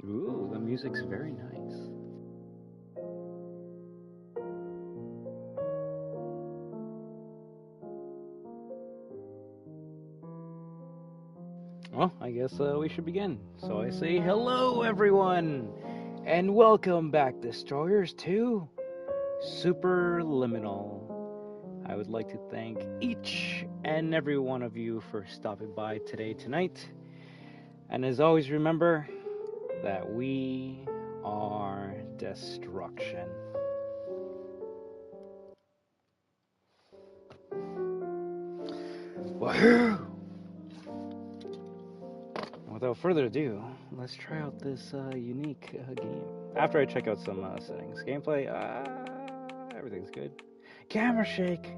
Ooh, the music's very nice. Well, I guess we should begin. So I say hello, everyone, and welcome back, Destroyers, to Superliminal. I would like to thank each and every one of you for stopping by tonight. And as always, remember that we are destruction. WAHOO! Without further ado, let's try out this unique game. After I check out some settings. Gameplay, everything's good. Camera shake!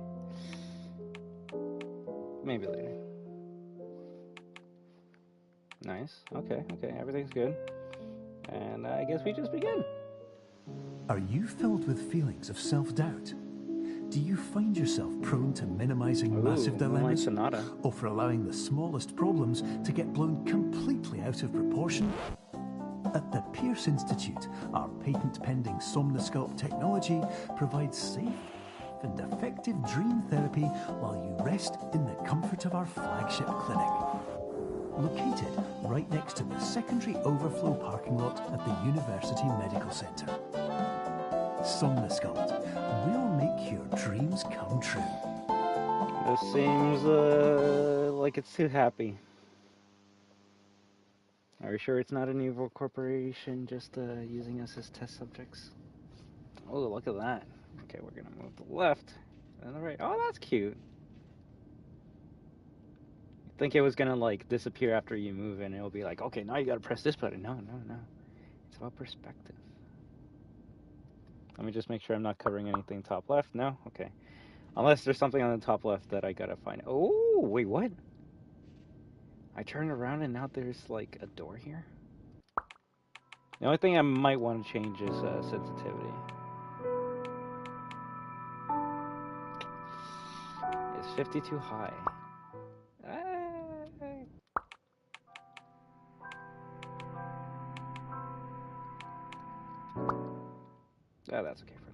Maybe later. Nice. Okay, everything's good. And I guess we just begin. Are you filled with feelings of self-doubt? Do you find yourself prone to minimizing massive dilemmas, or for allowing the smallest problems to get blown completely out of proportion? At the Pierce Institute, our patent-pending Somnosculpt technology provides safe and effective dream therapy while you rest in the comfort of our flagship clinic. Located right next to the secondary overflow parking lot at the University Medical Center. Somnosculpt, we'll make your dreams come true. This seems like it's too happy. Are you sure it's not an evil corporation just using us as test subjects? Oh, look at that. Okay, we're gonna move to the left and the right. Oh, that's cute. You'd think it was gonna like disappear after you move and it'll be like, okay, now you gotta press this button. No. It's about perspective. Let me just make sure I'm not covering anything top left. No? Okay. Unless there's something on the top left that I gotta find. Oh, wait, what? I turned around and now there's like a door here? The only thing I might want to change is sensitivity. It's 50 too high. Oh, that's okay for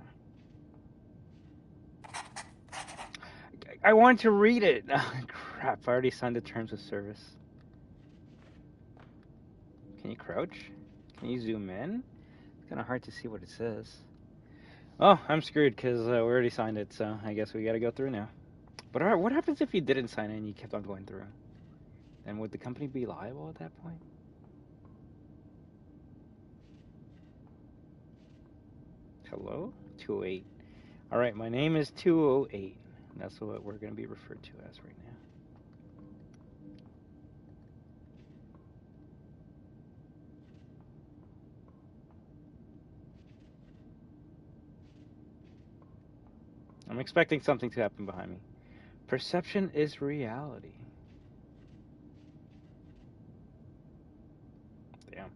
now. I want to read it. Crap, I already signed the terms of service. Can you crouch? Can you zoom in? It's kind of hard to see what it says. Oh, I'm screwed because we already signed it, so I guess we gotta go through now. But alright, what happens if you didn't sign it and you kept on going through? Then would the company be liable at that point? Hello? 208. Alright, my name is 208. That's what we're going to be referred to as right now. I'm expecting something to happen behind me. Perception is reality. Damn.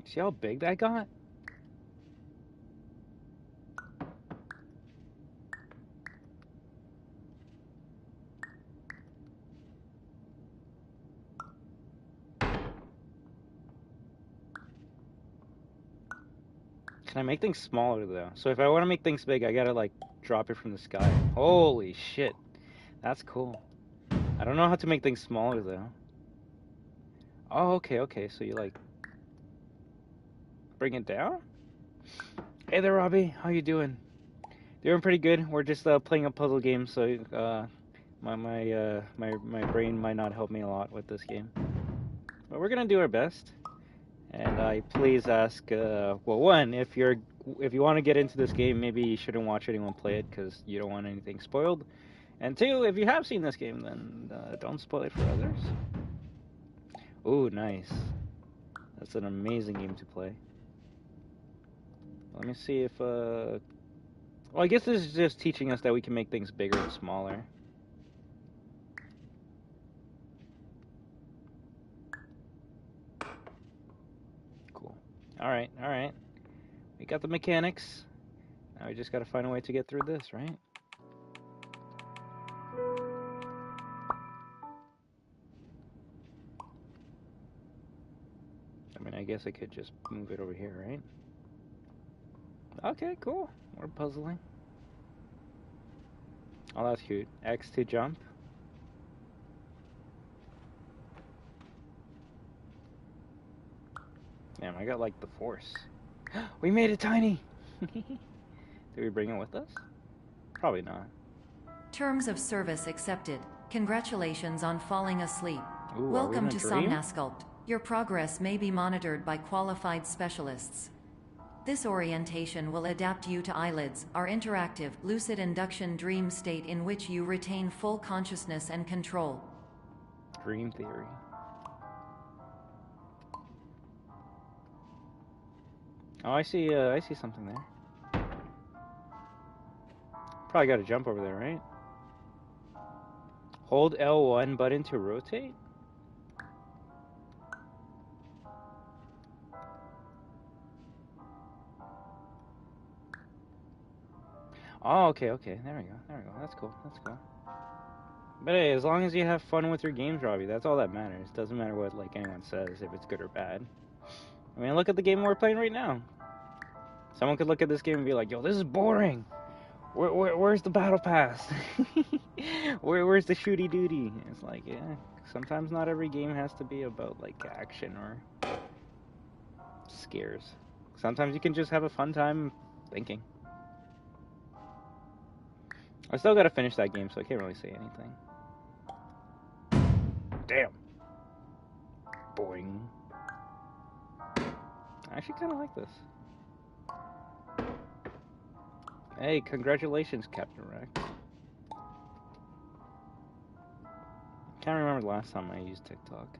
You see how big that got? Can I make things smaller though? So if I want to make things big, I gotta like drop it from the sky. Holy shit. That's cool. I don't know how to make things smaller though. Oh, okay. So you like bring it down? Hey there, Robbie. How you doing? Doing pretty good. We're just playing a puzzle game, so my brain might not help me a lot with this game. But we're gonna do our best. And I please ask, well, one, if you want to get into this game, maybe you shouldn't watch anyone play it because you don't want anything spoiled. And two, if you have seen this game, then don't spoil it for others. Ooh, nice. That's an amazing game to play. Let me see if, well, I guess this is just teaching us that we can make things bigger and smaller. Cool. Alright. We got the mechanics. Now we just gotta find a way to get through this, right? I mean, I guess I could just move it over here, right? Okay, cool. More puzzling. Oh, that's cute. X to jump. Damn, I got like the force. We made it tiny! Did we bring it with us? Probably not. Terms of service accepted. Congratulations on falling asleep. Ooh, Welcome to Somnasculpt. Your progress may be monitored by qualified specialists. This orientation will adapt you to eyelids, our interactive, lucid induction dream state in which you retain full consciousness and control. Dream theory. Oh, I see something there. Probably got to jump over there, right? Hold L1 button to rotate? Oh, okay. There we go. That's cool. But hey, as long as you have fun with your games, Robbie, that's all that matters. Doesn't matter what like anyone says, if it's good or bad. I mean, look at the game we're playing right now. Someone could look at this game and be like, yo, this is boring. Where's the battle pass? Where's the shooty duty? It's like, yeah, sometimes not every game has to be about like action or scares. Sometimes you can just have a fun time thinking. I still gotta finish that game, so I can't really say anything. Damn. Boing. I actually kind of like this. Hey, congratulations, Captain Rex. Can't remember the last time I used TikTok.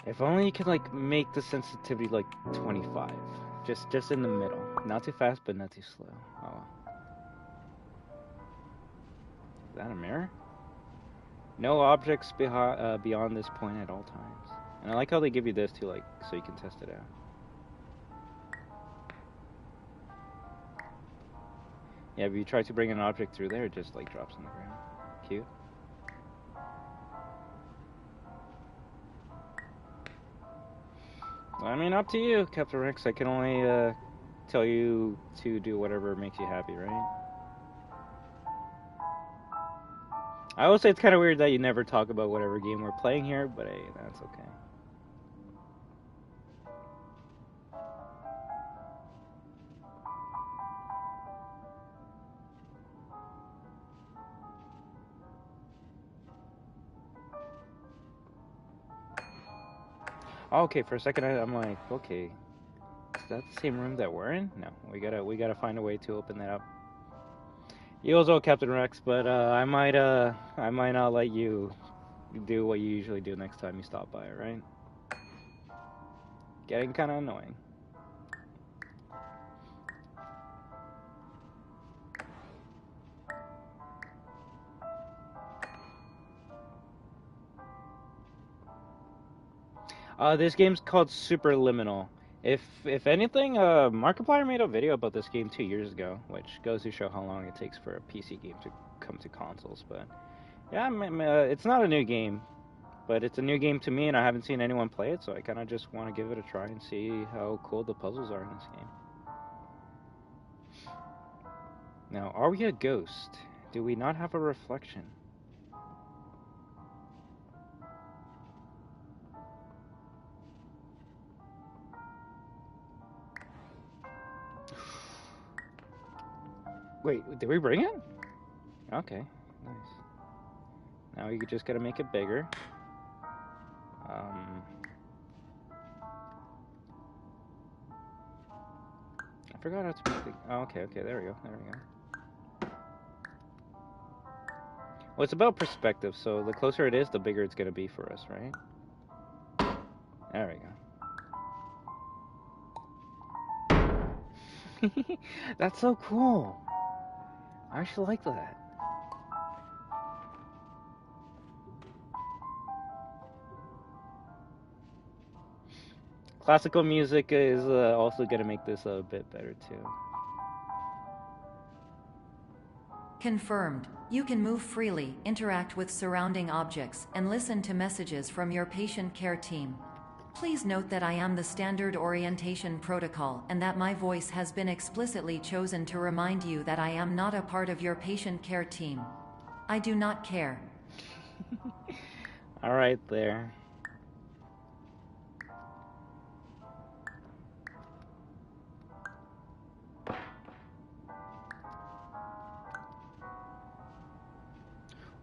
If only you could like make the sensitivity like 25, just in the middle, not too fast but not too slow. Oh, is that a mirror? No objects beyond this point at all times. And I like how they give you this too, like so you can test it out. Yeah, if you try to bring an object through there, it just like drops on the ground. Cute. I mean, up to you, Captain Rex. I can only tell you to do whatever makes you happy, right? I will say it's kind of weird that you never talk about whatever game we're playing here, but hey, that's okay. Oh, okay, for a second I'm like, okay, is that the same room that we're in? No, we gotta find a way to open that up. You as well, Captain Rex, but I might not let you do what you usually do next time you stop by, right? Getting kind of annoying. This game's called Superliminal. If anything, Markiplier made a video about this game 2 years ago, which goes to show how long it takes for a PC game to come to consoles. But yeah, it's not a new game, but it's a new game to me, and I haven't seen anyone play it, so I kind of just want to give it a try and see how cool the puzzles are in this game. Now, are we a ghost? Do we not have a reflection? Wait, did we bring it? Okay, nice. Now you just gotta make it bigger. I forgot how to make the... Oh, okay, there we go. Well, it's about perspective, so the closer it is, the bigger it's gonna be for us, right? There we go. That's so cool. I actually like that. Classical music is also going to make this a bit better too. Confirmed. You can move freely, interact with surrounding objects, and listen to messages from your patient care team. Please note that I am the standard orientation protocol and that my voice has been explicitly chosen to remind you that I am not a part of your patient care team. I do not care. All right there.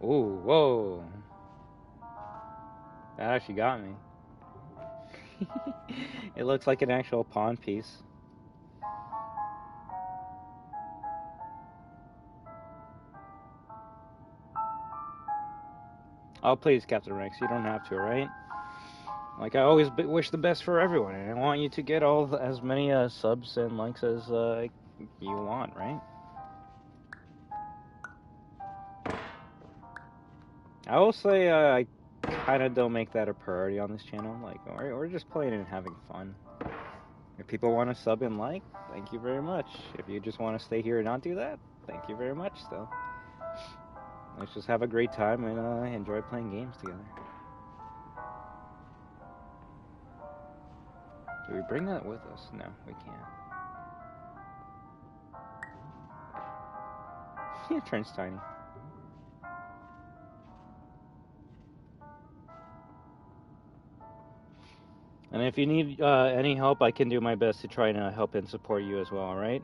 Ooh, whoa. That actually got me. It looks like an actual pawn piece. Oh, please, Captain Rex, you don't have to, right? Like, I always wish the best for everyone, and I want you to get as many subs and likes as you want, right? I will say I kind of don't make that a priority on this channel. Like, we're just playing and having fun. If people want to sub and like, thank you very much. If you just want to stay here and not do that, thank you very much, still. Let's just have a great time and enjoy playing games together. Do we bring that with us? No, we can't. It turns tiny. And if you need any help, I can do my best to try and help and support you as well, alright?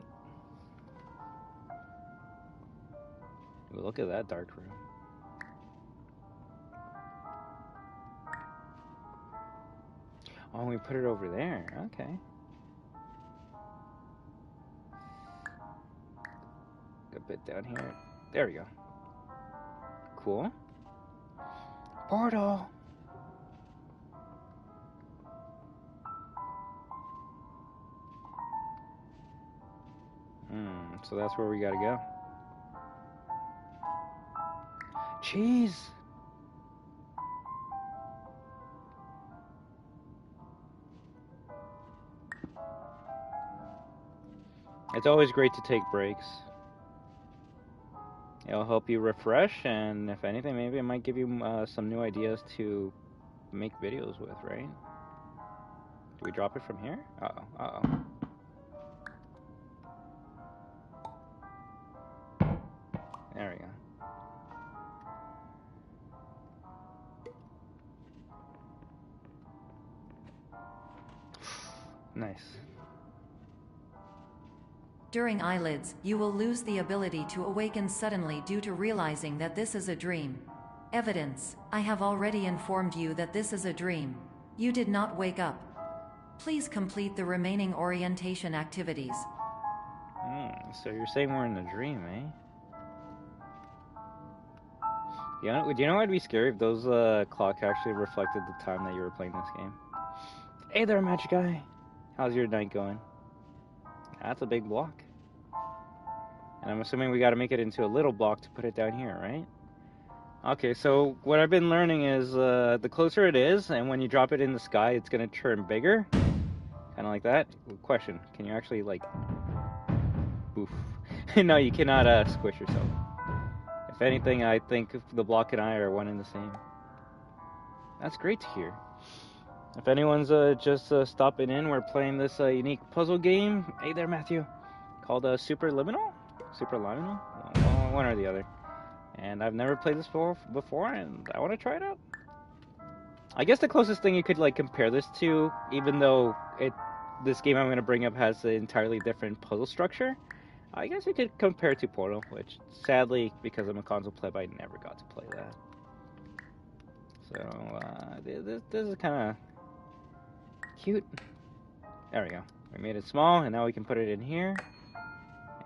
Look at that dark room. Oh, we put it over there. Okay. A bit down here. There we go. Cool. Portal! So that's where we gotta go. Cheese! It's always great to take breaks. It'll help you refresh, and if anything, maybe it might give you some new ideas to make videos with, right? Do we drop it from here? Uh-oh, uh-oh. There we go. Nice. During eyelids, you will lose the ability to awaken suddenly due to realizing that this is a dream. Evidence: I have already informed you that this is a dream. You did not wake up. Please complete the remaining orientation activities. So you're saying we're in a dream, eh? Do you know what'd be scary if those clock actually reflected the time that you were playing this game? Hey there, Magic Guy. How's your night going? That's a big block. And I'm assuming we gotta make it into a little block to put it down here, right? Okay, so what I've been learning is the closer it is, and when you drop it in the sky, it's gonna turn bigger. Kind of like that. Question, can you actually, like... Oof. No, you cannot squish yourself. If anything, I think the block and I are one and the same. That's great to hear. If anyone's just stopping in, we're playing this unique puzzle game. Hey there, Matthew. Called Superliminal? Superliminal? Well, one or the other. And I've never played this before, and I want to try it out. I guess the closest thing you could like compare this to, even though this game I'm going to bring up has an entirely different puzzle structure, I guess you could compare it to Portal, which sadly, because I'm a console player, I never got to play that. So this is kind of cute. There we go. We made it small, and now we can put it in here.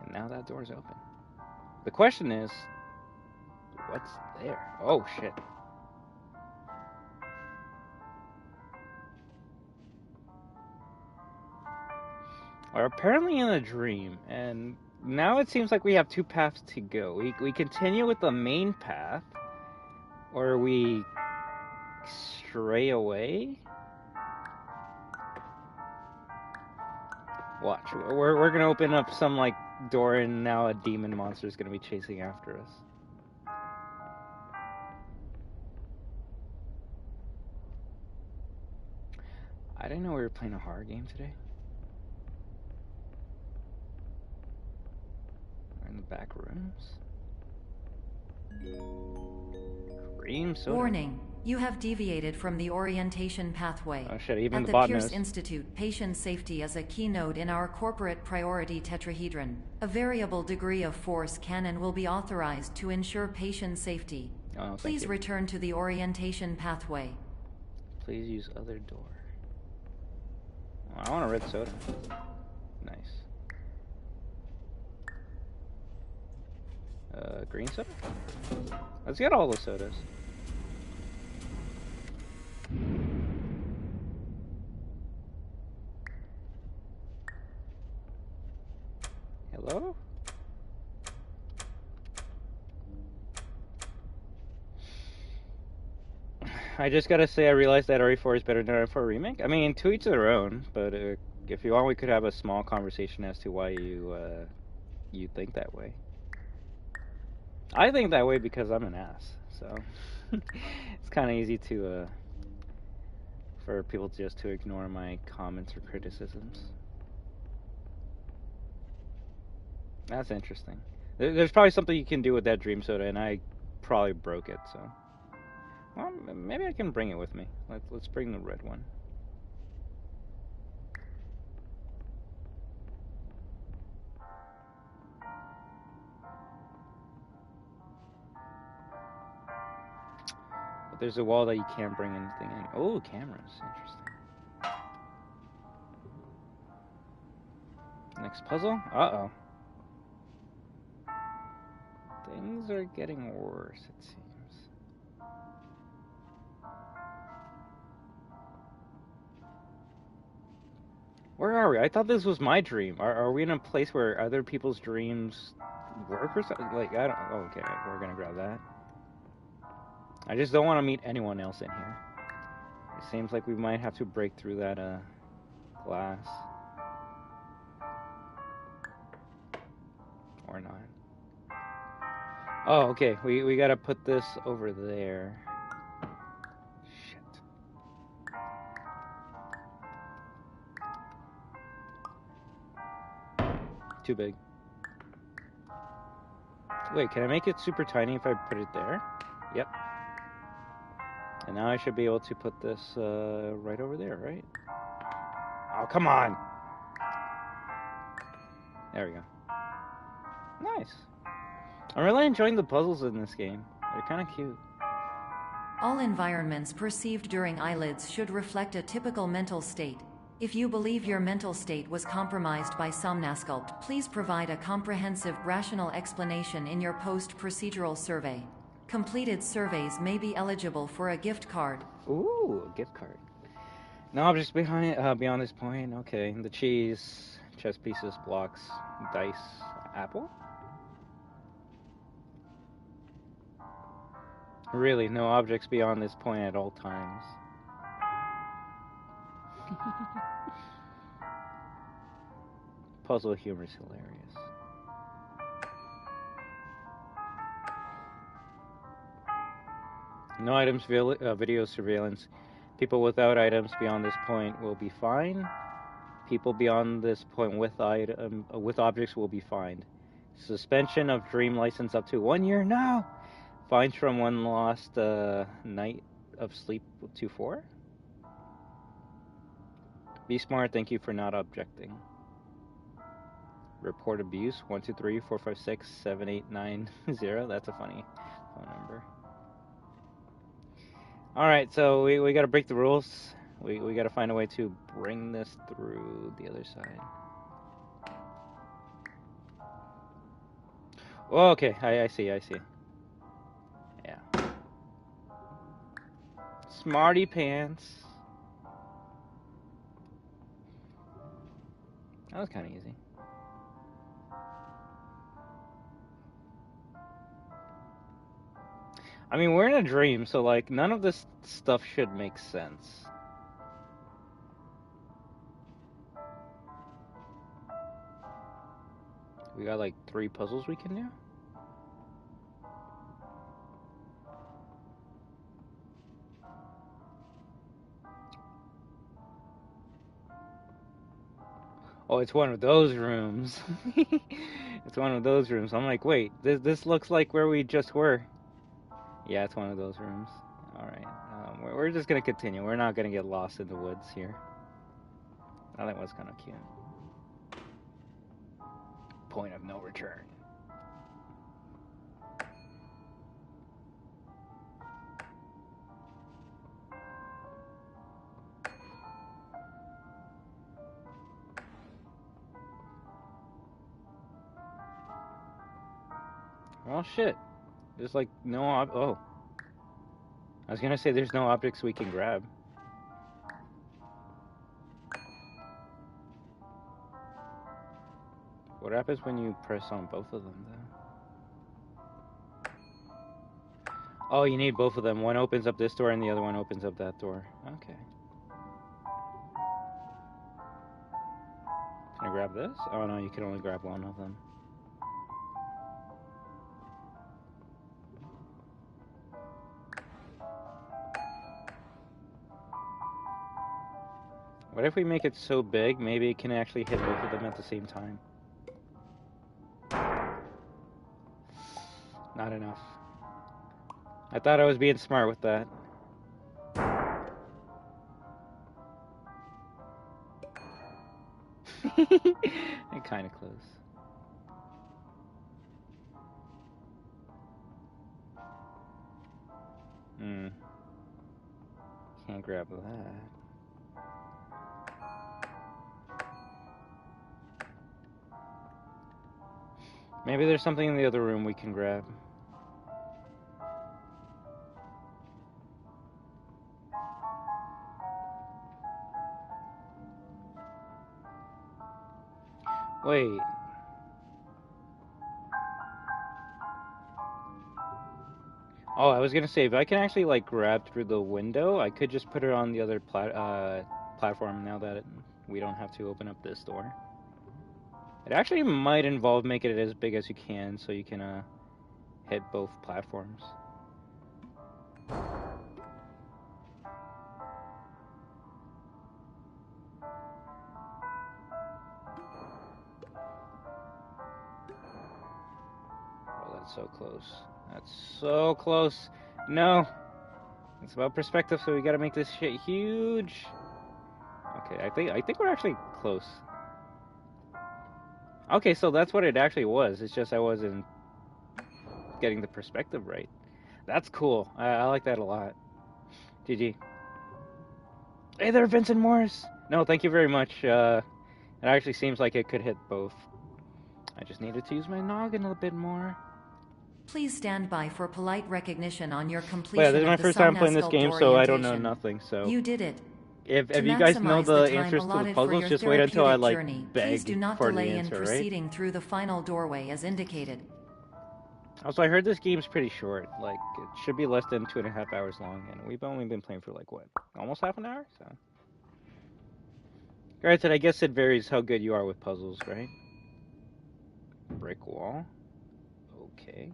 And now that door's open. The question is, what's there? Oh, shit. We're apparently in a dream, and now it seems like we have two paths to go. We continue with the main path, or we stray away? Watch. We're gonna open up some like door, and now a demon monster is gonna be chasing after us. I didn't know we were playing a horror game today. We're in the back rooms. Cream soda. Warning. You have deviated from the orientation pathway. Oh shit, even At the the bot Pierce knows. Institute, patient safety is a keynote in our corporate priority tetrahedron. A variable degree of force can and will be authorized to ensure patient safety. Oh, Please return to the orientation pathway. Please use other door. Oh, I want a red soda. Nice. Green soda? Let's get all the sodas. Hello? I just gotta say, I realized that RE4 is better than RE4 Remake. I mean, to each their own, but if you want, we could have a small conversation as to why you think that way. I think that way because I'm an ass, so it's kind of easy to for people just to ignore my comments or criticisms. That's interesting. There's probably something you can do with that dream soda, and I probably broke it, so. Well, maybe I can bring it with me. Let's bring the red one. But there's a wall that you can't bring anything in. Oh, cameras. Interesting. Next puzzle? Uh-oh. Things are getting worse, it seems. Where are we? I thought this was my dream. Are we in a place where other people's dreams work or something? Like, I don't... Oh, okay, we're gonna grab that. I just don't want to meet anyone else in here. It seems like we might have to break through that, glass. Or not. Oh, okay. We gotta put this over there. Shit. Too big. Wait, can I make it super tiny if I put it there? Yep. And now I should be able to put this right over there, right? Oh, come on! There we go. Nice. I'm really enjoying the puzzles in this game. They're kind of cute. All environments perceived during eyelids should reflect a typical mental state. If you believe your mental state was compromised by Somnasculpt, please provide a comprehensive, rational explanation in your post-procedural survey. Completed surveys may be eligible for a gift card. Ooh, a gift card. No objects beyond this point. Okay, the cheese, chess pieces, blocks, dice, apple. Really, no objects beyond this point at all times. Puzzle humor is hilarious. No items, video surveillance. People without items beyond this point will be fined. People beyond this point with objects will be fined. Suspension of dream license up to 1 year? No! Fines from 1 lost night of sleep to 4? Be smart, thank you for not objecting. Report abuse, 1, 2, 3, 4, 5, 6, 7, 8, 9, 0. That's a funny phone number. Alright, so we gotta break the rules. We gotta find a way to bring this through the other side. Oh, okay, I see. Yeah. Smarty pants. That was kind of easy. I mean, we're in a dream, so, like, none of this stuff should make sense. We got like 3 puzzles we can do? Oh, it's one of those rooms. It's one of those rooms. I'm like, wait, this looks like where we just were. Yeah, it's one of those rooms. Alright, we're just gonna continue. We're not gonna get lost in the woods here. Oh, that was kind of cute. Point of no return. Oh shit. There's like no oh. I was gonna say there's no objects we can grab. What happens when you press on both of them though? Oh, you need both of them. One opens up this door and the other one opens up that door. Okay. Can I grab this? Oh no, you can only grab one of them. What if we make it so big, maybe it can actually hit both of them at the same time? Not enough. I thought I was being smart with that. I'm kind of close. Can't grab that. Maybe there's something in the other room we can grab. Wait. Oh, I was gonna say, if I can actually, like, grab through the window, I could just put it on the other platform now that we don't have to open up this door. It actually might involve making it as big as you can, so you can, hit both platforms. Oh, that's so close. That's so close. No! It's about perspective, so we gotta make this shit huge. Okay, I think we're actually close. Okay, so that's what it actually was. It's just I wasn't getting the perspective right. That's cool. I like that a lot. GG. Hey there, Vincent Morris! No, thank you very much. It actually seems like it could hit both. I just needed to use my noggin a bit more. Please stand by for polite recognition on your completion. Well, yeah, this is my first time playing this game, so I don't know nothing. So you did it. If you guys know the answers to the puzzles, just wait until I like beg Please do not for the delay answer, in proceeding through the final doorway as indicated. Also, I heard this game's pretty short. Like, it should be less than 2.5 hours long, and we've only been playing for like what, almost half an hour. So, granted, I guess it varies how good you are with puzzles, right? Brick wall. Okay.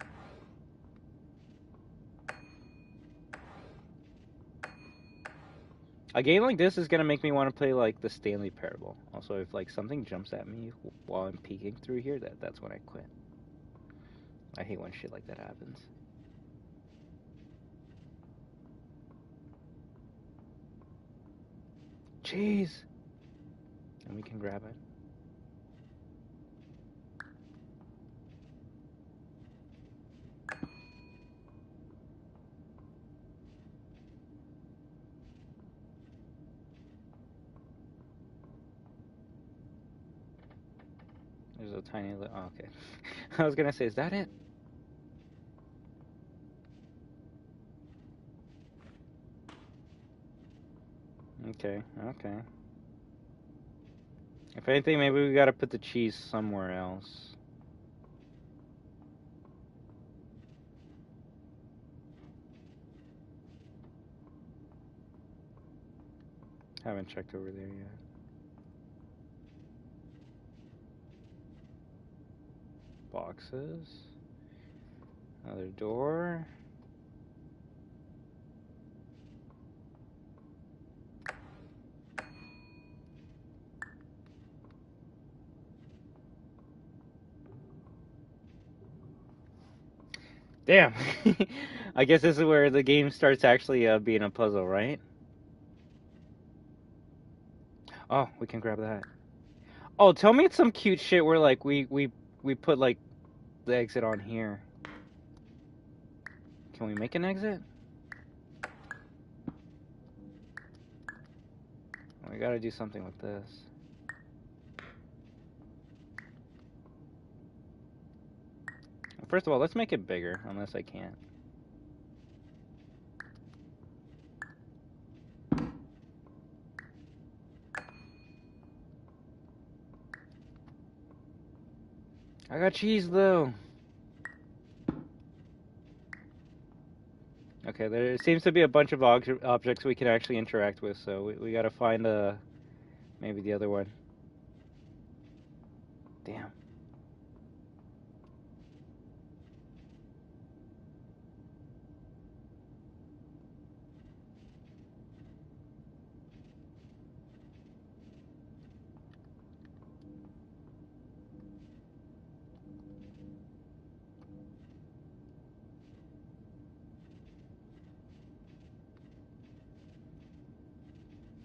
A game like this is gonna make me want to play like the Stanley Parable. Also, if like something jumps at me while I'm peeking through here, that's when I quit. I hate when shit like that happens. Jeez. And we can grab it. There's a tiny little... Oh, okay. I was gonna say, is that it? Okay, okay. If anything, maybe we gotta put the cheese somewhere else. Haven't checked over there yet. boxes. Another door. Damn. I guess this is where the game starts actually being a puzzle, right? Oh, we can grab that. Oh, tell me it's some cute shit where like we put like the exit on here. Can we make an exit? We gotta do something with this. First of all, let's make it bigger, unless I can't. I got cheese though. Okay, there seems to be a bunch of objects we can actually interact with, so we gotta find maybe the other one. Damn.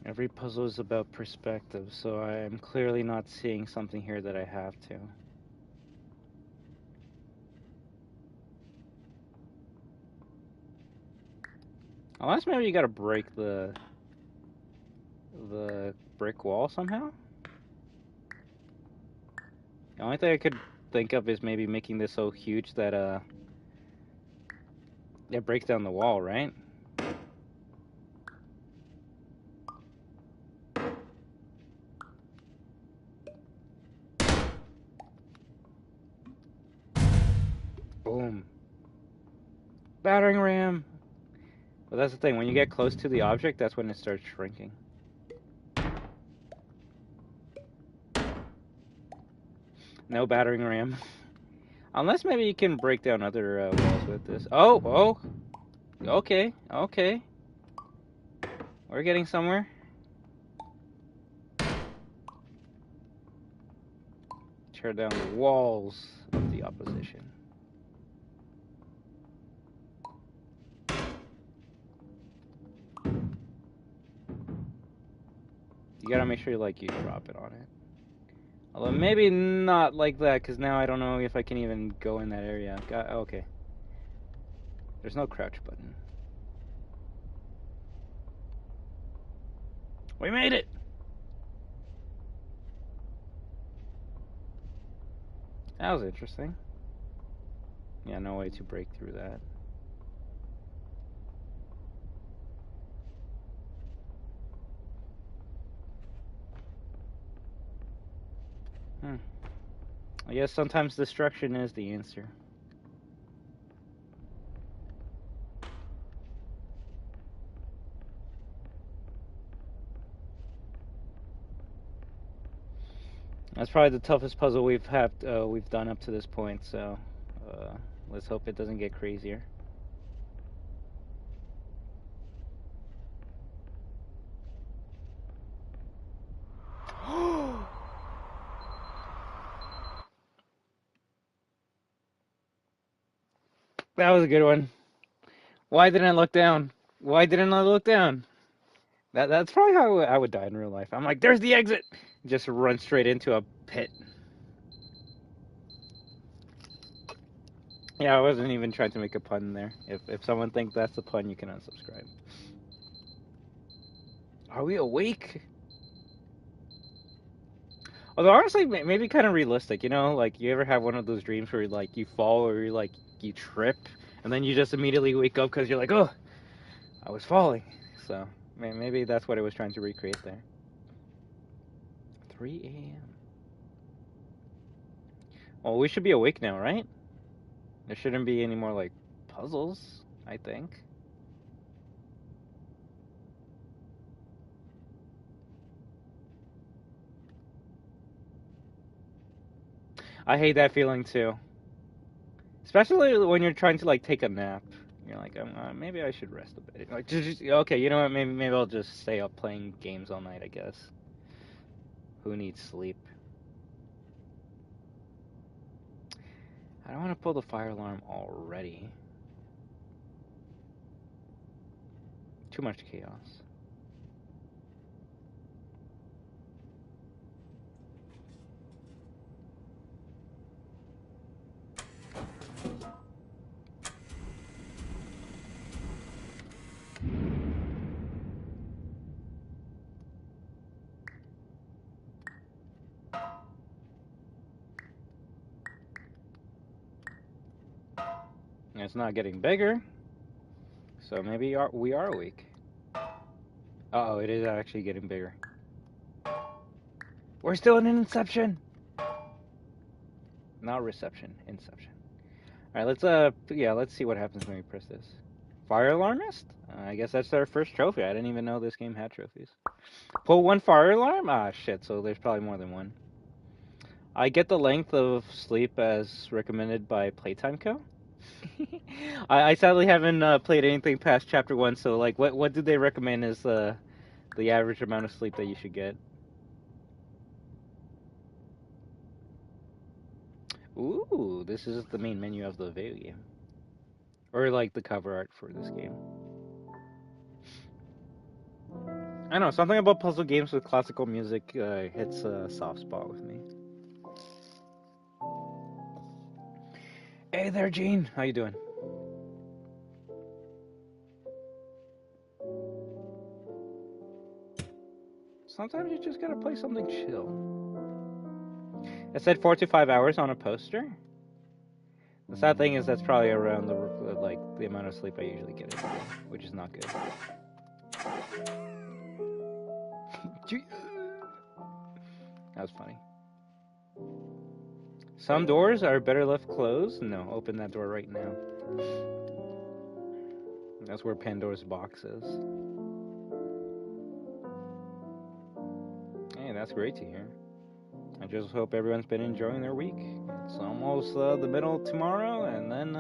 Every puzzle is about perspective, so I am clearly not seeing something here that I have to. Unless maybe you gotta break the brick wall somehow? The only thing I could think of is maybe making this so huge that it breaks down the wall, right? Boom. Battering ram! But that's the thing, when you get close to the object, that's when it starts shrinking. No battering ram. Unless maybe you can break down other walls with this. Oh! Okay. We're getting somewhere. Tear down the walls of the opposition. You gotta make sure you drop it on it. Although maybe not like that, because now I don't know if I can even go in that area. Okay. There's no crouch button. We made it! That was interesting. Yeah, no way to break through that. I guess sometimes destruction is the answer. That's probably the toughest puzzle we've done up to this point, so let's hope it doesn't get crazier. That was a good one. Why didn't I look down? Why didn't I look down? That's probably how I would die in real life. I'm like, there's the exit! Just run straight into a pit. Yeah, I wasn't even trying to make a pun there. If someone thinks that's a pun, you can unsubscribe. Are we awake? Although honestly, maybe kind of realistic, you know? Like, you ever have one of those dreams where you fall or you trip, and then you just immediately wake up because you're like, oh, I was falling. So, maybe that's what I was trying to recreate there. 3 a.m. Well, we should be awake now, right? There shouldn't be any more, puzzles, I think. I hate that feeling, too. Especially when you're trying to like take a nap. You're like, maybe I should rest a bit. Like, okay, you know what? Maybe I'll just stay up playing games all night, I guess. Who needs sleep? I don't want to pull the fire alarm already. Too much chaos. It's not getting bigger, so maybe we are weak. Uh-oh, it is actually getting bigger. We're still in an inception. Not reception, inception. All right, let's see what happens when we press this. Fire alarmist? I guess that's our first trophy. I didn't even know this game had trophies. Pull one fire alarm? Ah, shit, so there's probably more than one. I get the length of sleep as recommended by Playtime Co. I sadly haven't played anything past chapter 1, so like, what do they recommend is the average amount of sleep that you should get? Ooh, this is the main menu of the video game. Or like the cover art for this game. I don't know, something about puzzle games with classical music hits a soft spot with me. Hey there, Gene. How you doing? Sometimes you just gotta play something chill. It said 4 to 5 hours on a poster. The sad thing is that's probably around the amount of sleep I usually get, which is not good. That was funny. Some doors are better left closed. No, open that door right now. That's where Pandora's box is. Hey, that's great to hear. I just hope everyone's been enjoying their week. It's almost the middle of tomorrow, and then,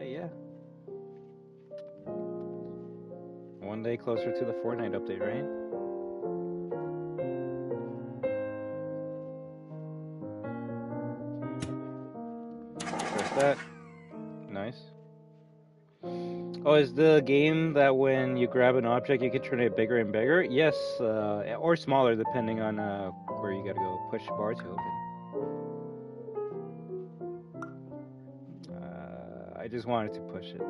yeah. One day closer to the Fortnite update, right? Press that. Nice. Oh, is the game that when you grab an object, you can turn it bigger and bigger? Yes, or smaller, depending on where you gotta go. Push bar to open. I just wanted to push it.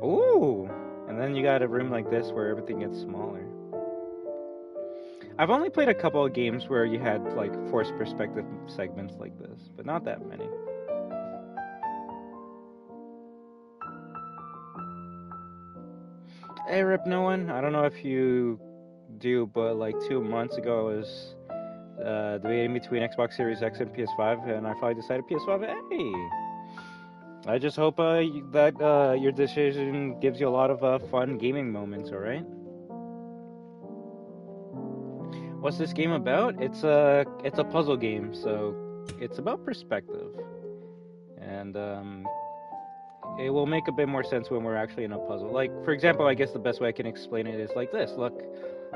Ooh! And then you got a room like this where everything gets smaller. I've only played a couple of games where you had like forced perspective segments like this, but not that many. Hey, Rip No One. I don't know if you do, but like 2 months ago I was debating between Xbox Series X and PS5, and I finally decided PS5. Hey! I just hope that your decision gives you a lot of fun gaming moments, alright? What's this game about? It's a puzzle game, so it's about perspective. And it will make a bit more sense when we're actually in a puzzle. Like, for example, I guess the best way I can explain it is like this. Look,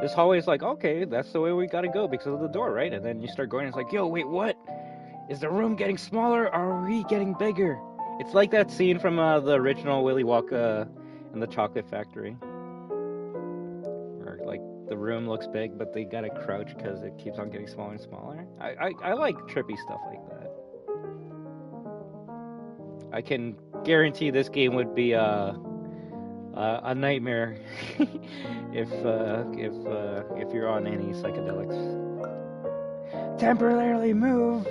this hallway is like, okay, that's the way we gotta go because of the door, right? And then you start going, it's like, yo, wait, what? Is the room getting smaller or are we getting bigger? It's like that scene from the original Willy Wonka and the Chocolate Factory. Where, like, the room looks big, but they gotta crouch because it keeps on getting smaller and smaller. I like trippy stuff like that. I can guarantee this game would be a nightmare if you're on any psychedelics. Temporarily move.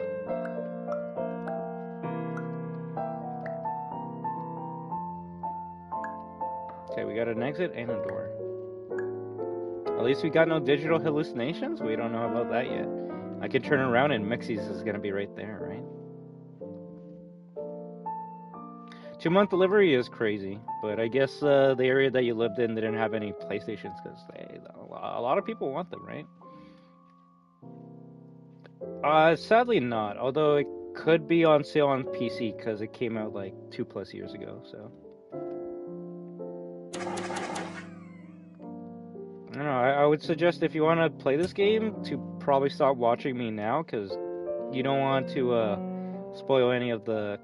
Okay, we got an exit and a door. At least we got no digital hallucinations. We don't know about that yet. I can turn around and Mixie's is gonna be right there, right? 2-month delivery is crazy, but I guess the area that you lived in didn't have any PlayStations because a lot of people want them, right? Sadly not. Although could be on sale on PC because it came out like 2+ years ago, so. I don't know, I would suggest if you want to play this game to probably stop watching me now, because you don't want to spoil any of the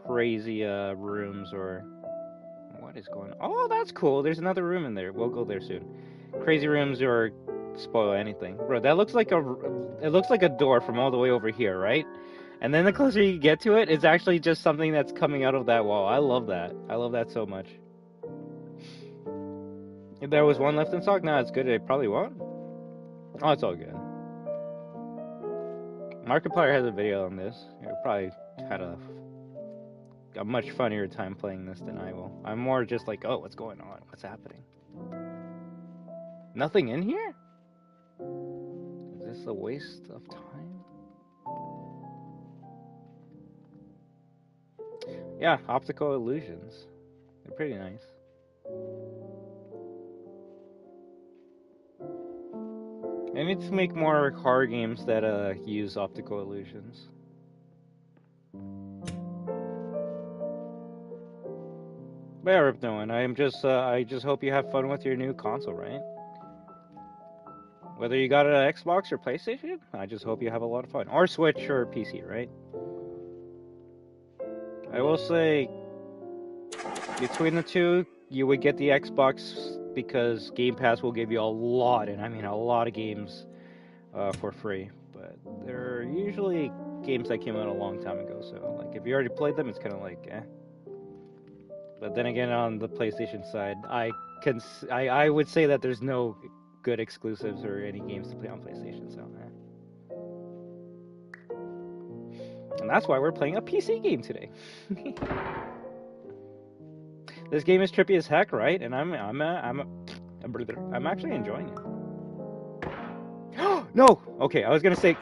crazy rooms or... What is going on? Oh, that's cool. There's another room in there. We'll go there soon. Crazy rooms or spoil anything. Bro, that looks like it looks like a door from all the way over here, right? And then the closer you get to it, it's actually just something that's coming out of that wall. I love that. I love that so much. If there was one left in stock, it's good. It probably won't. Oh, it's all good. Markiplier has a video on this. It probably had a much funnier time playing this than I will. I'm more just like, oh, what's going on? What's happening? Nothing in here? Is this a waste of time? Yeah, optical illusions. They're pretty nice. I need to make more horror games that use optical illusions. But yeah, Rip Nolan, I just hope you have fun with your new console, right? Whether you got an Xbox or PlayStation, I just hope you have a lot of fun. Or Switch or PC, right? I will say, between the two, you would get the Xbox because Game Pass will give you a lot, and I mean a lot of games for free. But they're usually games that came out a long time ago, so like if you already played them, it's kind of like, eh. But then again, on the PlayStation side, I would say that there's no good exclusives or any games to play on PlayStation, so And that's why we're playing a PC game today. This game is trippy as heck, right? And I'm actually enjoying it. No! Okay, I was gonna say...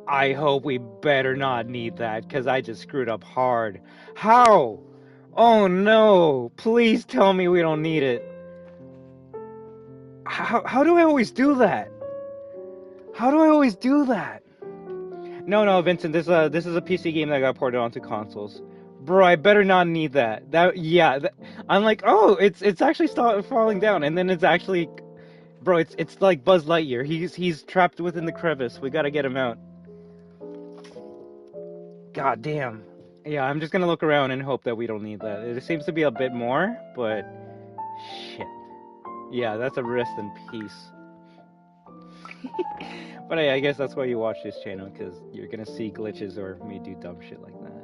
I hope we better not need that, because I just screwed up hard. How? Oh no! Please tell me we don't need it. How do I always do that? How do I always do that? No, Vincent, this is a PC game that got ported onto consoles. Bro, I better not need that. I'm like, oh, it's actually falling down, and then it's actually... Bro, it's like Buzz Lightyear. He's trapped within the crevice. We gotta get him out. God damn. Yeah, I'm just gonna look around and hope that we don't need that. It seems to be a bit more, but... Shit. Yeah, that's a rest in peace. But hey, I guess that's why you watch this channel, because you're gonna see glitches or me do dumb shit like that.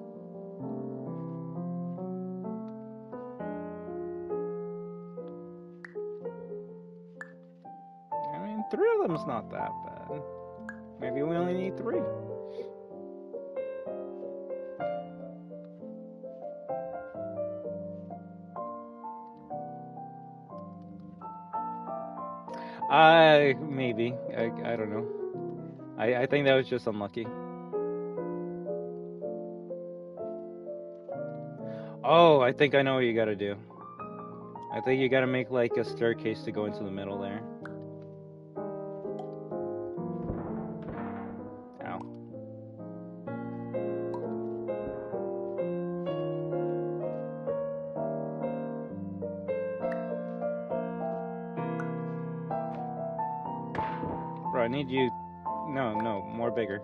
I mean, 3 of them's not that bad. Maybe we only need 3. Maybe. I don't know. I think that was just unlucky. Oh, I think I know what you gotta do. I think you gotta make like a staircase to go into the middle there. Ow. Bro, I need you... No, more bigger.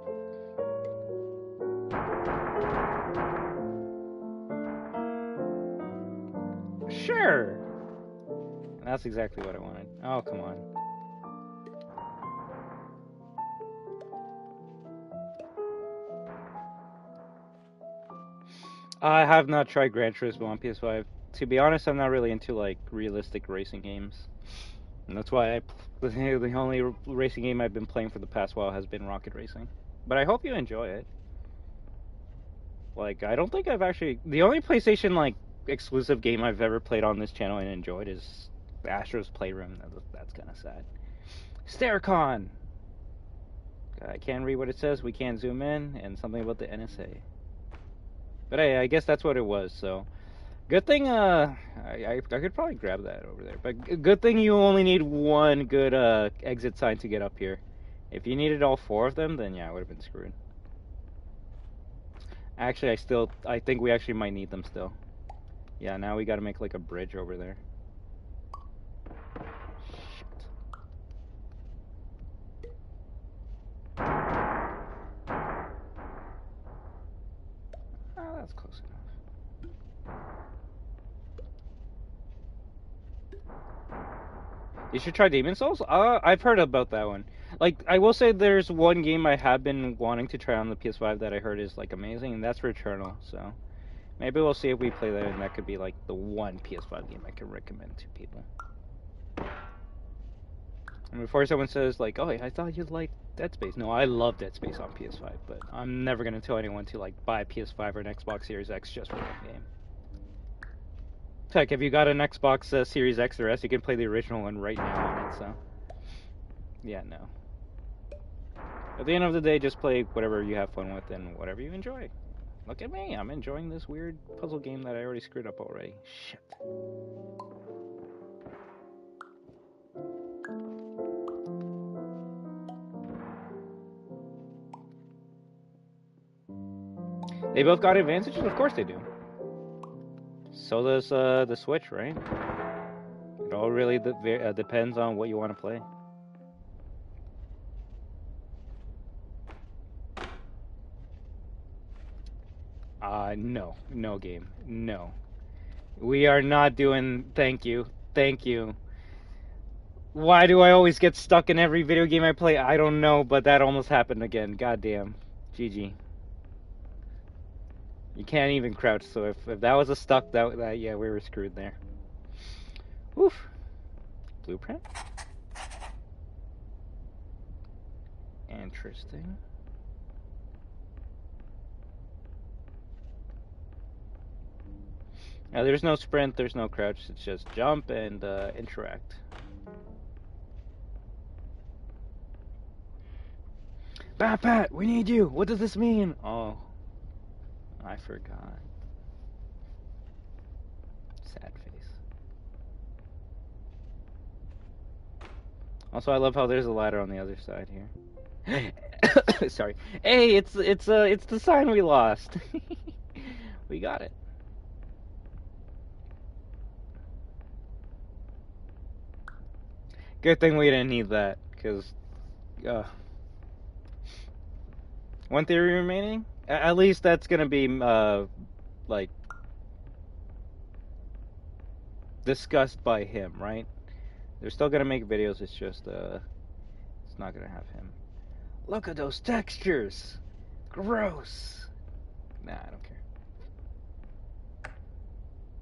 Sure! That's exactly what I wanted. Oh, come on. I have not tried Gran Turismo on PS5. To be honest, I'm not really into, like, realistic racing games. And that's why the only racing game I've been playing for the past while has been Rocket Racing. But I hope you enjoy it. Like, I don't think I've actually... The only PlayStation, like, exclusive game I've ever played on this channel and enjoyed is Astro's Playroom. That's kind of sad. Starcon! I can't read what it says. We can't zoom in. And something about the NSA. But hey, I guess that's what it was, so... Good thing, I could probably grab that over there. But good thing you only need one good exit sign to get up here. If you needed all 4 of them, then yeah, I would have been screwed. Actually, I think we actually might need them still. Yeah, now we gotta make like a bridge over there. Shit. Oh, that's close enough. You should try Demon Souls? I've heard about that one. Like, I will say there's one game I have been wanting to try on the PS5 that I heard is, like, amazing, and that's Returnal, so... Maybe we'll see if we play that, and that could be, like, the one PS5 game I can recommend to people. And before someone says, like, oh, I thought you'd like Dead Space. No, I love Dead Space on PS5, but I'm never gonna tell anyone to, like, buy a PS5 or an Xbox Series X just for that game. Heck, if you got an Xbox Series X or S, you can play the original one right now on it, so... Yeah, no. At the end of the day, just play whatever you have fun with and whatever you enjoy. Look at me, I'm enjoying this weird puzzle game that I already screwed up already. Shit. They both got advantages? Of course they do. So does the Switch, right? It all really depends on what you want to play. No. No game. No. We are not doing... Thank you. Thank you. Why do I always get stuck in every video game I play? I don't know, but that almost happened again. Goddamn. GG. You can't even crouch, so if that was a stuck, that yeah, we were screwed there. Oof. Blueprint? Interesting. Now, there's no sprint, there's no crouch, it's just jump and interact. Pat, we need you! What does this mean? Oh, I forgot. Sad face. Also, I love how there's a ladder on the other side here. Sorry. Hey, it's the sign we lost. We got it. Good thing we didn't need that, because... one theory remaining? At least that's gonna be, like... discussed by him, right? They're still gonna make videos, it's just, it's not gonna have him. Look at those textures! Gross! Nah, I don't care.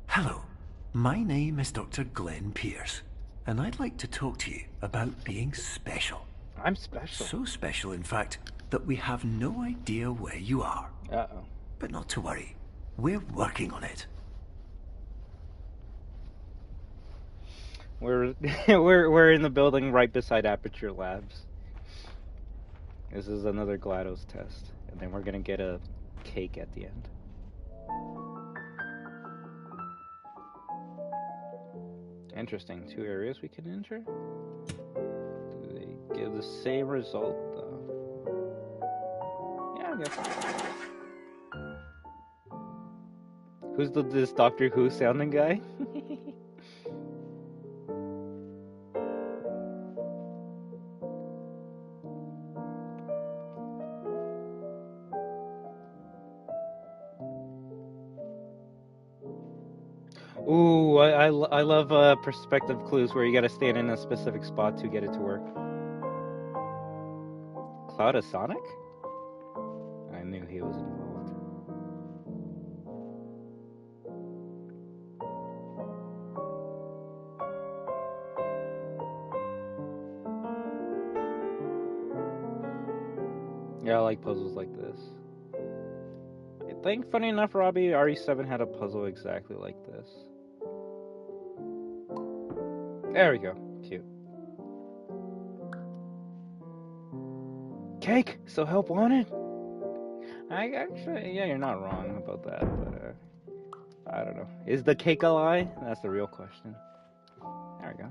Hello, my name is Dr. Glenn Pierce. And I'd like to talk to you about being special. I'm special. So special, in fact, that we have no idea where you are. Uh-oh. But not to worry. We're working on it. We're in the building right beside Aperture Labs. This is another GLaDOS test. And then we're gonna get a cake at the end. Interesting. 2 areas we can enter? Do they give the same result, though? Yeah, I guess. Who's this Doctor Who sounding guy? Ooh, I love perspective clues where you gotta stand in a specific spot to get it to work. Cloud of Sonic? I knew he was involved. Yeah, I like puzzles like this. I think, funny enough, Robbie, RE7 had a puzzle exactly like this. There we go. Cute. Cake? So help wanted? I actually, yeah, you're not wrong about that, but I don't know. Is the cake a lie? That's the real question. There we go.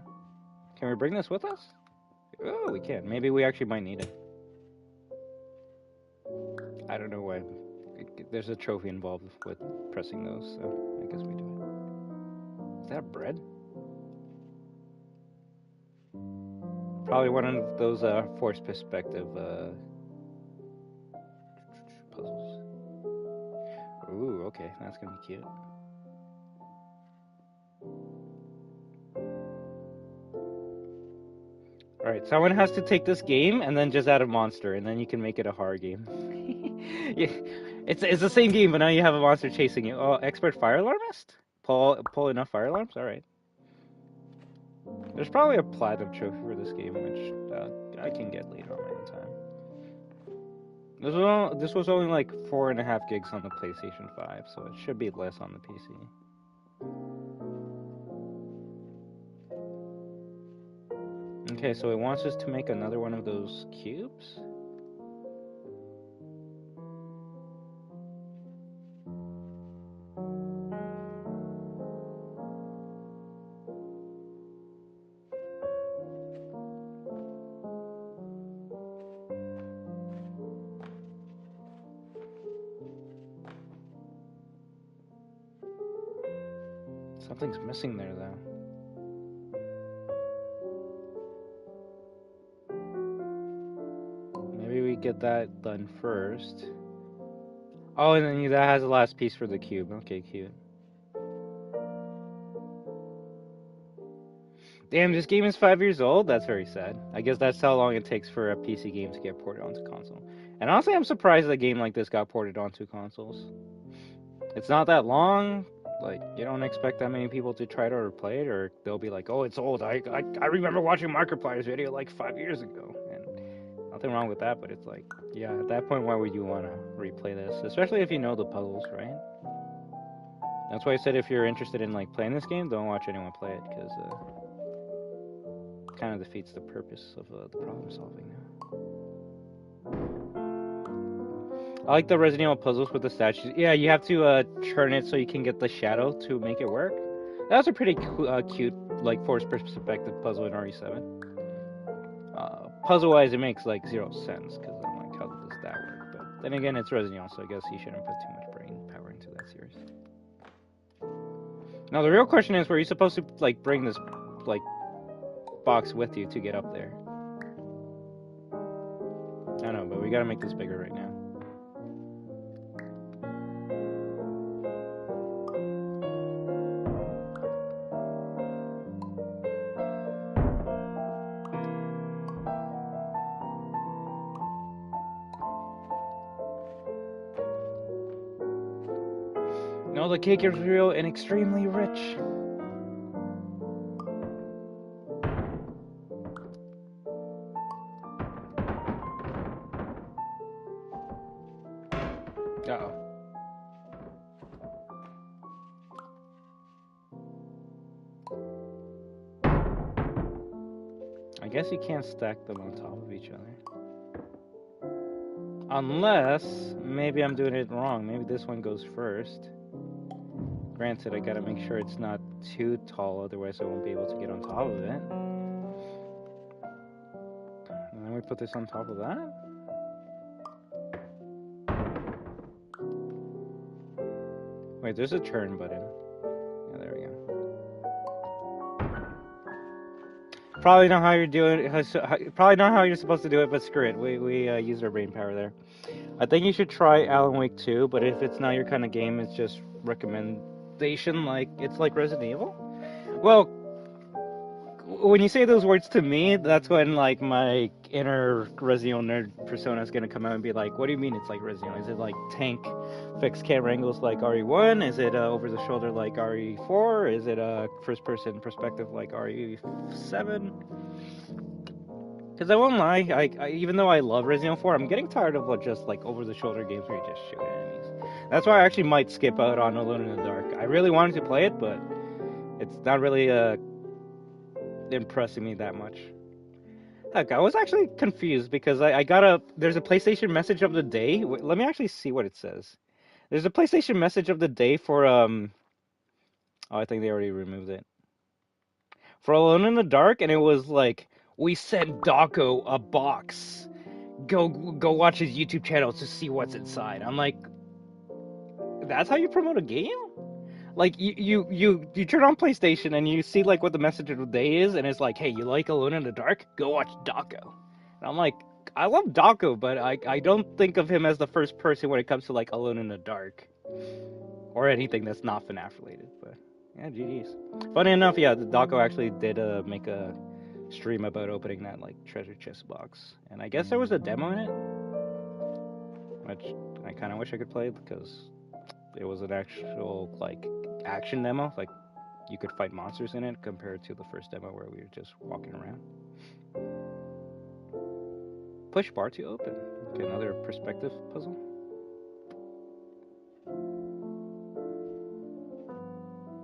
Can we bring this with us? Oh, we can. Maybe we actually might need it. I don't know why. There's a trophy involved with pressing those, so I guess we do it. Is that bread? Probably one of those forced perspective puzzles. Ooh, okay, that's gonna be cute. Alright, someone has to take this game and then just add a monster, and then you can make it a horror game. Yeah, it's the same game, but now you have a monster chasing you. Oh, expert fire alarmist? Pull enough fire alarms? Alright. There's probably a platinum trophy for this game, which I can get later on my own time. This was only like 4.5 gigs on the PlayStation 5, so it should be less on the PC. Okay, so it wants us to make another one of those cubes? Something's missing there, though. Maybe we get that done first. Oh, and then that has the last piece for the cube. Okay, cute. Damn, this game is 5 years old? That's very sad. I guess that's how long it takes for a PC game to get ported onto console. And honestly, I'm surprised a game like this got ported onto consoles. It's not that long. Like, you don't expect that many people to try to play it, or they'll be like, oh, it's old. I remember watching Markiplier's video like 5 years ago. And nothing wrong with that, but it's like, yeah, at that point, why would you want to replay this? Especially if you know the puzzles, right? That's why I said if you're interested in like playing this game, don't watch anyone play it, because it kind of defeats the purpose of the problem solving now. I like the Resident Evil puzzles with the statues. Yeah, you have to churn it so you can get the shadow to make it work. That was a pretty cute, like, forced perspective puzzle in RE7. Puzzle-wise, it makes, like, 0 sense, because I'm like, how does that work? But then again, it's Resident Evil, so I guess you shouldn't put too much brain power into that series. Now, the real question is, were you supposed to, like, bring this, like, box with you to get up there? I don't know, but we gotta make this bigger right now. No, the cake is real and extremely rich. Uh-oh. I guess you can't stack them on top of each other. Unless, maybe I'm doing it wrong. Maybe this one goes first. Granted, I gotta make sure it's not too tall, otherwise I won't be able to get on top of it. And then we put this on top of that. Wait, there's a turn button. Yeah, there we go. Probably not how you're doing. Probably not how you're supposed to do it, but screw it. We used our brain power there. I think you should try Alan Wake 2, but if it's not your kind of game, it's just recommendation. Like it's like Resident Evil. Well, when you say those words to me, that's when like my inner Resident Evil nerd persona is gonna come out and be like, "What do you mean it's like Resident Evil? Is it like tank fixed camera angles like RE1? Is it over the shoulder like RE4? Is it a first person perspective like RE7?" Because I won't lie, I even though I love Resident Evil 4, I'm getting tired of just like over the shoulder games where you just shoot enemies. That's why I actually might skip out on Alone in the Dark. I really wanted to play it, but it's not really impressing me that much. Heck, I was actually confused because there's a PlayStation message of the day. Let me actually see what it says. There's a PlayStation message of the day for oh, I think they already removed it. For Alone in the Dark, and it was like, "We sent Dako a box. go watch his YouTube channel to see what's inside. I'm like, that's how you promote a game? Like, you turn on PlayStation and you see, like, what the message of the day is, and it's like, hey, you like Alone in the Dark? Go watch Dako. And I'm like, I love Dako, but I don't think of him as the first person when it comes to, like, Alone in the Dark. Or anything that's not FNAF related, but, yeah, GG's. Funny enough, yeah, the Dako actually did make a stream about opening that, like, treasure chest box. And I guess there was a demo in it, which I kind of wish I could play, because it was an actual, like, action demo, like you could fight monsters in it, compared to the first demo where we were just walking around. Push bar to open. Okay, another perspective puzzle.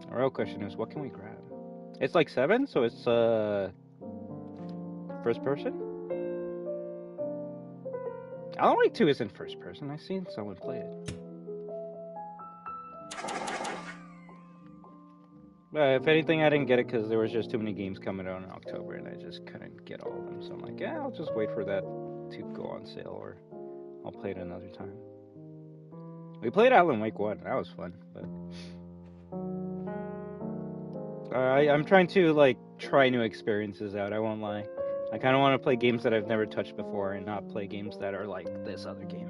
The real question is, what can we grab? It's like 7, so it's first person. Alan Wake 2 isn't first person. I've seen someone play it. If anything, I didn't get it because there was just too many games coming out in October, and I just couldn't get all of them. So I'm like, yeah, I'll just wait for that to go on sale, or I'll play it another time. We played Alan Wake 1. That was fun, but I'm trying to, like, try new experiences out. I won't lie. I kind of want to play games that I've never touched before, and not play games that are like this other game.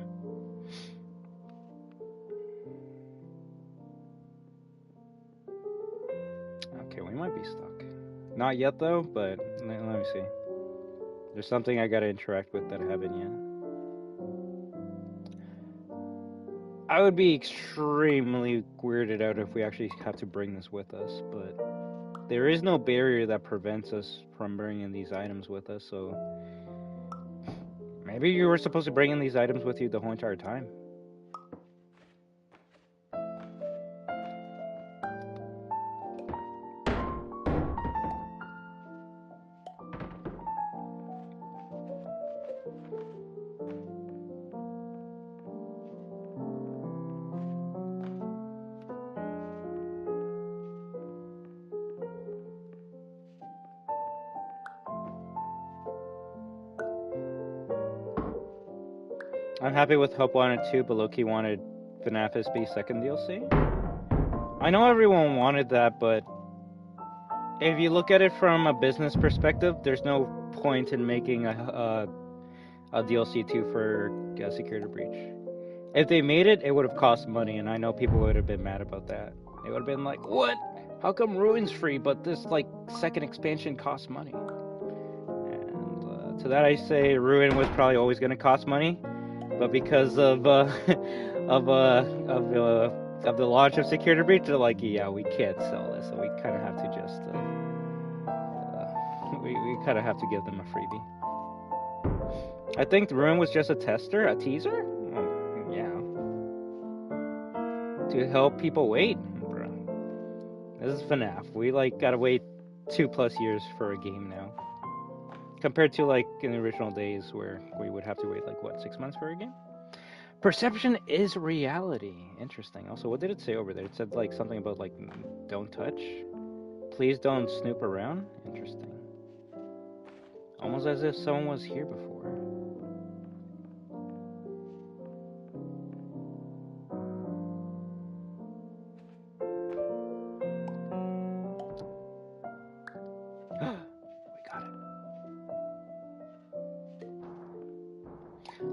Okay, we might be stuck. Not yet, though, but let me see. There's something I gotta interact with that I haven't yet. I would be extremely weirded out if we actually have to bring this with us, but there is no barrier that prevents us from bringing these items with us, so maybe you were supposed to bring in these items with you the whole entire time. I'm happy with Hope wanted 2, but Loki wanted FNAF SB second DLC. I know everyone wanted that, but if you look at it from a business perspective, there's no point in making a DLC 2 for Security Breach. If they made it, it would have cost money, and I know people would have been mad about that. They would have been like, what? How come Ruin's free, but this, like, second expansion costs money? And to that I say Ruin was probably always going to cost money. But because of the launch of Security Breach, they're like, yeah, we can't sell this, so we kind of have to just we kind of have to give them a freebie. I think Ruin was just a tester, a teaser. Yeah, to help people wait. Bro. This is FNAF. We like gotta wait 2+ years for a game now. Compared to, like, in the original days where we would have to wait, like, what, 6 months for a game? Perception is reality. Interesting. Also, what did it say over there? It said, like, something about, like, don't touch. Please don't snoop around. Interesting. Almost as if someone was here before.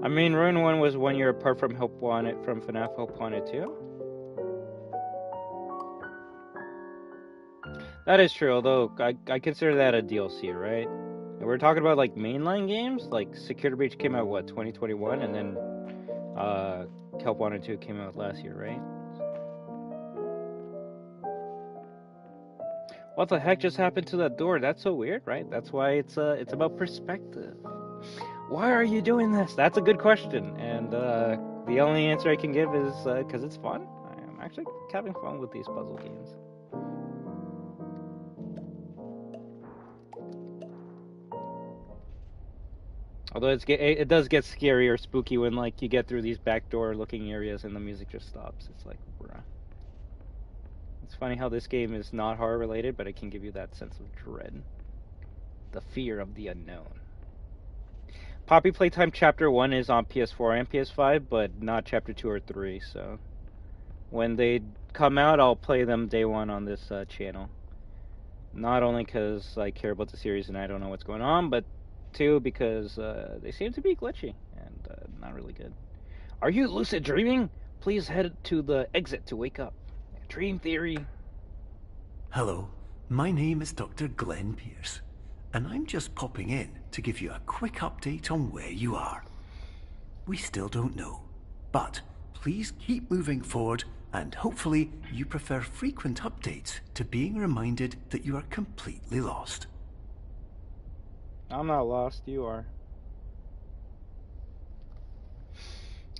I mean, Ruin 1 was 1 year apart from Hope Wanted, from FNAF Hope Wanted 2. That is true, although I consider that a DLC, right? And we're talking about, like, mainline games, like Security Breach came out, what, 2021, and then Hope Wanted 2 came out last year, right? What the heck just happened to that door? That's so weird, right? That's why it's about perspective. Why are you doing this? That's a good question, and the only answer I can give is because it's fun. I'm actually having fun with these puzzle games. Although it does get scary or spooky when, like, you get through these backdoor-looking areas and the music just stops. It's like, bruh. It's funny how this game is not horror-related, but it can give you that sense of dread. The fear of the unknown. Poppy Playtime Chapter 1 is on PS4 and PS5, but not Chapter 2 or 3, so when they come out, I'll play them day one on this channel. Not only because I care about the series and I don't know what's going on, but two, because they seem to be glitchy and not really good. Are you lucid dreaming? Please head to the exit to wake up. Dream theory. Hello, my name is Dr. Glenn Pierce, and I'm just popping in to give you a quick update on where you are. We still don't know, but please keep moving forward, and hopefully you prefer frequent updates to being reminded that you are completely lost. I'm not lost, you are.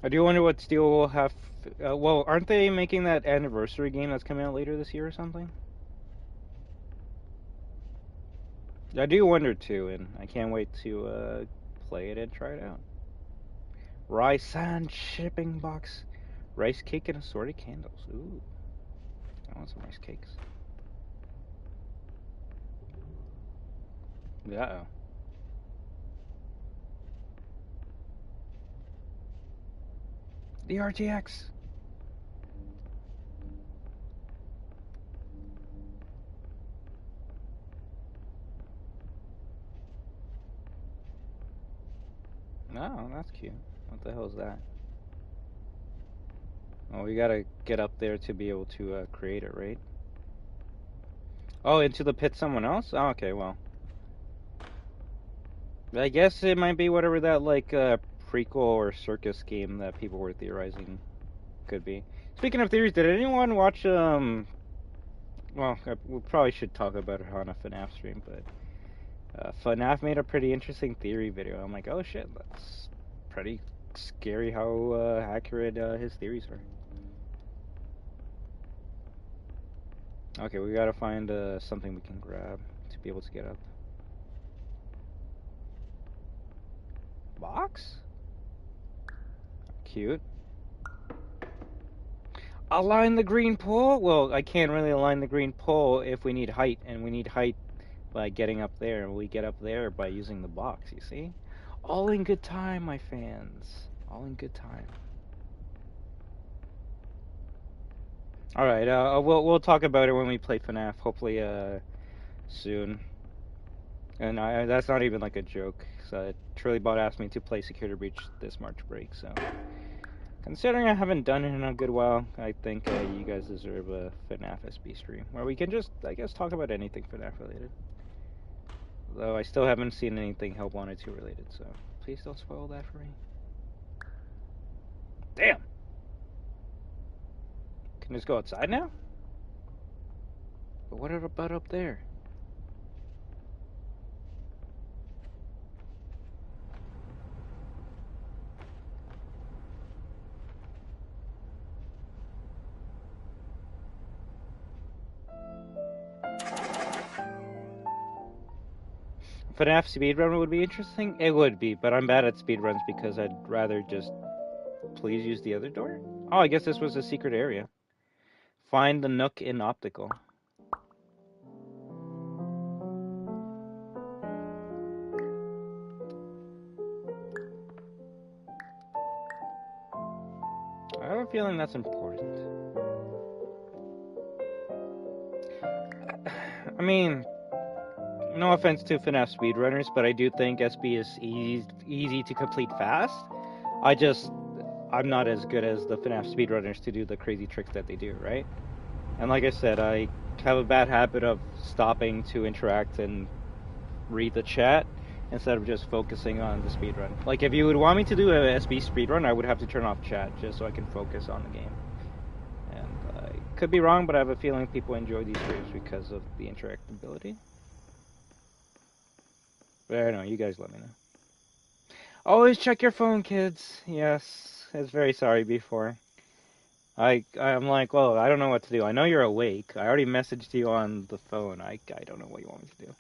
I do wonder what Steel will have... well, aren't they making that anniversary game that's coming out later this year or something? I do wonder too, and I can't wait to play it and try it out. Rice and shipping box. Rice cake and assorted candles. Ooh. I want some rice cakes. Uh-oh. The RTX. Oh, that's cute. What the hell is that? Oh, we gotta get up there to be able to create it, right? Oh, into the pit someone else? Oh, okay, well. I guess it might be whatever that, like, prequel or circus game that people were theorizing could be. Speaking of theories, did anyone watch, well, we probably should talk about it on a FNAF stream, but FNAF made a pretty interesting theory video. I'm like, oh shit, that's pretty scary how accurate his theories are. Okay, we gotta find something we can grab to be able to get up. Box? Cute. Align the green pole? Well, I can't really align the green pole if we need height, and we need height by getting up there, and we get up there by using the box, you see? All in good time, my fans. All in good time. Alright, we'll talk about it when we play FNAF, hopefully soon. And that's not even like a joke. So Trillybot asked me to play Security Breach this March break, so considering I haven't done it in a good while, I think you guys deserve a FNAF SB stream where we can just, I guess, talk about anything FNAF related. Though I still haven't seen anything Help Wanted 2 related, so please don't spoil that for me. Damn! Can this go outside now? But what about up there? FNAF speedrun would be interesting? It would be, but I'm bad at speedruns because I'd rather just please use the other door? Oh, I guess this was a secret area. Find the nook in optical. I have a feeling that's important. I mean, no offense to FNAF speedrunners, but I do think SB is easy to complete fast. I'm not as good as the FNAF speedrunners to do the crazy tricks that they do, right? And like I said, I have a bad habit of stopping to interact and read the chat instead of just focusing on the speedrun. Like, if you would want me to do a SB speedrun, I would have to turn off chat just so I can focus on the game. And I could be wrong, but I have a feeling people enjoy these streams because of the interactability. But I don't know, you guys let me know. Always check your phone, kids. Yes, I was very sorry before. I'm like, well, I don't know what to do. I know you're awake. I already messaged you on the phone. I don't know what you want me to do.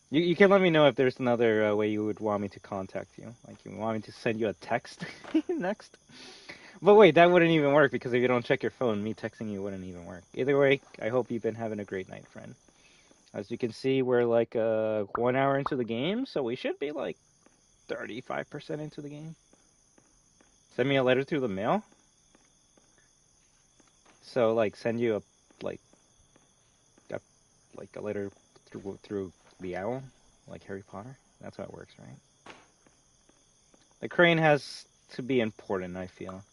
You can let me know if there's another way you would want me to contact you. Like, you want me to send you a text next? But wait, that wouldn't even work, because if you don't check your phone, me texting you wouldn't even work. Either way, I hope you've been having a great night, friend. As you can see, we're like 1 hour into the game, so we should be like 35% into the game. Send me a letter through the mail. So like send you a letter through the owl, like Harry Potter. That's how it works, right? The crane has to be important, I feel.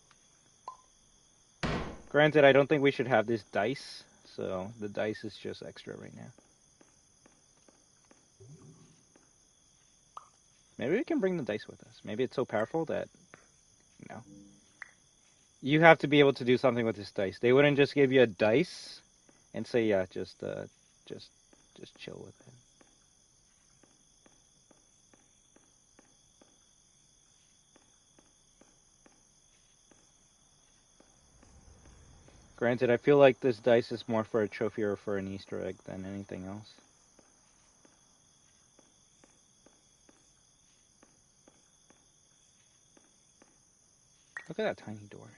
Granted, I don't think we should have this dice, so the dice is just extra right now. Maybe we can bring the dice with us. Maybe it's so powerful that, you know. You have to be able to do something with this dice. They wouldn't just give you a dice and say, yeah, just chill with it. Granted, I feel like this dice is more for a trophy or for an Easter egg than anything else. Look at that tiny door.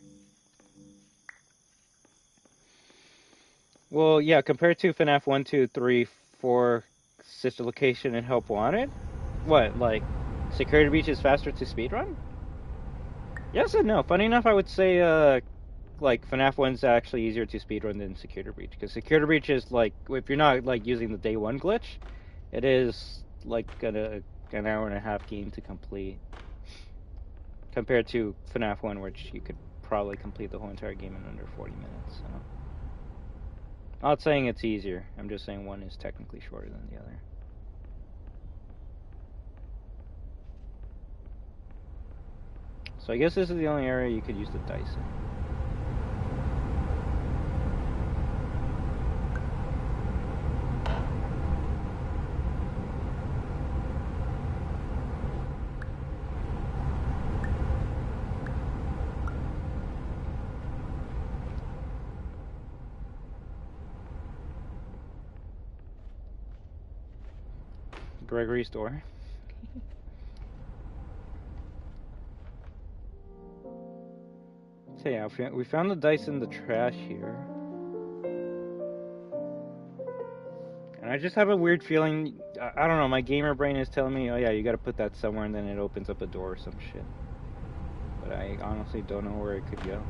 Well, yeah, compared to FNAF 1, 2, 3, 4, Sister Location, and Help Wanted? What, like, Security Breach is faster to speedrun? Yes and no. Funny enough, I would say, like, FNAF 1's actually easier to speedrun than Security Breach. Because Security Breach is, like, if you're not, like, using the day one glitch, it is, like, an hour and a half game to complete. Compared to FNAF 1, which you could probably complete the whole entire game in under 40 minutes, so. I'm not saying it's easier. I'm just saying one is technically shorter than the other. So I guess this is the only area you could use the dice in. Gregory's door. So yeah, we found the dice in the trash here. And I just have a weird feeling, I don't know, my gamer brain is telling me, oh yeah, you gotta put that somewhere and then it opens up a door or some shit. But I honestly don't know where it could go.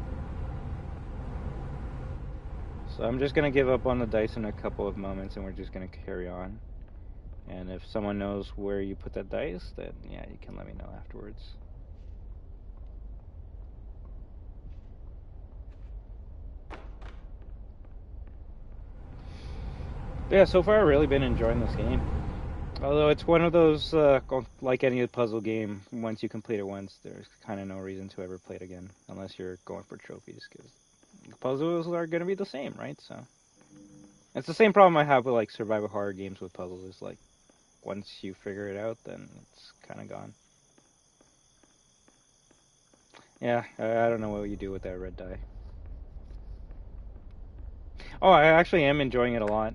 So I'm just gonna give up on the dice in a couple of moments and we're just gonna carry on. And if someone knows where you put that dice, then yeah, you can let me know afterwards. But yeah, so far I've really been enjoying this game. Although it's one of those, like any puzzle game, once you complete it once, there's kind of no reason to ever play it again, unless you're going for trophies, because puzzles are going to be the same, right? So it's the same problem I have with like survival horror games with puzzles. Is like once you figure it out, then it's kind of gone. Yeah, I don't know what you do with that red dye. Oh, I actually am enjoying it a lot.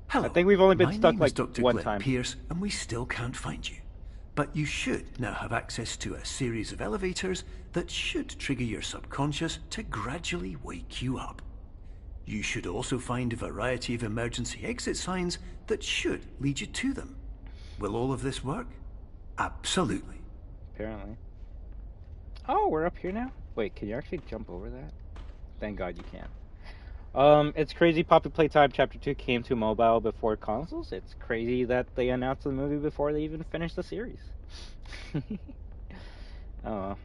Hello, I think we've only been stuck like Dr. one Glenn time. Pierce, and we still can't find you. But you should now have access to a series of elevators that should trigger your subconscious to gradually wake you up. You should also find a variety of emergency exit signs that should lead you to them. Will all of this work? Absolutely. Apparently. Oh, we're up here now? Wait, can you actually jump over that? Thank God you can. It's crazy Poppy Playtime Chapter 2 came to mobile before consoles. It's crazy that they announced the movie before they even finished the series. Oh.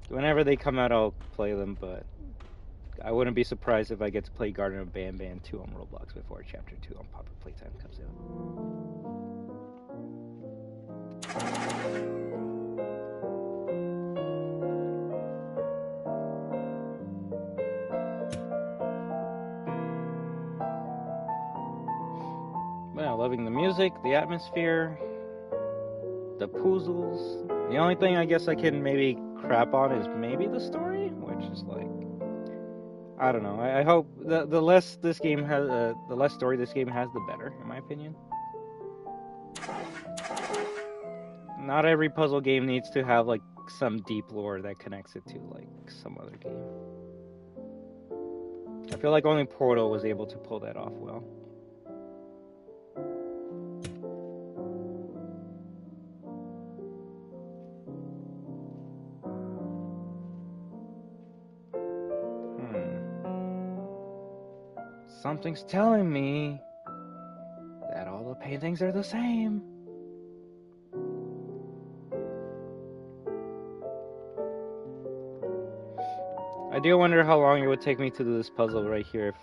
Whenever they come out, I'll play them, but I wouldn't be surprised if I get to play Garden of Banban 2 on Roblox before Chapter 2 on Poppy Playtime comes out. Well, loving the music, the atmosphere, the puzzles. The only thing I guess I can maybe crap on is maybe the story, which is like, I don't know. I hope the less this game has, the less story this game has, the better, in my opinion. Not every puzzle game needs to have like some deep lore that connects it to like some other game. I feel like only Portal was able to pull that off well. Something's telling me that all the paintings are the same. I do wonder how long it would take me to do this puzzle right here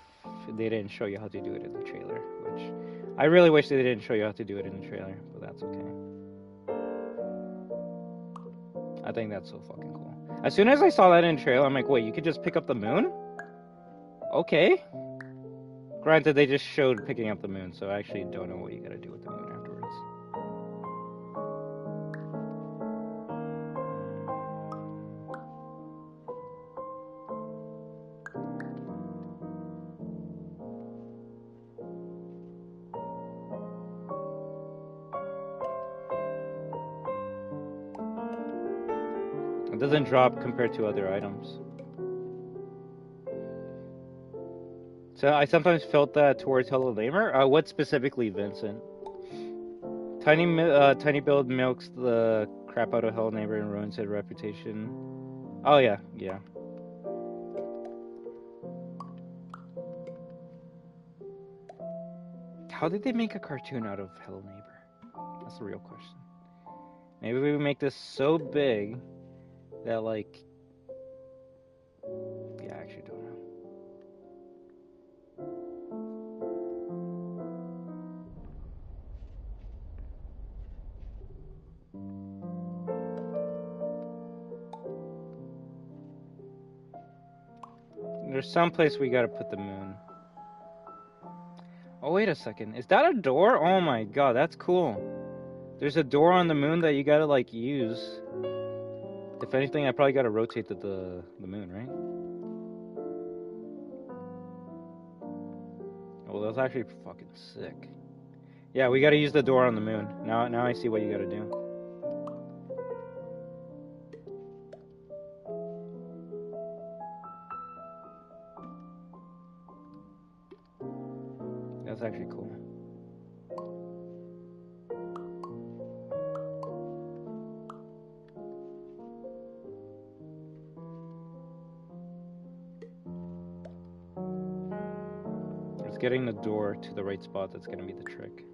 if they didn't show you how to do it in the trailer, which I really wish they didn't show you how to do it in the trailer, but that's okay. I think that's so fucking cool. As soon as I saw that in the trailer, I'm like, wait, you could just pick up the moon? Okay. Granted, they just showed picking up the moon, so I actually don't know what you gotta do with the moon afterwards. It doesn't drop compared to other items. So I sometimes felt that towards Hello Lamer. What specifically, Vincent? Tiny Build milks the crap out of Hello Neighbor and ruins his reputation. Oh yeah, yeah. How did they make a cartoon out of Hello Neighbor? That's the real question. Maybe we make this so big that, like... Yeah, I actually don't know. There's some place we gotta put the moon. Oh, wait a second. Is that a door? Oh my god, that's cool. There's a door on the moon that you gotta, like, use. If anything, I probably gotta rotate the moon, right? Oh, that's actually fucking sick. Yeah, we gotta use the door on the moon. Now I see what you gotta do. That's actually cool. It's getting the door to the right spot that's gonna be the trick.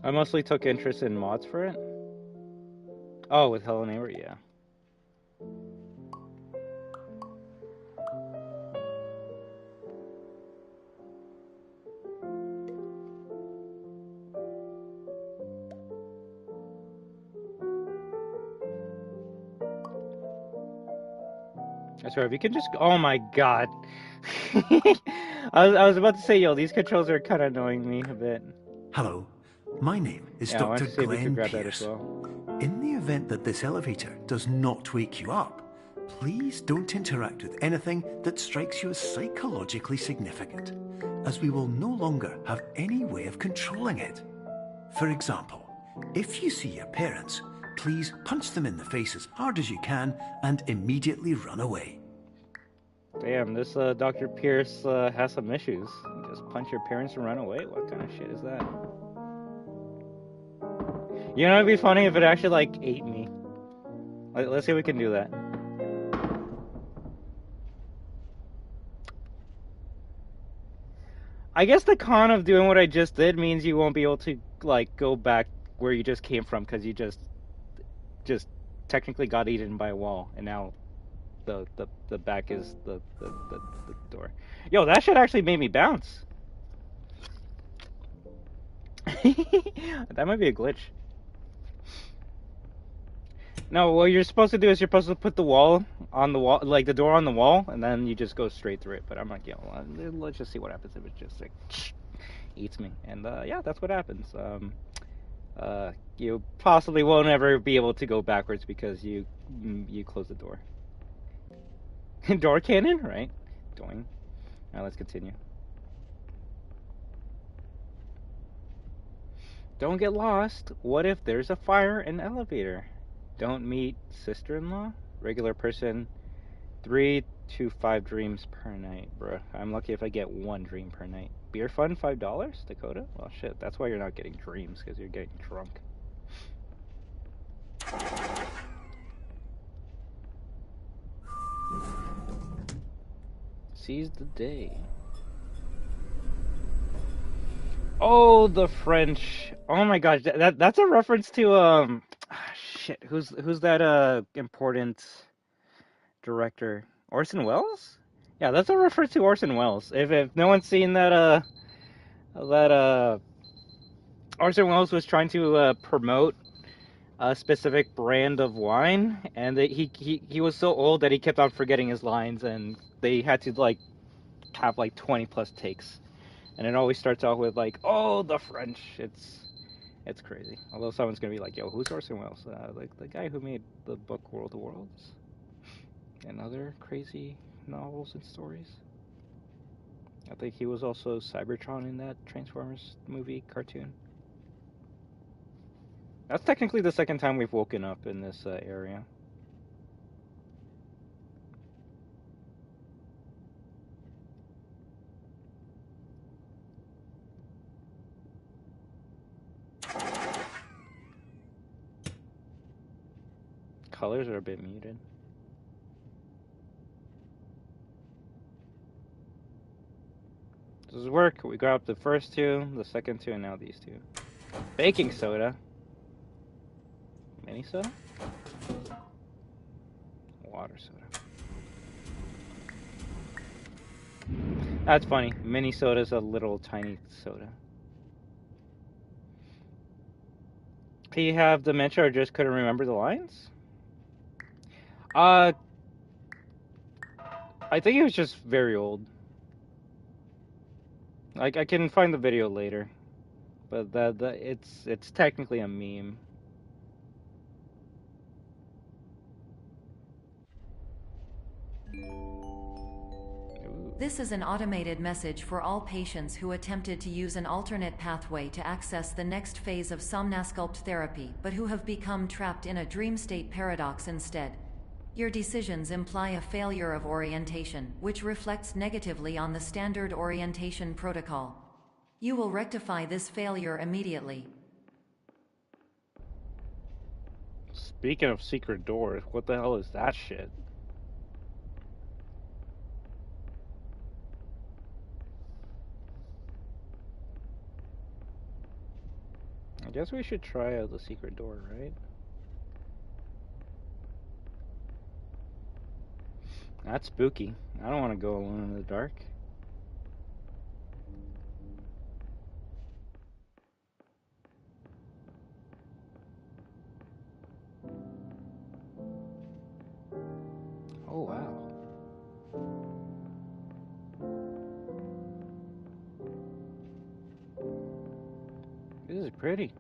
I mostly took interest in mods for it. Oh, with Hello Neighbor, yeah. I swear, if you can just... Oh my god. I was about to say, yo, these controls are kind of annoying me a bit. Hello. My name is Dr. Glenn Pierce. Well. In the event that this elevator does not wake you up, please don't interact with anything that strikes you as psychologically significant, as we will no longer have any way of controlling it. For example, if you see your parents, please punch them in the face as hard as you can and immediately run away. Damn, this Dr. Pierce has some issues. Just punch your parents and run away? What kind of shit is that? You know, it'd be funny if it actually, like, ate me. Let's see if we can do that. I guess the con of doing what I just did means you won't be able to, like, go back where you just came from, because you just technically got eaten by a wall, and now the back is the door. Yo, that shit actually made me bounce. That might be a glitch. No, what you're supposed to do is you're supposed to put the wall on the wall, like the door on the wall, and then you just go straight through it. But I'm like, yo, let's just see what happens if it just like eats me. And yeah, that's what happens. You possibly won't ever be able to go backwards because you close the door. Door cannon, right? Going. Now let's continue. Don't get lost. What if there's a fire in the elevator? Don't meet sister-in-law? Regular person, 3 to 5 dreams per night, bruh. I'm lucky if I get 1 dream per night. Beer fun, $5, Dakota? Well, shit, that's why you're not getting dreams, because you're getting drunk. Seize the day. Oh, the French. Oh my gosh, that's a reference to shit. Who's that important director? Orson Welles? Yeah, that's a reference to Orson Welles. If no one's seen that Orson Welles was trying to promote a specific brand of wine, and he was so old that he kept on forgetting his lines, and they had to like have like 20 plus takes. And it always starts out with like, "Oh, the French." It's crazy. Although someone's gonna be like, "Yo, who's Orson Welles?" Like the guy who made the book World of Worlds and other crazy novels and stories. I think he was also Cybertron in that Transformers movie cartoon. That's technically the second time we've woken up in this area. Colors are a bit muted. Does this work? We grabbed the first two, the second two, and now these two. Baking soda. Mini soda? Water soda. That's funny. Mini soda's a little tiny soda. Do you have dementia or just couldn't remember the lines? I think he was just very old. Like I can find the video later, but it's technically a meme. This is an automated message for all patients who attempted to use an alternate pathway to access the next phase of Somnasculpt therapy, but who have become trapped in a dream state paradox instead. Your decisions imply a failure of orientation, which reflects negatively on the standard orientation protocol. You will rectify this failure immediately. Speaking of secret doors, what the hell is that shit? I guess we should try out the secret door, right? That's spooky. I don't want to go alone in the dark. Oh, wow. This is pretty.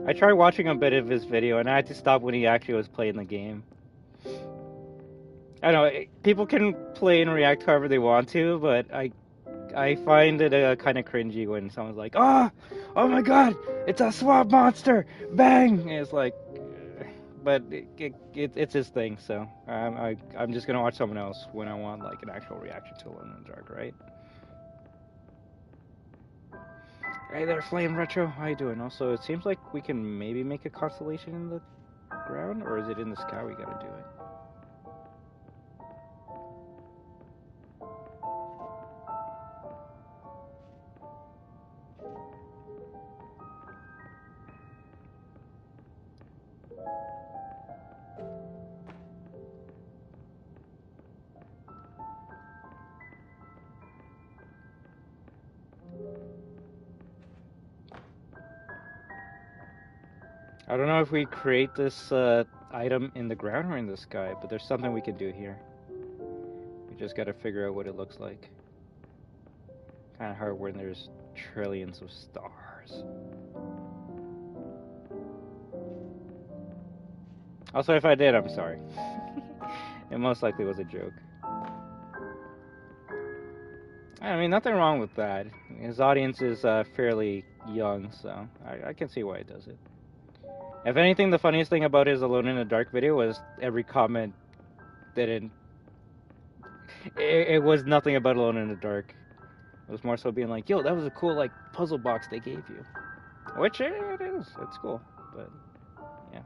I tried watching a bit of his video and I had to stop when he actually was playing the game. I know, people can play and react however they want to, but I find it kind of cringy when someone's like, "Oh my god, it's a swamp monster! Bang!" And it's like, but it's his thing, so I'm just gonna watch someone else when I want like an actual reaction to Alone in the Dark, right? Hey there, Flame Retro. How you doing? Also, it seems like we can maybe make a constellation in the ground, or is it in the sky we gotta do it? I don't know if we create this item in the ground or in the sky, but there's something we can do here. We just gotta figure out what it looks like. Kind of hard when there's trillions of stars. Also, if I did, I'm sorry. It most likely was a joke. I mean, nothing wrong with that. His audience is fairly young, so I can see why he does it. If anything, the funniest thing about his Alone in the Dark video was every comment didn't... It was nothing about Alone in the Dark. It was more so being like, yo, that was a cool, like, puzzle box they gave you. Which, it is. It's cool. But, yeah.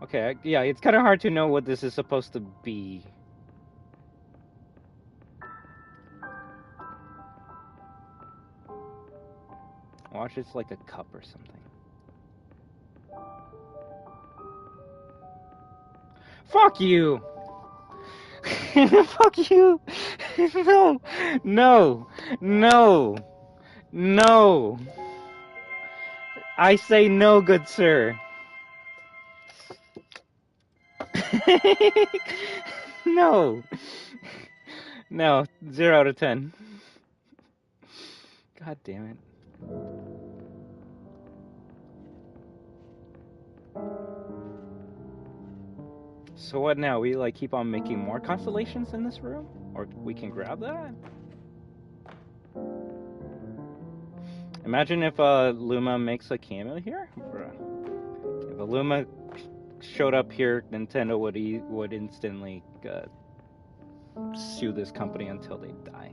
Okay, yeah, it's kind of hard to know what this is supposed to be. Watch, it's like a cup or something. Fuck you! Fuck you! No! No! No! No! I say no, good sir. No! No, 0 out of 10. God damn it. So what now? We like keep on making more constellations in this room? Or we can grab that? Imagine if Luma makes a cameo here? Bruh. If a Luma showed up here, Nintendo would instantly sue this company until they die.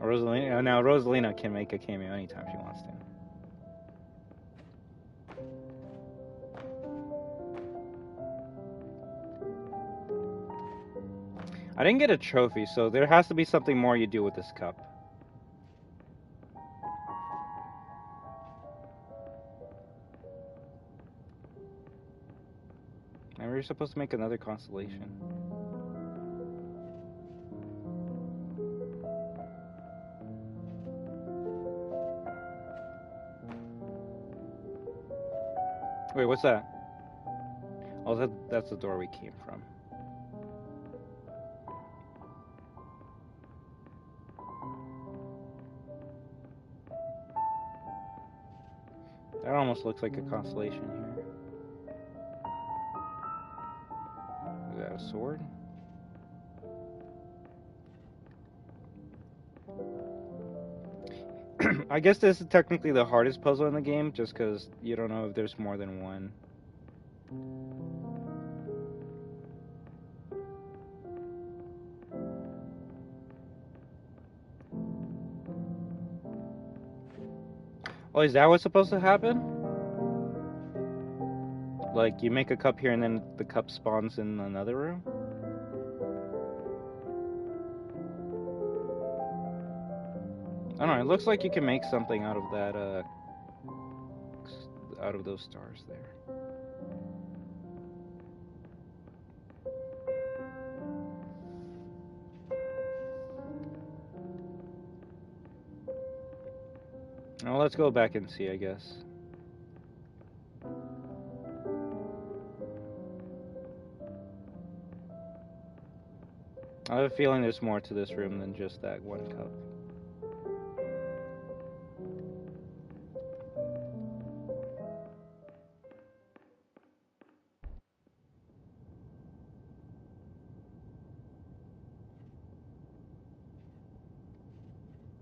Rosalina, now Rosalina can make a cameo anytime she wants to. I didn't get a trophy, so there has to be something more you do with this cup. Maybe you're supposed to make another constellation. Wait, what's that? Oh, that's the door we came from. That almost looks like a constellation here. Is that a sword? I guess this is technically the hardest puzzle in the game, just because you don't know if there's more than one. Oh, is that what's supposed to happen? Like, you make a cup here and then the cup spawns in another room? I don't know, it looks like you can make something out of that, out of those stars there. Well, let's go back and see, I guess. I have a feeling there's more to this room than just that one cup.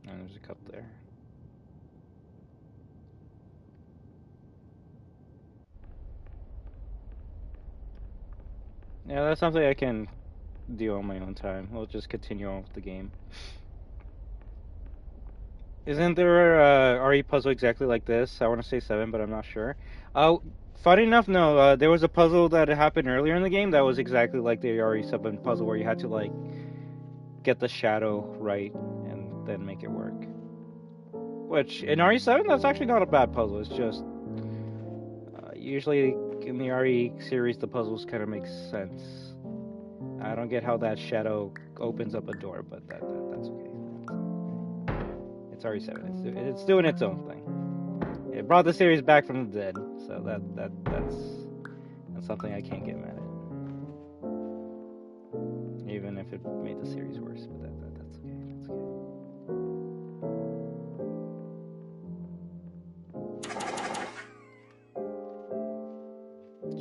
And there's a cup there. Yeah, that's something I can do on my own time. We'll just continue on with the game. Isn't there a RE puzzle exactly like this? I want to say 7, but I'm not sure. Funny enough, no. There was a puzzle that happened earlier in the game that was exactly like the RE7 puzzle where you had to, like, get the shadow right and then make it work. Which, in RE7, that's actually not a bad puzzle. It's just... usually, in the RE series, the puzzles kind of make sense. I don't get how that shadow opens up a door, but that's okay. It's RE7. It's doing its own thing. It brought the series back from the dead, so that's something I can't get mad at. Even if it made the series worse, but that's okay. That's okay.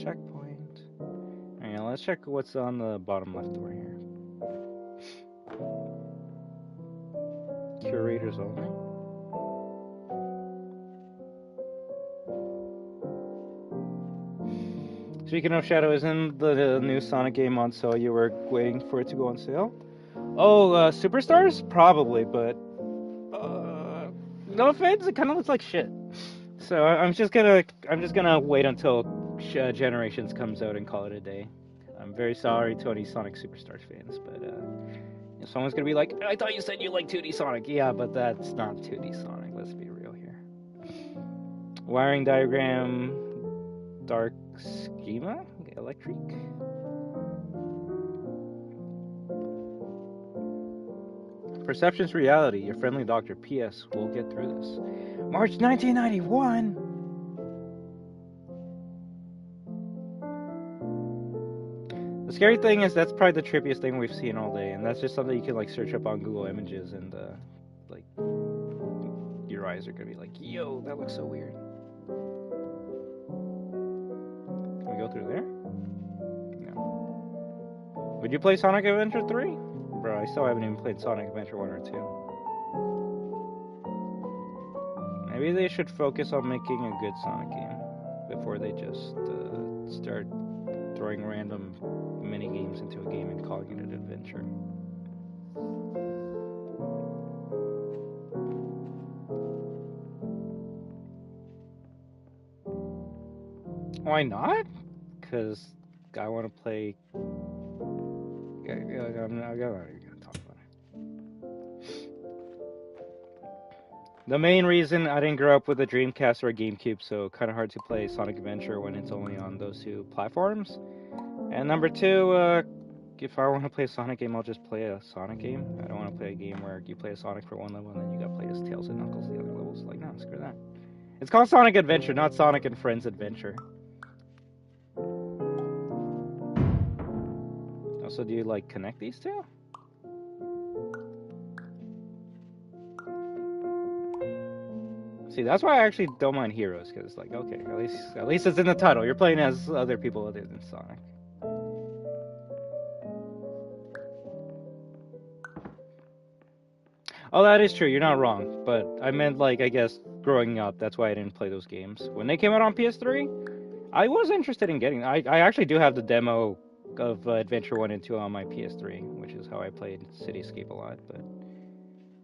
checkpoint. Alright, now let's check what's on the bottom left door here. Curators only. Speaking of Shadow, isn't the new Sonic game on sale? You were waiting for it to go on sale? Oh, Superstars? Probably, but no offense, it kind of looks like shit. So I'm just gonna wait until Generations comes out and call it a day. I'm very sorry to any Sonic Superstars fans, but if someone's gonna be like, I thought you said you like 2D Sonic. Yeah, but that's not 2D Sonic. Let's be real here. Wiring diagram, dark schema, electric. Perception's reality. Your friendly doctor. P.S. We'll get through this. March 1991. The scary thing is that's probably the trippiest thing we've seen all day, and that's just something you can like search up on Google Images, and like your eyes are gonna be like, yo, that looks so weird. Can we go through there? No. Would you play Sonic Adventure 3? Bro, I still haven't even played Sonic Adventure 1 or 2. Maybe they should focus on making a good Sonic game before they just start throwing random mini games into a game and calling it an adventure. Why not? Because I want to play. I'm not even gonna talk about it. The main reason I didn't grow up with a Dreamcast or a GameCube, so kind of hard to play Sonic Adventure when it's only on those two platforms. And number two, if I want to play a Sonic game, I'll just play a Sonic game. I don't want to play a game where you play a Sonic for one level and then you gotta play as Tails and Knuckles the other levels. Like, no, screw that. It's called Sonic Adventure, not Sonic and Friends Adventure. So do you like connect these two? See, that's why I actually don't mind Heroes, because like, okay, at least it's in the title. You're playing as other people other than Sonic. Oh, that is true. You're not wrong, but I meant like, I guess growing up, that's why I didn't play those games. When they came out on PS3, I was interested in getting. I actually do have the demo of Adventure 1 and 2 on my PS3, which is how I played Cityscape a lot, but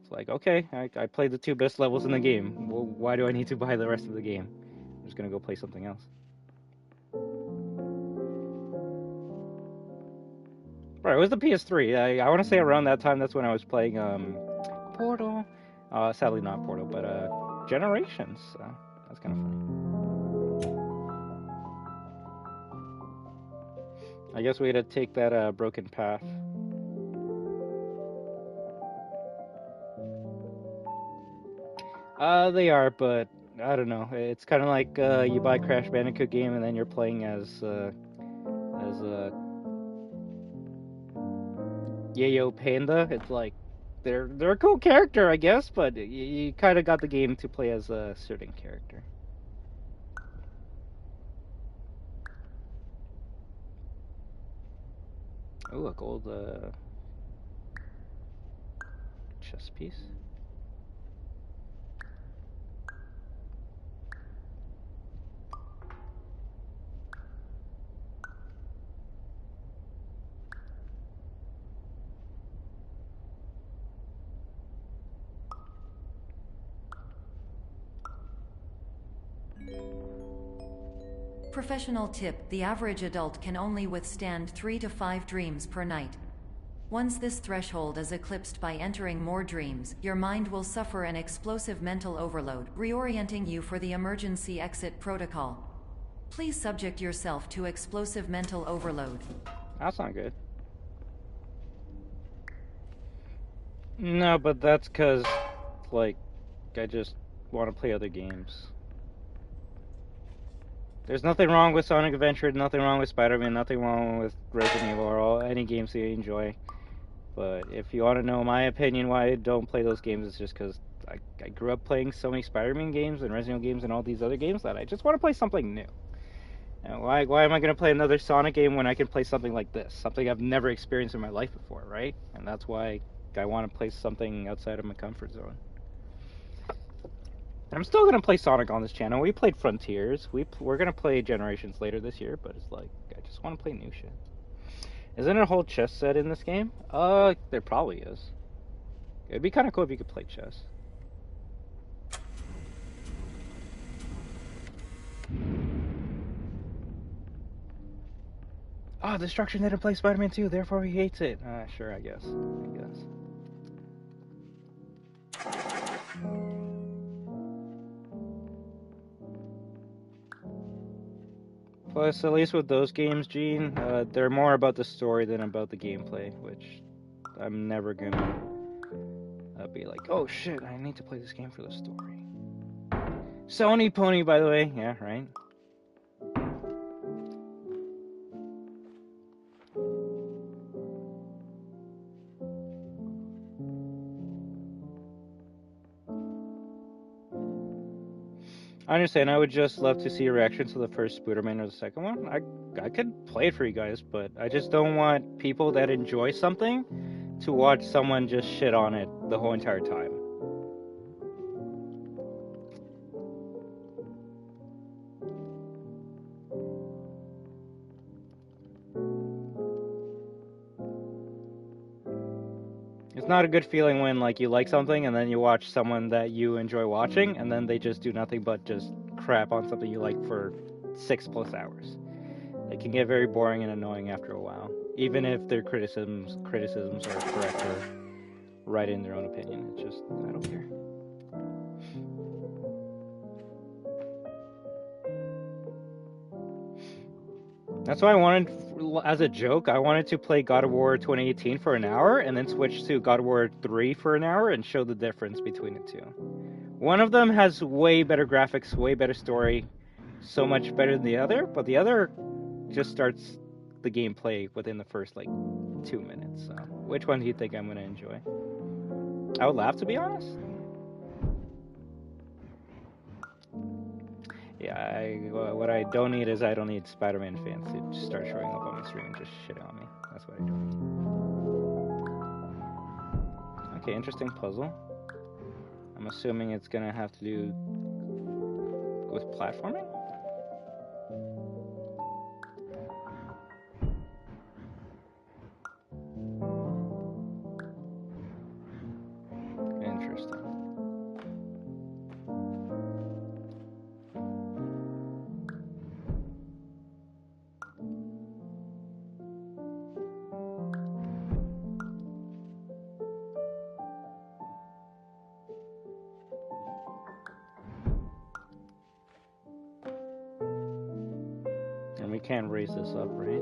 it's like, okay, I played the two best levels in the game. Well, why do I need to buy the rest of the game? I'm just gonna go play something else. Right, it was the PS3. I want to say around that time, that's when I was playing Portal. Sadly not Portal, but Generations. That's kind of fun. I guess we had to take that broken path. They are, but I don't know. It's kind of like you buy Crash Bandicoot game and then you're playing as Yayo Panda. It's like they're a cool character, I guess, but you kind of got the game to play as a certain character. Oh, a gold chess piece. Professional tip: the average adult can only withstand 3 to 5 dreams per night. Once this threshold is eclipsed by entering more dreams, your mind will suffer an explosive mental overload, reorienting you for the emergency exit protocol. Please subject yourself to explosive mental overload. That's not good. No, but that's because, like, I just want to play other games. There's nothing wrong with Sonic Adventure, nothing wrong with Spider-Man, nothing wrong with Resident Evil, or any games that you enjoy. But if you want to know my opinion why I don't play those games, it's just because I grew up playing so many Spider-Man games and Resident Evil games and all these other games that I just want to play something new. And why am I going to play another Sonic game when I can play something like this? Something I've never experienced in my life before, right? And that's why I want to play something outside of my comfort zone. I'm still going to play Sonic on this channel. We played Frontiers. We're going to play Generations later this year, but it's like, I just want to play new shit. Isn't there a whole chess set in this game? There probably is. It'd be kind of cool if you could play chess. Oh, Destruction didn't play Spider-Man 2, therefore he hates it. Sure, I guess. Plus, at least with those games, Gene, they're more about the story than about the gameplay, which I'm never gonna be like, oh shit, I need to play this game for the story. Sony Pony, by the way. Yeah, right? I understand. I would just love to see your reactions to the first Spider-Man or the second one. I could play it for you guys, but I just don't want people that enjoy something to watch someone just shit on it the whole entire time. It's not a good feeling when, like, you like something and then you watch someone that you enjoy watching and then they just do nothing but just crap on something you like for 6+ hours. It can get very boring and annoying after a while, even if their criticisms are correct or right in their own opinion. It's just, I don't care. That's why I wanted, as a joke, I wanted to play God of War 2018 for an hour and then switch to God of War 3 for an hour and show the difference between the two. One of them has way better graphics, way better story, so much better than the other, but the other just starts the gameplay within the first, like, 2 minutes. So, which one do you think I'm going to enjoy? I would laugh, to be honest. Yeah, what I don't need is I don't need Spider-Man fans to just start showing up on my stream and just shit on me. That's what I do. Okay, interesting puzzle. I'm assuming it's gonna have to do with platforming? Interesting. And we can't raise this up, right?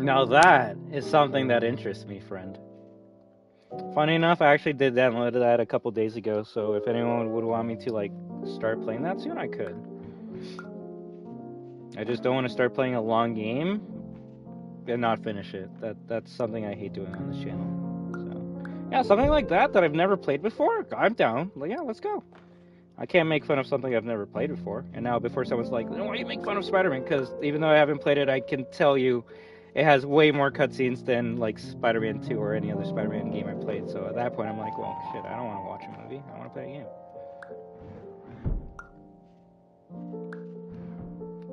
Now that is something that interests me, friend. Funny enough, I actually did download that a couple days ago, so if anyone would want me to, like, start playing that soon, I could. I just don't want to start playing a long game and not finish it. That's something I hate doing on this channel. So, yeah, something like that I've never played before, I'm down. Like, yeah, let's go. I can't make fun of something I've never played before. And now before someone's like, why do you make fun of Spider-Man? Because even though I haven't played it, I can tell you it has way more cutscenes than, like, Spider-Man 2 or any other Spider-Man game I played. So at that point, I'm like, well, shit, I don't want to watch a movie. I want to play a game.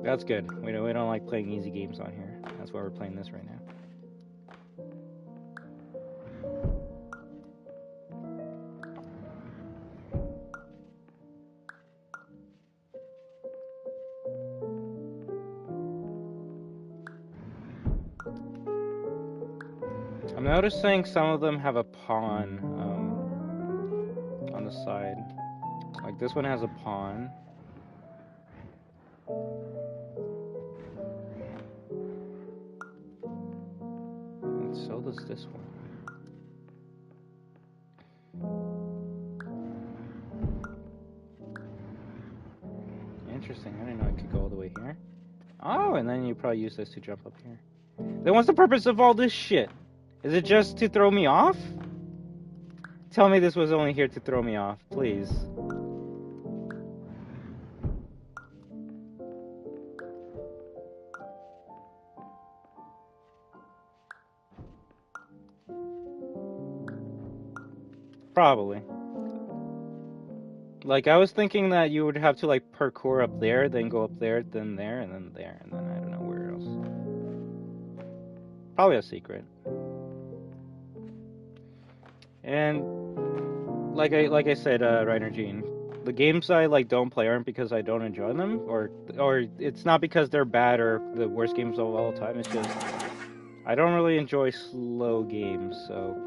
That's good. We don't like playing easy games on here. That's why we're playing this right now. I'm noticing some of them have a pawn on the side. Like, this one has a pawn. And so does this one. interesting. I didn't know I could go all the way here. Oh, and then you probably use this to jump up here. Then what's the purpose of all this shit? Is it just to throw me off? Tell me this was only here to throw me off, please. Probably. Like, I was thinking that you would have to, like, parkour up there, then go up there, then there, and then there, and then I don't know where else. Probably a secret. And, like I said, Reiner Gene, the games I, like, don't play aren't because I don't enjoy them, or it's not because they're bad or the worst games of all time, it's just I don't really enjoy slow games, so...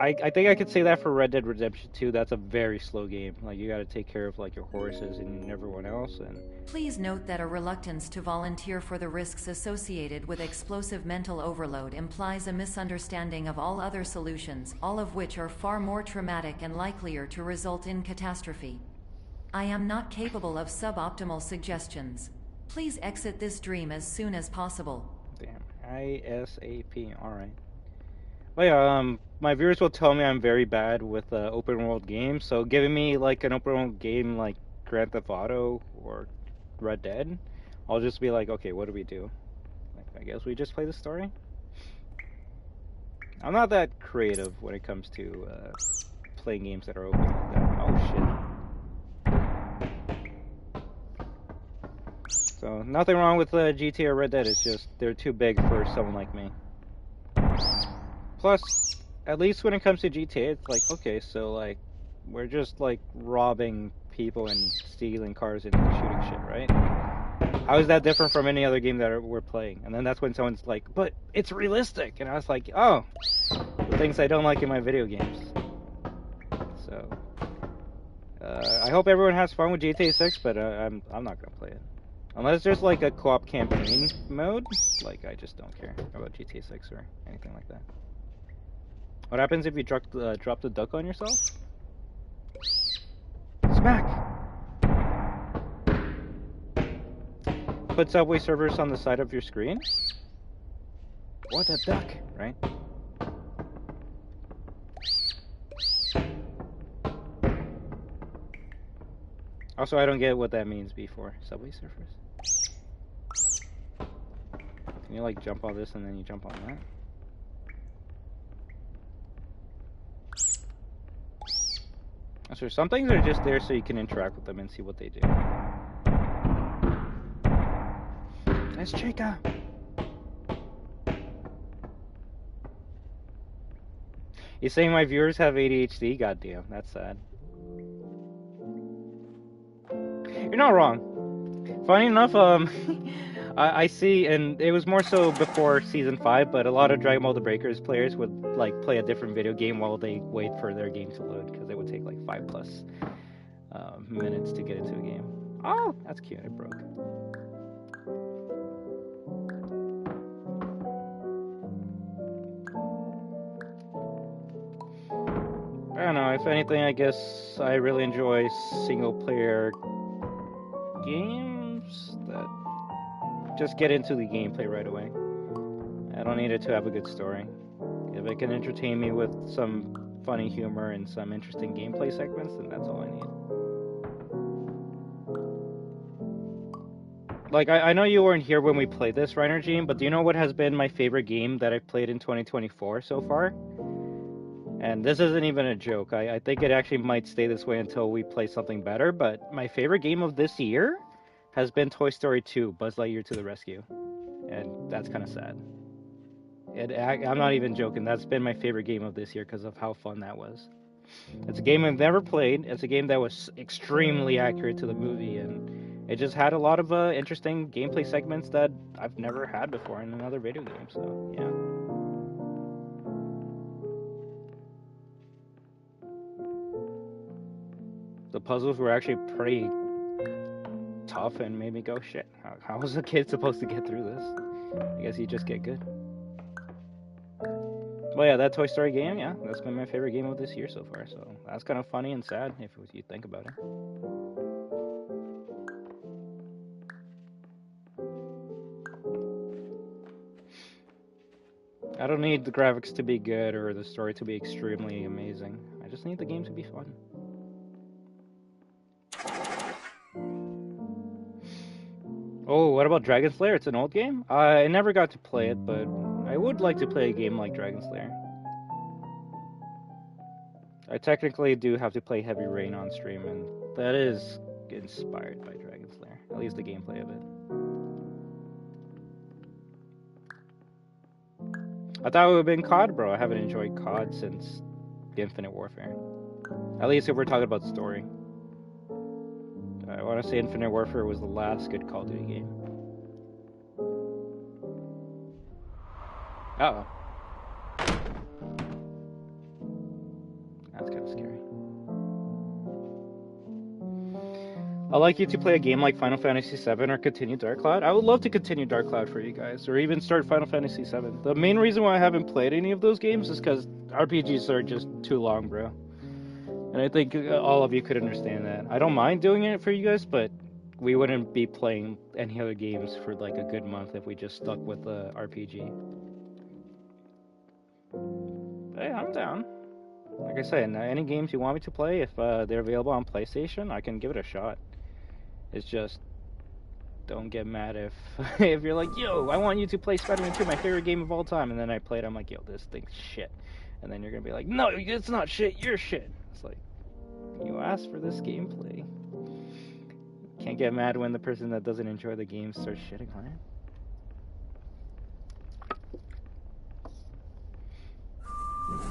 I think I could say that for Red Dead Redemption 2. That's a very slow game. Like, you gotta take care of, like, your horses and everyone else, and... Please note that a reluctance to volunteer for the risks associated with explosive mental overload implies a misunderstanding of all other solutions, all of which are far more traumatic and likelier to result in catastrophe. I am not capable of suboptimal suggestions. Please exit this dream as soon as possible. Damn. ISAP. Alright. Well, yeah, my viewers will tell me I'm very bad with open world games, so giving me like an open world game like Grand Theft Auto or Red Dead, I'll just be like, okay, what do we do? Like, I guess we just play the story? I'm not that creative when it comes to playing games that are open like that. Oh shit. So, nothing wrong with GTA or Red Dead, it's just they're too big for someone like me. Plus, at least when it comes to GTA, it's like, okay, so, like, we're just, like, robbing people and stealing cars and shooting shit, right? How is that different from any other game that we're playing? And then that's when someone's like, but it's realistic! And I was like, oh, the things I don't like in my video games. So, I hope everyone has fun with GTA 6, but I'm not gonna play it. Unless there's, like, a co-op campaign mode, like, I just don't care about GTA 6 or anything like that. What happens if you drop the duck on yourself? Smack! Put Subway servers on the side of your screen? What a duck, right? Also, I don't get what that means before. Subway servers? Can you, like, jump on this and then you jump on that? So some things are just there so you can interact with them and see what they do. That's Chica! You're saying my viewers have ADHD? Goddamn, that's sad. You're not wrong. Funny enough, I see, and it was more so before Season 5, but a lot of Dragon Ball The Breakers players would, like, play a different video game while they wait for their game to load, because it would take, like, 5+ minutes to get into a game. Oh, that's cute, it broke. I don't know, if anything, I guess I really enjoy single-player games that just get into the gameplay right away. I don't need it to have a good story. If it can entertain me with some funny humor and some interesting gameplay segments, then that's all I need. Like, I know you weren't here when we played this, Reiner Gene, but do you know what has been my favorite game that I've played in 2024 so far? And this isn't even a joke. I think it actually might stay this way until we play something better, but my favorite game of this year has been Toy Story 2, Buzz Lightyear to the Rescue. And that's kind of sad. I'm not even joking. That's been my favorite game of this year because of how fun that was. It's a game I've never played. It's a game that was extremely accurate to the movie, and it just had a lot of interesting gameplay segments that I've never had before in another video game, so yeah. The puzzles were actually pretty tough and made me go, shit, how was a kid supposed to get through this? I guess you just get good. Well, yeah, that Toy Story game, yeah, that's been my favorite game of this year so far. So that's kind of funny and sad if you think about it. I don't need the graphics to be good or the story to be extremely amazing. I just need the game to be fun. Oh, what about Dragon Slayer? It's an old game? I never got to play it, but I would like to play a game like Dragon Slayer. I technically do have to play Heavy Rain on stream, and that is inspired by Dragon Slayer. At least the gameplay of it. I thought it would have been COD, bro. I haven't enjoyed COD since Infinite Warfare. At least if we're talking about story. I want to say Infinite Warfare was the last good Call of Duty game. Uh-oh. That's kind of scary. I'd like you to play a game like Final Fantasy VII or continue Dark Cloud. I would love to continue Dark Cloud for you guys, or even start Final Fantasy VII. The main reason why I haven't played any of those games is because RPGs are just too long, bro. And I think all of you could understand that. I don't mind doing it for you guys, but we wouldn't be playing any other games for like a good month if we just stuck with the RPG. But hey, I'm down. Like I said, any games you want me to play, if they're available on PlayStation, I can give it a shot. It's just, don't get mad if if you're like, yo, I want you to play Spider-Man 2, my favorite game of all time, and then I play it, I'm like, yo, this thing's shit. And then you're gonna be like, no, it's not shit, you're shit. It's like, you asked for this gameplay. Can't get mad when the person that doesn't enjoy the game starts shitting on it.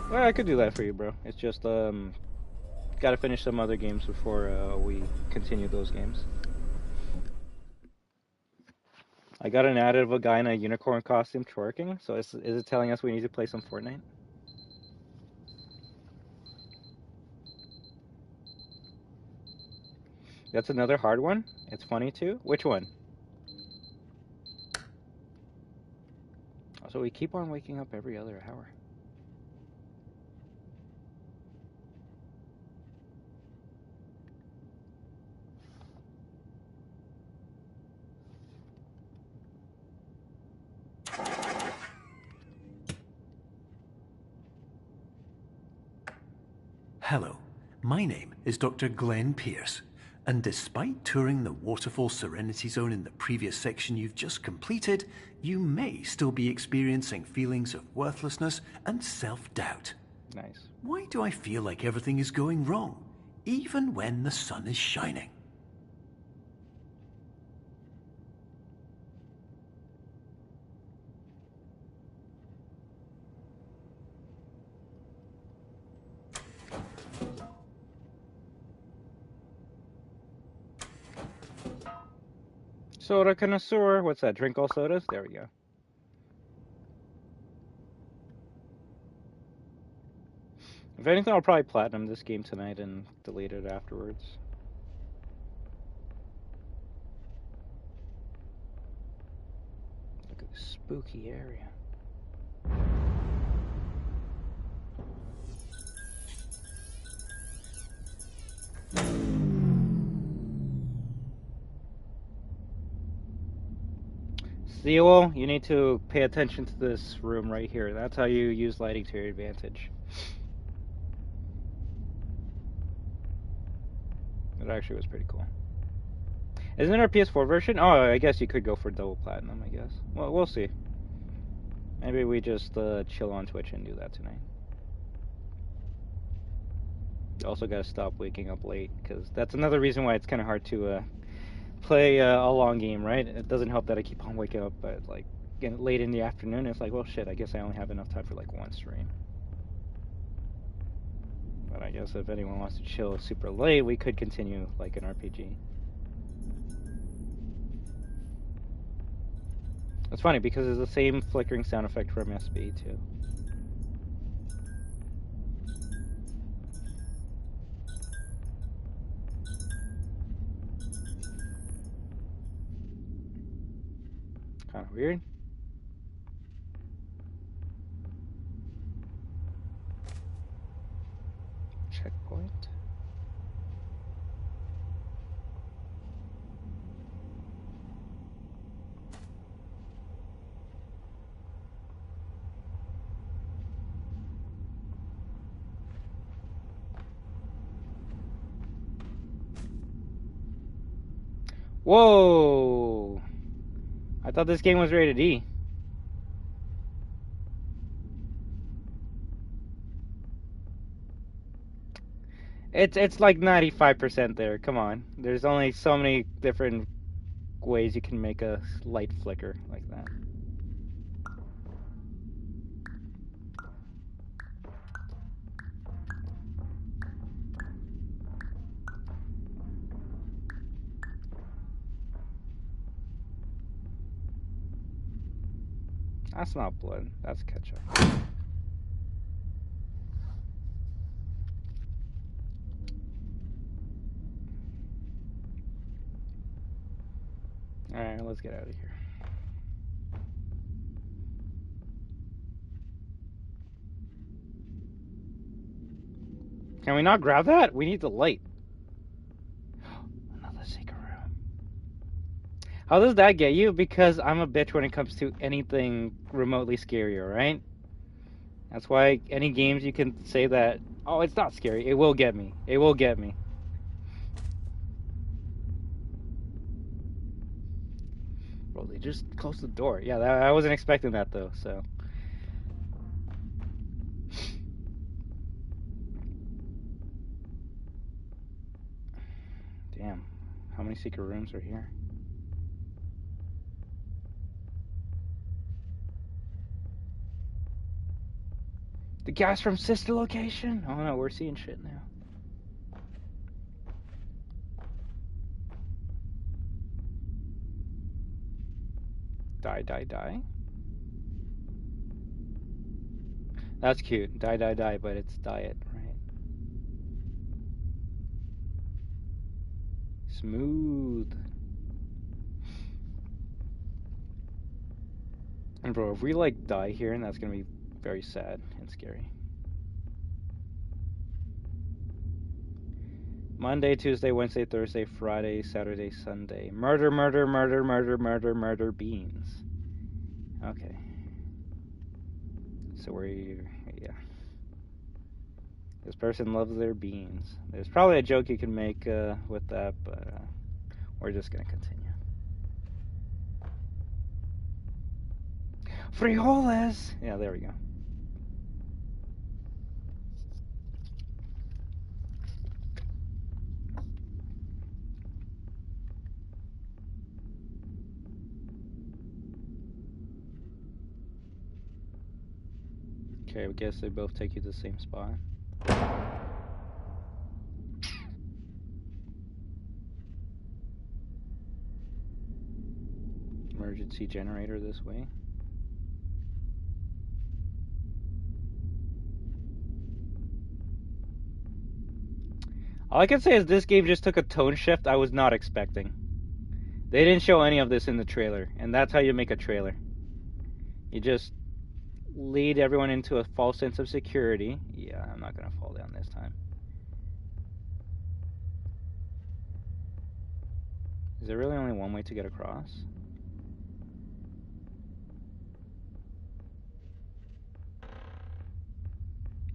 Well, I could do that for you, bro. It's just, gotta finish some other games before we continue those games. I got an ad of a guy in a unicorn costume twerking, so is it telling us we need to play some Fortnite? That's another hard one. It's funny too. Which one? So we keep on waking up every other hour. Hello, my name is Dr. Glenn Pierce, and despite touring the Waterfall Serenity Zone in the previous section you've just completed, you may still be experiencing feelings of worthlessness and self-doubt. Nice. Why do I feel like everything is going wrong, even when the sun is shining? Soda connoisseur. What's that? Drink all sodas? There we go. If anything, I'll probably platinum this game tonight and delete it afterwards. Look at this spooky area. Seal, you need to pay attention to this room right here. That's how you use lighting to your advantage. It actually was pretty cool. Isn't there a PS4 version? Oh, I guess you could go for double platinum, I guess. Well, we'll see. Maybe we just chill on Twitch and do that tonight. You also gotta stop waking up late, because that's another reason why it's kind of hard to play a long game, right? It doesn't help that I keep on waking up at like late in the afternoon. It's like, well, shit, I guess I only have enough time for like one stream. But I guess if anyone wants to chill super late, we could continue like an RPG. It's funny because it's the same flickering sound effect from SB too. Kind of weird. checkpoint. Whoa! I thought this game was rated E. It's like 95% there. Come on. There's only so many different ways you can make a light flicker like that. That's not blood. That's ketchup. Alright, let's get out of here. Can we not grab that? We need the light. Another secret room. How does that get you? Because I'm a bitch when it comes to anything remotely scary, alright? That's why any games you can say that, oh, it's not scary. It will get me. It will get me. Bro, they just closed the door. Yeah, I wasn't expecting that, though, so. Damn. How many secret rooms are here? The guys from Sister Location? Oh no, we're seeing shit now. Die, die, die. That's cute. Die, die, die, but it's diet, right? Smooth. And bro, if we like die here, and that's gonna be very sad and scary. Monday, Tuesday, Wednesday, Thursday, Friday, Saturday, Sunday. Murder, murder, murder, murder, murder, murder, beans. Okay. So we're, yeah. This person loves their beans. There's probably a joke you can make with that, but we're just gonna continue. Frijoles! Yeah, there we go. Okay, I guess they both take you to the same spot. Emergency generator this way. All I can say is this game just took a tone shift I was not expecting. They didn't show any of this in the trailer, and that's how you make a trailer. You just lead everyone into a false sense of security. Yeah, I'm not gonna fall down this time. Is there really only one way to get across?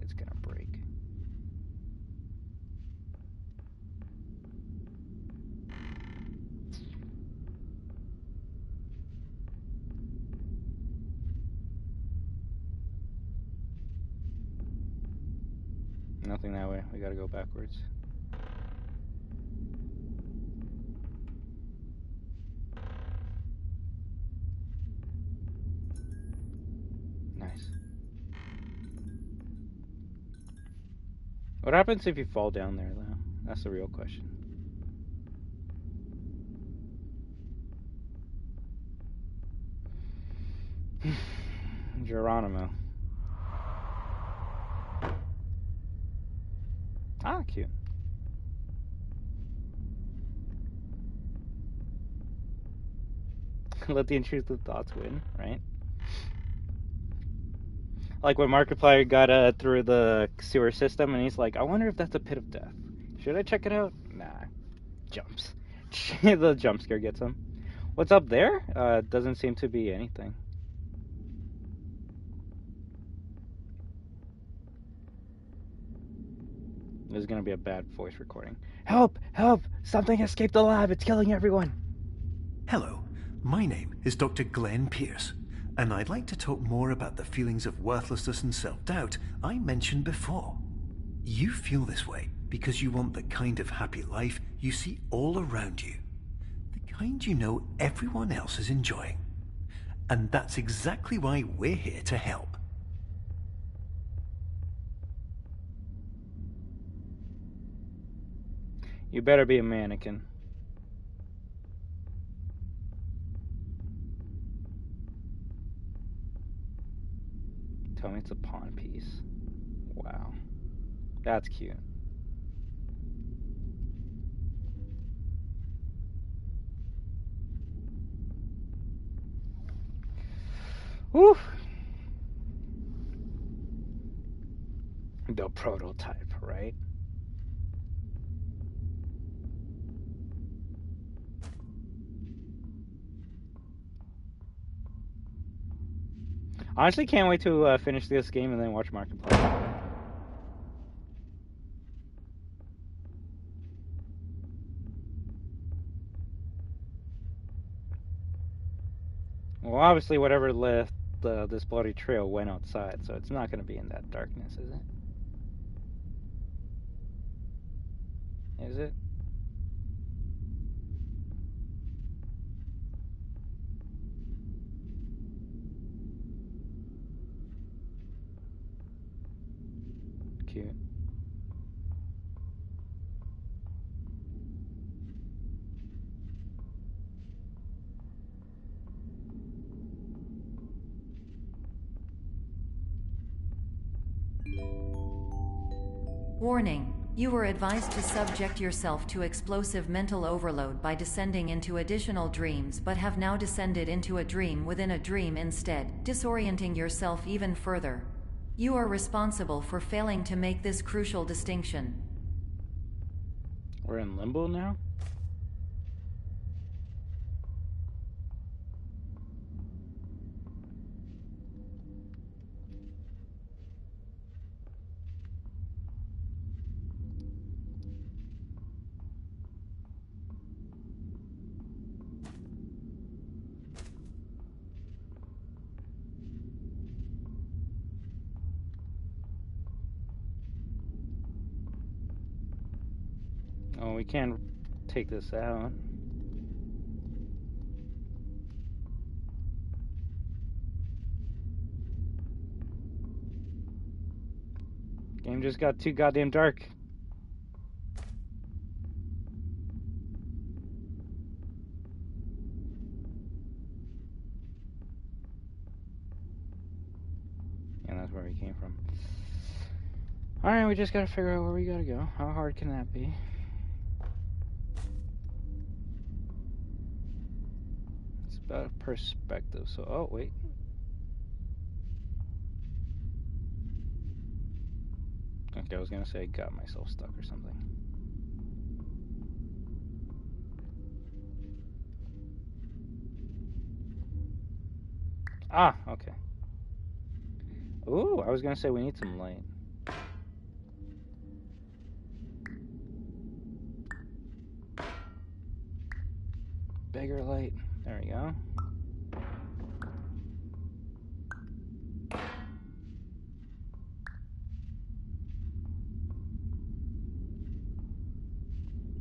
It's gonna break. Nothing that way. We gotta go backwards. Nice. What happens if you fall down there, though? That's the real question. Geronimo. Ah, cute. Let the intrusive thoughts win, right? Like when Markiplier got through the sewer system, and he's like, I wonder if that's a pit of death. Should I check it out? Nah. Jumps. The jump scare gets him. What's up there? Doesn't seem to be anything. This is gonna be a bad voice recording. Help! Help! Something escaped the lab! It's killing everyone! Hello, my name is Dr. Glenn Pierce, and I'd like to talk more about the feelings of worthlessness and self-doubt I mentioned before. You feel this way because you want the kind of happy life you see all around you. The kind you know everyone else is enjoying. And that's exactly why we're here to help. You better be a mannequin. Tell me it's a pawn piece. Wow. That's cute. Whew. The prototype, right? Honestly, can't wait to finish this game and then watch Markiplier. Well, obviously, whatever left this bloody trail went outside, so it's not going to be in that darkness, is it? Is it? Cute. Warning. You were advised to subject yourself to explosive mental overload by descending into additional dreams, but have now descended into a dream within a dream instead, disorienting yourself even further. You are responsible for failing to make this crucial distinction. We're in limbo now? Oh, we can't take this out. Game just got too goddamn dark. Yeah, that's where we came from. Alright, we just gotta figure out where we gotta go. How hard can that be? It's about perspective, so... Oh, wait. Okay, I was gonna say I got myself stuck or something. Ah, okay. Ooh, I was gonna say we need some light. Bigger light. There we go.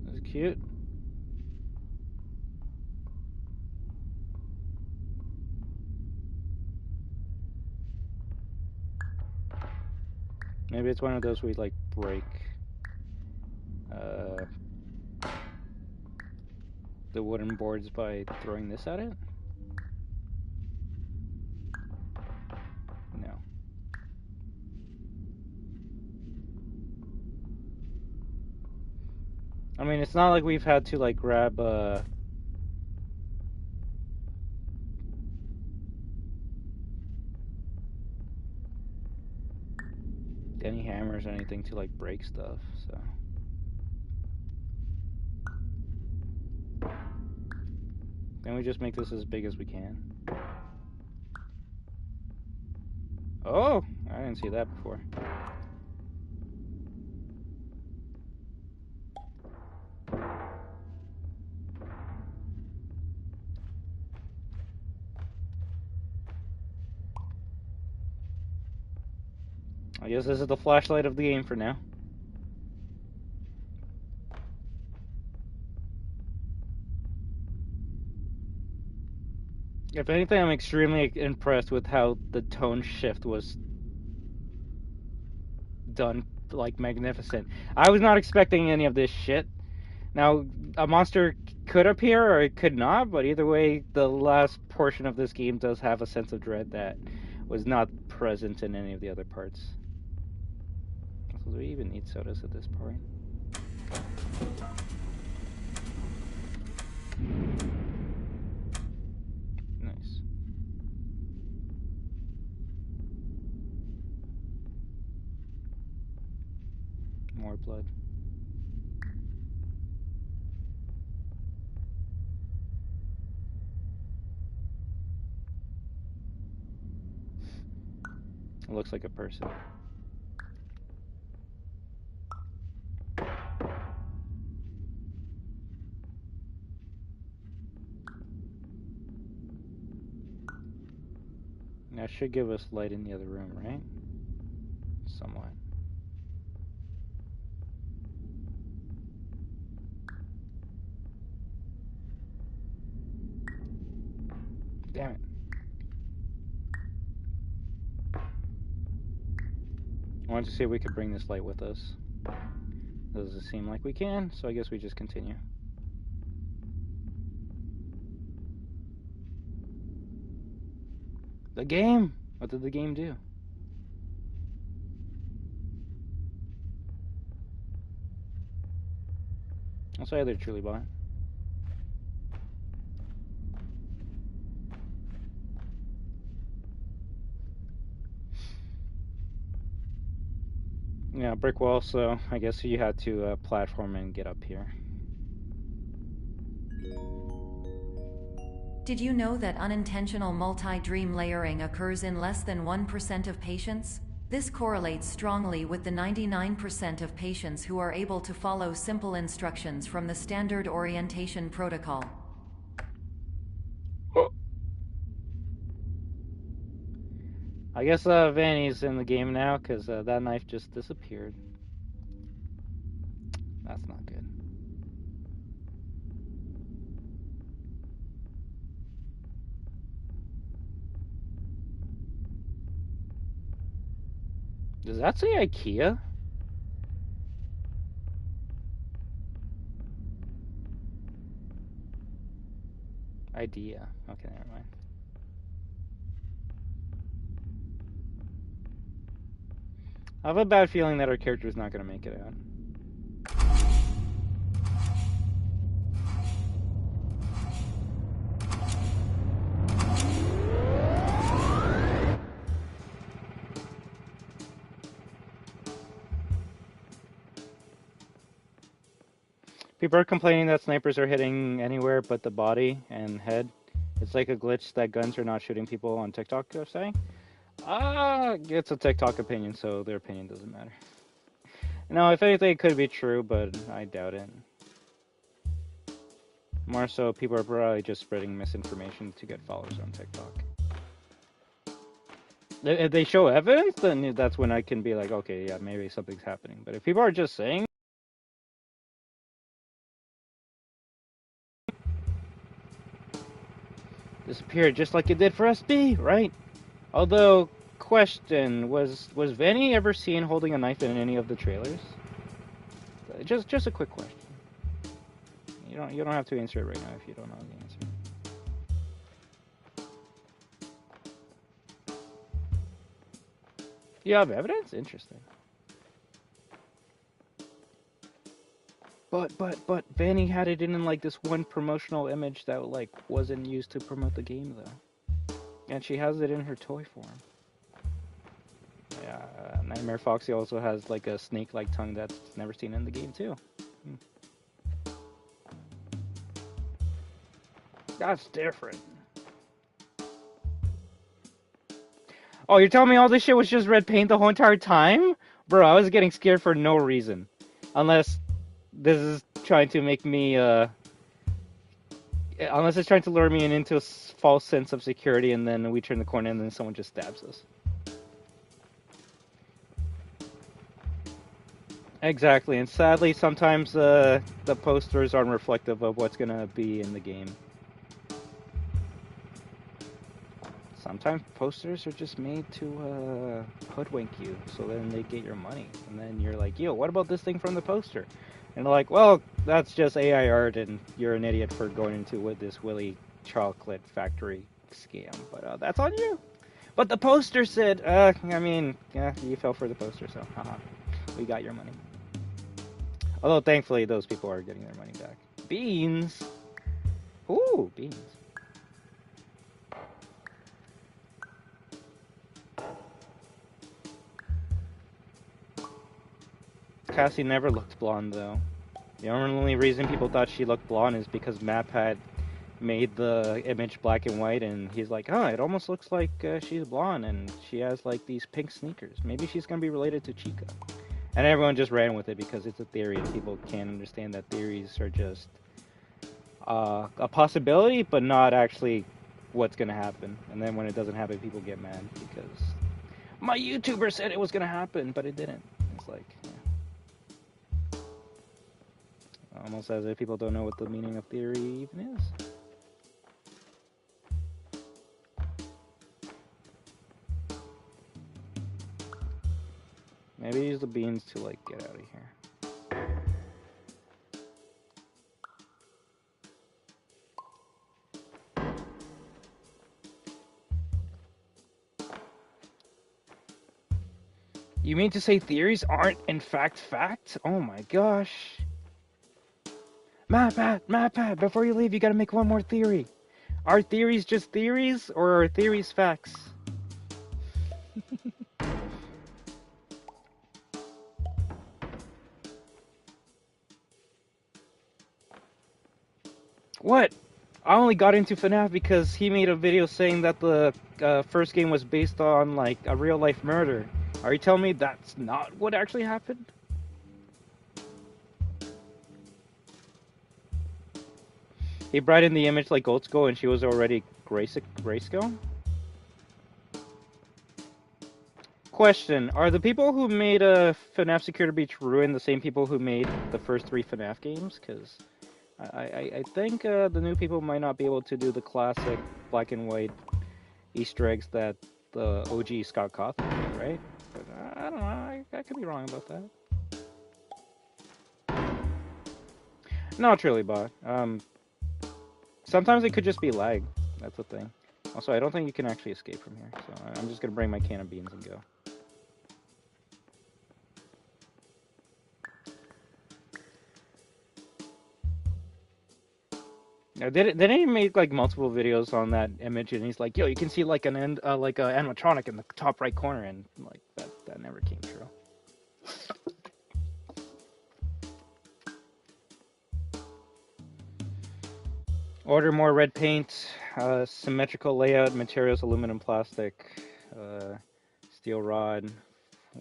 That's cute. Maybe it's one of those we like break the wooden boards by throwing this at it? No. I mean, it's not like we've had to like grab any hammers or anything to like break stuff, so. Then we just make this as big as we can. Oh, I didn't see that before. I guess this is the flashlight of the game for now. If anything, I'm extremely impressed with how the tone shift was done, like, magnificent. I was not expecting any of this shit. Now, a monster could appear or it could not, but either way, the last portion of this game does have a sense of dread that was not present in any of the other parts. So do we even need sodas at this point? Nice. More blood. It looks like a person. That should give us light in the other room, right? Somewhat. Damn it. I wanted to see if we could bring this light with us. Doesn't seem like we can, so I guess we just continue. The game! What did the game do? I'll say they're truly bought. Yeah, brick wall, so I guess you had to platform and get up here. Did you know that unintentional multi-dream layering occurs in less than 1% of patients? This correlates strongly with the 99% of patients who are able to follow simple instructions from the standard orientation protocol. I guess Vanny's in the game now, because that knife just disappeared. That's not good. Does that say IKEA? Idea. Okay, never mind. I have a bad feeling that our character is not going to make it out. People are complaining that snipers are hitting anywhere but the body and head. It's like a glitch that guns are not shooting people on TikTok, they're saying. It's a TikTok opinion, so their opinion doesn't matter. No, if anything, it could be true, but I doubt it. More so, people are probably just spreading misinformation to get followers on TikTok. If they show evidence, then that's when I can be like, okay, yeah, maybe something's happening. But if people are just saying, disappeared just like it did for SB, right? Although, question, was Vanny ever seen holding a knife in any of the trailers? Just a quick question. You don't have to answer it right now if you don't know the answer. You have evidence? Interesting. But Vanny had it in like this one promotional image that like wasn't used to promote the game though. And she has it in her toy form. Yeah, Nightmare Foxy also has like a snake-like tongue that's never seen in the game too. That's different. Oh, you're telling me all this shit was just red paint the whole entire time? Bro, I was getting scared for no reason. Unless this is trying to make me, unless it's trying to lure me into a false sense of security, and then we turn the corner and then someone just stabs us. Exactly, and sadly, sometimes the posters aren't reflective of what's gonna be in the game. Sometimes posters are just made to hoodwink you, so then they get your money. And then you're like, yo, what about this thing from the poster? And they're like, well, that's just AI art, and you're an idiot for going into with this Willy Chocolate Factory scam. But that's on you. But the poster said, I mean, yeah, you fell for the poster, so haha, we got your money. Although, thankfully, those people are getting their money back. Beans! Ooh, beans. Cassie never looked blonde, though. The only reason people thought she looked blonde is because Map had made the image black and white, and he's like, oh, it almost looks like she's blonde, and she has, like, these pink sneakers. Maybe she's gonna be related to Chica. And everyone just ran with it because it's a theory, and people can't understand that theories are just a possibility, but not actually what's gonna happen. And then when it doesn't happen, people get mad because my YouTuber said it was gonna happen, but it didn't. It's like, yeah. Almost as if people don't know what the meaning of theory even is. Maybe use the beans to, like, get out of here. You mean to say theories aren't in fact facts? Oh my gosh. Matt, before you leave, you gotta make one more theory. Are theories just theories, or are theories facts? What? I only got into FNAF because he made a video saying that the first game was based on, like, a real-life murder. Are you telling me that's not what actually happened? He brightened the image like Gold Skull and she was already grayscale? Question, are the people who made FNAF Security Breach Ruin the same people who made the first 3 FNAF games? Because I think the new people might not be able to do the classic black and white Easter eggs that the OG Scott Cawthon did, right? But I don't know, I could be wrong about that. Not really, bot. Sometimes it could just be lag. That's the thing. Also, I don't think you can actually escape from here, so I'm just gonna bring my can of beans and go. Now, didn't he make like multiple videos on that image? And he's like, "Yo, you can see like an animatronic in the top right corner," and like that never came true. Order more red paint, symmetrical layout, materials, aluminum, plastic, steel rod,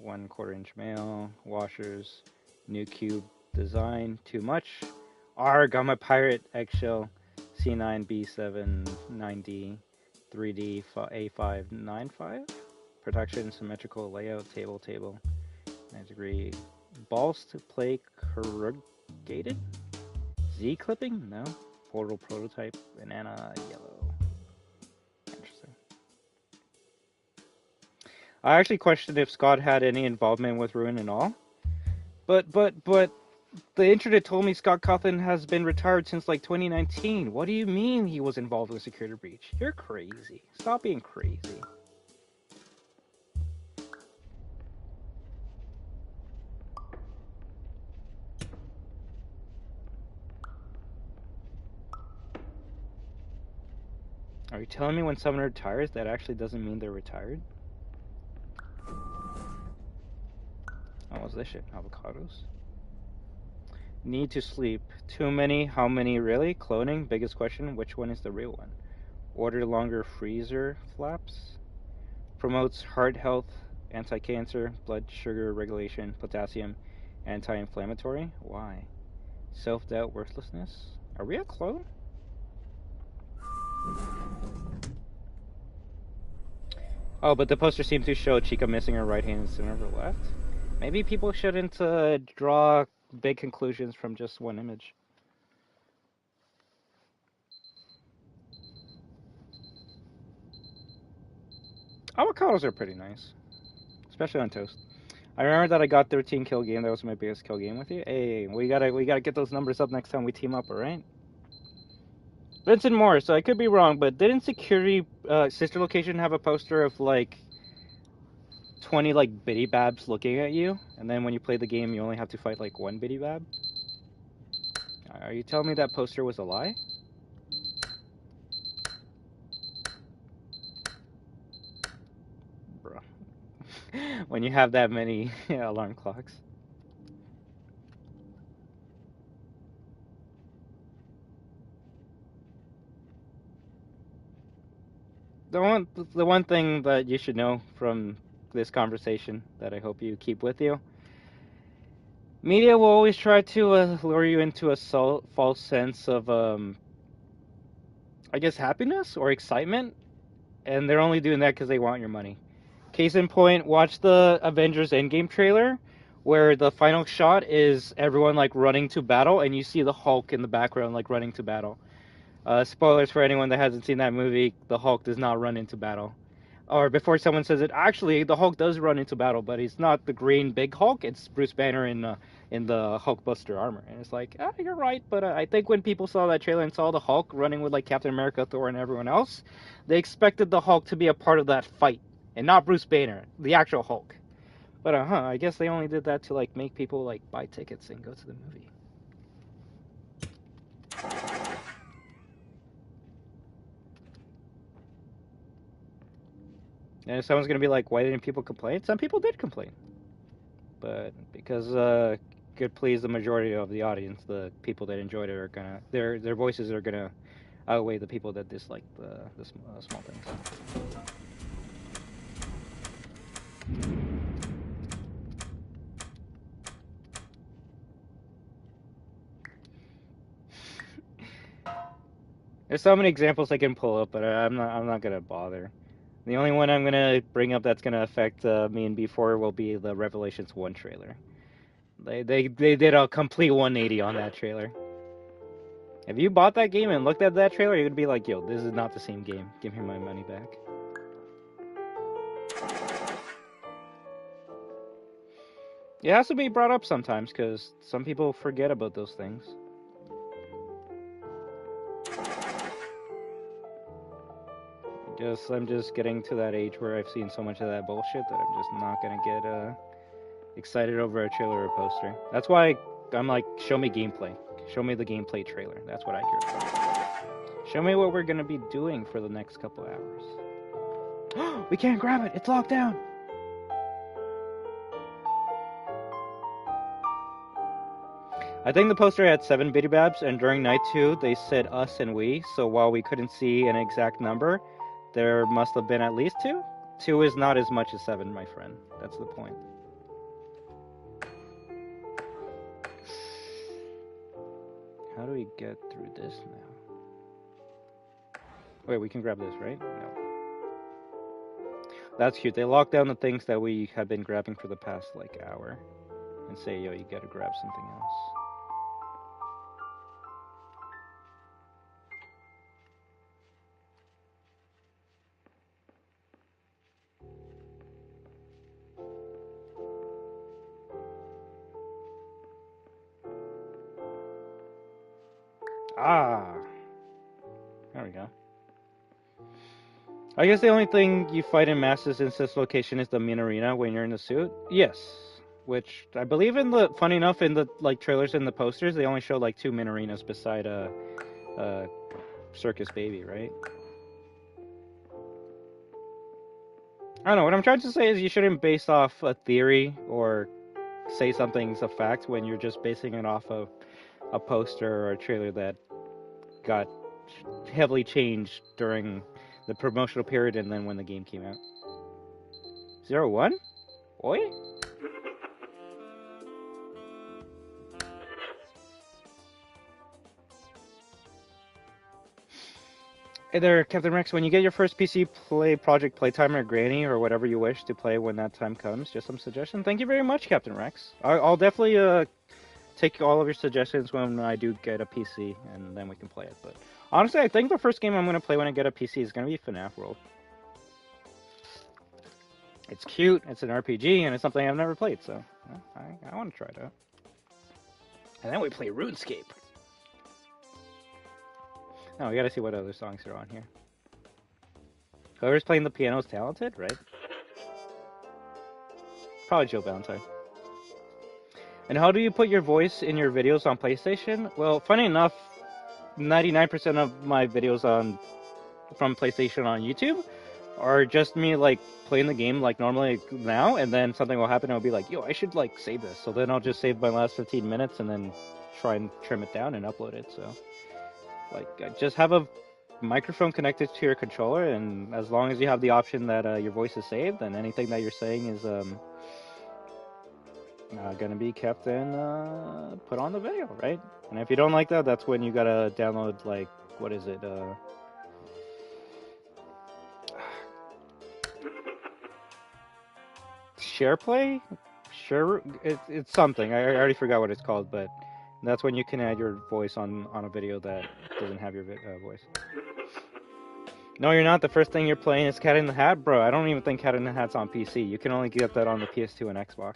1/4 inch male, washers, new cube design, too much. Arg, I'm a pirate, eggshell, C9, B7, 9D, 3D, A5, 95. Protection, symmetrical layout, table, 9 degree. Balls to play corrugated? Z clipping? No. Portal prototype, banana, yellow. Interesting. I actually questioned if Scott had any involvement with Ruin and all. But the internet told me Scott Cawthon has been retired since like 2019. What do you mean he was involved with Security Breach? You're crazy. Stop being crazy. Are you telling me when someone retires, that actually doesn't mean they're retired? Oh, what's this shit? Avocados? Need to sleep. Too many? How many really? Cloning? Biggest question. Which one is the real one? Order longer freezer flaps. Promotes heart health, anti-cancer, blood sugar regulation, potassium, anti-inflammatory. Why? Self-doubt, worthlessness. Are we a clone? Oh, but the poster seems to show Chica missing her right hand instead of her left. Maybe people shouldn't draw big conclusions from just one image. Avocados are pretty nice, especially on toast. I remember that I got 13 kill game. That was my biggest kill game with you. Hey, we gotta get those numbers up next time we team up, alright? Vincent Moore, so I could be wrong, but didn't Security Sister Location have a poster of like 20 like biddy babs looking at you, and then when you play the game you only have to fight like one biddy bab? Are you telling me that poster was a lie? Bro. When you have that many alarm clocks. The one thing that you should know from this conversation that I hope you keep with you. Media will always try to lure you into a false sense of, I guess, happiness or excitement, and they're only doing that because they want your money. Case in point, watch the Avengers Endgame trailer, where the final shot is everyone like running to battle, and you see the Hulk in the background like running to battle. Spoilers for anyone that hasn't seen that movie, the Hulk does not run into battle. Or before someone says it, actually, the Hulk does run into battle, but he's not the green big Hulk. It's Bruce Banner in the Hulkbuster armor. And it's like, you're right, but I think when people saw that trailer and saw the Hulk running with like Captain America, Thor, and everyone else, they expected the Hulk to be a part of that fight, and not Bruce Banner, the actual Hulk. But I guess they only did that to like make people like buy tickets and go to the movie. And someone's gonna be like, why didn't people complain? Some people did complain, but because could please the majority of the audience, the people that enjoyed it are gonna their voices are gonna outweigh the people that dislike the small things. There's so many examples I can pull up, but I'm not gonna bother. The only one I'm gonna bring up that's gonna affect me and B4 will be the Revelations 1 trailer. They did a complete 180 on that trailer. If you bought that game and looked at that trailer, you'd be like, yo, this is not the same game. Give me my money back. It has to be brought up sometimes, because some people forget about those things. I'm just getting to that age where I've seen so much of that bullshit that I'm just not gonna get excited over a trailer or a poster. That's why I'm like, show me gameplay. Show me the gameplay trailer. That's what I care about. Show me what we're gonna be doing for the next couple hours. We can't grab it! It's locked down! I think the poster had 7 biddy babs, and during night 2 they said us and we, so while we couldn't see an exact number, there must have been at least 2? 2 is not as much as 7, my friend. That's the point. How do we get through this now? Wait, we can grab this, right? No. That's cute. They lock down the things that we have been grabbing for the past, like, hour. And say, yo, you gotta grab something else. Ah! There we go. I guess the only thing you fight in Masses in this location is the main arena when you're in the suit. Yes. Which, I believe in the, funny enough, in the, like, trailers and the posters, they only show, like, 2 main arenas beside, Circus Baby, right? I don't know, what I'm trying to say is you shouldn't base off a theory or say something's a fact when you're just basing it off of a poster or a trailer that got heavily changed during the promotional period and then when the game came out. 01? Oi? Hey there, Captain Rex. When you get your first PC, play Project Playtime or Granny or whatever you wish to play when that time comes. Just some suggestion. Thank you very much, Captain Rex. I'll definitely take all of your suggestions when I do get a PC, and then we can play it. But honestly, I think the first game I'm going to play when I get a PC is going to be FNAF World. It's cute, it's an RPG, and it's something I've never played, so I want to try it out. And then we play RuneScape. No, we gotta see what other songs are on here. Whoever's playing the piano is talented, right? Probably Joe Valentine. And how do you put your voice in your videos on PlayStation? Well, funny enough, 99% of my videos from PlayStation on YouTube are just me like playing the game like normally now, and then something will happen and I'll be like, yo, I should like save this. So then I'll just save my last 15 minutes and then try and trim it down and upload it. So like just have a microphone connected to your controller, and as long as you have the option that your voice is saved, then anything that you're saying is gonna be kept and put on the video, right? And if you don't like that, that's when you gotta download, like, what is it? SharePlay? It's something. I already forgot what it's called, but that's when you can add your voice on a video that doesn't have your voice. No, you're not. The first thing you're playing is Cat in the Hat? Bro, I don't even think Cat in the Hat's on PC. You can only get that on the PS2 and Xbox.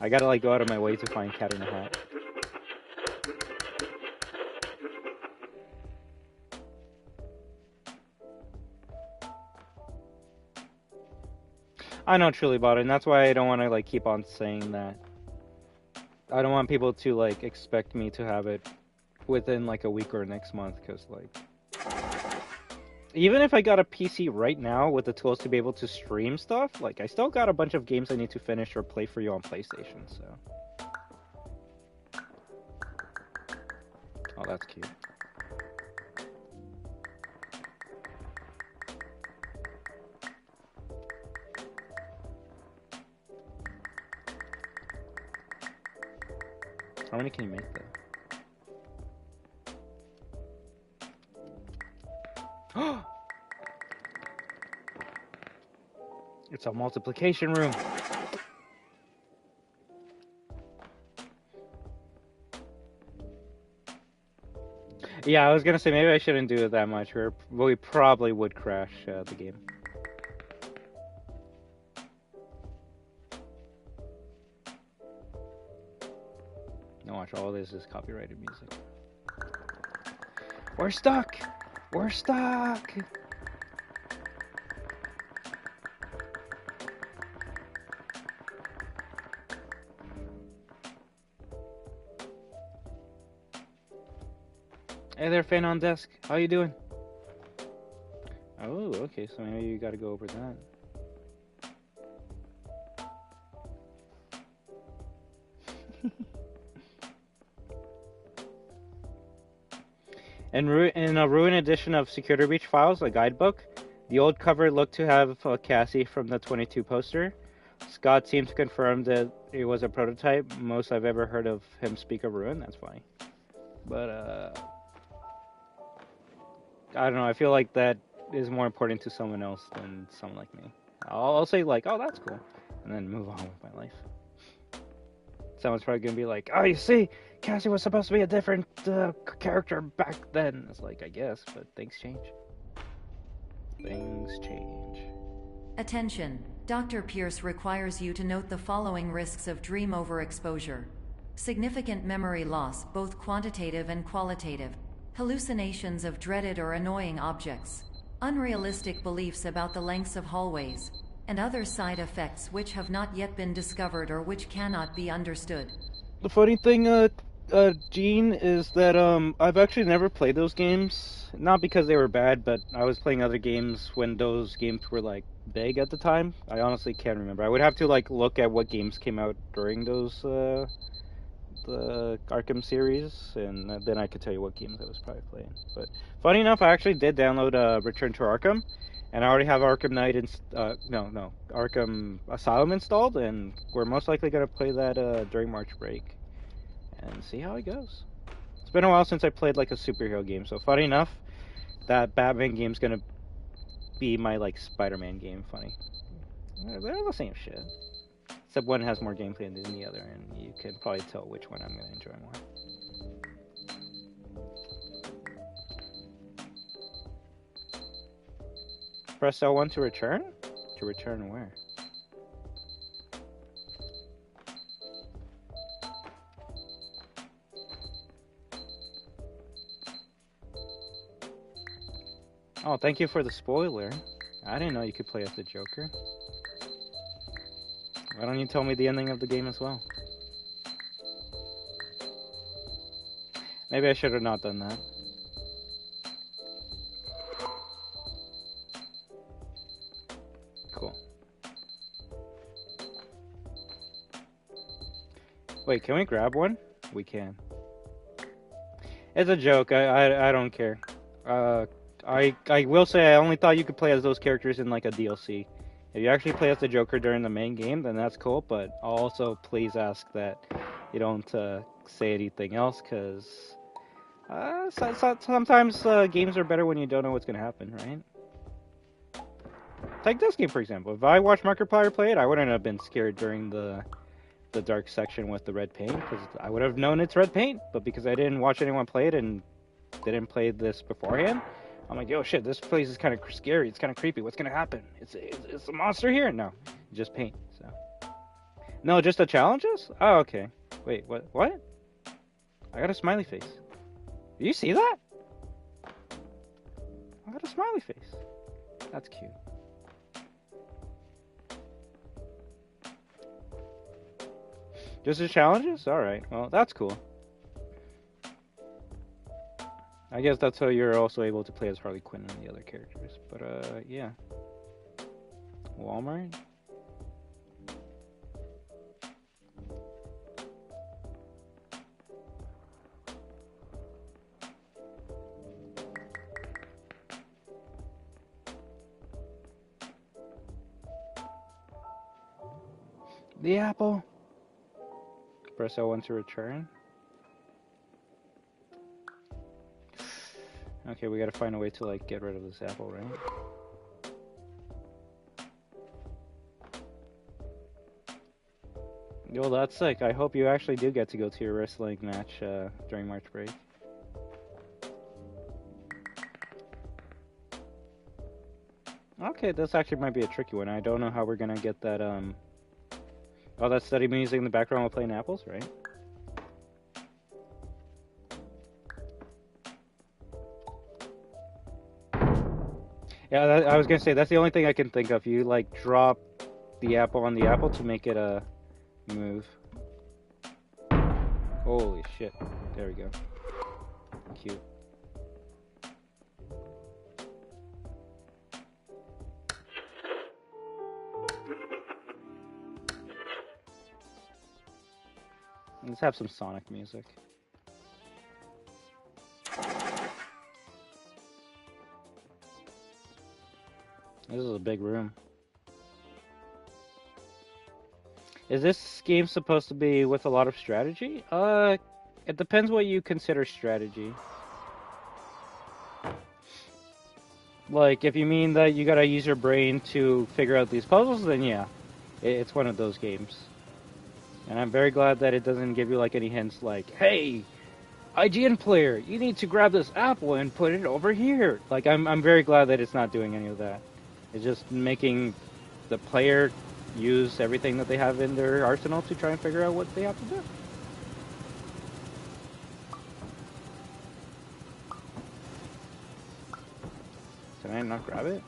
I gotta like go out of my way to find Cat in the Hat. I know Truly bought it, and that's why I don't want to like keep on saying that. I don't want people to like expect me to have it within like a week or next month, because like even if I got a PC right now with the tools to be able to stream stuff, like I still got a bunch of games I need to finish or play for you on PlayStation, so. Oh, that's cute. How many can you make though? It's a multiplication room. Yeah, I was gonna say maybe I shouldn't do it that much. We probably would crash the game. No, watch, all this is copyrighted music. We're stuck! We're stuck! Hey there, fan on desk. How you doing? Oh, okay, so maybe you gotta go over that. In a Ruin edition of Security Breach Files, a guidebook, the old cover looked to have Cassie from the 22 poster. Scott seemed to confirm that it was a prototype. Most I've ever heard of him speak of Ruin. That's funny. But, I don't know. I feel like that is more important to someone else than someone like me. I'll say, like, oh, that's cool, and then move on with my life. Someone's probably going to be like, oh, you see, Cassie was supposed to be a different character back then. It's like, I guess, but things change. Things change. Attention. Dr. Pierce requires you to note the following risks of dream overexposure. Significant memory loss, both quantitative and qualitative. Hallucinations of dreaded or annoying objects. Unrealistic beliefs about the lengths of hallways. And other side effects which have not yet been discovered or which cannot be understood. The funny thing, Gene, is that I've actually never played those games. Not because they were bad, but I was playing other games when those games were like big at the time. I honestly can't remember. I would have to like look at what games came out during those the Arkham series, and then I could tell you what games I was probably playing. But funny enough, I actually did download Return to Arkham, and I already have Arkham Knight Arkham Asylum installed, and we're most likely gonna play that during March break and see how it goes. It's been a while since I played like a superhero game, so funny enough, that Batman game's gonna be my like Spider-Man game. Funny, they're the same shit. Except one has more gameplay than the other, and you can probably tell which one I'm going to enjoy more. Press L1 to return? To return where? Oh, thank you for the spoiler. I didn't know you could play as the Joker. Why don't you tell me the ending of the game as well? Maybe I should have not done that. Cool. Wait, can we grab one? We can. It's a joke. I don't care. I will say I only thought you could play as those characters in like a DLC. If you actually play as the Joker during the main game, then that's cool, but I'll also please ask that you don't say anything else, because sometimes games are better when you don't know what's going to happen, right? Take this game, for example. If I watched Markiplier play it, I wouldn't have been scared during the dark section with the red paint, because I would have known it's red paint, but because I didn't watch anyone play it and didn't play this beforehand, I'm like, yo, shit, this place is kind of scary. It's kind of creepy. What's going to happen? It's a monster here? No, just paint. So, no, just the challenges? Oh, okay. Wait, what? I got a smiley face. Do you see that? I got a smiley face. That's cute. Just the challenges? Alright, well, that's cool. I guess that's how you're also able to play as Harley Quinn and the other characters. But, yeah. Walmart? The apple. Press L1 to return. Okay, we gotta find a way to like get rid of this apple, right? Yo, that's sick. I hope you actually do get to go to your wrestling match during March break. Okay, this actually might be a tricky one. I don't know how we're gonna get that oh, that study music in the background while playing apples, right? Yeah, I was gonna say, that's the only thing I can think of. You, like, drop the apple on the apple to make it, move. Holy shit. There we go. Cute. Let's have some Sonic music. This is a big room. Is this game supposed to be with a lot of strategy? It depends what you consider strategy. Like, if you mean that you gotta use your brain to figure out these puzzles, then yeah, it's one of those games. And I'm very glad that it doesn't give you, like, any hints like, hey, IGN player, you need to grab this apple and put it over here. Like, I'm very glad that it's not doing any of that. It's just making the player use everything that they have in their arsenal to try and figure out what they have to do. Can I not grab it?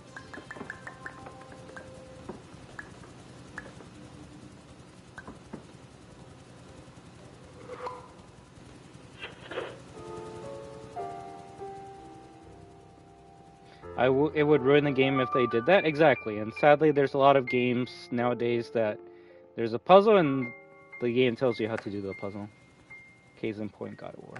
It would ruin the game if they did that. Exactly. And sadly, there's a lot of games nowadays that there's a puzzle and the game tells you how to do the puzzle. Case in point, God of War.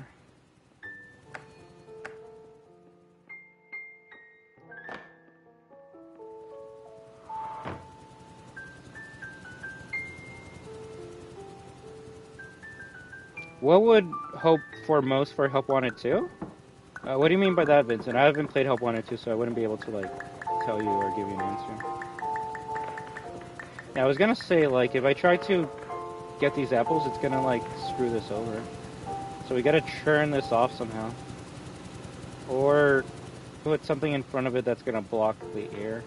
What would hope for most for Help Wanted 2? What do you mean by that, Vincent? I haven't played Help Wanted 2, so I wouldn't be able to, like, tell you or give you an answer. Yeah, I was gonna say, like, if I try to get these apples, it's gonna, like, screw this over. So we gotta churn this off somehow. Or put something in front of it that's gonna block the air.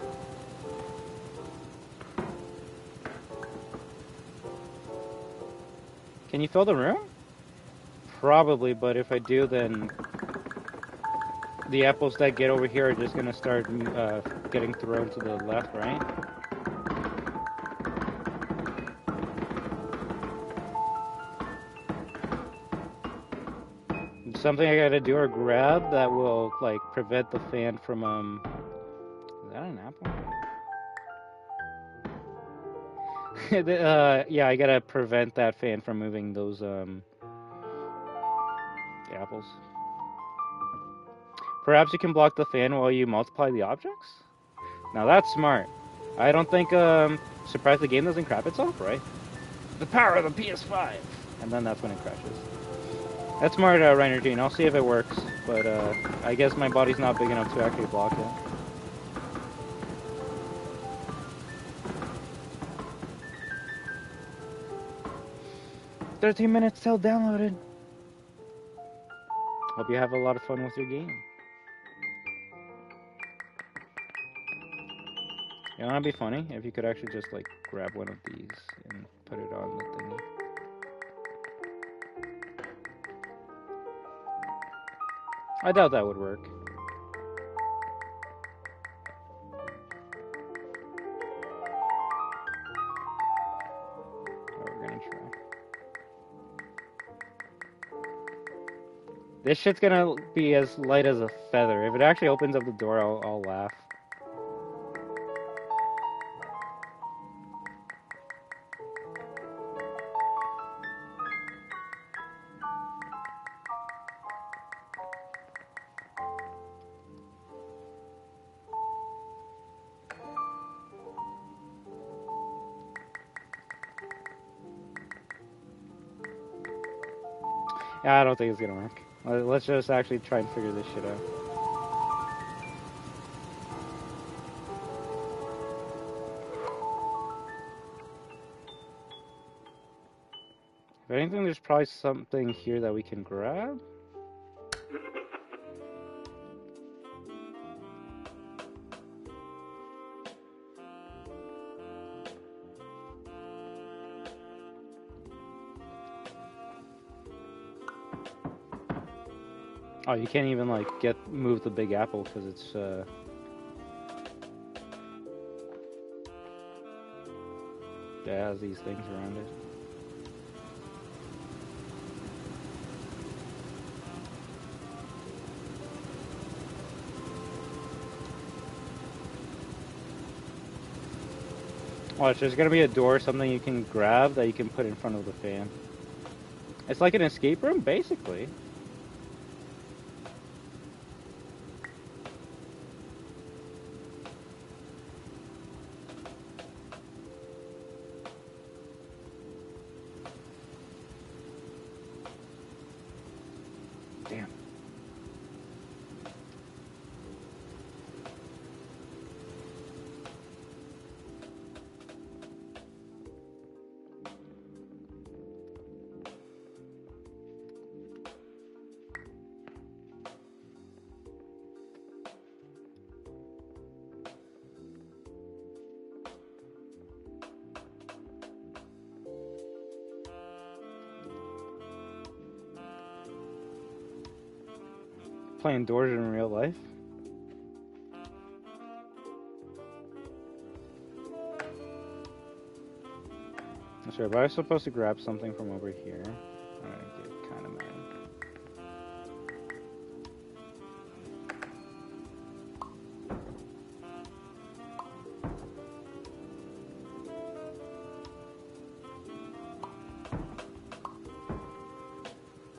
Can you fill the room? Probably, but if I do, then the apples that get over here are just gonna start getting thrown to the left, right? Something I gotta do or grab that will, like, prevent the fan from, is that an apple? Yeah, I gotta prevent that fan from moving those, apples. Perhaps you can block the fan while you multiply the objects? Now that's smart. I don't think, surprise the game doesn't crap itself, right? The power of the PS5! And then that's when it crashes. That's smart, Reiner Gene. I'll see if it works, but, I guess my body's not big enough to actually block it. "13 minutes till downloaded." Hope you have a lot of fun with your game. You know, it'd be funny if you could actually just, like, grab one of these and put it on the thingy. I doubt that would work. But we're gonna try. This shit's gonna be as light as a feather. If it actually opens up the door, I'll laugh. Yeah, I don't think it's gonna work. Let's just actually try and figure this shit out. If anything, there's probably something here that we can grab. Oh, you can't even, like, move the big apple because it's, it has these things around it. Watch, there's gonna be a door, something you can grab that you can put in front of the fan. It's like an escape room, basically. Damn. Playing doors in real life. Sorry, but I was supposed to grab something from over here. I get kind of mad.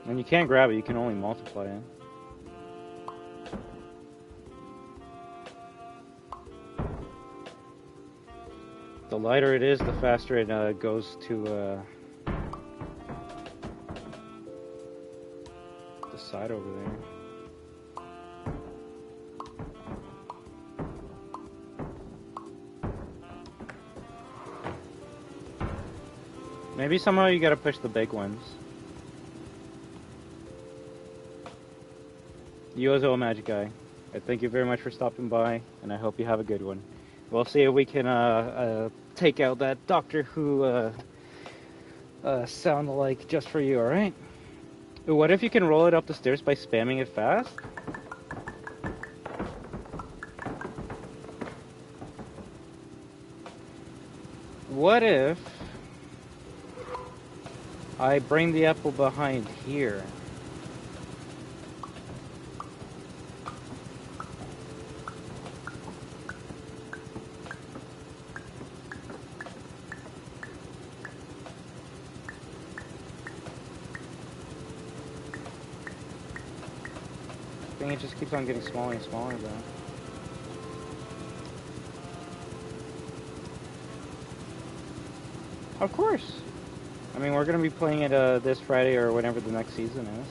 And you can't grab it, you can only multiply it. The lighter it is, the faster it goes to the side over there. Maybe somehow you gotta push the big ones. Yozo Magic Guy, I thank you very much for stopping by, and I hope you have a good one. We'll see if we can take out that Doctor Who sound alike just for you, alright? What if you can roll it up the stairs by spamming it fast? What if I bring the apple behind here? I think it just keeps on getting smaller and smaller though. Of course. I mean, we're going to be playing it this Friday or whenever the next season is.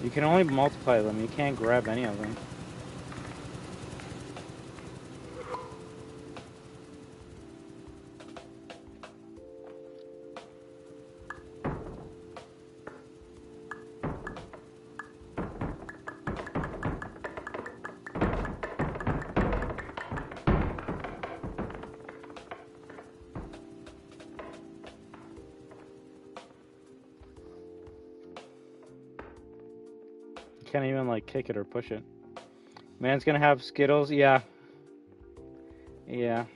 You can only multiply them, you can't grab any of them. Can't even like kick it or push it. Man's gonna have Skittles, yeah. Yeah.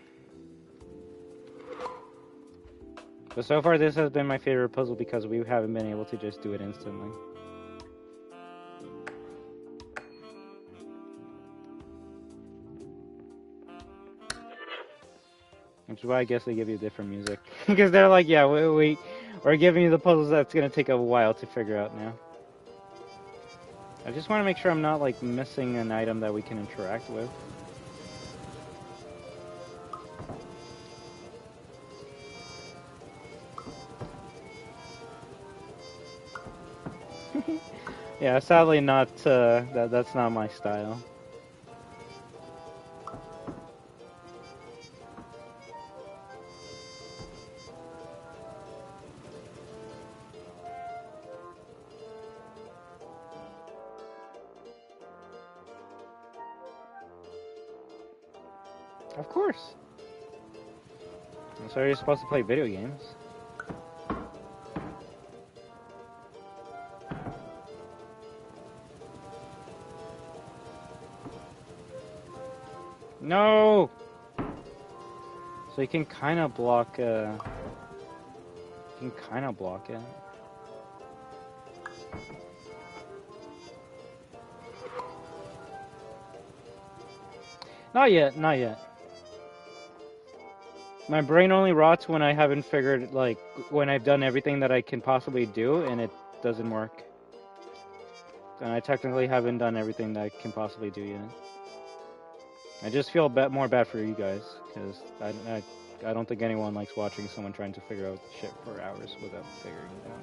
But so far this has been my favorite puzzle because we haven't been able to just do it instantly. Which is why I guess they give you different music. Because they're like, yeah, we're giving you the puzzles that's gonna take a while to figure out now. I just want to make sure I'm not like missing an item that we can interact with. Yeah, sadly not, that's not my style. Of course. So you're supposed to play video games. No! So you can kind of block, you can kind of block it. Not yet, not yet. My brain only rots when I haven't figured, like, when I've done everything that I can possibly do and it doesn't work. And I technically haven't done everything that I can possibly do yet. I just feel more bad for you guys, because I don't think anyone likes watching someone trying to figure out shit for hours without figuring it out.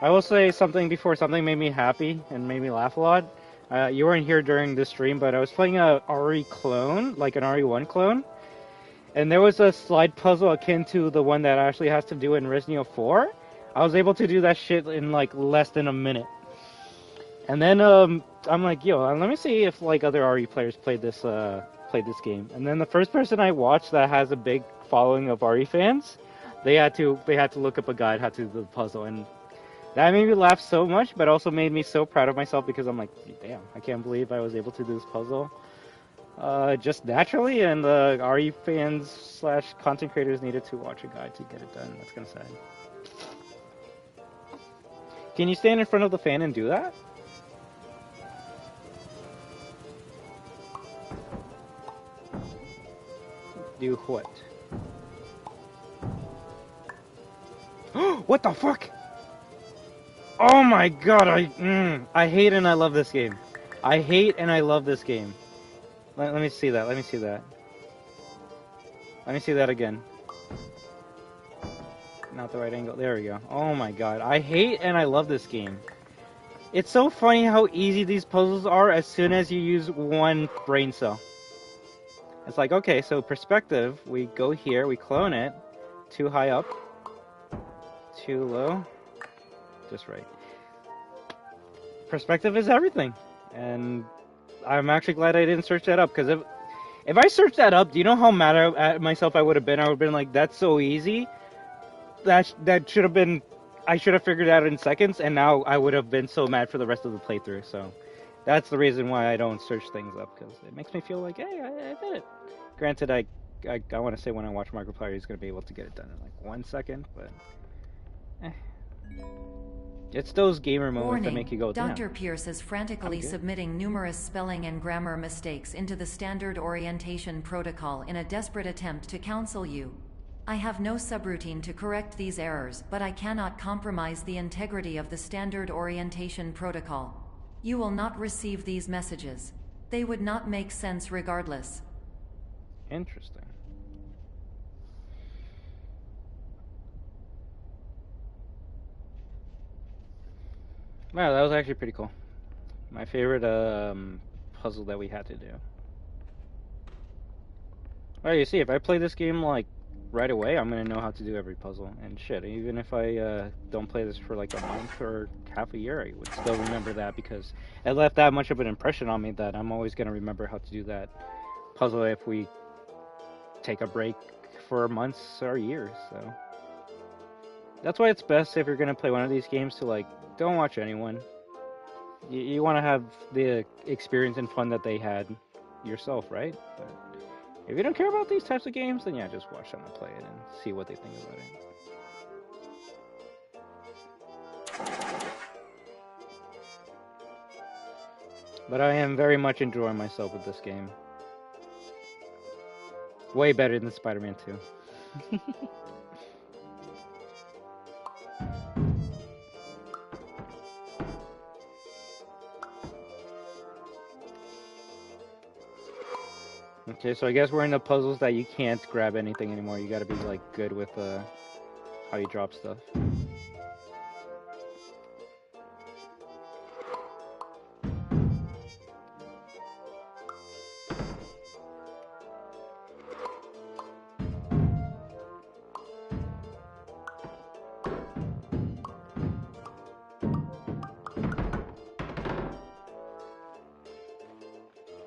I will say something before something made me happy and made me laugh a lot. You weren't here during this stream, but I was playing a RE clone, like an RE1 clone, and there was a slide puzzle akin to the one that actually has to do in Resident Evil 4. I was able to do that shit in like less than a minute. And then I'm like, yo, let me see if like other RE players played this game. And then the first person I watched that has a big following of RE fans, they had to look up a guide how to do the puzzle, and that made me laugh so much, but also made me so proud of myself because I'm like, damn, I can't believe I was able to do this puzzle just naturally, and the RE fans / content creators needed to watch a guide to get it done. That's kind of sad. Can you stand in front of the fan and do that? Do what? What the fuck? Oh my god, I hate and I love this game. I hate and I love this game. Let me see that, let me see that. Let me see that again. Not the right angle, there we go. Oh my god, I hate and I love this game. It's so funny how easy these puzzles are as soon as you use one brain cell. It's like, okay, so perspective, we go here, we clone it, too high up, too low, just right. Perspective is everything, and I'm actually glad I didn't search that up, because if I searched that up, do you know how mad at myself I would have been? I would have been like, that's so easy, that should have been, I should have figured it out in seconds, and now I would have been so mad for the rest of the playthrough, so that's the reason why I don't search things up, because it makes me feel like, hey, I did it. Granted, I want to say when I watch Markiplier, he's going to be able to get it done in like 1 second, but it's those gamer moments that make you go, damn. Dr. Pierce is frantically submitting numerous spelling and grammar mistakes into the standard orientation protocol in a desperate attempt to counsel you. I have no subroutine to correct these errors, but I cannot compromise the integrity of the standard orientation protocol. You will not receive these messages. They would not make sense regardless. Interesting. Wow, that was actually pretty cool. My favorite puzzle that we had to do. Well, you see, if I play this game like right away, I'm gonna know how to do every puzzle. And shit, even if I don't play this for like a month or half a year, I would still remember that because it left that much of an impression on me that I'm always gonna remember how to do that puzzle if we take a break for months or years. So that's why it's best if you're gonna play one of these games to like don't watch anyone. You want to have the experience and fun that they had yourself, right? But if you don't care about these types of games, then yeah, just watch someone play it and see what they think about it. But I am very much enjoying myself with this game. Way better than Spider-Man 2. Okay, so I guess we're in the puzzles that you can't grab anything anymore. You gotta be like good with how you drop stuff.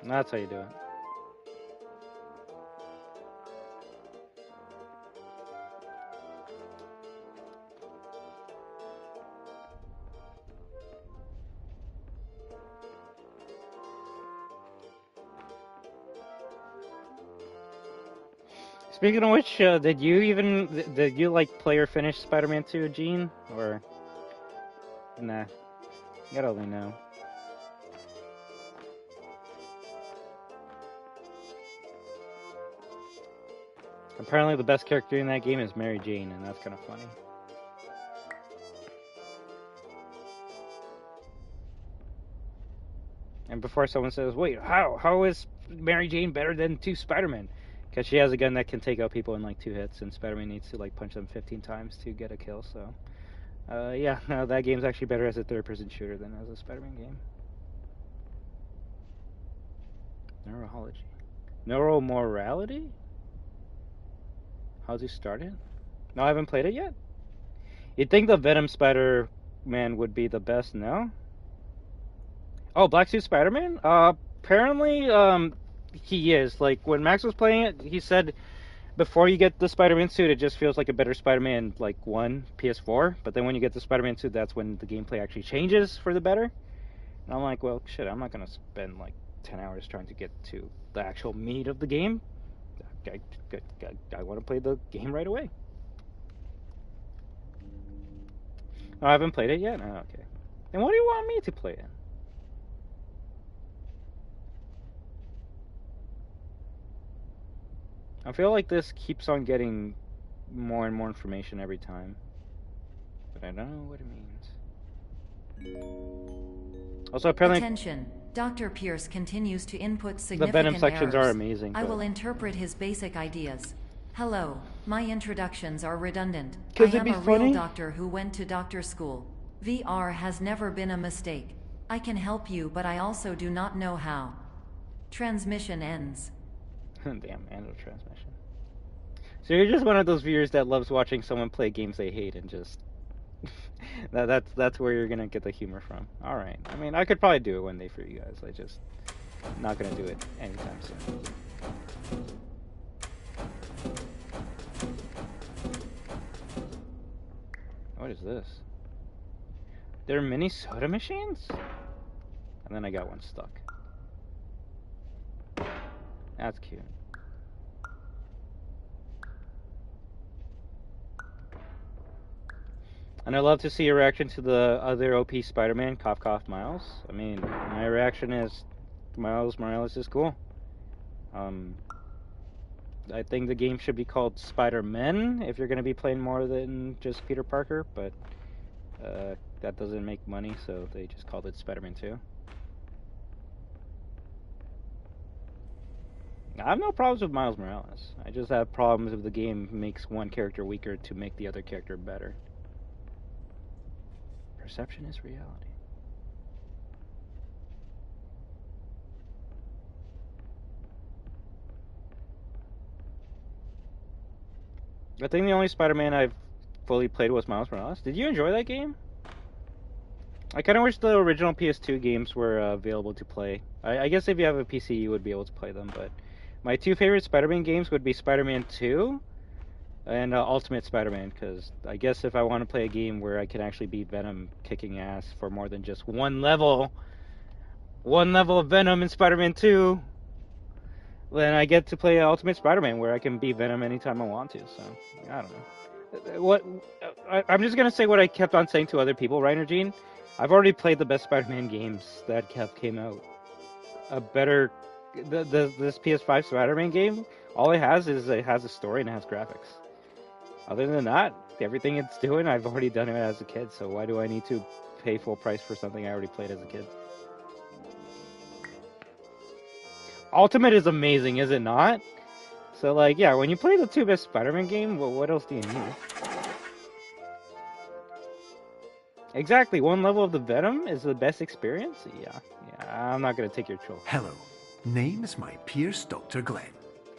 That's how you do it. Speaking of which, did you like play or finish Spider-Man 2, Gene? Or nah? You gotta let me know. Apparently the best character in that game is Mary Jane, and that's kind of funny. And before someone says, wait, how is Mary Jane better than 2 Spider-Men? Because she has a gun that can take out people in like 2 hits, and Spider-Man needs to like punch them 15 times to get a kill, so Yeah, no, that game's actually better as a third-person shooter than as a Spider-Man game. Neurology. Neuromorality? How's he started? No, I haven't played it yet. You'd think the Venom Spider-Man would be the best, no? Oh, Black Suit Spider-Man? Apparently, he is. Like, when Max was playing it, he said before you get the Spider-Man suit, it just feels like a better Spider-Man, like, 1, PS4. But then when you get the Spider-Man suit, that's when the gameplay actually changes for the better. And I'm like, well, shit, I'm not gonna spend, like, 10 hours trying to get to the actual meat of the game. I want to play the game right away. Oh, I haven't played it yet? Oh, okay. Then what do you want me to play it? I feel like this keeps on getting more and more information every time. But I don't know what it means. Also, apparently... Attention. Dr. Pierce continues to input significant the Venom sections errors. are amazing. I will interpret his basic ideas. Hello. My introductions are redundant. I am a real doctor who went to doctor school. VR has never been a mistake. I can help you, but I also do not know how. Transmission ends. Damn, manual transmission. So you're just one of those viewers that loves watching someone play games they hate and just... that's where you're gonna get the humor from. Alright. I mean, I could probably do it one day for you guys. I just... not gonna do it anytime soon. What is this? There are mini soda machines? And then I got one stuck. That's cute. And I'd love to see your reaction to the other OP Spider-Man, Cough Cough Miles. I mean, my reaction is Miles Morales is cool. I think the game should be called Spider-Man if you're going to be playing more than just Peter Parker, but that doesn't make money, so they just called it Spider-Man 2. I have no problems with Miles Morales. I just have problems if the game makes one character weaker to make the other character better. Perception is reality. I think the only Spider-Man I've fully played was Miles Morales. Did you enjoy that game? I kind of wish the original PS2 games were available to play. I guess if you have a PC, you would be able to play them, but my two favorite Spider-Man games would be Spider-Man 2 and Ultimate Spider-Man, because I guess if I want to play a game where I can actually beat Venom kicking ass for more than just one level of Venom in Spider-Man 2, then I get to play Ultimate Spider-Man where I can beat Venom anytime I want to, so I don't know. I'm just going to say what I kept on saying to other people, right, Gene? I've already played the best Spider-Man games that came out. This PS5 Spider-Man game, all it has is it has a story and it has graphics. Other than that, everything it's doing, I've already done it as a kid, so why do I need to pay full price for something I already played as a kid? Ultimate is amazing, is it not? So, like, yeah, when you play the two best Spider-Man game, well, what else do you need? Exactly, one level of the Venom is the best experience? Yeah, I'm not gonna take your troll. Hello, name is my Pierce Dr. Glenn.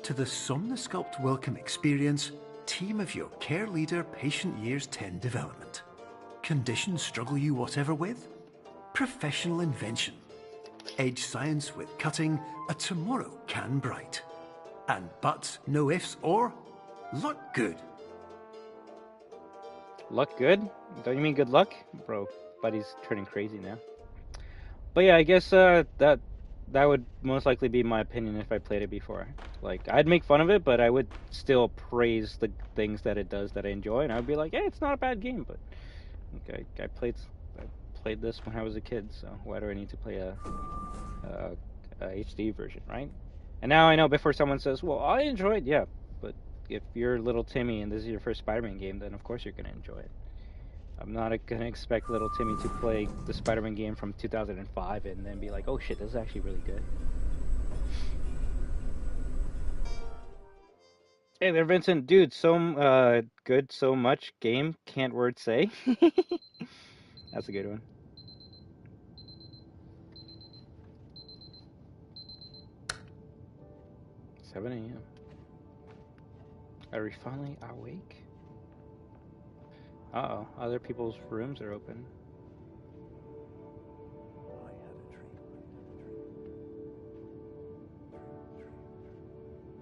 To the Somnosculpt Welcome Experience, team of your care leader patient years 10 development. Conditions struggle you whatever with? Professional invention. Edge science with cutting, a tomorrow can bright. And buts, no ifs, or luck good. Luck good? Don't you mean good luck? Bro, buddy's turning crazy now. But yeah, I guess that would most likely be my opinion if I played it before. Like, I'd make fun of it, but I would still praise the things that it does that I enjoy, and I would be like, hey, it's not a bad game, but okay, I played this when I was a kid, so why do I need to play a HD version, right? And now I know before someone says, well, I enjoyed, yeah, but if you're little Timmy and this is your first Spider-Man game, then of course you're going to enjoy it. I'm not going to expect little Timmy to play the Spider-Man game from 2005 and then be like, oh shit, this is actually really good. Hey there, Vincent. Dude, so good, so much game, can't word say. That's a good one. 7 a.m. Are we finally awake? Uh-oh, other people's rooms are open.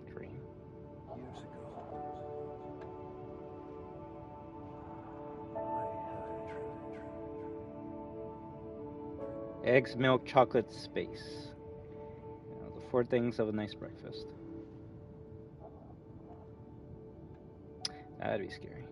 Dream. Years ago, Eggs, milk, chocolate, space. The 4 things of a nice breakfast. That'd be scary.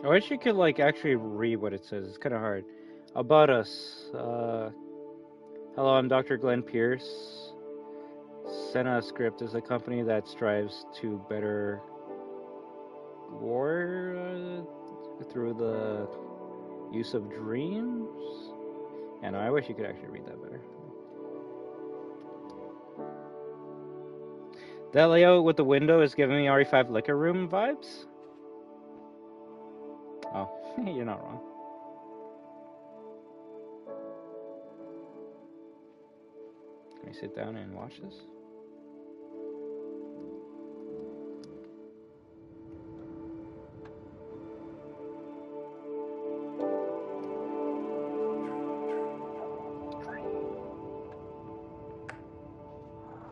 I wish you could like actually read what it says. It's kind of hard. About us. Hello, I'm Dr. Glenn Pierce. Senna Script is a company that strives to better war through the use of dreams. And I wish you could actually read that better. That layout with the window is giving me RE5 liquor room vibes. Oh, you're not wrong. Can we sit down and watch this?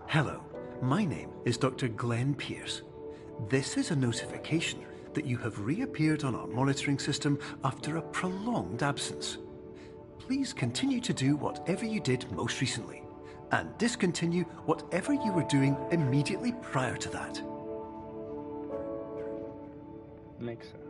Hello, my name is Dr. Glenn Pierce. This is a notification that you have reappeared on our monitoring system after a prolonged absence. Please continue to do whatever you did most recently, and discontinue whatever you were doing immediately prior to that. Makes sense.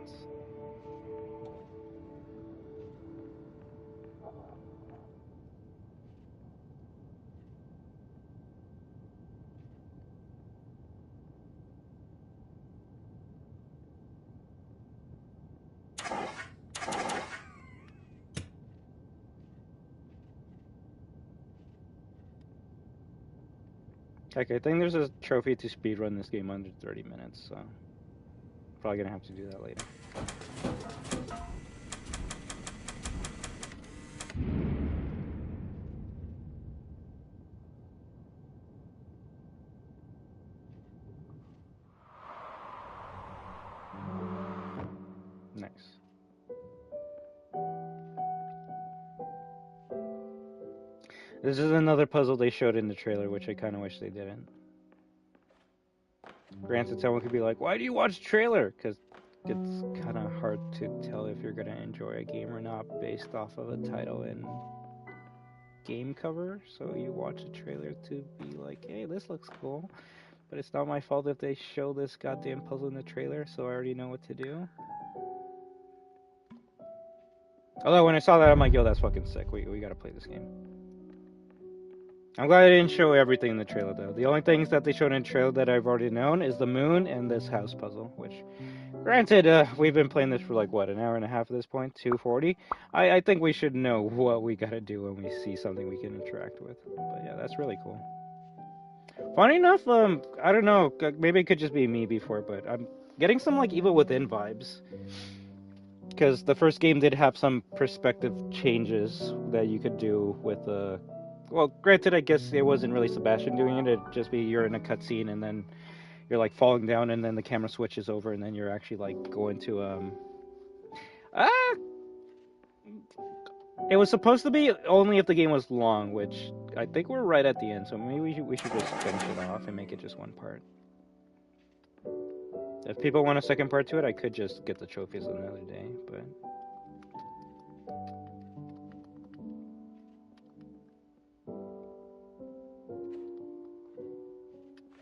Okay, I think there's a trophy to speedrun this game under 30 minutes, so probably gonna have to do that later. Nice. This is another puzzle they showed in the trailer, which I kind of wish they didn't. Granted, someone could be like, why do you watch the trailer? Because it's kind of hard to tell if you're going to enjoy a game or not based off of a title and game cover. So you watch the trailer to be like, hey, this looks cool. But it's not my fault if they show this goddamn puzzle in the trailer, so I already know what to do. Although when I saw that, I'm like, yo, that's fucking sick. We gotta play this game. I'm glad they didn't show everything in the trailer, though. The only things that they showed in the trailer that I've already known is the moon and this house puzzle, which, granted, we've been playing this for like, what, an hour and a half at this point? 2:40? I think we should know what we gotta do when we see something we can interact with. But yeah, that's really cool. Funny enough, I don't know, maybe it could just be me before, but I'm getting some, like, Evil Within vibes. Because the first game did have some perspective changes that you could do with well, granted, I guess it wasn't really Sebastian doing it. It'd just be you're in a cutscene and then you're like falling down and then the camera switches over and then you're actually like going to it was supposed to be only if the game was long, which I think we're right at the end, so maybe we should just finish it off and make it just one part. If people want a second part to it, I could just get the trophies another day, but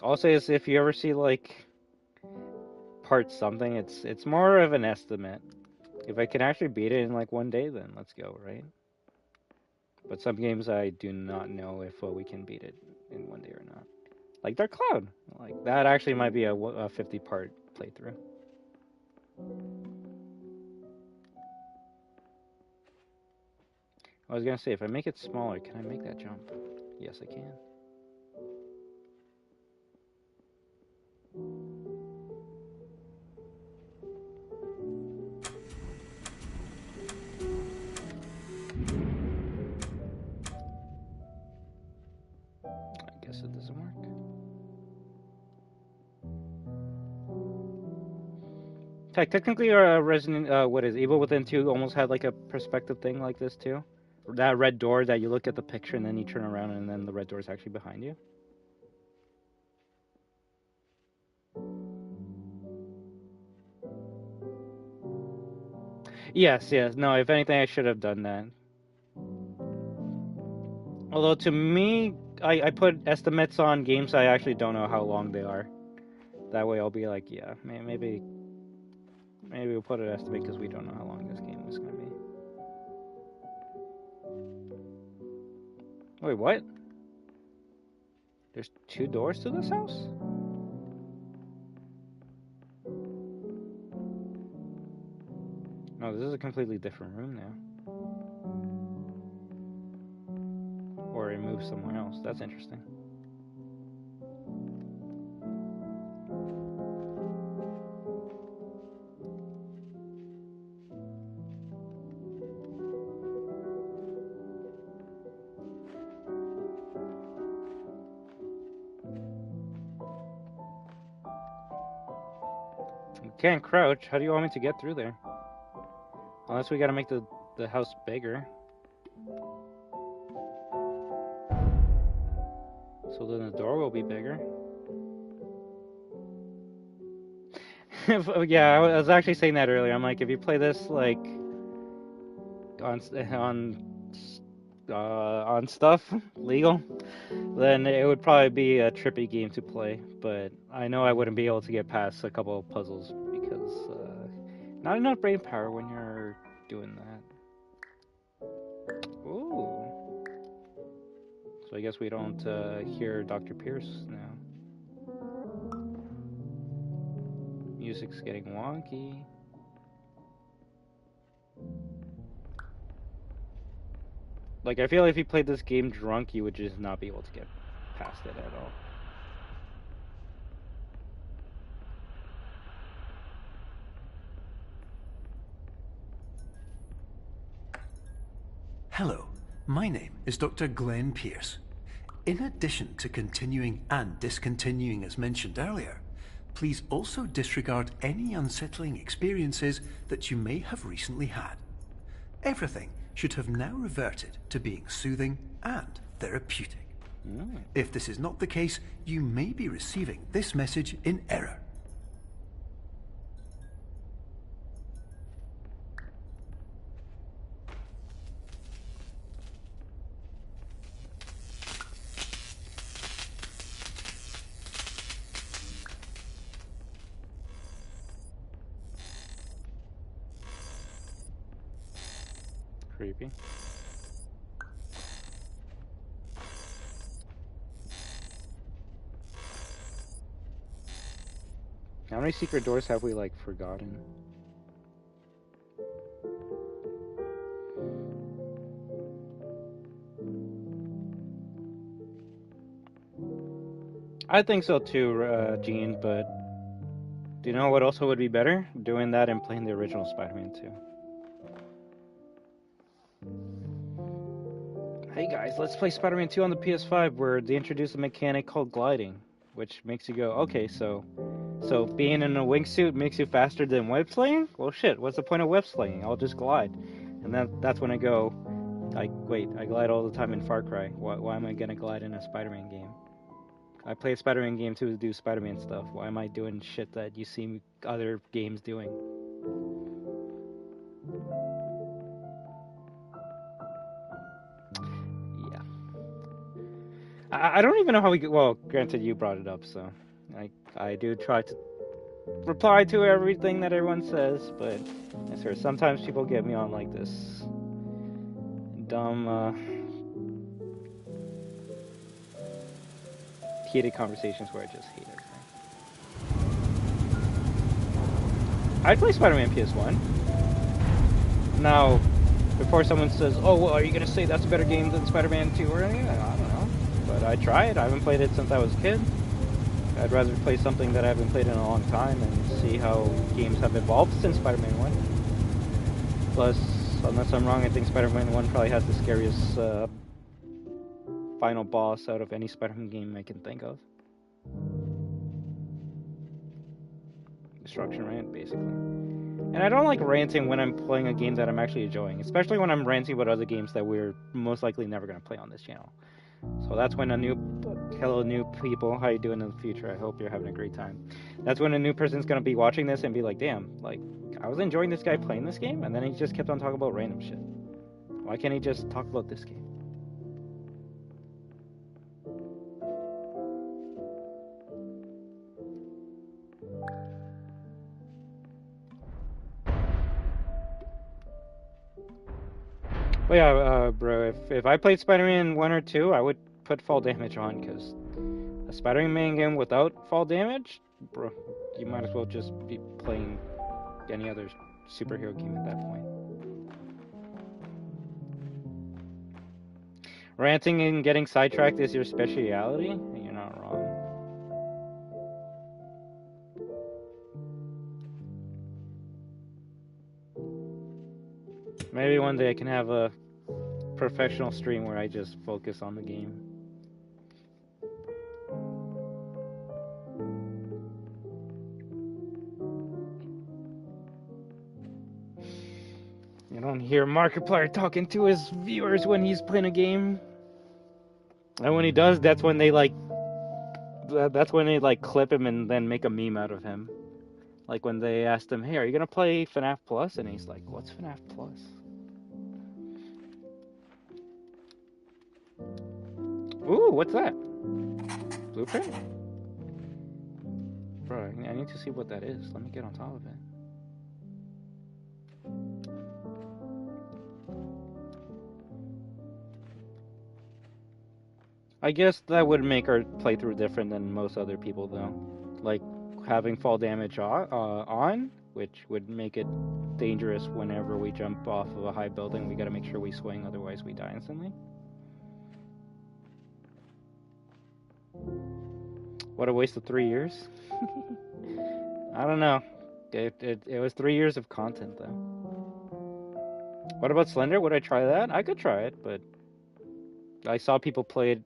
Also, is if you ever see like part something, it's more of an estimate. If I can actually beat it in like one day, then let's go, right? But some games I do not know if we can beat it in one day or not. Like Dark Cloud, like that actually might be a 50-part playthrough. I was gonna say, if I make it smaller, can I make that jump? Yes, I can. I guess it doesn't work. Technically, Resident, what is Evil Within 2 almost had like a perspective thing like this too. That red door that you look at the picture and then you turn around and then the red door is actually behind you. Yes, yes. No, if anything, I should have done that. Although to me, I put estimates on games I actually don't know how long they are. That way I'll be like, yeah, maybe we'll put an estimate because we don't know how long this game is going to be. Wait, what? There's 2 doors to this house? No, this is a completely different room now. Or it moves somewhere else. That's interesting. You can't crouch. How do you want me to get through there? Unless we gotta make the house bigger. So then the door will be bigger. Yeah, I was actually saying that earlier. I'm like, if you play this like on stuff legal, then it would probably be a trippy game to play. But I know I wouldn't be able to get past a couple of puzzles because not enough brain power when you're doing that. Ooh. So I guess we don't hear Dr. Pierce now. Music's getting wonky. Like, I feel like if you played this game drunk, you would just not be able to get past it at all. Hello, my name is Dr. Glenn Pierce. In addition to continuing and discontinuing as mentioned earlier, please also disregard any unsettling experiences that you may have recently had. Everything should have now reverted to being soothing and therapeutic. If this is not the case, you may be receiving this message in error. Creepy. How many secret doors have we, like, forgotten? I think so too, Gene, but do you know what also would be better? Doing that and playing the original Spider-Man 2. Hey guys, let's play Spider-Man 2 on the PS5 where they introduced a mechanic called gliding, which makes you go, okay, so being in a wingsuit makes you faster than web slinging? Well shit, what's the point of web slinging? I'll just glide. And that's when I go, I glide all the time in Far Cry. Why am I gonna glide in a Spider-Man game? I play a Spider-Man game to do Spider-Man stuff. Why am I doing shit that you see other games doing? I don't even know how we get. Well, granted, you brought it up, so I do try to reply to everything that everyone says, but yes, sir, sometimes people get me on like this dumb, heated conversations where I just hate everything. I'd play Spider-Man PS1. Now, before someone says, "Oh, well, are you gonna say that's a better game than Spider-Man 2 or anything?" I don't know, but I try it. I haven't played it since I was a kid. I'd rather play something that I haven't played in a long time and see how games have evolved since Spider-Man 1. Plus, unless I'm wrong, I think Spider-Man 1 probably has the scariest final boss out of any Spider-Man game I can think of. Destruction rant, basically. And I don't like ranting when I'm playing a game that I'm actually enjoying, especially when I'm ranting about other games that we're most likely never going to play on this channel. So that's when hello new people, how you doing in the future? I hope you're having a great time. That's when a new person's going to be watching this and be like, damn, like, I was enjoying this guy playing this game, and then he just kept on talking about random shit. Why can't he just talk about this game? But yeah, bro, if I played Spider-Man 1 or 2, I would put fall damage on, because a Spider-Man game without fall damage, bro, you might as well just be playing any other superhero game at that point. Ranting and getting sidetracked is your speciality? You're not wrong. Maybe one day I can have a professional stream where I just focus on the game. You don't hear Markiplier talking to his viewers when he's playing a game. And when he does, that's when they like clip him and then make a meme out of him. Like when they asked him, "Hey, are you gonna play FNAF Plus?" And he's like, "What's FNAF Plus?" Ooh, what's that? Blueprint? Bro, I need to see what that is. Let me get on top of it. I guess that would make our playthrough different than most other people, though. Like, having fall damage on, which would make it dangerous whenever we jump off of a high building. We gotta make sure we swing, otherwise we die instantly. What a waste of 3 years. I don't know. It was 3 years of content, though. What about Slender? Would I try that? I could try it, but I saw people play it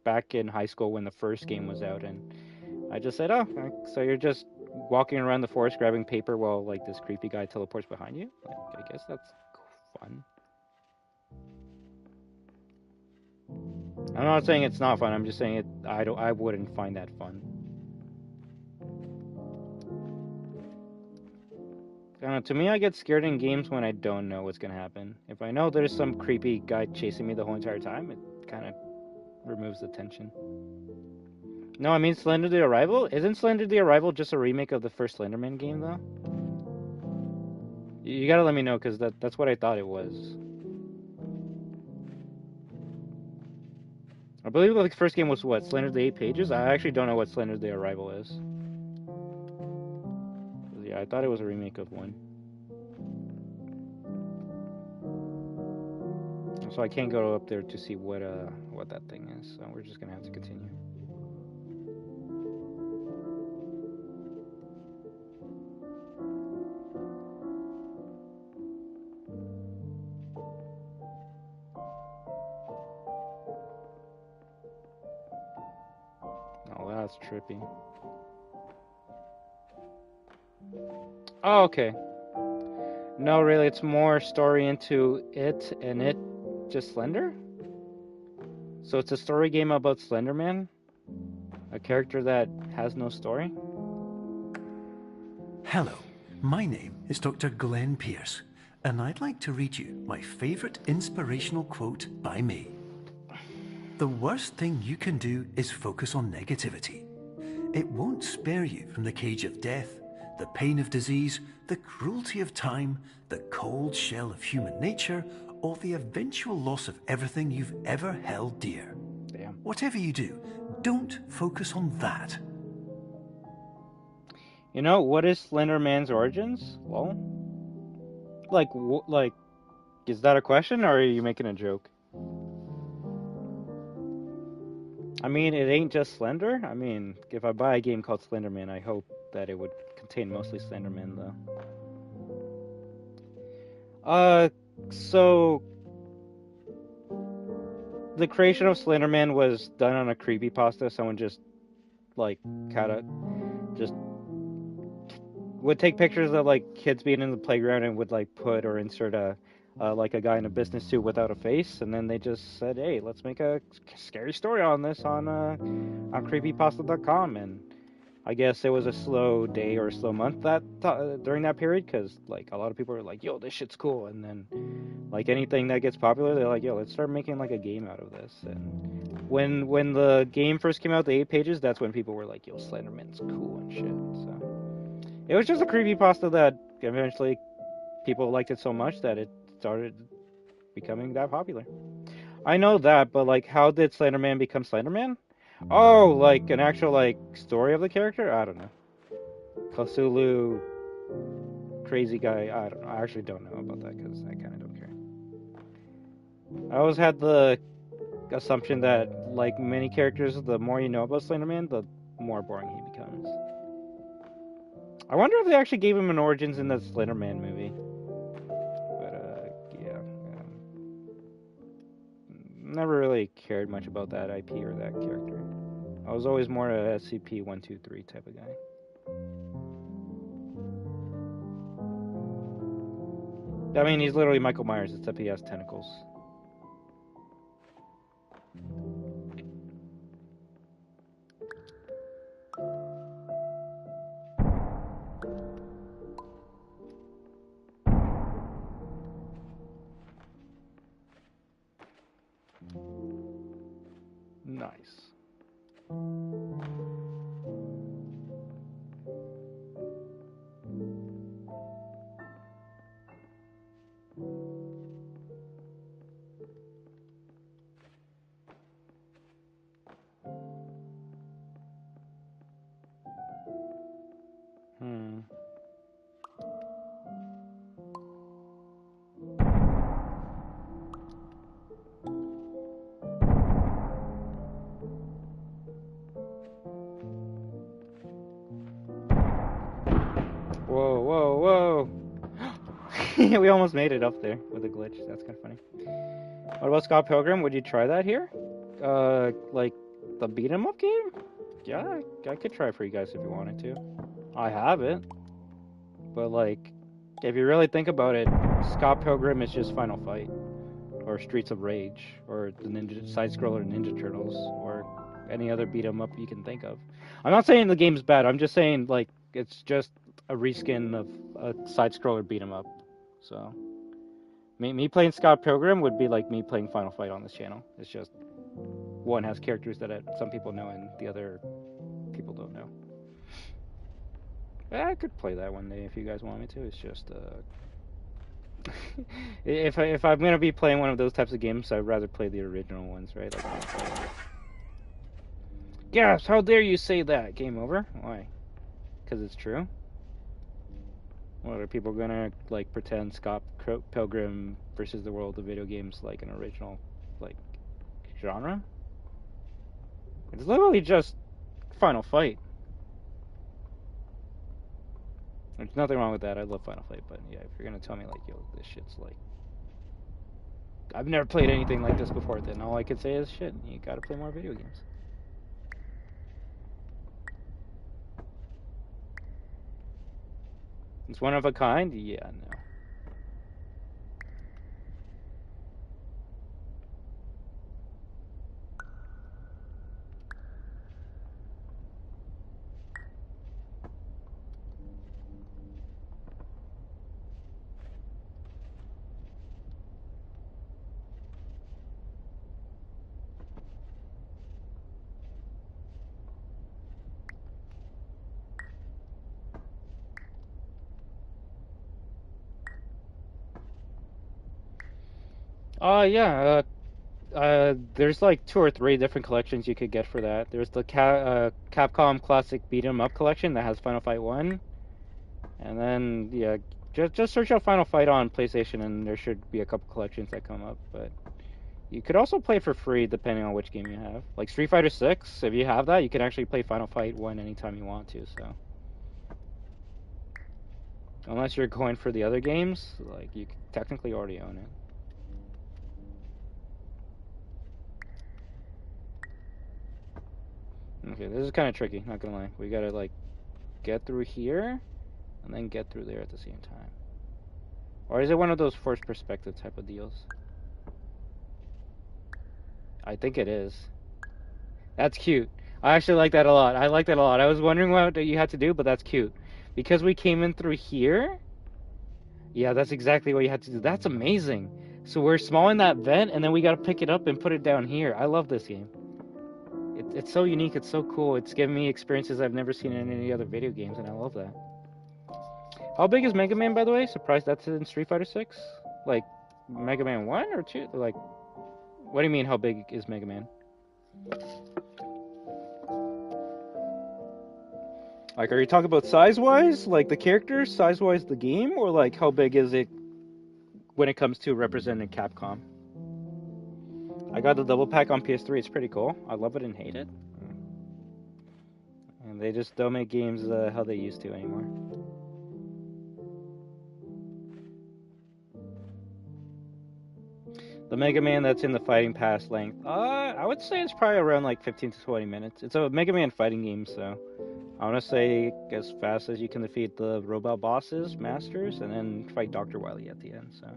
back in high school when the first game was out, and I just said, "Oh, so you're just walking around the forest grabbing paper while like this creepy guy teleports behind you? Like, I guess that's fun." I'm not saying it's not fun. I'm just saying I wouldn't find that fun. I don't know, to me, I get scared in games when I don't know what's gonna happen. If I know there's some creepy guy chasing me the whole entire time, it kind of removes the tension. No, I mean Slender the Arrival? Isn't Slender the Arrival just a remake of the first Slenderman game, though? You gotta let me know, because that's what I thought it was. I believe the first game was what? Slender the 8 Pages? I actually don't know what Slender the Arrival is. Yeah, I thought it was a remake of one. So I can't go up there to see what that thing is, so we're just gonna have to continue. Oh, that's trippy. Oh, okay. No, really, it's more story into it, and it just Slender? So it's a story game about Slenderman? A character that has no story? Hello, my name is Dr. Glenn Pierce, and I'd like to read you my favorite inspirational quote by me. The worst thing you can do is focus on negativity. It won't spare you from the cage of death, the pain of disease, the cruelty of time, the cold shell of human nature, or the eventual loss of everything you've ever held dear. Damn. Whatever you do, don't focus on that. You know, what is Slender Man's origins? Well, like, is that a question, or are you making a joke? I mean, it ain't just Slender. I mean, if I buy a game called Slender Man, I hope that it would contain mostly Slender Man, though. So the creation of Slender Man was done on a creepypasta. Someone just, like, just would take pictures of, like, kids being in the playground and would, like, put or insert like a guy in a business suit without a face, and then they just said, hey, let's make a scary story on this on creepypasta.com, and I guess it was a slow day or a slow month during that period, because, like, a lot of people were like, yo, this shit's cool, and then, like, anything that gets popular, they're like, yo, let's start making, like, a game out of this. And when the game first came out, the 8 pages, that's when people were like, yo, Slenderman's cool and shit. So it was just a creepypasta that eventually people liked it so much that it started becoming that popular. I know that, but, like, how did Slenderman become Slenderman? Oh, like an actual, like, story of the character? I don't know. Cthulhu, crazy guy. I don't know. I actually don't know about that because I kind of don't care. I always had the assumption that, like many characters, the more you know about Slenderman, the more boring he becomes. I wonder if they actually gave him an origins in the Slenderman movie. Never really cared much about that IP or that character. I was always more a SCP-123 type of guy. I mean, he's literally Michael Myers, except he has tentacles. Nice. Whoa, whoa, whoa! We almost made it up there with a glitch. That's kind of funny. What about Scott Pilgrim? Would you try that here? Like the beat 'em up game? Yeah, I could try it for you guys if you wanted to. I have it. But, like, if you really think about it, Scott Pilgrim is just Final Fight, or Streets of Rage, or the side-scroller Ninja Turtles, or any other beat 'em up you can think of. I'm not saying the game's bad. I'm just saying, like, it's just a reskin of a side-scroller beat 'em up. So me playing Scott Pilgrim would be like me playing Final Fight on this channel. It's just one has characters that some people know and the other people don't know. I could play that one day if you guys want me to. It's just if I'm gonna be playing one of those types of games, I'd rather play the original ones, right? Like, yes, how dare you say that? Game over? Why? Because it's true? What, are people gonna, like, pretend Scott Pilgrim versus the World of Video Games like an original, like, genre? It's literally just Final Fight. There's nothing wrong with that. I love Final Fight, but yeah, if you're gonna tell me, like, yo, this shit's like, I've never played anything like this before, then all I could say is, shit, you gotta play more video games. It's one of a kind? Yeah, no. Yeah. There's like 2 or 3 different collections you could get for that. There's the Capcom Classic Beat 'em Up collection that has Final Fight 1. And then, yeah, just search out Final Fight on PlayStation and there should be a couple collections that come up. But you could also play for free depending on which game you have. Like Street Fighter 6, if you have that, you can actually play Final Fight 1 anytime you want to, so. Unless you're going for the other games, like, you technically already own it. Okay, this is kind of tricky, not gonna lie. We gotta, like, get through here, and then get through there at the same time. Or is it one of those first perspective type of deals? I think it is. That's cute. I actually like that a lot. I like that a lot. I was wondering what you had to do, but that's cute. Because we came in through here? Yeah, that's exactly what you had to do. That's amazing. So we're small in that vent, and then we gotta pick it up and put it down here. I love this game. It's so unique, it's so cool. It's given me experiences I've never seen in any other video games, and I love that. How big is Mega Man, by the way? Surprised that's in Street Fighter 6? Like, Mega Man 1 or 2? Like, what do you mean, how big is Mega Man? Like, are you talking about size-wise? Like, the characters? Size-wise, the game? Or, like, how big is it when it comes to representing Capcom? I got the double pack on PS3. It's pretty cool. I love it and hate it. And they just don't make games how they used to anymore. The Mega Man that's in the Fighting Pass length, I would say it's probably around like 15 to 20 minutes. It's a Mega Man fighting game, so I want to say as fast as you can defeat the robot bosses, masters, and then fight Dr. Wily at the end, so.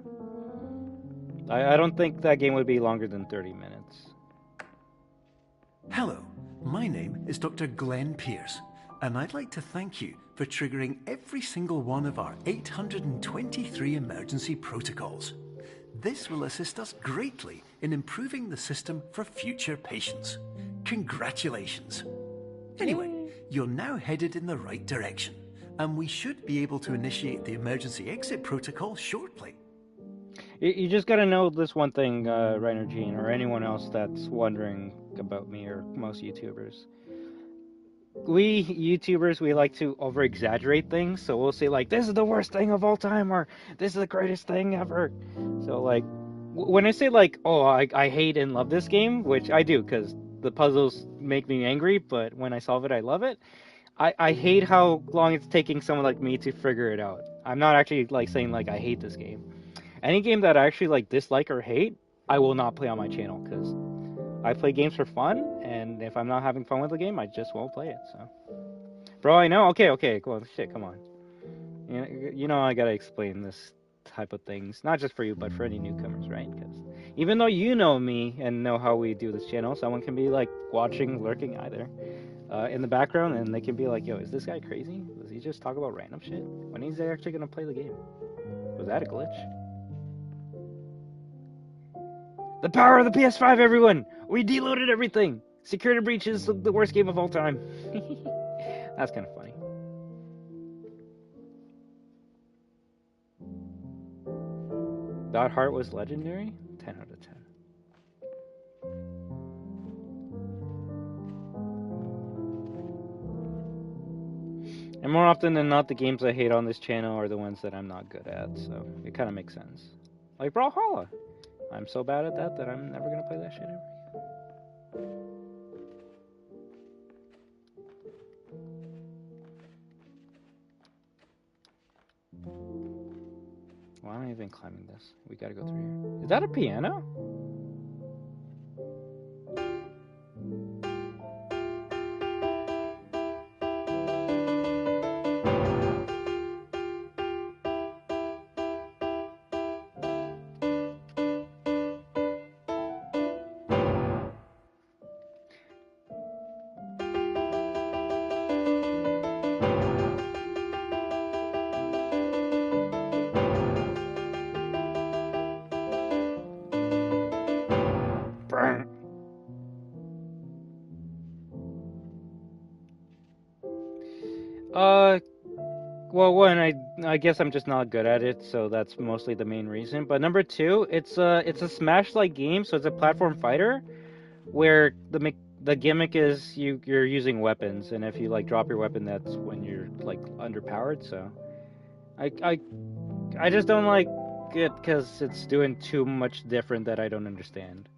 I don't think that game would be longer than 30 minutes. Hello, my name is Dr. Glenn Pierce, and I'd like to thank you for triggering every single one of our 823 emergency protocols. This will assist us greatly in improving the system for future patients. Congratulations. Anyway, you're now headed in the right direction, and we should be able to initiate the emergency exit protocol shortly. You just gotta know this one thing, Reiner Gene, or anyone else that's wondering about me, or most YouTubers. We YouTubers, we like to over-exaggerate things, so we'll say, like, this is the worst thing of all time, or this is the greatest thing ever. So, like, when I say, like, oh, I hate and love this game, which I do, because the puzzles make me angry, but when I solve it, I love it. I hate how long it's taking someone like me to figure it out. I'm not actually, like, saying, like, I hate this game. Any game that I actually, like, dislike or hate, I will not play on my channel, because I play games for fun, and if I'm not having fun with the game, I just won't play it, so. Bro, I know. Okay, cool. Shit, come on. You know I gotta explain this type of things, not just for you, but for any newcomers, right? Because even though you know me and know how we do this channel, someone can be, like, watching, lurking either in the background, and they can be like, yo, is this guy crazy? Does he just talk about random shit? When is he actually gonna play the game? Was that a glitch? The power of the PS5, everyone! We deloaded everything! Security Breach is the worst game of all time. That's kind of funny. That Heart was legendary? 10 out of 10. And more often than not, the games I hate on this channel are the ones that I'm not good at, so it kind of makes sense. Like Brawlhalla. I'm so bad at that I'm never gonna play that shit ever again. Why am I even climbing this? We gotta go through here. Is that a piano? Well, one, I guess I'm just not good at it, so that's mostly the main reason. But number two, it's a Smash-like game, so it's a platform fighter where the gimmick is you're using weapons, and if you like drop your weapon, that's when you're like underpowered. So I just don't like it because it's doing too much different that I don't understand.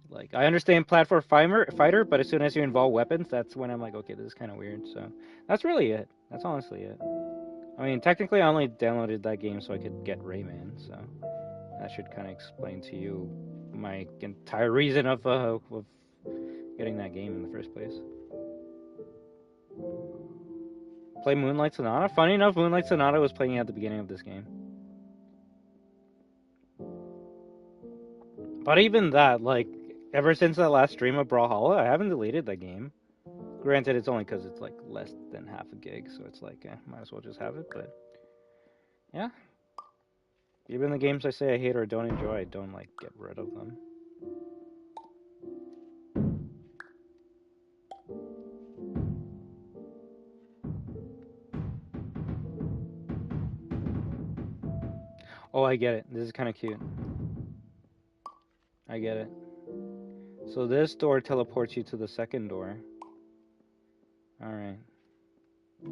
Like, I understand platform fighter, but as soon as you involve weapons, that's when I'm like, okay, this is kind of weird. So that's really it. That's honestly it. I mean, technically, I only downloaded that game so I could get Rayman, so that should kind of explain to you my entire reason of getting that game in the first place. Play Moonlight Sonata? Funny enough, Moonlight Sonata was playing at the beginning of this game. But even that, like, ever since that last stream of Brawlhalla, I haven't deleted that game. Granted, it's only because it's, like, less than half a gig, so it's like, might as well just have it, but... yeah. Even the games I say I hate or don't enjoy, I don't, like, get rid of them. Oh, I get it. This is kind of cute. I get it. So this door teleports you to the second door. Alright. Do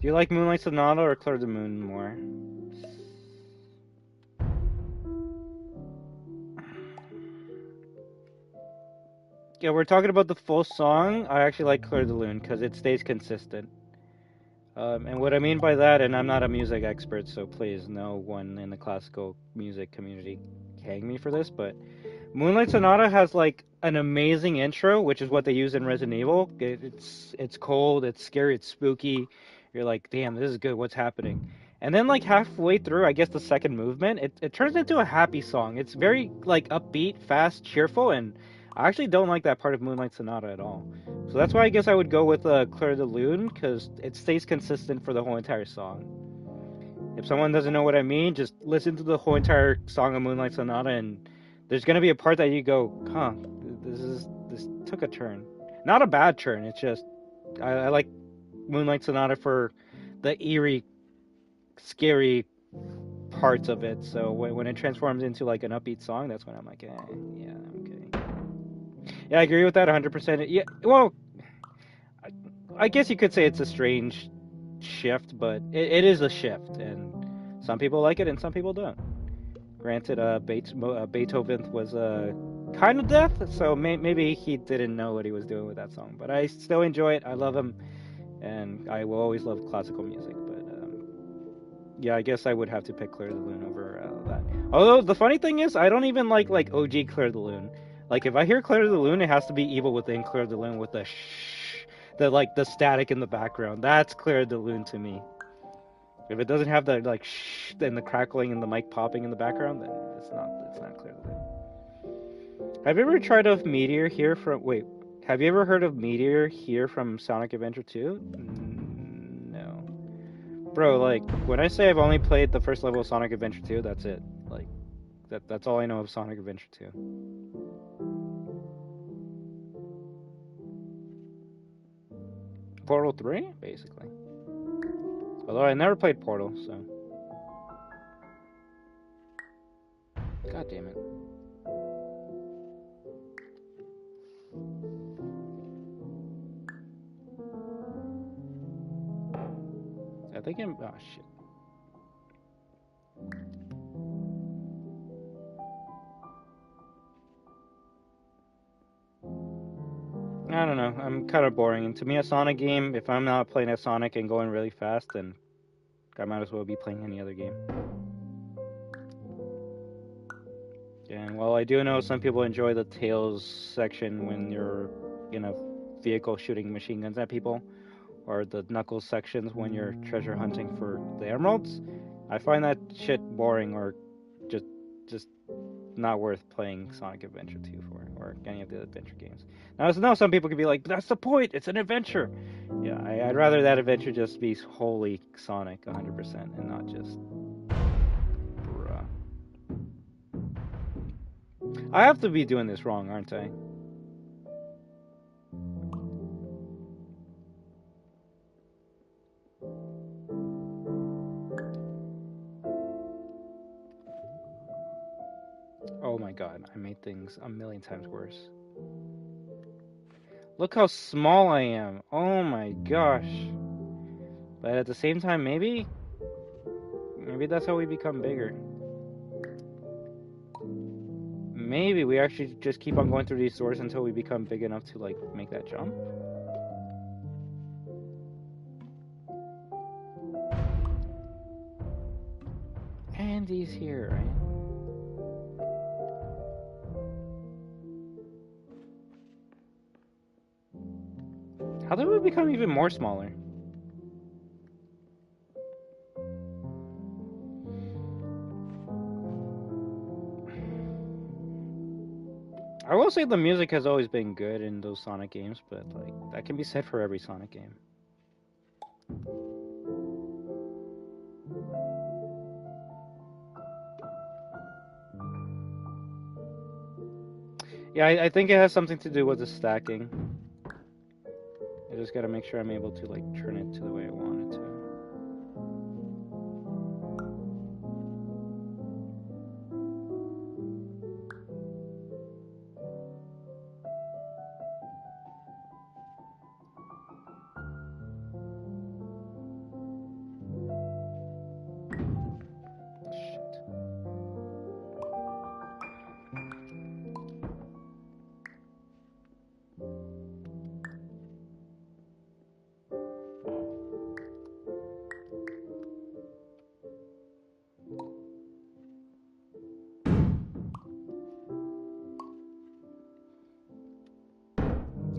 you like Moonlight Sonata or Clair de Lune more? Yeah, we're talking about the full song. I actually like Clair de Lune because it stays consistent. And what I mean by that, and I'm not a music expert, so please, no one in the classical music community hang me for this, but Moonlight Sonata has like an amazing intro, which is what they use in Resident Evil. It's cold, it's scary, it's spooky. You're like, damn, this is good. What's happening? And then like halfway through, I guess the second movement, it turns into a happy song. It's very like upbeat, fast, cheerful, and I actually don't like that part of Moonlight Sonata at all. So that's why I guess I would go with Clair de Lune, because it stays consistent for the whole entire song. If someone doesn't know what I mean, just listen to the whole entire song of Moonlight Sonata, and there's gonna be a part that you go, huh, this took a turn. Not a bad turn, it's just, I like Moonlight Sonata for the eerie, scary parts of it, so when it transforms into like an upbeat song, that's when I'm like, yeah, okay. Yeah, I agree with that 100%. Yeah, well, I guess you could say it's a strange shift, but it is a shift, and some people like it and some people don't. Granted, Beethoven was kind of deaf, so maybe he didn't know what he was doing with that song. But I still enjoy it. I love him, and I will always love classical music. But yeah, I guess I would have to pick Clair de Lune over that. Although the funny thing is, I don't even like OG Clair de Lune. Like if I hear Clair de Lune, it has to be Evil Within Clair de Lune with the shh, the static in the background. That's Clair de Lune to me. If it doesn't have the like shh and the crackling and the mic popping in the background, then it's not Clair de Lune. Have you ever tried of Meteor here from have you ever heard of Meteor here from Sonic Adventure 2? No. Bro, like when I say I've only played the first level of Sonic Adventure 2, that's it. Like that's all I know of Sonic Adventure 2. Portal 3, basically. Although I never played Portal, so... God damn it. I think I'm... oh, shit. I don't know. I'm kind of boring. And to me, a Sonic game, if I'm not playing a Sonic and going really fast, then I might as well be playing any other game. And while I do know some people enjoy the Tails section when you're in a vehicle shooting machine guns at people, or the Knuckles sections when you're treasure hunting for the emeralds, I find that shit boring or just not worth playing Sonic Adventure 2 for, or any of the adventure games. Now some people could be like, that's the point, it's an adventure! Yeah, I'd rather that adventure just be wholly Sonic 100% and not just... bruh. I have to be doing this wrong, aren't I? Oh my god, I made things a million times worse. Look how small I am. Oh my gosh. But at the same time, maybe that's how we become bigger. Maybe we actually just keep on going through these doors until we become big enough to, like, make that jump. Andy's here, right? How did we become even more smaller? I will say the music has always been good in those Sonic games, but like that can be said for every Sonic game. Yeah, I think it has something to do with the stacking. I just gotta make sure I'm able to like turn it to the way I want it to.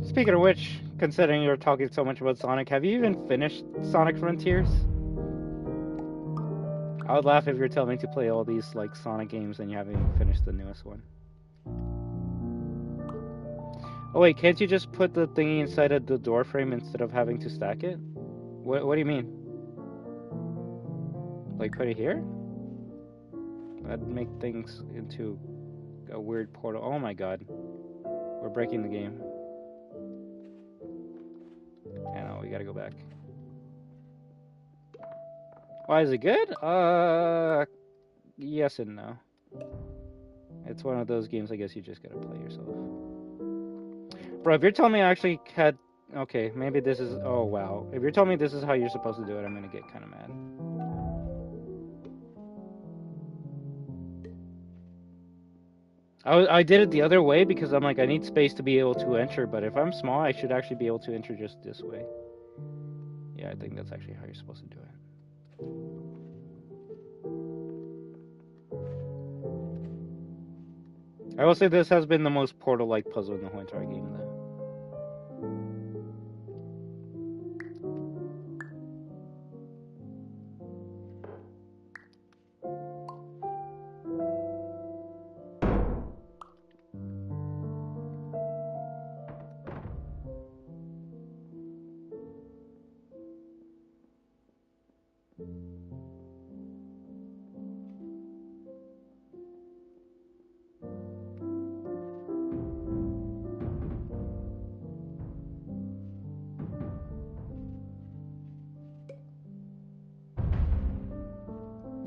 Speaking of which, considering you're talking so much about Sonic, have you even finished Sonic Frontiers? I would laugh if you're telling me to play all these like Sonic games and you haven't even finished the newest one. Oh wait, can't you just put the thingy inside of the door frame instead of having to stack it? What do you mean? Like put it here? That'd make things into a weird portal. Oh my god. We're breaking the game. I know, we gotta go back. Why is it good? Yes and no. It's one of those games I guess you just gotta play yourself. Bro, if you're telling me I actually had... Okay, maybe this is... Oh, wow. If you're telling me this is how you're supposed to do it, I'm gonna get kind of mad. I did it the other way because I'm like, I need space to be able to enter, but if I'm small, I should actually be able to enter just this way. Yeah, I think that's actually how you're supposed to do it. I will say this has been the most Portal-like puzzle in the whole entire game, though.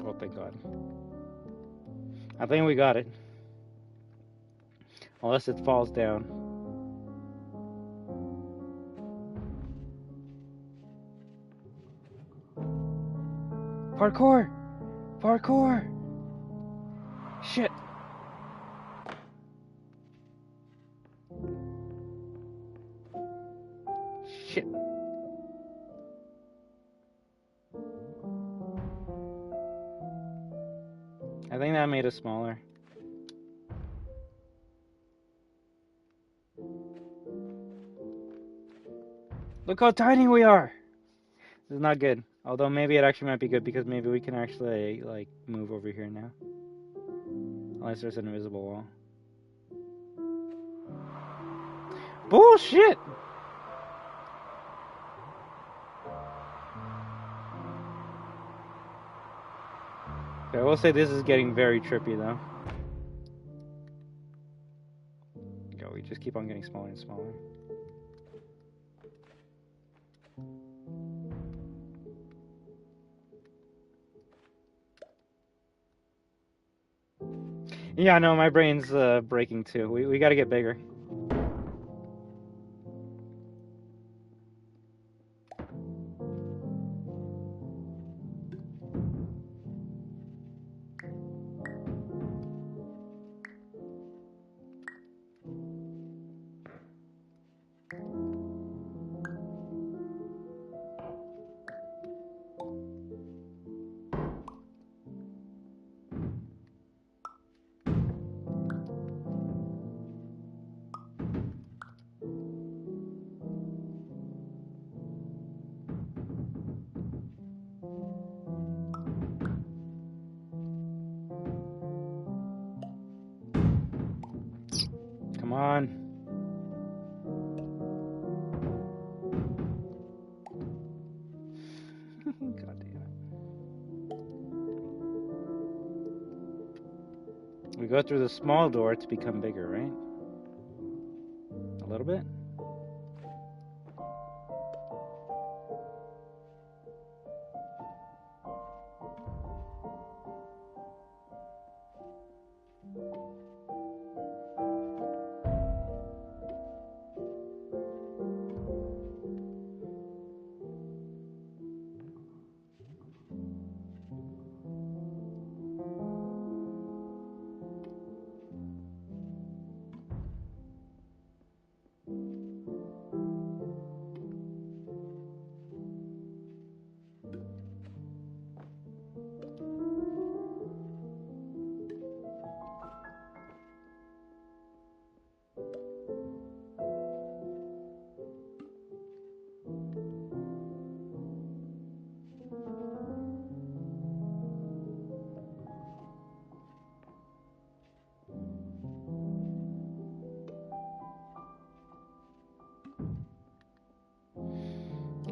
Oh, thank God. I think we got it. Unless it falls down. Parkour! Parkour! Shit! Shit. I think that made us smaller. Look how tiny we are! This is not good. Although maybe it actually might be good because maybe we can actually, like, move over here now. Unless there's an invisible wall. Bullshit! I will say this is getting very trippy, though. Yo, we just keep on getting smaller and smaller. Yeah, no, my brain's breaking too. We gotta get bigger. Come on. God damn it. We go through the small door to become bigger, right? A little bit?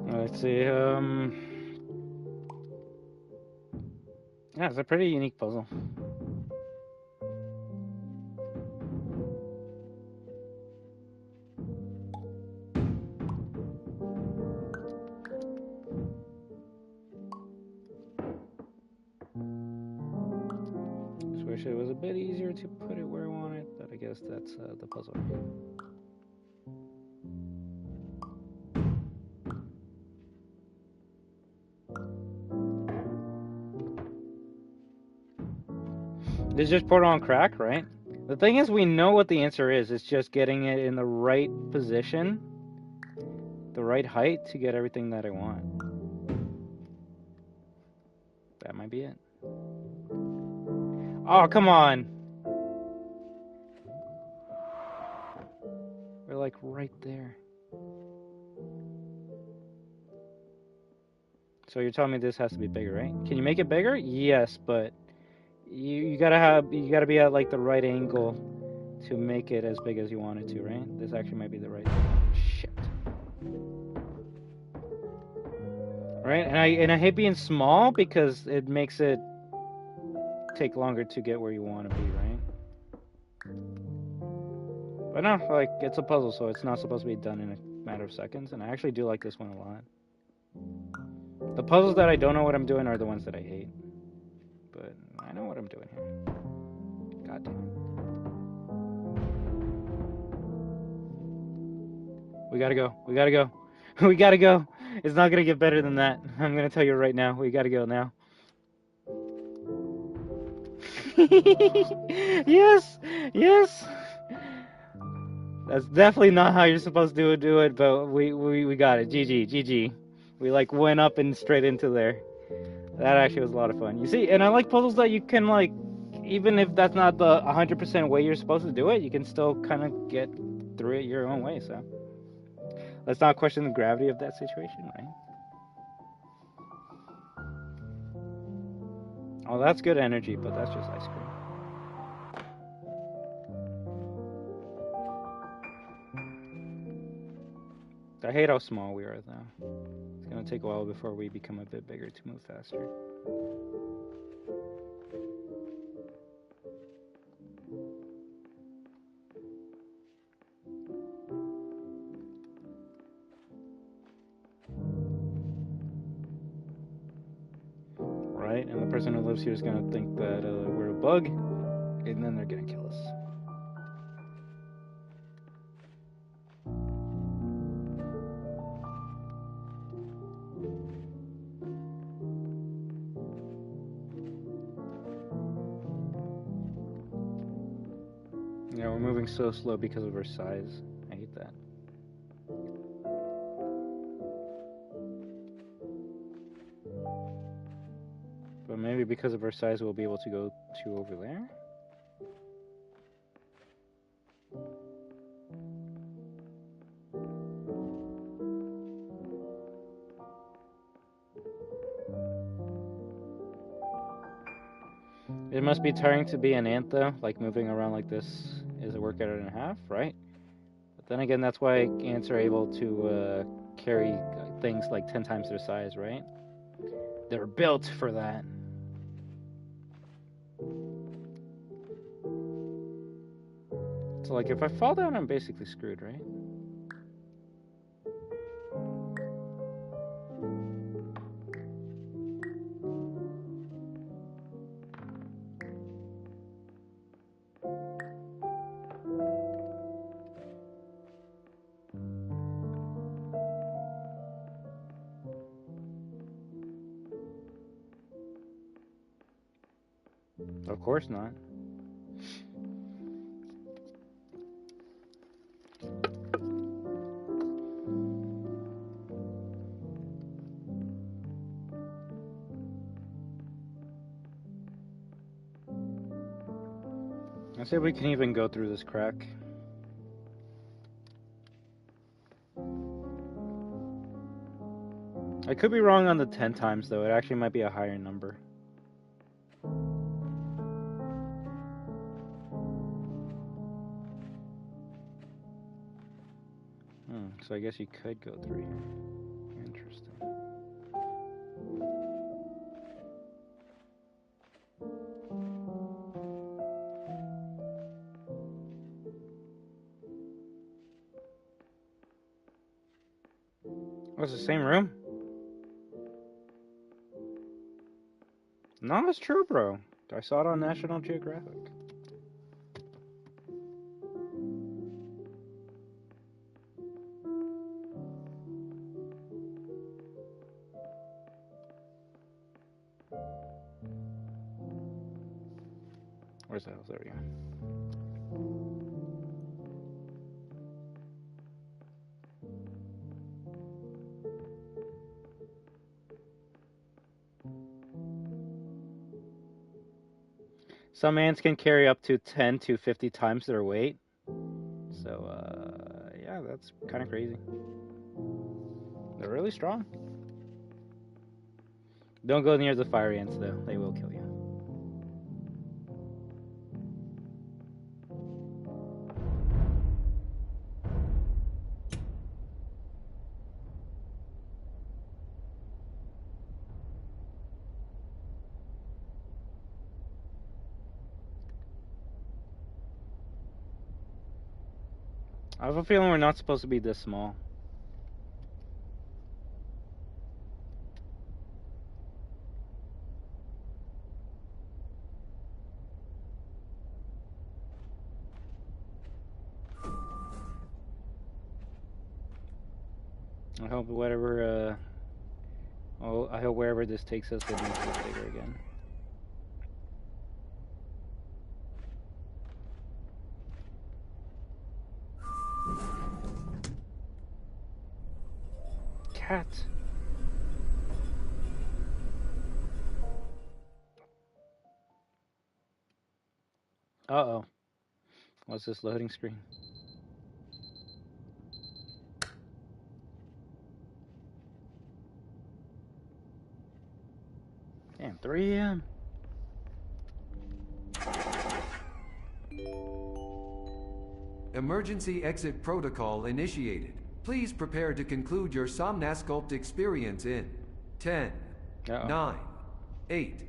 Let's see, yeah, it's a pretty unique puzzle. Just wish it was a bit easier to put it where I want it, but I guess that's the puzzle. It's just put on crack, right? The thing is, we know what the answer is. It's just getting it in the right position, the right height to get everything that I want. That might be it. Oh, come on. We're like right there. So you're telling me this has to be bigger, right? Can you make it bigger? Yes, but you gotta be at like the right angle to make it as big as you want it to, right? This actually might be the right shit. Right? And I hate being small because it makes it take longer to get where you want to be, right? But no, like it's a puzzle, so it's not supposed to be done in a matter of seconds, and I actually do like this one a lot. The puzzles that I don't know what I'm doing are the ones that I hate. But I know what I'm doing here. God damn it. We gotta go. We gotta go. We gotta go. It's not gonna get better than that. I'm gonna tell you right now. We gotta go now. Yes! Yes! That's definitely not how you're supposed to do it, but we got it. GG. GG. We like went up and straight into there. That actually was a lot of fun. You see, and I like puzzles that you can like, even if that's not the 100% way you're supposed to do it, you can still kind of get through it your own way, so. Let's not question the gravity of that situation, right? Oh, that's good energy, but that's just ice cream. I hate how small we are, though. It's gonna take a while before we become a bit bigger to move faster. Right? And the person who lives here is gonna think that we're a bug. And then they're gonna kill us. Yeah, we're moving so slow because of our size. I hate that. But maybe because of our size, we'll be able to go to over there. It must be tiring to be an ant, though. Like, moving around like this is a workout and a half, right? But then again, that's why ants are able to carry things like 10 times their size, right? They're built for that. So, like, if I fall down, I'm basically screwed, right? Of course not. Let's see if we can even go through this crack. I could be wrong on the 10 times, though. It actually might be a higher number. So I guess you could go through here. Interesting. Oh, it's the same room? No, it's true, bro. I saw it on National Geographic. Where's the hell? There we go. Some ants can carry up to 10 to 50 times their weight. So, yeah, that's kind of crazy. They're really strong. Don't go near the fire ants, though. They will kill you. I have a feeling we're not supposed to be this small. I hope whatever, I hope wherever this takes us, it makes us bigger again. Cat. Uh-oh. What's this loading screen? Damn, 3 a.m. Emergency exit protocol initiated. Please prepare to conclude your Somnasculpt experience in 10, 9, 8.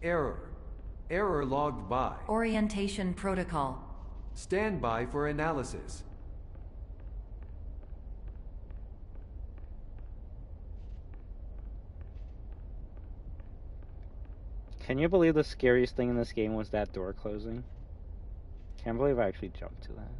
Error. Error logged by. Orientation protocol. Stand by for analysis. Can you believe the scariest thing in this game was that door closing? Can't believe I actually jumped to that.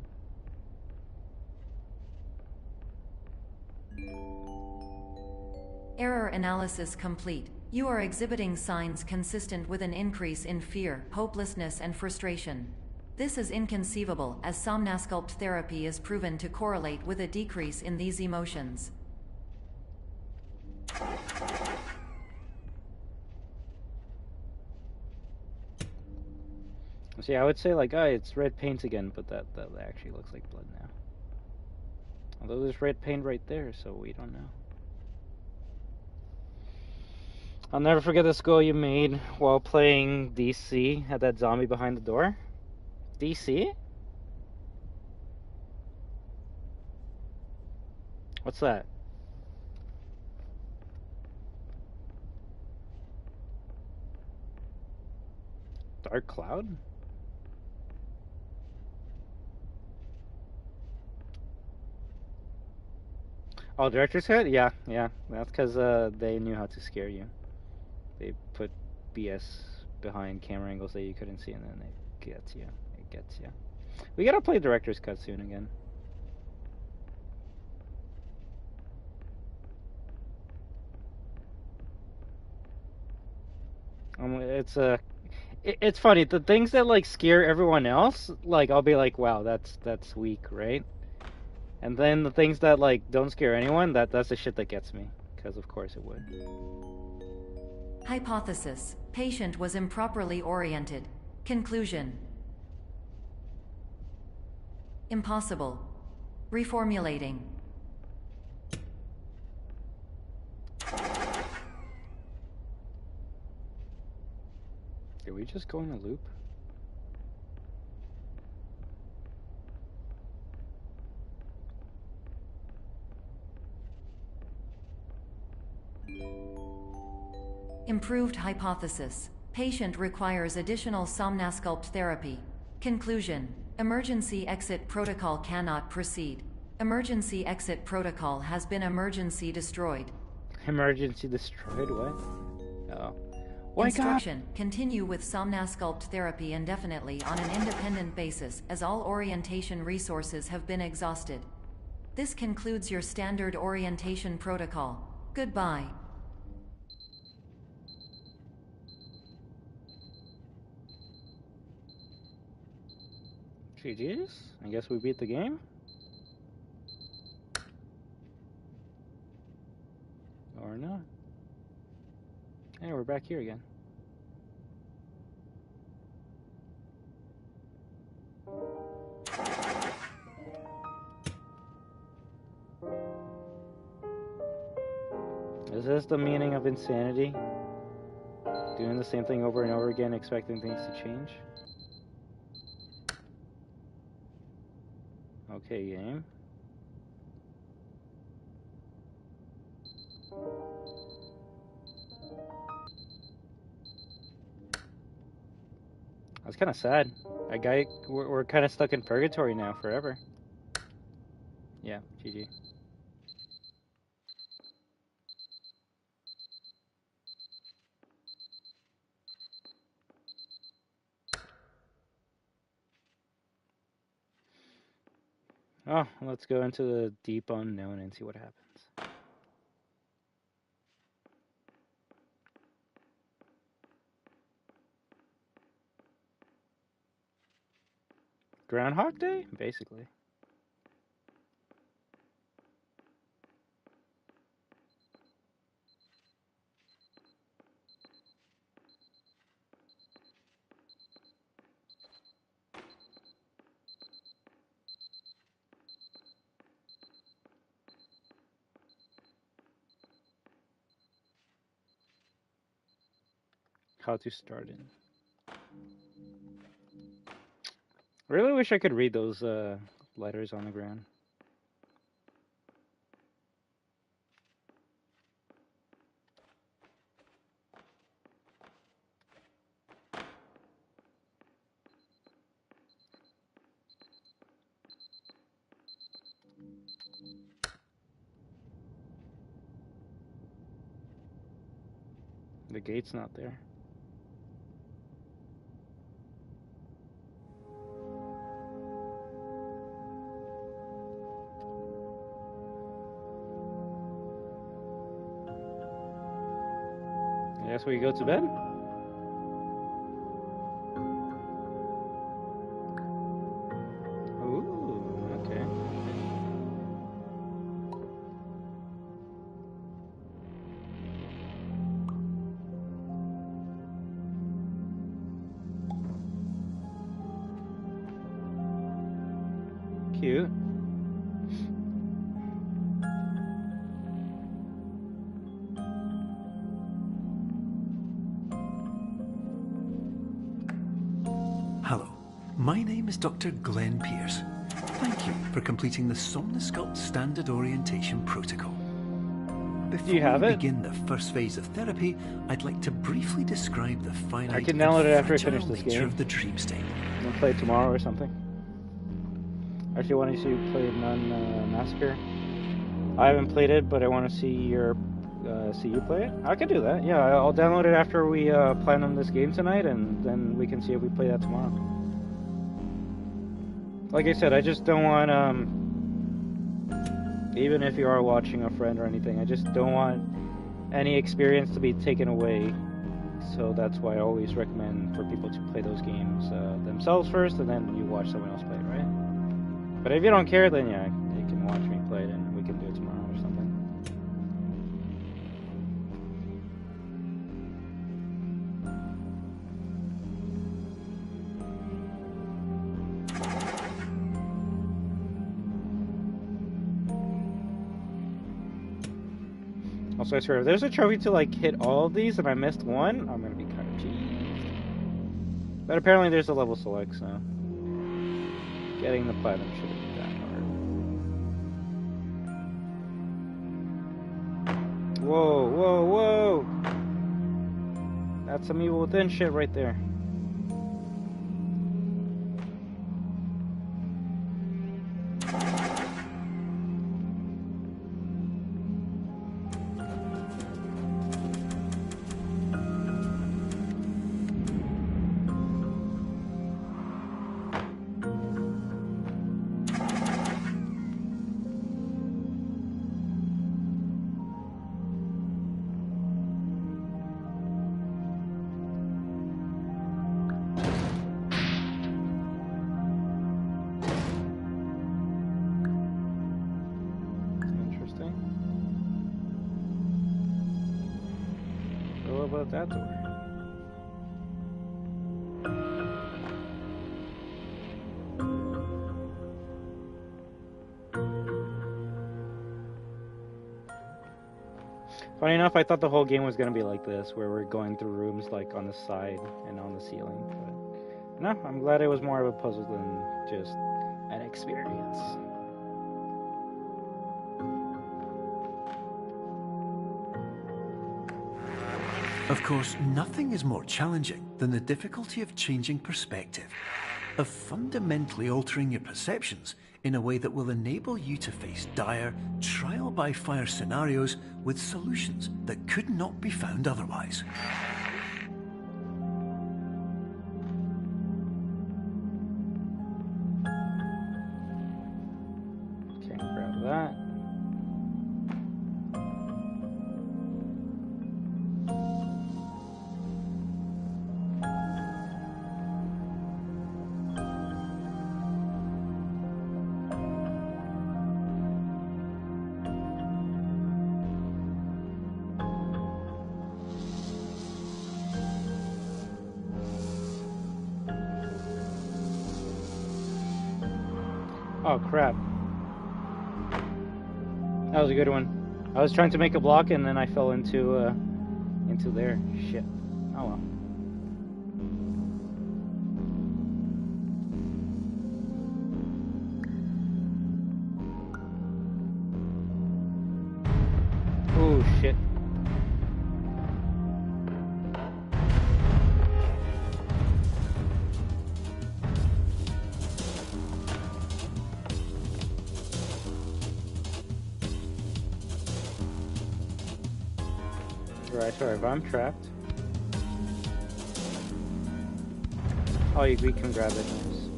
Error analysis complete. You are exhibiting signs consistent with an increase in fear, hopelessness, and frustration. This is inconceivable, as somnasculpt therapy is proven to correlate with a decrease in these emotions. See, I would say like, oh, it's red paint again, but that actually looks like blood now. Although there's red paint right there, so we don't know. I'll never forget this goal you made while playing DC at that zombie behind the door. DC? What's that? Dark Cloud? Oh, director's cut? Yeah. That's because they knew how to scare you. They put BS behind camera angles that you couldn't see, and then it gets you. We gotta play director's cut soon again. It's funny. The things that like scare everyone else, like I'll be like, wow, that's weak, right? And then the things that like don't scare anyone, that's the shit that gets me, because of course it would. Hypothesis: patient was improperly oriented. Conclusion: impossible. Reformulating. Did we just go in a loop? Improved hypothesis. Patient requires additional somnasculpt therapy. Conclusion: emergency exit protocol cannot proceed. Emergency exit protocol has been emergency destroyed. Emergency destroyed? What? Oh. Instruction: continue with somnasculpt therapy indefinitely on an independent basis, as all orientation resources have been exhausted. This concludes your standard orientation protocol. Goodbye. GG's? I guess we beat the game? Or not. Hey, we're back here again. Is this the meaning of insanity? Doing the same thing over and over again, expecting things to change? Okay, game. That's kind of sad. We're kind of stuck in purgatory now forever. Yeah, GG. Oh, let's go into the deep unknown and see what happens. Groundhog Day? Basically. How to start it. I really wish I could read those letters on the ground. The gate's not there. guess we go to bed? Ooh, okay. Cute. Hello, my name is Dr. Glenn Pierce. Thank you for completing the Somnosculpt Standard Orientation Protocol. Before we begin the first phase of therapy, I'd like to briefly describe the finite I can download it after I finish this nature game. of the dream state. I'm gonna play it tomorrow or something. Actually, want to see you play Nun Massacre. I haven't played it, but I want to see you play it. I can do that. Yeah, I'll download it after we plan on this game tonight, and then we can see if we play that tomorrow. Like I said, I just don't want even if you are watching a friend or anything, I just don't want any experience to be taken away. So that's why I always recommend for people to play those games themselves first, and then you watch someone else play it, right? But if you don't care, then yeah, you can watch me play it, and we can do it tomorrow or something. Also, I swear, if there's a trophy to like hit all of these and I missed one, I'm gonna be kind of cheesed. But apparently there's a level select, so getting the platinum shouldn't be that hard. Whoa, whoa, whoa! That's some Evil Within shit right there. That door. Funny enough, I thought the whole game was going to be like this, where we're going through rooms like on the side and on the ceiling. But no, I'm glad it was more of a puzzle than just an experience. Of course, nothing is more challenging than the difficulty of changing perspective, of fundamentally altering your perceptions in a way that will enable you to face dire, trial-by-fire scenarios with solutions that could not be found otherwise. Can't grab that. Oh crap. That was a good one. I was trying to make a block and then I fell into there. Shit. Oh well. Oh shit. Right, sorry, if I'm trapped. Oh, we can grab it. Nice.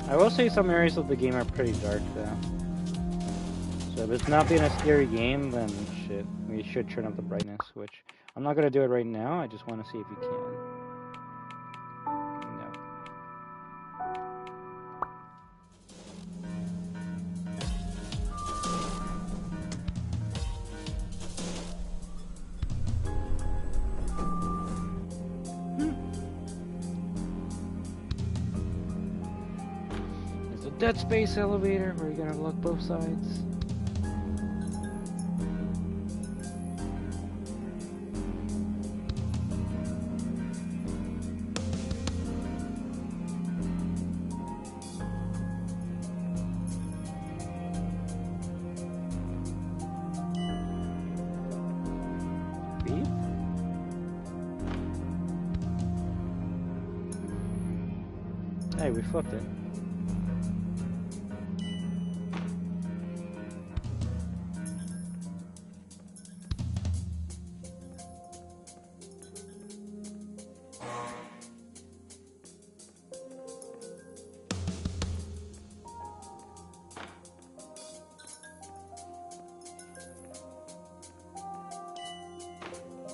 I will say some areas of the game are pretty dark though. So if it's not being a scary game, then shit, we should turn up the brightness, which I'm not gonna do it right now. I just want to see if you can. No. There's a Dead Space elevator where you're gonna look both sides. Hey, we flipped it.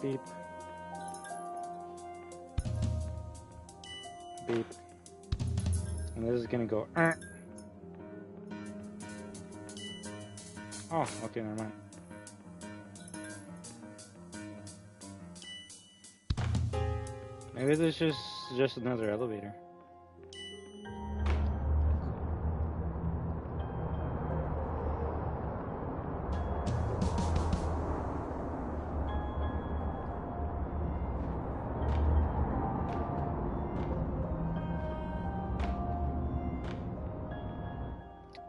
Beep. Beep. And this is gonna go. Oh, okay, never mind. Maybe this is just another elevator.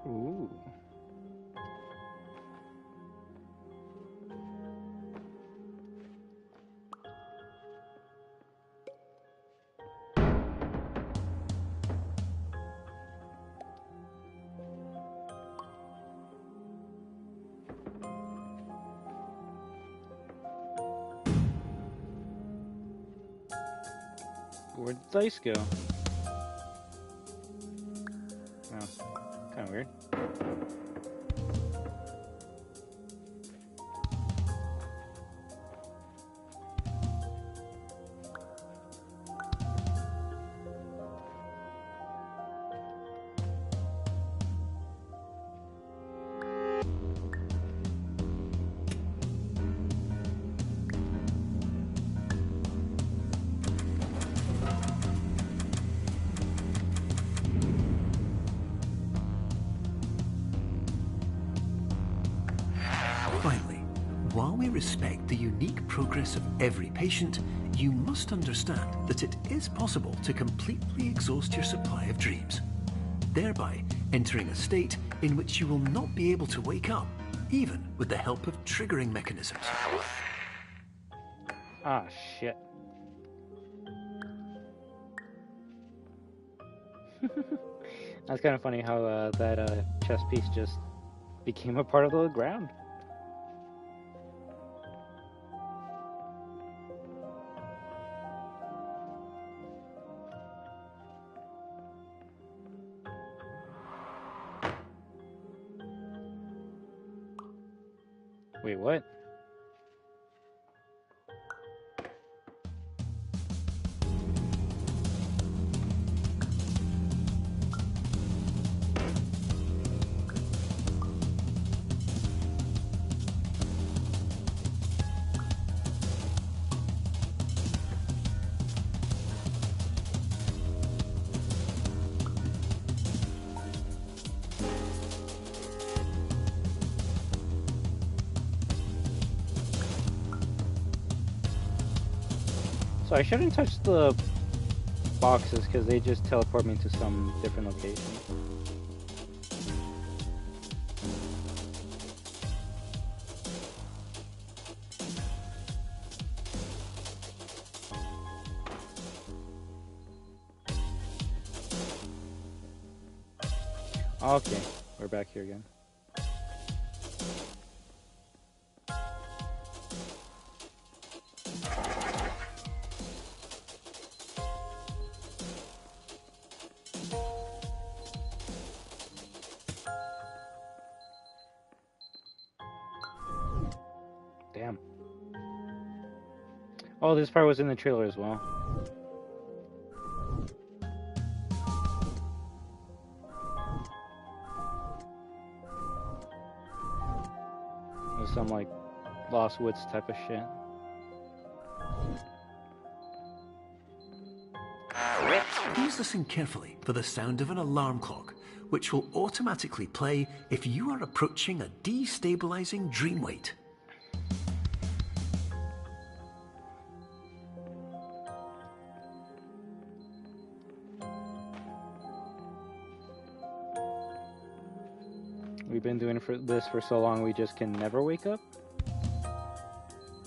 Ooh. Where'd the dice go? Oh, kind of weird. While we respect the unique progress of every patient, you must understand that it is possible to completely exhaust your supply of dreams, thereby entering a state in which you will not be able to wake up, even with the help of triggering mechanisms. Ah, shit. That's kind of funny how that chess piece just became a part of the ground. Wait, what? So I shouldn't touch the boxes because they just teleport me to some different location. Okay, we're back here again. Damn. Oh, this part was in the trailer as well. It was some like Lost Woods type of shit. Please listen carefully for the sound of an alarm clock, which will automatically play if you are approaching a destabilizing dream weight. We've been doing this for so long, we just can never wake up?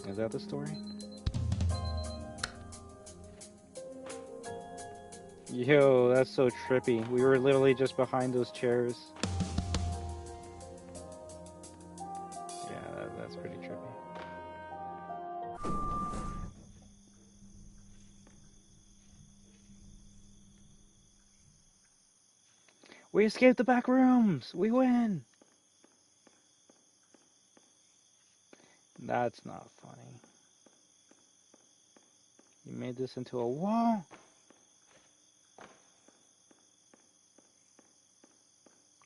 Is that the story? Yo, that's so trippy. We were literally just behind those chairs. Yeah, that's pretty trippy. We escaped the back rooms! We win! That's not funny. You made this into a wall?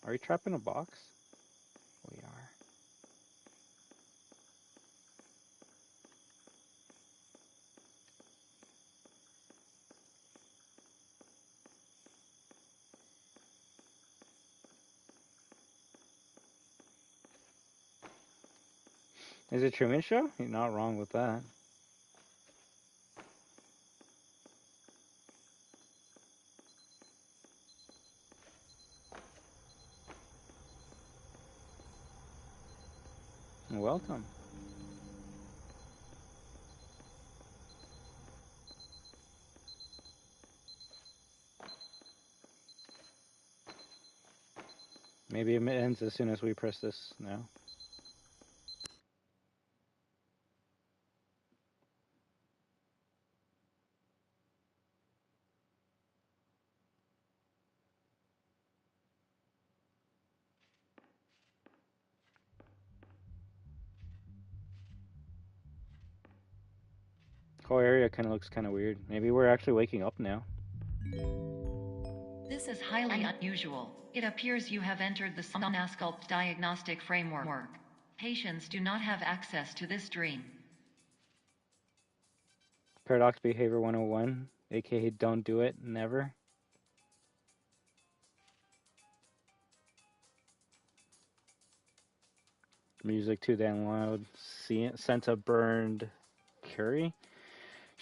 Are we trapped in a box? We are. Is it Truman Show? You're not wrong with that. Welcome. Maybe it ends as soon as we press this now. Whole area kind of looks kind of weird. Maybe we're actually waking up now. This is highly unusual. It appears you have entered the Somnasculpt diagnostic framework. Patients do not have access to this dream. Paradox Behavior 101, aka don't do it, never. Music too damn loud. Scent of burned curry.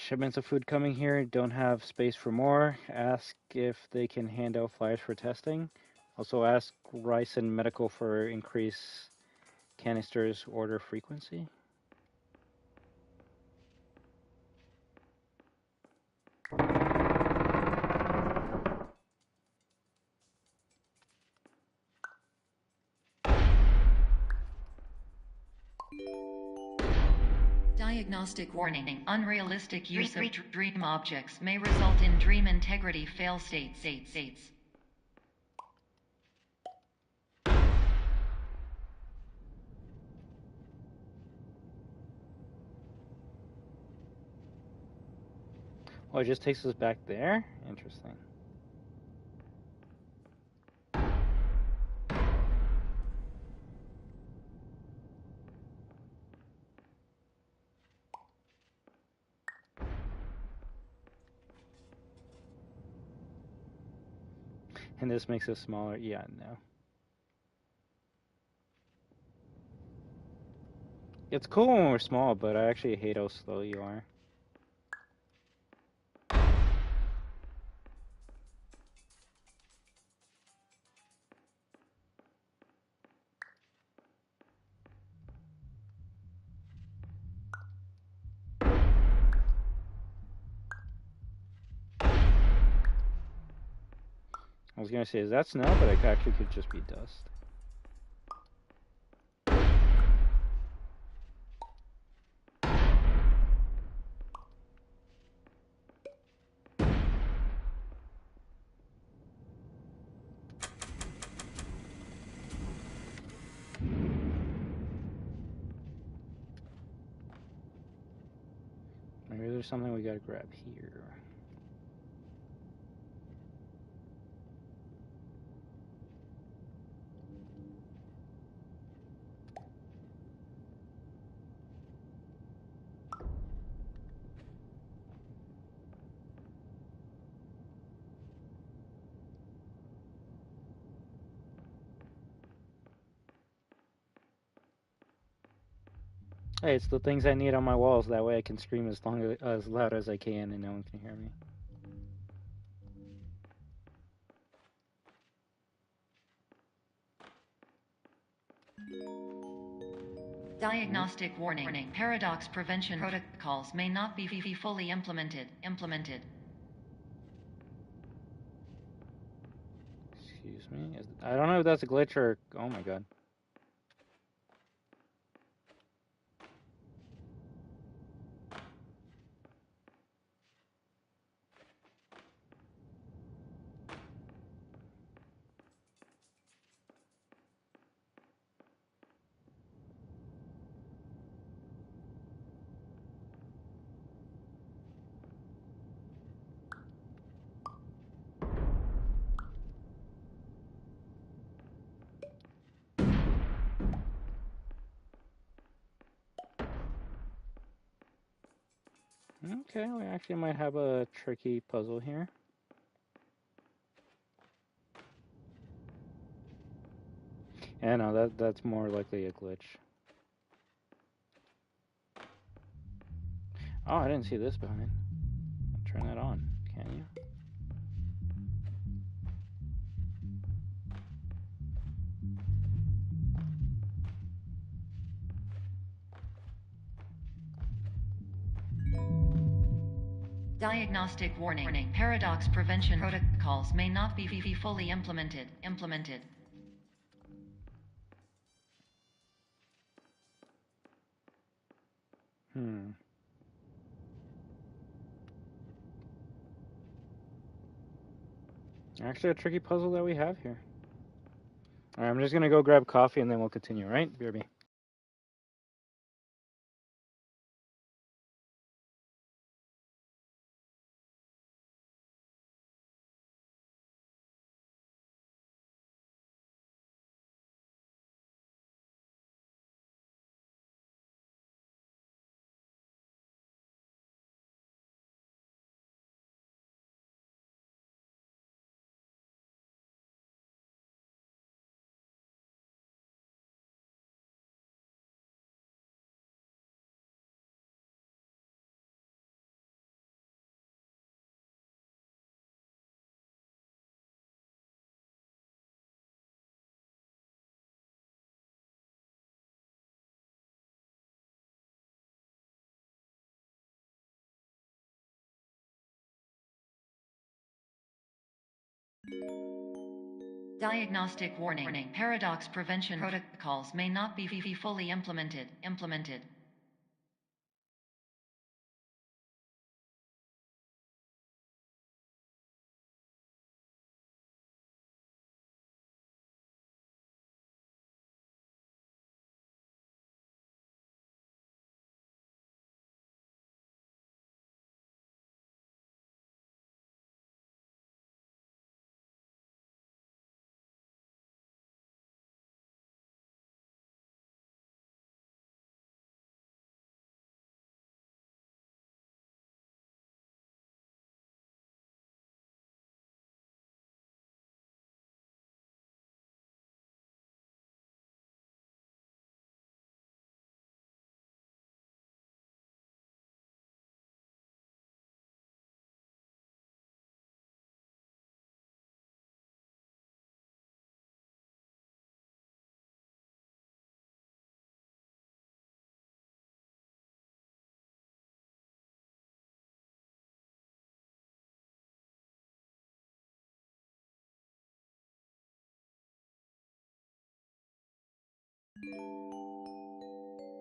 Shipments of food coming here. Don't have space for more. Ask if they can hand out flyers for testing. Also ask Rice and Medical for increased canisters order frequency. Diagnostic warning. Unrealistic use of dream objects may result in dream integrity fail states. Oh, it just takes us back there? Interesting. And this makes us smaller? Yeah, no. It's cool when we're small, but I actually hate how slow you are. I was gonna say, is that snow? But it actually could just be dust. there something we gotta grab here? Hey, it's the things I need on my walls. That way I can scream as loud as I can and no one can hear me. Diagnostic warning. Paradox prevention protocols may not be fully implemented. Excuse me? I don't know if that's a glitch or... Oh my god. Okay, we actually might have a tricky puzzle here. Yeah, no, that's more likely a glitch. Oh, I didn't see this behind. Turn that on, can you? Diagnostic warning. Paradox prevention protocols may not be fully implemented. Actually, a tricky puzzle that we have here. Alright, I'm just gonna go grab coffee and then we'll continue, right? BRB. Diagnostic warning. Paradox prevention protocols may not be fully implemented.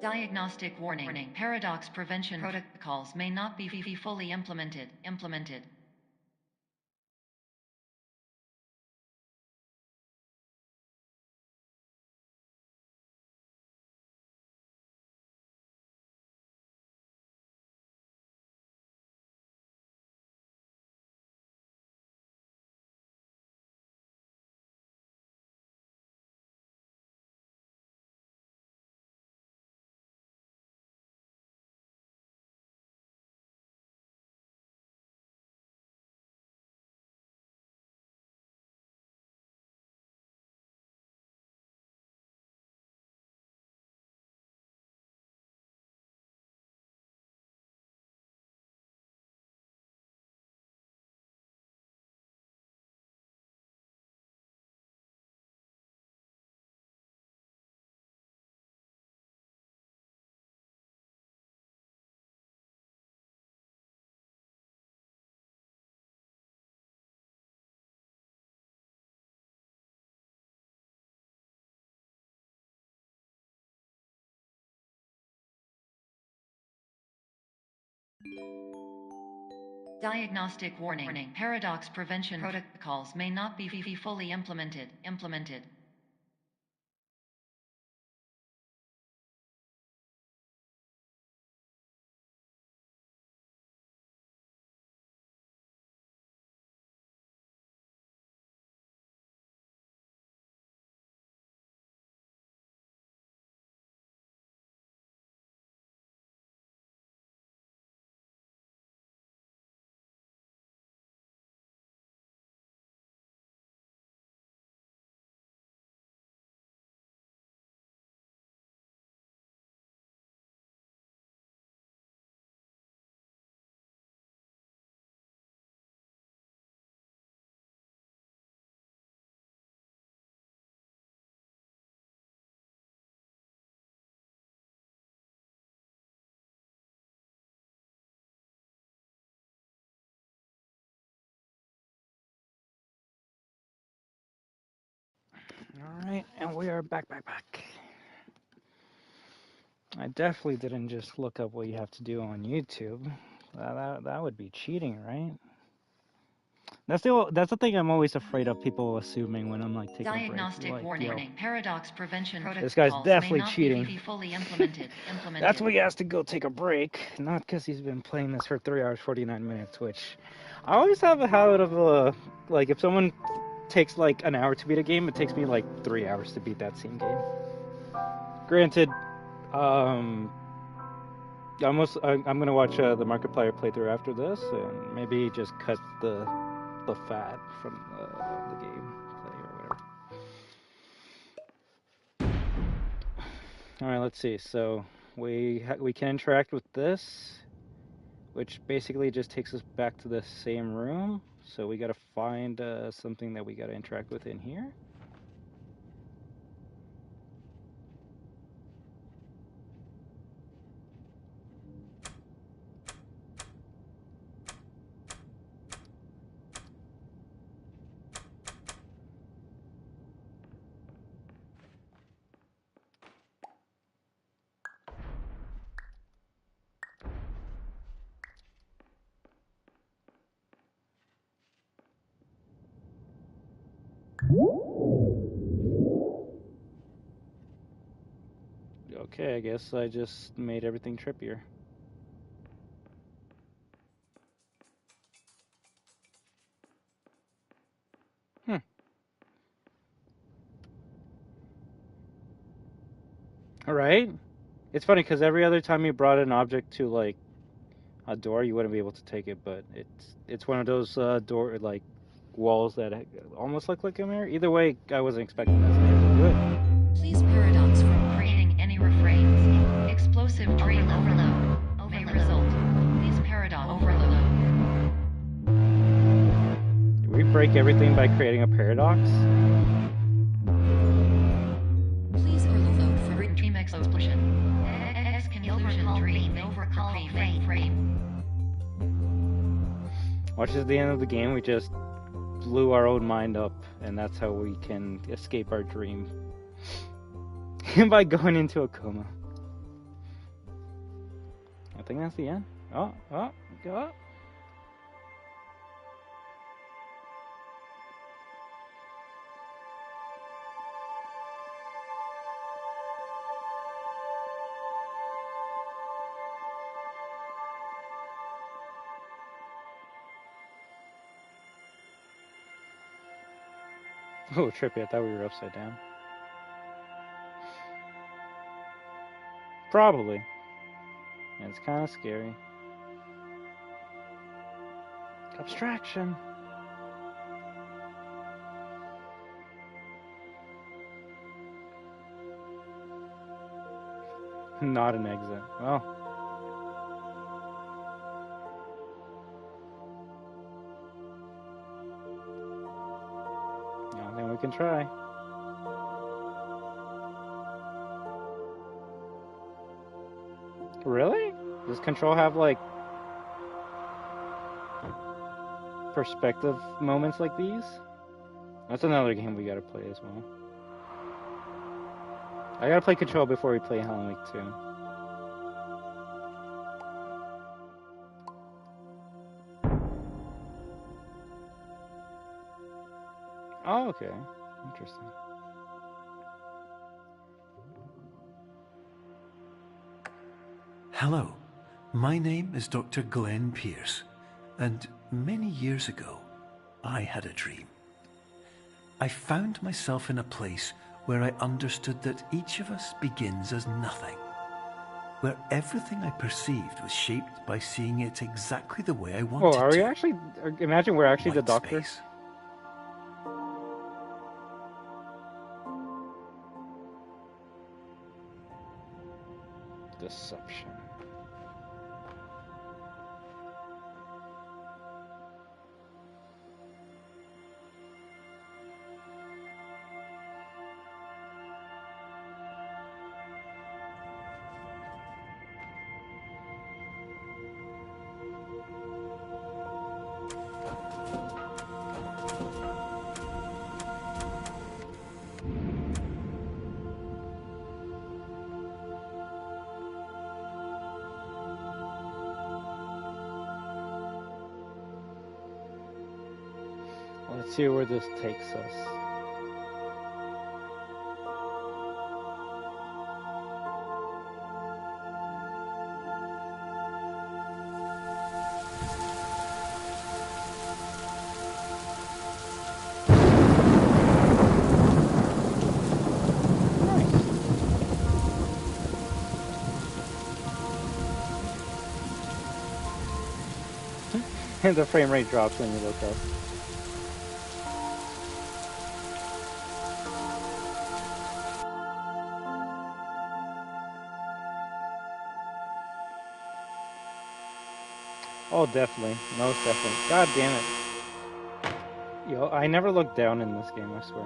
Diagnostic warning. Paradox prevention protocols may not be fully implemented. Diagnostic warning. Paradox prevention protocols may not be fully implemented. Alright, and we are back. I definitely didn't just look up what you have to do on YouTube. That would be cheating, right? That's the thing I'm always afraid of people assuming when I'm like taking Diagnostic a break. warning. Paradox prevention protocols this guy's definitely may not cheating. Be fully implemented. That's why he has to go take a break, not because he's been playing this for 3 hours 49 minutes, which I always have a habit of like if someone takes like an hour to beat a game, it takes me like 3 hours to beat that same game. Granted, I'm gonna watch the Markiplier playthrough after this, and maybe just cut the fat from the game play or whatever. All right, let's see. So we can interact with this, which basically just takes us back to the same room. So we gotta find something that we gotta interact with in here. Okay, I guess I just made everything trippier. Alright. It's funny because every other time you brought an object to like a door, you wouldn't be able to take it, but it's one of those door like walls that almost look like a mirror. Either way, I wasn't expecting this to do it. Please paradox from creating any refrains. Explosive dream overload may result. Please paradox overload. Do we break everything by creating a paradox? Please overload for dream explosion. Conclusion dream overcall frame. Watch at the end of the game, we just blew our own mind up, and that's how we can escape our dream. By going into a coma. I think that's the end. Oh, go up. Oh, trippy, I thought we were upside down. Probably. And it's kind of scary. Abstraction. Not an exit. Well. I think we can try. Really? Does Control have like perspective moments like these? That's another game we gotta play as well. I gotta play Control before we play Hell in Week 2. Okay, interesting. Hello, my name is Dr. Glenn Pierce, and many years ago, I had a dream. I found myself in a place where I understood that each of us begins as nothing, where everything I perceived was shaped by seeing it exactly the way I wanted to. Oh, are we actually? Imagine we're actually the doctor. Space. Deception. Let's see where this takes us. And the frame rate drops when you look up. Oh, definitely. Most definitely. God damn it. Yo, I never look down in this game, I swear.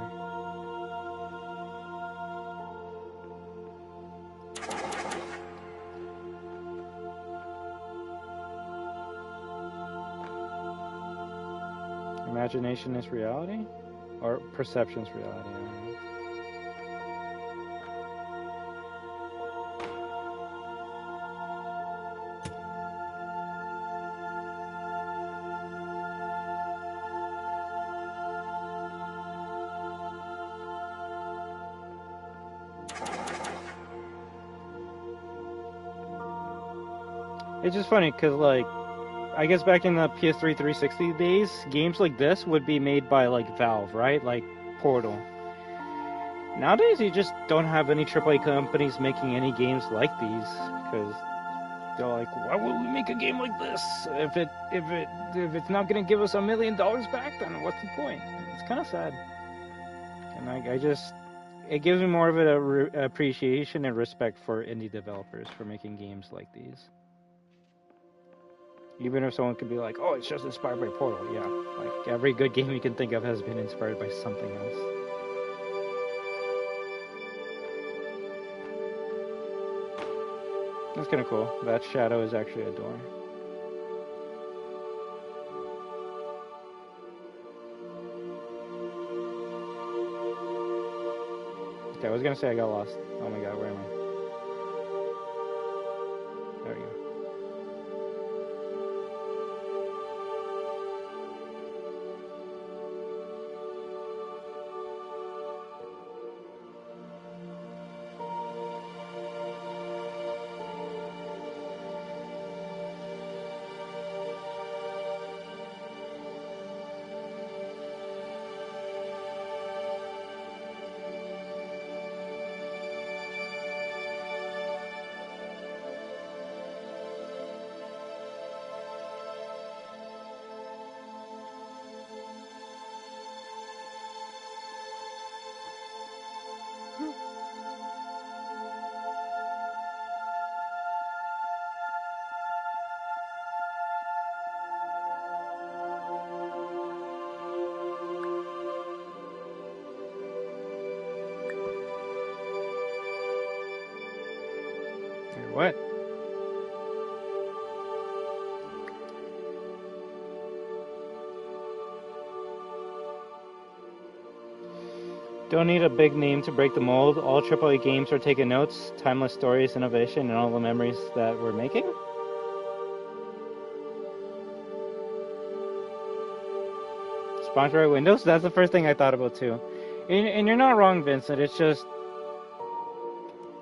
Imagination is reality? Or perception is reality? I don't know. It's just funny because, like, I guess back in the PS3 360 days, games like this would be made by, like, Valve, right? Like Portal. Nowadays, you just don't have any AAA companies making any games like these because they're like, why would we make a game like this if it's not gonna give us $1 million back? Then what's the point? It's kind of sad, and I just it gives me more of an appreciation and respect for indie developers for making games like these. Even if someone could be like, oh, it's just inspired by Portal. Yeah, like every good game you can think of has been inspired by something else. That's kind of cool. That shadow is actually a door. Okay, I was gonna say I got lost. Oh my god, where am I? There we go. What? Don't need a big name to break the mold. All AAA games are taking notes, timeless stories, innovation, and all the memories that we're making. response rate windows. That's the first thing I thought about too. And you're not wrong, Vincent. It's just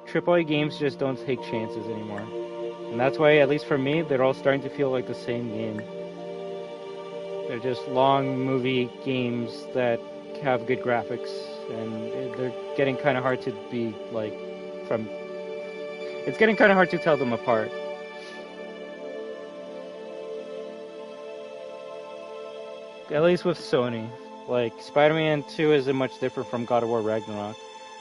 AAA games just don't take chances anymore. And that's why, at least for me, they're all starting to feel like the same game. They're just long movie games that have good graphics, and they're getting kind of hard to be like it's getting kind of hard to tell them apart. At least with Sony. Like, Spider-Man 2 isn't much different from God of War Ragnarok.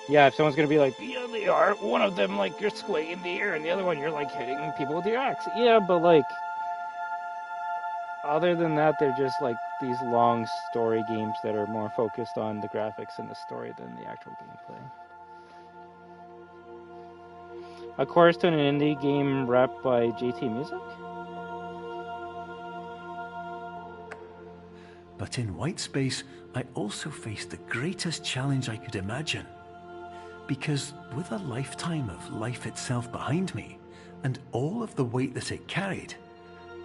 Yeah, if someone's gonna be like, yeah, they are. One of them, like, you're swaying in the air, and the other one, you're, like, hitting people with your axe. Yeah, but, like, other than that, they're just, like, these long story games that are more focused on the graphics and the story than the actual gameplay. A chorus to an indie game rapped by JT Music? But in White Space, I also faced the greatest challenge I could imagine. Because with a lifetime of life itself behind me, and all of the weight that it carried,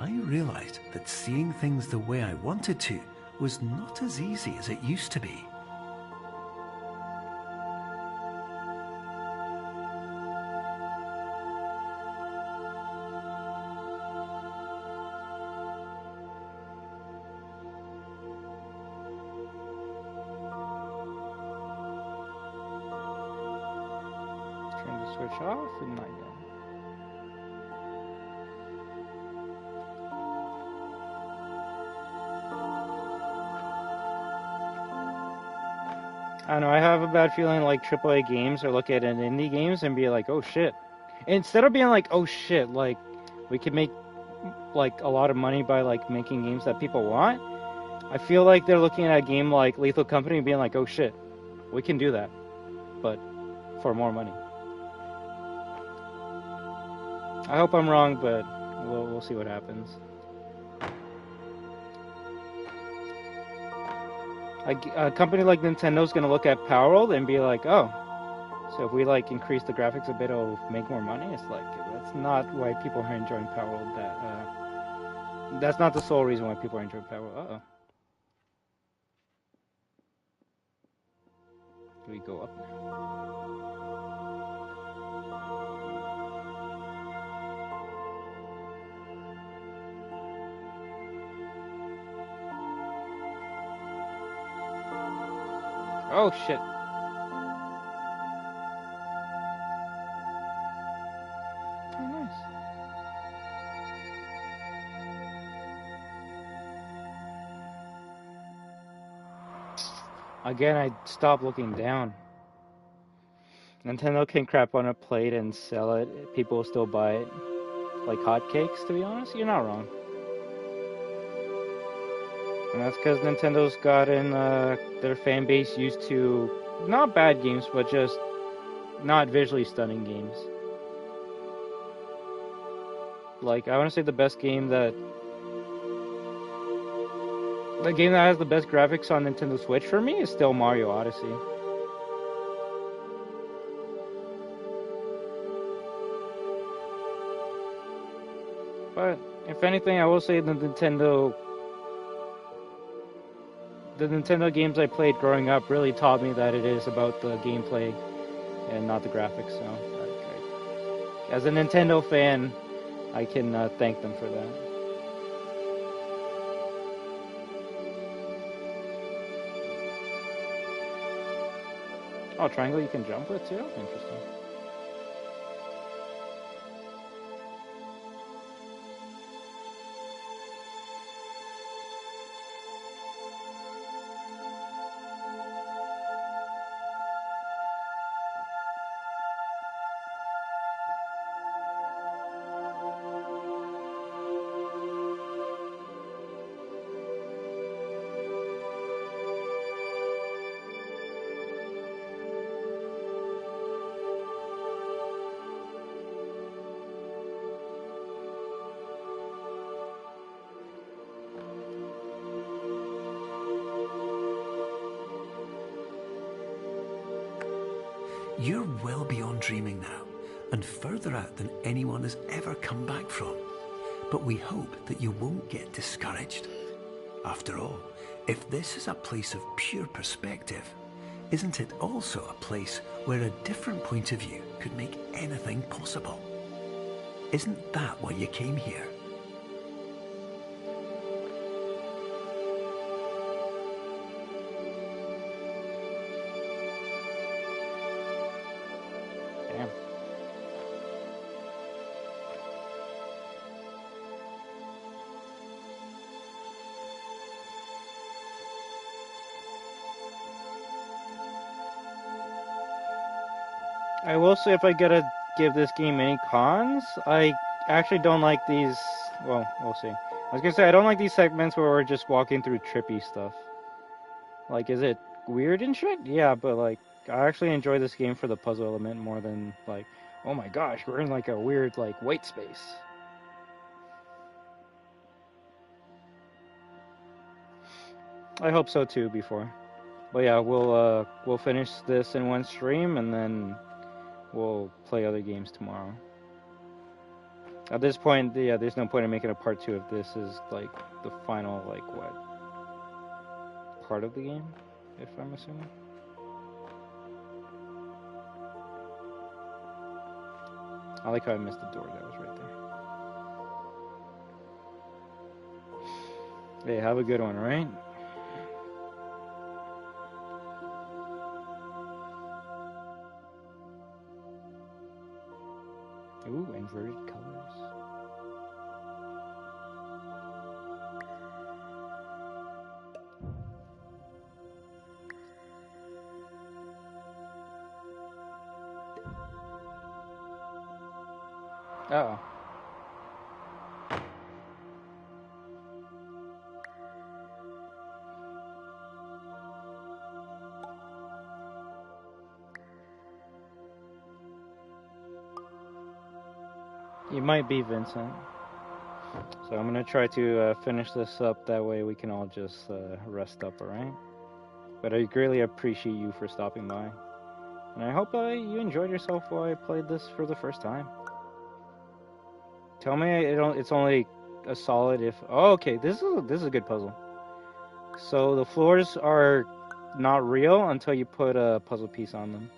I realized that seeing things the way I wanted to was not as easy as it used to be. Switch off and not yet. I don't know, I have a bad feeling like AAA games or look at an indie games and be like, oh shit. Instead of being like, oh shit, like we could make like a lot of money by like making games that people want, I feel like they're looking at a game like Lethal Company and being like, oh shit, we can do that, but for more money. I hope I'm wrong, but we'll see what happens. A company like Nintendo's gonna look at Power World and be like, oh, so if we like increase the graphics a bit, it'll make more money. It's like, that's not why people are enjoying Power World. That's not the sole reason why people are enjoying Power World. Uh-oh. Do we go up now? Oh shit. Oh nice. Again, I stopped looking down. Nintendo can crap on a plate and sell it. People will still buy it like hotcakes, to be honest. You're not wrong. And that's because Nintendo's gotten their fan base used to not bad games, but just not visually stunning games. Like, I want to say the game that has the best graphics on Nintendo Switch for me is still Mario Odyssey. But if anything, I will say the Nintendo games I played growing up really taught me that it is about the gameplay and not the graphics. So, as a Nintendo fan, I can thank them for that. Oh, triangle you can jump with too? Interesting. You're well beyond dreaming now, and further out than anyone has ever come back from. But we hope that you won't get discouraged. After all, If this is a place of pure perspective, isn't it also a place where a different point of view could make anything possible? Isn't that why you came here? Damn. I will say, if I gotta give this game any cons, I actually don't like these. Well, we'll see. I was gonna say, I don't like these segments where we're just walking through trippy stuff. Like, is it weird and shit? Yeah, but like, I actually enjoy this game for the puzzle element more than like, oh my gosh, we're in like a weird like white space. I hope so too before. But yeah, we'll finish this in one stream and then we'll play other games tomorrow. At this point, yeah, there's no point in making a part 2 if this is like the final, like, what, part of the game, if I'm assuming. I like how I missed the door that was right there. Hey, have a good one, right? Ooh, inverted colors. Uh-oh. You might be Vincent. So I'm gonna try to finish this up, that way we can all just rest up, alright? But I greatly appreciate you for stopping by. And I hope you enjoyed yourself while I played this for the first time. Tell me it's only a solid if... Oh, okay, this is a good puzzle. So the floors are not real until you put a puzzle piece on them.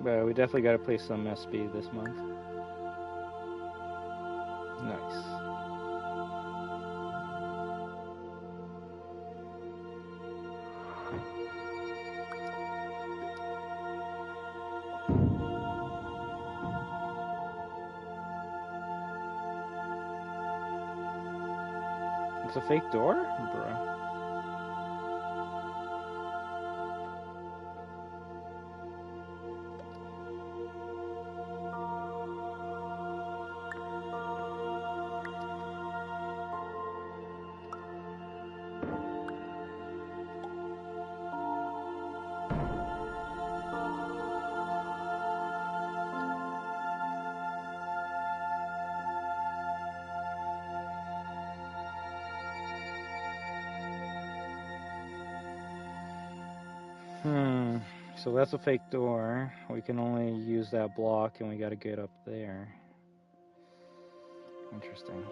But we definitely got to play some SB this month. Nice. It's a fake door? Bruh. So that's a fake door. We can only use that block and we gotta get up there. Interesting.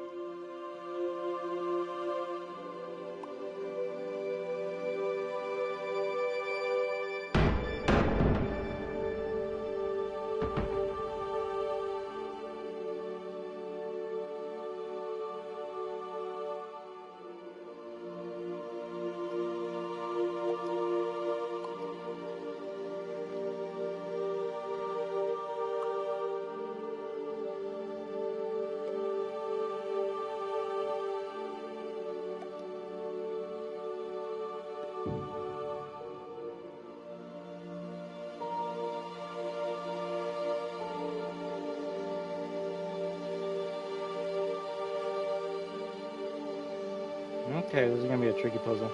Okay, this is gonna be a tricky puzzle.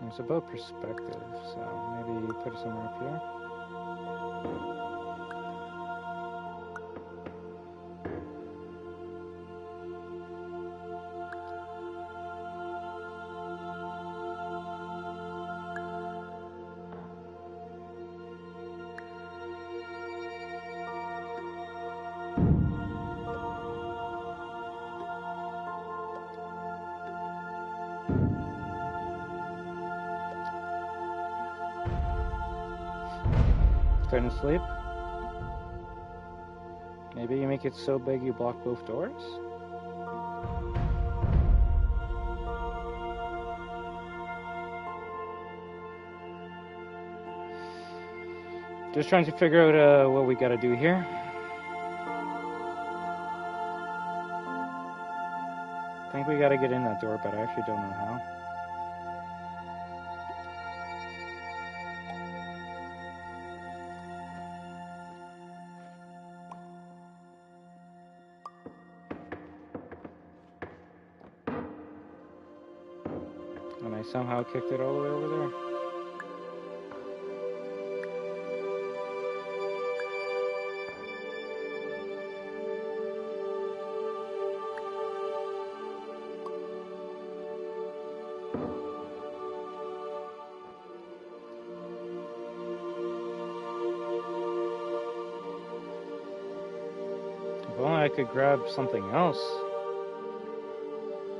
It's about perspective, so maybe you put it somewhere up here. Couldn't sleep? Maybe you make it so big you block both doors? Just trying to figure out what we gotta do here. I think we gotta get in that door, but I actually don't know how. And I somehow kicked it all the way over there. If only I could grab something else.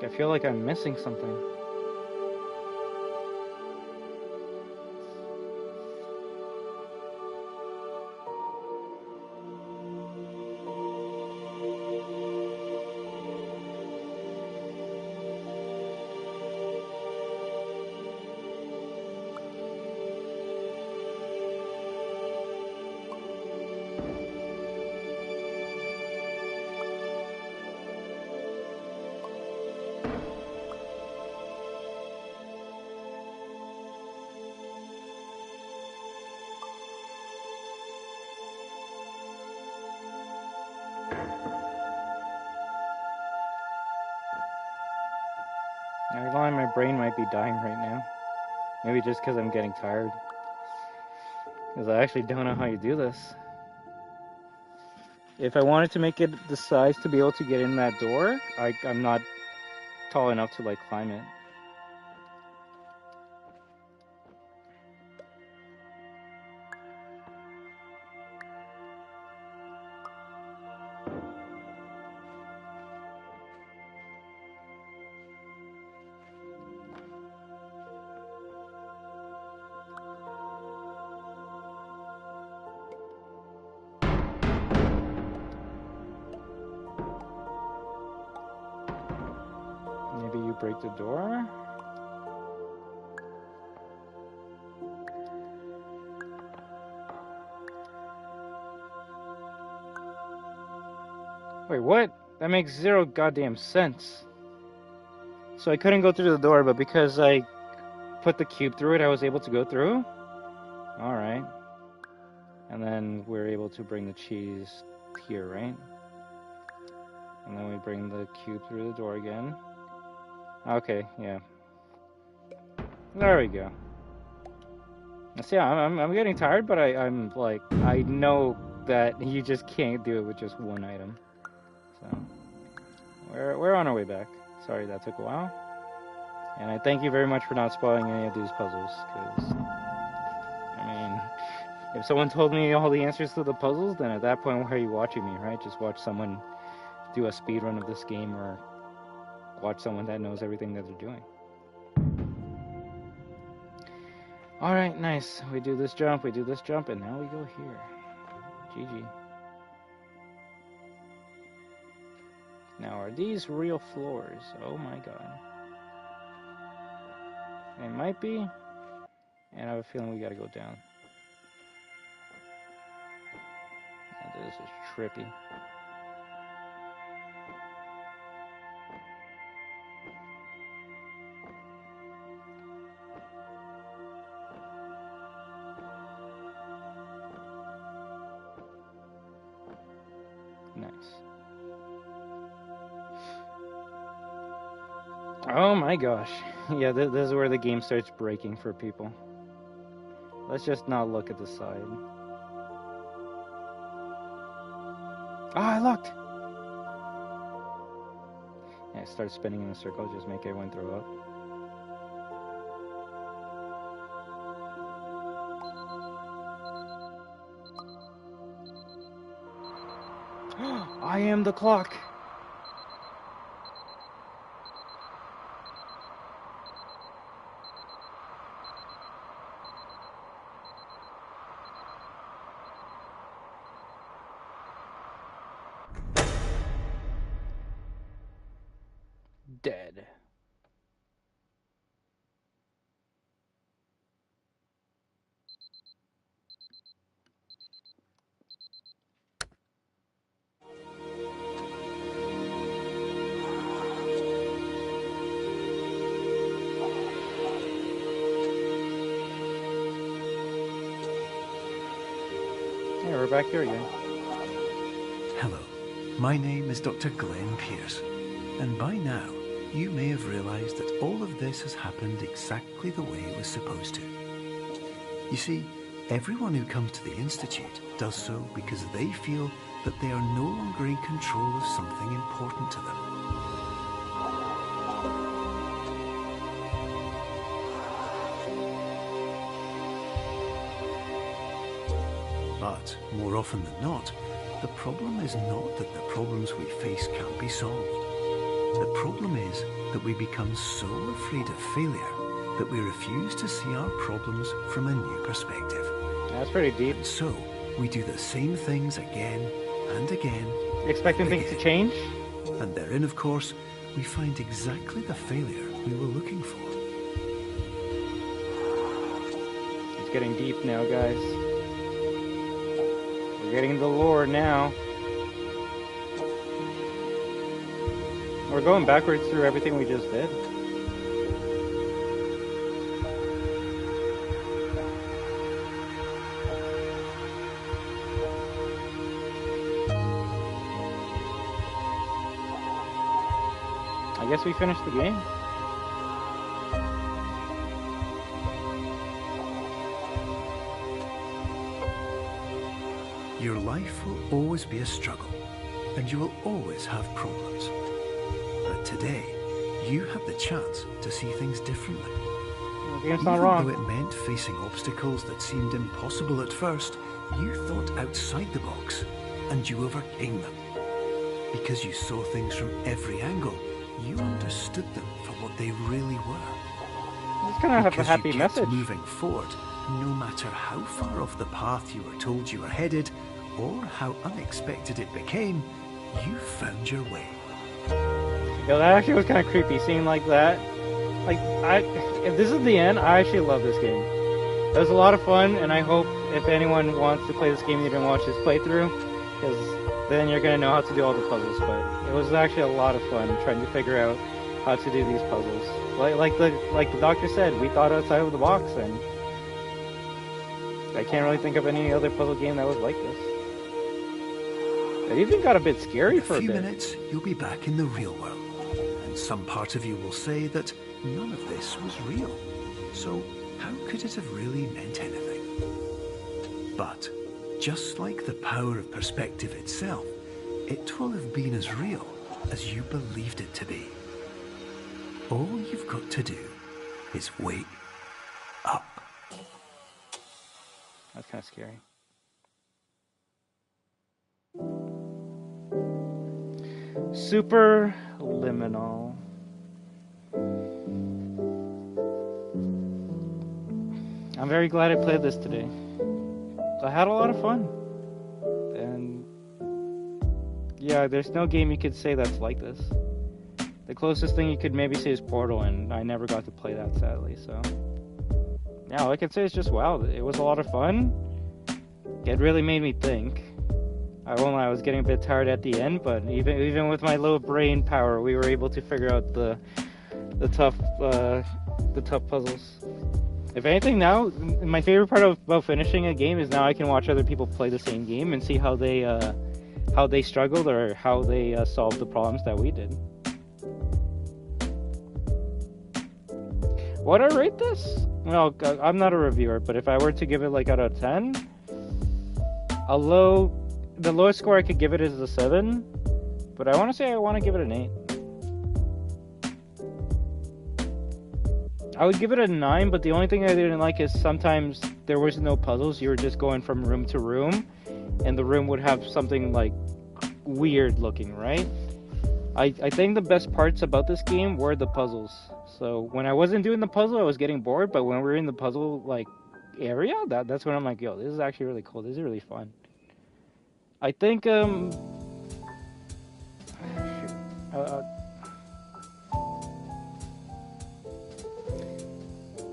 I feel like I'm missing something. I realize my brain might be dying right now. Maybe just because I'm getting tired. Because I actually don't know how you do this. If I wanted to make it the size to be able to get in that door, I'm not tall enough to like climb it. Maybe you break the door? Wait, what? That makes zero goddamn sense. So I couldn't go through the door, but because I put the cube through it, I was able to go through? Alright. And then we're able to bring the cheese here, right? And then we bring the cube through the door again. Okay, yeah. There we go. See, I'm getting tired, but I'm like, I know that you just can't do it with just one item. So, we're on our way back. Sorry that took a while. And I thank you very much for not spoiling any of these puzzles, because, I mean, if someone told me all the answers to the puzzles, then at that point, why are you watching me, right? Just watch someone do a speedrun of this game, or watch someone that knows everything that they're doing. Alright, nice. We do this jump, and now we go here. GG. Now, are these real floors? Oh my god. They might be, and I have a feeling we gotta go down. And this is trippy. Nice. Oh my gosh. Yeah, this is where the game starts breaking for people. Let's just not look at the side. Ah, I looked! Yeah, start spinning in a circle, just make everyone throw up. I am the clock! Dead. Yeah, we're back here again. Hello, my name is Dr. Glenn Pierce, and by now you may have realized that all of this has happened exactly the way it was supposed to. You see, everyone who comes to the Institute does so because they feel that they are no longer in control of something important to them. But more often than not, the problem is not that the problems we face can't be solved. The problem is that we become so afraid of failure that we refuse to see our problems from a new perspective. That's pretty deep. And so, we do the same things again and again. Expecting things to change? And therein, of course, we find exactly the failure we were looking for. It's getting deep now, guys. We're getting the lore now. We're going backwards through everything we just did. I guess we finished the game. Your life will always be a struggle, and you will always have problems. But today, you have the chance to see things differently. The game's not wrong. Even though it meant facing obstacles that seemed impossible at first, you thought outside the box, and you overcame them. Because you saw things from every angle, you understood them for what they really were. It's kind of have a happy message. Moving forward, no matter how far off the path you were told you were headed, or how unexpected it became, you found your way. Yo, that actually was kind of creepy, seeing like that. Like, if this is the end, I actually love this game. It was a lot of fun, and I hope if anyone wants to play this game, you didn't watch this playthrough, because then you're going to know how to do all the puzzles. But it was actually a lot of fun trying to figure out how to do these puzzles. Like the doctor said, we thought outside of the box, and I can't really think of any other puzzle game that was like this. It even got a bit scary for a bit. In a few minutes, you'll be back in the real world. And some part of you will say that none of this was real. So how could it have really meant anything? But just like the power of perspective itself, it will have been as real as you believed it to be. All you've got to do is wake up. That's kind of scary. Superliminal. I'm very glad I played this today. I had a lot of fun. And yeah, there's no game you could say that's like this. The closest thing you could maybe say is Portal, and I never got to play that, sadly, so yeah, all I can say is just wow, it was a lot of fun. It really made me think. I won't lie, I was getting a bit tired at the end, but even with my low brain power, we were able to figure out the tough puzzles. If anything, now my favorite part about finishing a game is now I can watch other people play the same game and see how they struggled or how they solved the problems that we did. Would I rate this? Well, I'm not a reviewer, but if I were to give it like out of 10, the lowest score I could give it is a 7, but I want to give it an 8. I would give it a 9, but the only thing I didn't like is sometimes there was no puzzles. You were just going from room to room, and the room would have something like weird looking, right? I think the best parts about this game were the puzzles. So when I wasn't doing the puzzle, I was getting bored, but when we were in the puzzle like area, that's when I'm like, yo, this is actually really cool. This is really fun. I think I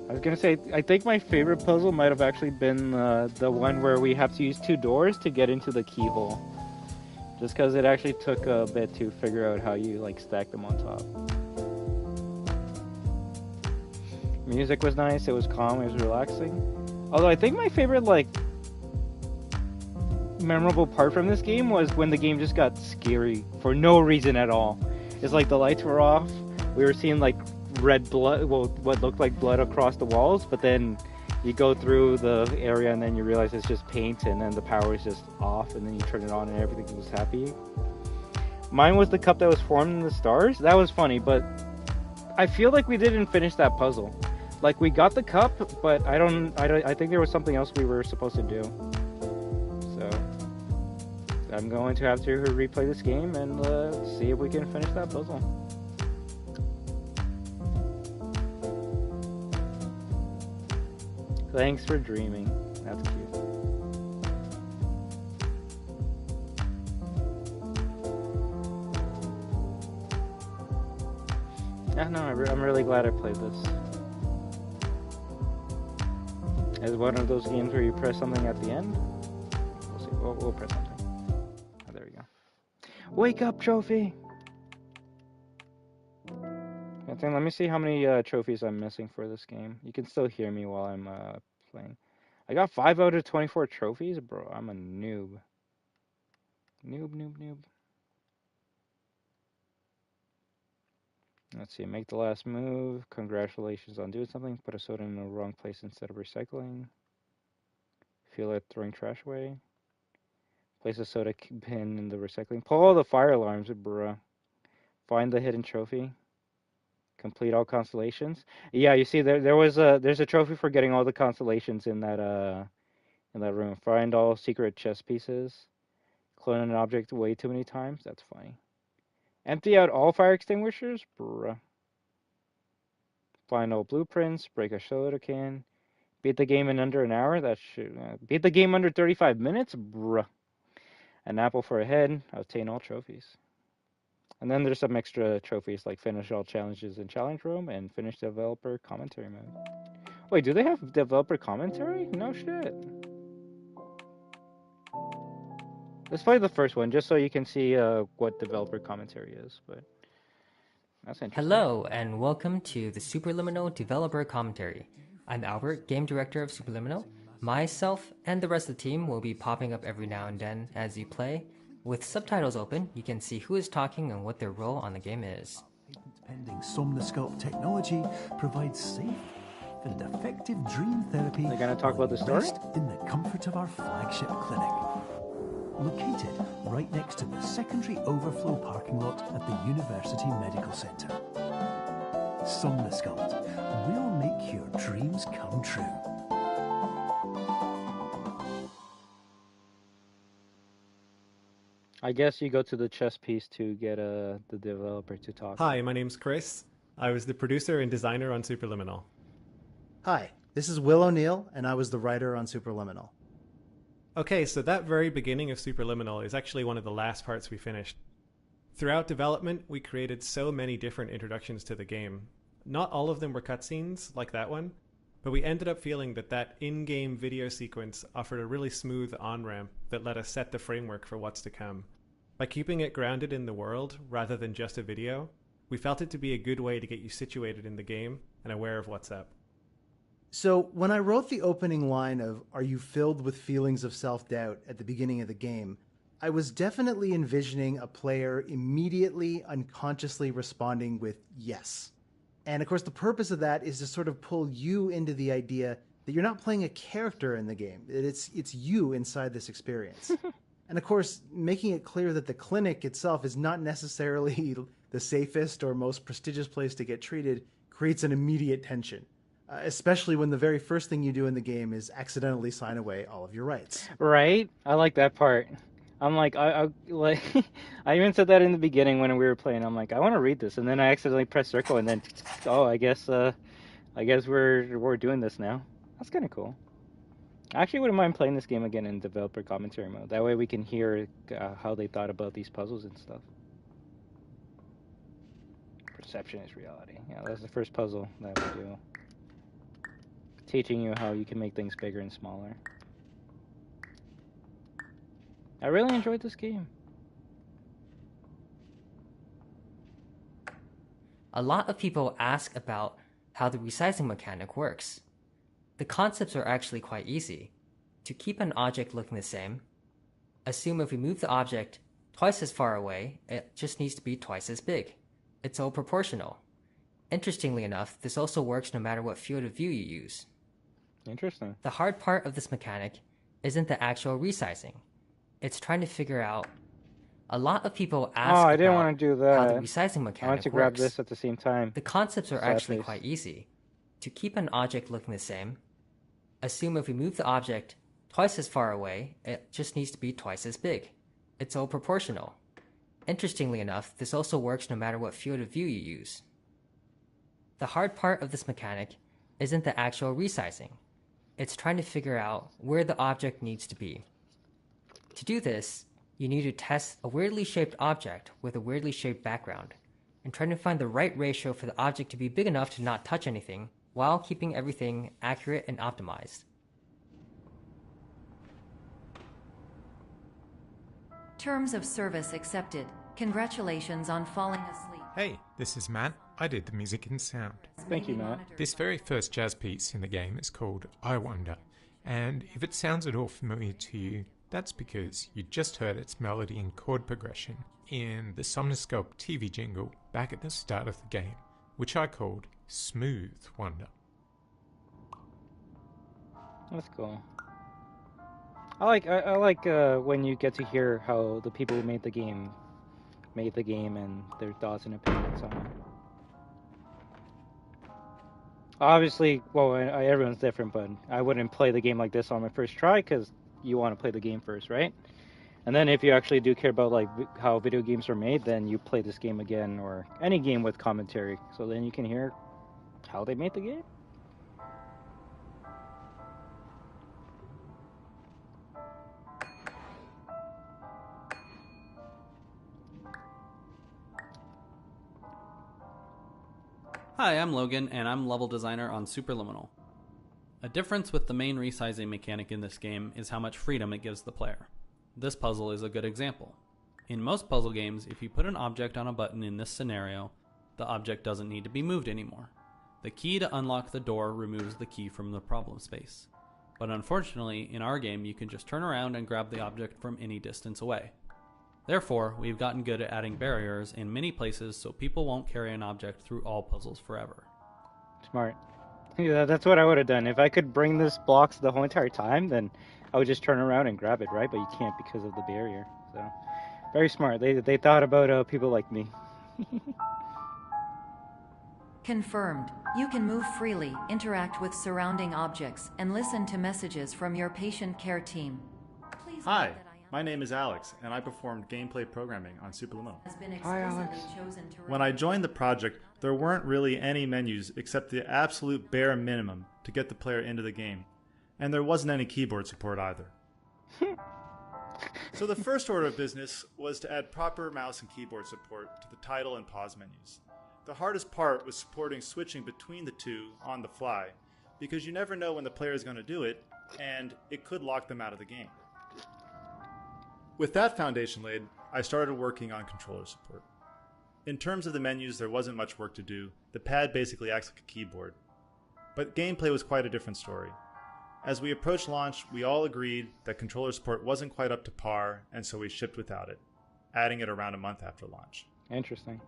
was gonna say, I think my favorite puzzle might have actually been the one where we have to use 2 doors to get into the keyhole. Just because it actually took a bit to figure out how you like stack them on top. Music was nice, it was calm, it was relaxing. Although I think my favorite like memorable part from this game was when the game just got scary for no reason at all. It's like the lights were off, we were seeing like red blood, well, what looked like blood across the walls, but then you go through the area and then you realize it's just paint, and then the power is just off, and then you turn it on and everything was happy. Mine was the cup that was formed in the stars. That was funny, but I feel like we didn't finish that puzzle. Like, we got the cup, but I think there was something else we were supposed to do. So I'm going to have to replay this game and see if we can finish that puzzle. Thanks for dreaming. That's cute. Yeah, no, I'm really glad I played this. It's one of those games where you press something at the end. We'll see. We'll press something. Oh, there we go. Wake up, trophy! Let me see how many trophies I'm missing for this game. You can still hear me while I'm playing. I got 5 out of 24 trophies? Bro, I'm a noob. Noob. Let's see, make the last move. Congratulations on doing something. Put a soda in the wrong place instead of recycling. Feel it throwing trash away. Place a soda bin in the recycling. Pull all the fire alarms, bro. Find the hidden trophy. Complete all constellations. Yeah, you see there's a trophy for getting all the constellations in that room. Find all secret chess pieces. Clone an object way too many times. That's funny. Empty out all fire extinguishers, bruh. Find all blueprints. Break a soda can. Beat the game in under an hour. That should beat the game under 35 minutes, bruh. An apple for a head. Obtain all trophies. And then there's some extra trophies like finish all challenges in challenge room and finish developer commentary mode. Wait, do they have developer commentary? No shit. Let's play the first one just so you can see what developer commentary is. But that's interesting. Hello and welcome to the Superliminal developer commentary. I'm Albert, game director of Superliminal. Myself and the rest of the team will be popping up every now and then as you play. With subtitles open, you can see who is talking and what their role on the game is. Patent-pending Somnosculpt technology provides safe and effective dream therapy. They're going to talk about the story? In the comfort of our flagship clinic. Located right next to the secondary overflow parking lot at the University Medical Center. Somnosculpt will make your dreams come true. I guess you go to the chess piece to get the developer to talk. Hi, my name's Chris. I was the producer and designer on Superliminal. Hi, this is Will O'Neill, and I was the writer on Superliminal. Okay, so that very beginning of Superliminal is actually one of the last parts we finished. Throughout development, we created so many different introductions to the game. Not all of them were cutscenes, like that one, but we ended up feeling that in-game video sequence offered a really smooth on-ramp that let us set the framework for what's to come. By keeping it grounded in the world, rather than just a video, we felt it to be a good way to get you situated in the game and aware of what's up. So when I wrote the opening line of, "Are you filled with feelings of self-doubt?" at the beginning of the game, I was definitely envisioning a player immediately, unconsciously responding with yes. And of course, the purpose of that is to sort of pull you into the idea that you're not playing a character in the game. It's you inside this experience. And of course, making it clear that the clinic itself is not necessarily the safest or most prestigious place to get treated creates an immediate tension. Especially when the very first thing you do in the game is accidentally sign away all of your rights. Right? I like that part. I'm like, I like, I even said that in the beginning when we were playing. I'm like, I want to read this, and then I accidentally pressed circle, and then, oh, I guess we're doing this now. That's kind of cool. I actually wouldn't mind playing this game again in developer commentary mode. That way we can hear how they thought about these puzzles and stuff. Perception is reality. Yeah, that's the first puzzle that we do. Teaching you how you can make things bigger and smaller. I really enjoyed this game. A lot of people ask about how the resizing mechanic works. The concepts are actually quite easy. To keep an object looking the same, assume if we move the object twice as far away, it just needs to be twice as big. It's all proportional. Interestingly enough, this also works no matter what field of view you use. Interesting. The hard part of this mechanic isn't the actual resizing. It's trying to figure out. A lot of people ask I didn't want to do that. how the resizing mechanic I want to works. grab this at the same time. The concepts are actually quite easy. To keep an object looking the same, assume if we move the object twice as far away, it just needs to be twice as big. It's all proportional. Interestingly enough, this also works no matter what field of view you use. The hard part of this mechanic isn't the actual resizing. It's trying to figure out where the object needs to be. To do this, you need to test a weirdly shaped object with a weirdly shaped background, and trying to find the right ratio for the object to be big enough to not touch anything, while keeping everything accurate and optimized. Terms of service accepted. Congratulations on falling asleep. Hey, this is Matt. I did the music and sound. Thank you, Matt. This very first jazz piece in the game is called I Wonder, and if it sounds at all familiar to you, that's because you just heard its melody and chord progression in the Somnoscope TV jingle back at the start of the game, which I called Smooth Wonder. That's cool. I like when you get to hear how the people who made the game and their thoughts and opinions on it. Obviously, well, everyone's different, but I wouldn't play the game like this on my first try because you want to play the game first, right? And then if you actually do care about like how video games are made, then you play this game again or any game with commentary, so then you can hear how they made the game. Hi, I'm Logan, and I'm level designer on Superliminal. A difference with the main resizing mechanic in this game is how much freedom it gives the player. This puzzle is a good example. In most puzzle games, if you put an object on a button in this scenario, the object doesn't need to be moved anymore. The key to unlock the door removes the key from the problem space. But unfortunately, in our game, you can just turn around and grab the object from any distance away. Therefore, we've gotten good at adding barriers in many places so people won't carry an object through all puzzles forever. Smart. Yeah, that's what I would have done. If I could bring this blocks the whole entire time, then I would just turn around and grab it, right? But you can't because of the barrier. So, very smart. They thought about people like me. Confirmed. You can move freely, interact with surrounding objects, and listen to messages from your patient care team. Please Hi, my name is Alex, and I performed gameplay programming on Superliminal. Hi, Alex. When I joined the project, there weren't really any menus except the absolute bare minimum to get the player into the game, and there wasn't any keyboard support either. So the first order of business was to add proper mouse and keyboard support to the title and pause menus. The hardest part was supporting switching between the two on the fly, because you never know when the player is going to do it, and it could lock them out of the game. With that foundation laid, I started working on controller support. In terms of the menus, there wasn't much work to do. The pad basically acts like a keyboard. But gameplay was quite a different story. As we approached launch, we all agreed that controller support wasn't quite up to par, and so we shipped without it, adding it around a month after launch. Interesting.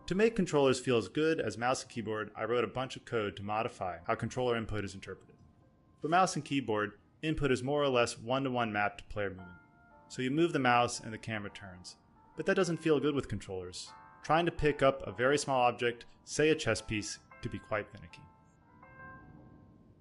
To make controllers feel as good as mouse and keyboard, I wrote a bunch of code to modify how controller input is interpreted. For mouse and keyboard, input is more or less one-to-one mapped to player movement. So you move the mouse and the camera turns. But that doesn't feel good with controllers. Trying to pick up a very small object, say a chess piece, could be quite finicky.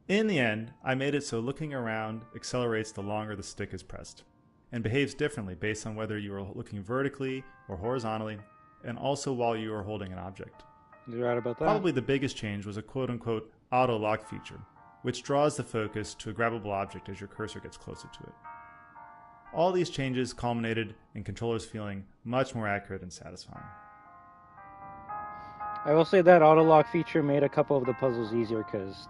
In the end, I made it so looking around accelerates the longer the stick is pressed, and behaves differently based on whether you are looking vertically or horizontally, and also while you are holding an object. You're right about that. Probably the biggest change was a quote-unquote auto-lock feature, which draws the focus to a grabbable object as your cursor gets closer to it. All these changes culminated in controllers feeling much more accurate and satisfying. I will say that auto-lock feature made a couple of the puzzles easier because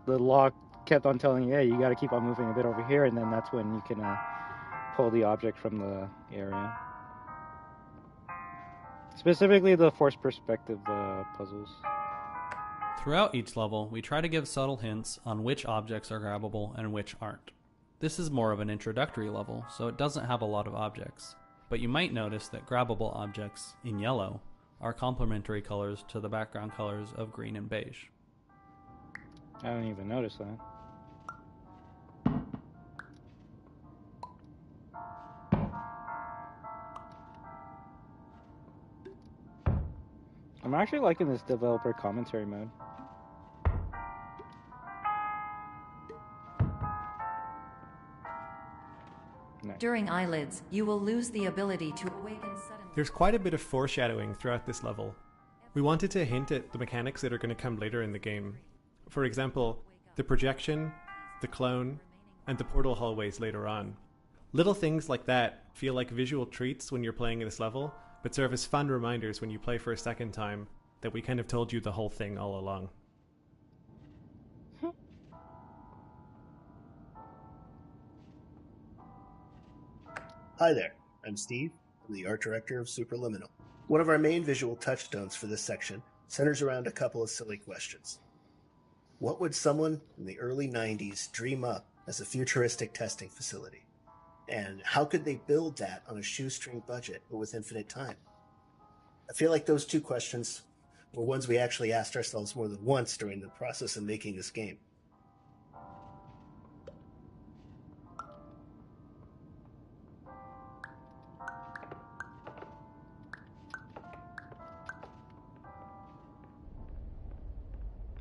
the lock kept on telling you, hey, you got to keep on moving a bit over here, and then that's when you can pull the object from the area. Specifically the forced perspective puzzles. Throughout each level, we try to give subtle hints on which objects are grabbable and which aren't. This is more of an introductory level, so it doesn't have a lot of objects, but you might notice that grabbable objects, in yellow, are complementary colors to the background colors of green and beige. I didn't even notice that. I'm actually liking this developer commentary mode. Nice. During eyelids, you will lose the ability to awaken suddenly. There's quite a bit of foreshadowing throughout this level. We wanted to hint at the mechanics that are going to come later in the game. For example, the projection, the clone, and the portal hallways later on. Little things like that feel like visual treats when you're playing this level, but serve as fun reminders when you play for a second time that we kind of told you the whole thing all along. Hi there, I'm Steve. I'm the art director of Superliminal. One of our main visual touchstones for this section centers around a couple of silly questions. What would someone in the early 90s dream up as a futuristic testing facility? And how could they build that on a shoestring budget but with infinite time? I feel like those two questions were ones we actually asked ourselves more than once during the process of making this game.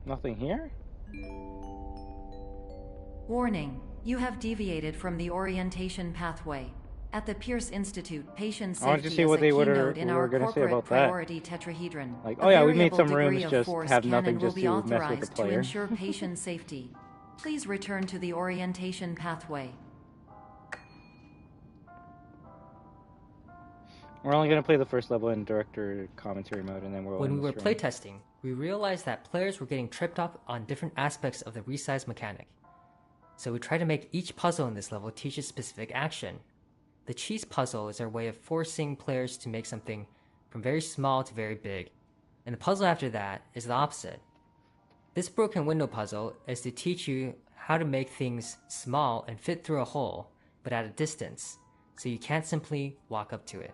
Nothing here? Warning. You have deviated from the orientation pathway. At the Pierce Institute, patient safety is a keynote in our corporate priority tetrahedron. Like, oh yeah, we made some rooms just have nothing just to mess with the player. To ensure patient safety. Please return to the orientation pathway. We're only going to play the first level in director commentary mode, and then we'll... When we were playtesting, we realized that players were getting tripped up on different aspects of the resize mechanic. So we try to make each puzzle in this level teach a specific action. The cheese puzzle is our way of forcing players to make something from very small to very big, and the puzzle after that is the opposite. This broken window puzzle is to teach you how to make things small and fit through a hole, but at a distance, so you can't simply walk up to it.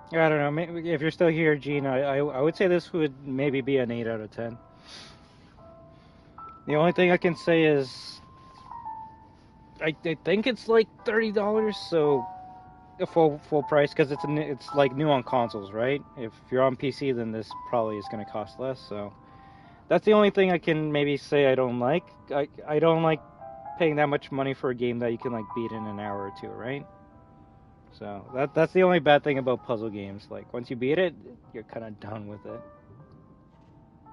I don't know. Maybe if you're still here, Gene, I would say this would maybe be an 8 out of 10. The only thing I can say is I think it's like $30, so a full price because it's like new on consoles, right? If you're on PC, then this probably is going to cost less. So that's the only thing I can maybe say I don't like. I don't like paying that much money for a game that you can like beat in an hour or two, right? So that's the only bad thing about puzzle games. Like, once you beat it, you're kind of done with it.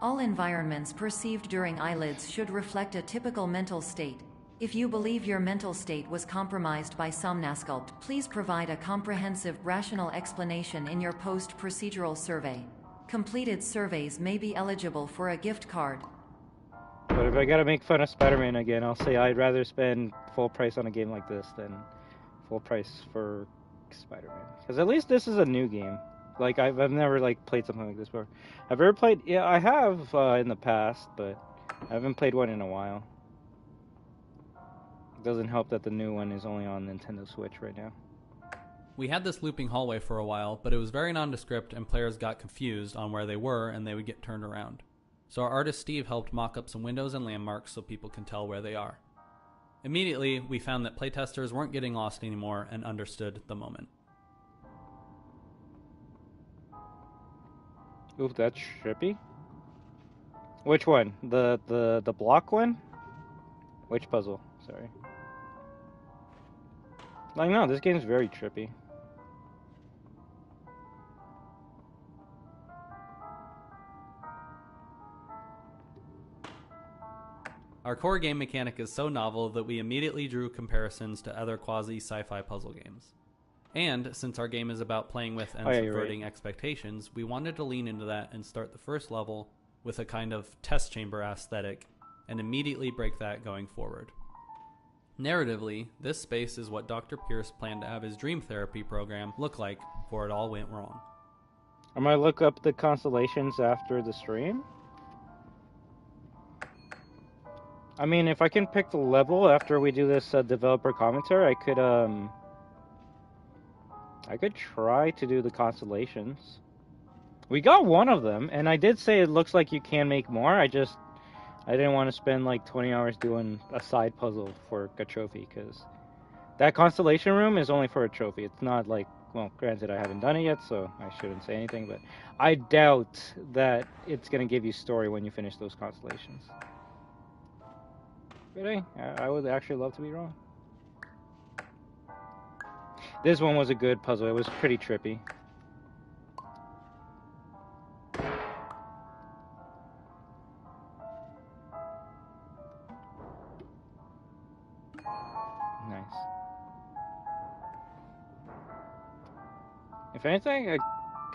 All environments perceived during eyelids should reflect a typical mental state. If you believe your mental state was compromised by Somnasculpt, please provide a comprehensive, rational explanation in your post-procedural survey. Completed surveys may be eligible for a gift card. But if I gotta make fun of Spider-Man again, I'll say I'd rather spend full price on a game like this than full price for Spider-Man. Because at least this is a new game. Like I've never like played something like this before. I've ever played? Yeah, I have in the past, but I haven't played one in a while. It doesn't help that the new one is only on Nintendo Switch right now. We had this looping hallway for a while, but it was very nondescript and players got confused on where they were and they would get turned around. So our artist Steve helped mock up some windows and landmarks so people can tell where they are. Immediately, we found that playtesters weren't getting lost anymore and understood the moment. Ooh, that's trippy. Which one? The block one? Which puzzle? Sorry. Like, no, this game's very trippy. Our core game mechanic is so novel that we immediately drew comparisons to other quasi-sci-fi puzzle games. And, since our game is about playing with and subverting expectations, we wanted to lean into that and start the first level with a kind of test chamber aesthetic, and immediately break that going forward. Narratively, this space is what Dr. Pierce planned to have his dream therapy program look like before it all went wrong. I'm gonna look up the constellations after the stream. I mean, if I can pick the level after we do this developer commentary, I could try to do the constellations. We got one of them, and I did say it looks like you can make more. I didn't want to spend like 20 hours doing a side puzzle for a trophy, because that constellation room is only for a trophy. It's not like, well, granted I haven't done it yet, so I shouldn't say anything, but I doubt that it's going to give you story when you finish those constellations. But hey, I would actually love to be wrong. This one was a good puzzle. It was pretty trippy. Nice. If anything, a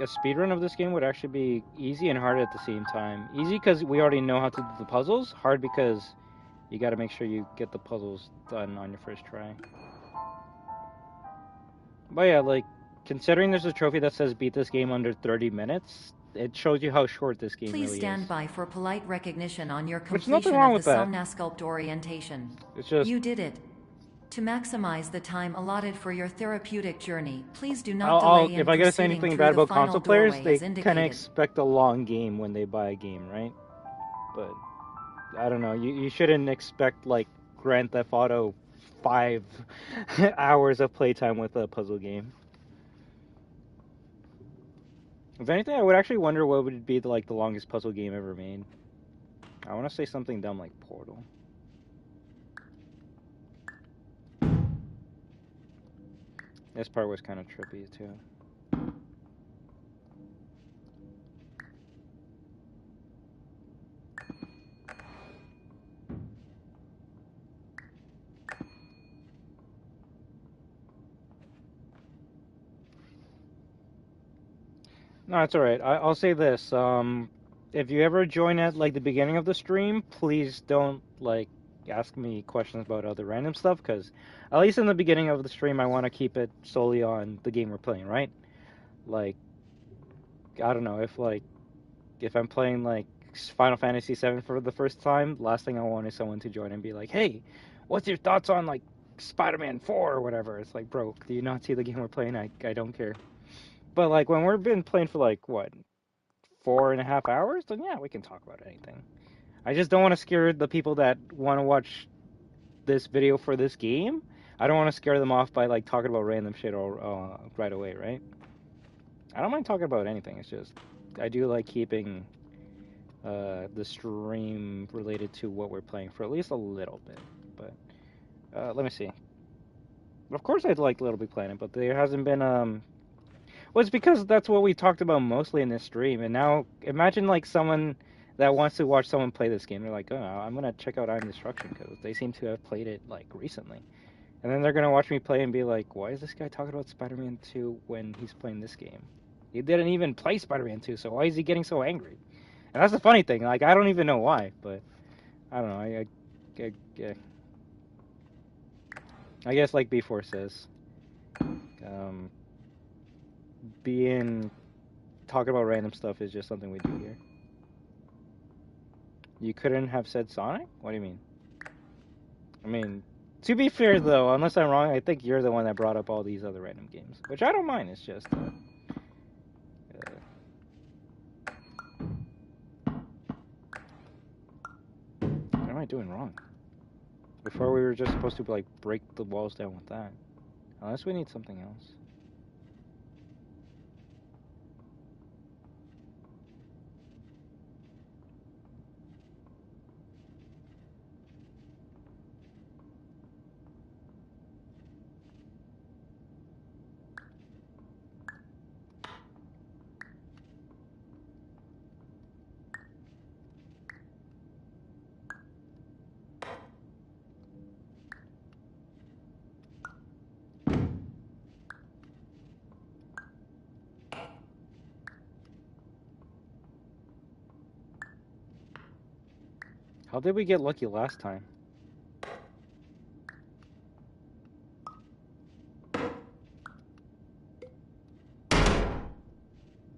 speedrun of this game would actually be easy and hard at the same time. Easy because we already know how to do the puzzles. Hard because you got to make sure you get the puzzles done on your first try. But yeah, like, considering there's a trophy that says beat this game under 30 minutes, it shows you how short this game really is. Please stand by for polite recognition on your There's completion nothing wrong of with the that. Somnasculpt orientation. It's just... You did it. To maximize the time allotted for your therapeutic journey, please do not delay in if I gotta say proceeding anything through bad the about final console players, doorway they as kind of indicated. expect a long game when they buy a game, right? But, I don't know, you shouldn't expect, like, Grand Theft Auto 5 hours of playtime with a puzzle game. If anything, I would actually wonder what would be the longest puzzle game ever made. I want to say something dumb like Portal. This part was kind of trippy too. No, it's alright. I'll say this. If you ever join at like the beginning of the stream, please don't like ask me questions about other random stuff, because at least in the beginning of the stream I want to keep it solely on the game we're playing, right? Like, I don't know, if I'm playing like Final Fantasy VII for the first time, last thing I want is someone to join and be like, hey, what's your thoughts on like Spider-Man 4 or whatever? It's like, bro, do you not see the game we're playing? I don't care. But like when we've been playing for like what, 4.5 hours, then yeah, we can talk about anything. I just don't want to scare the people that want to watch this video for this game. I don't want to scare them off by like talking about random shit or right away, right? I don't mind talking about anything. It's just I do like keeping the stream related to what we're playing for at least a little bit. But let me see. Of course, I'd like Little Big Planet, but there hasn't been Well, it's because that's what we talked about mostly in this stream. And now imagine like someone that wants to watch someone play this game. They're like, oh, I'm gonna check out Iron Destruction because they seem to have played it like recently. And then they're gonna watch me play and be like, why is this guy talking about Spider-Man 2 when he's playing this game? He didn't even play Spider-Man 2, so why is he getting so angry? And that's the funny thing. Like, I don't even know why, but I don't know. I guess like B4 says, being talking about random stuff is just something we do here. You couldn't have said Sonic? What do you mean? I mean, to be fair though, unless I'm wrong, I think you're the one that brought up all these other random games, which I don't mind. It's just what am I doing wrong? Before we were just supposed to like break the walls down with that. Unless we need something else. How did we get lucky last time?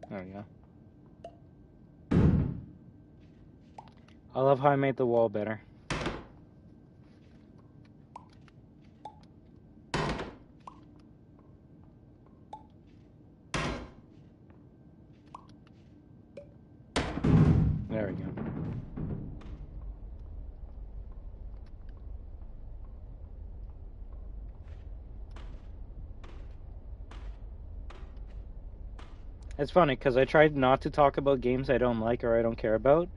There we go. I love how I made the wall better. There we go. It's funny because I tried not to talk about games I don't like or I don't care about,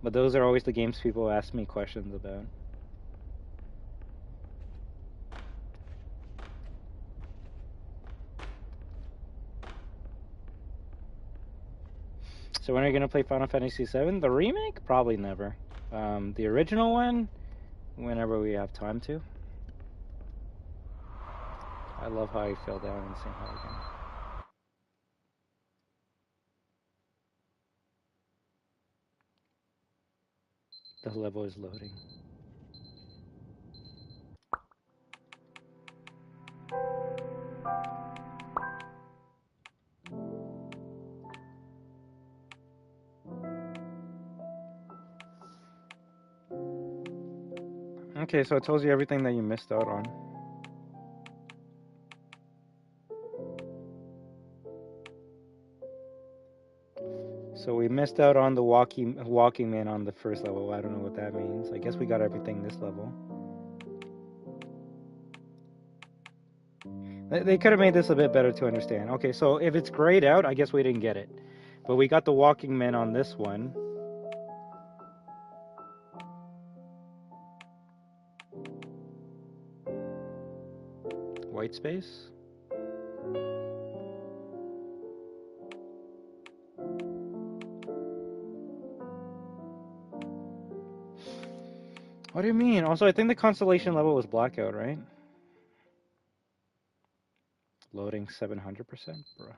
but those are always the games people ask me questions about. So when are you going to play Final Fantasy VII? The remake? Probably never. The original one? Whenever we have time to. I love how I fell down in St. Hall again. The level is loading. Okay, so it tells you everything that you missed out on. So we missed out on the walking man on the first level. I don't know what that means. I guess we got everything this level. They could have made this a bit better to understand. Okay, so if it's grayed out, I guess we didn't get it. But we got the walking man on this one. White space? What do you mean? Also, I think the constellation level was blackout, right? Loading 700%, bro.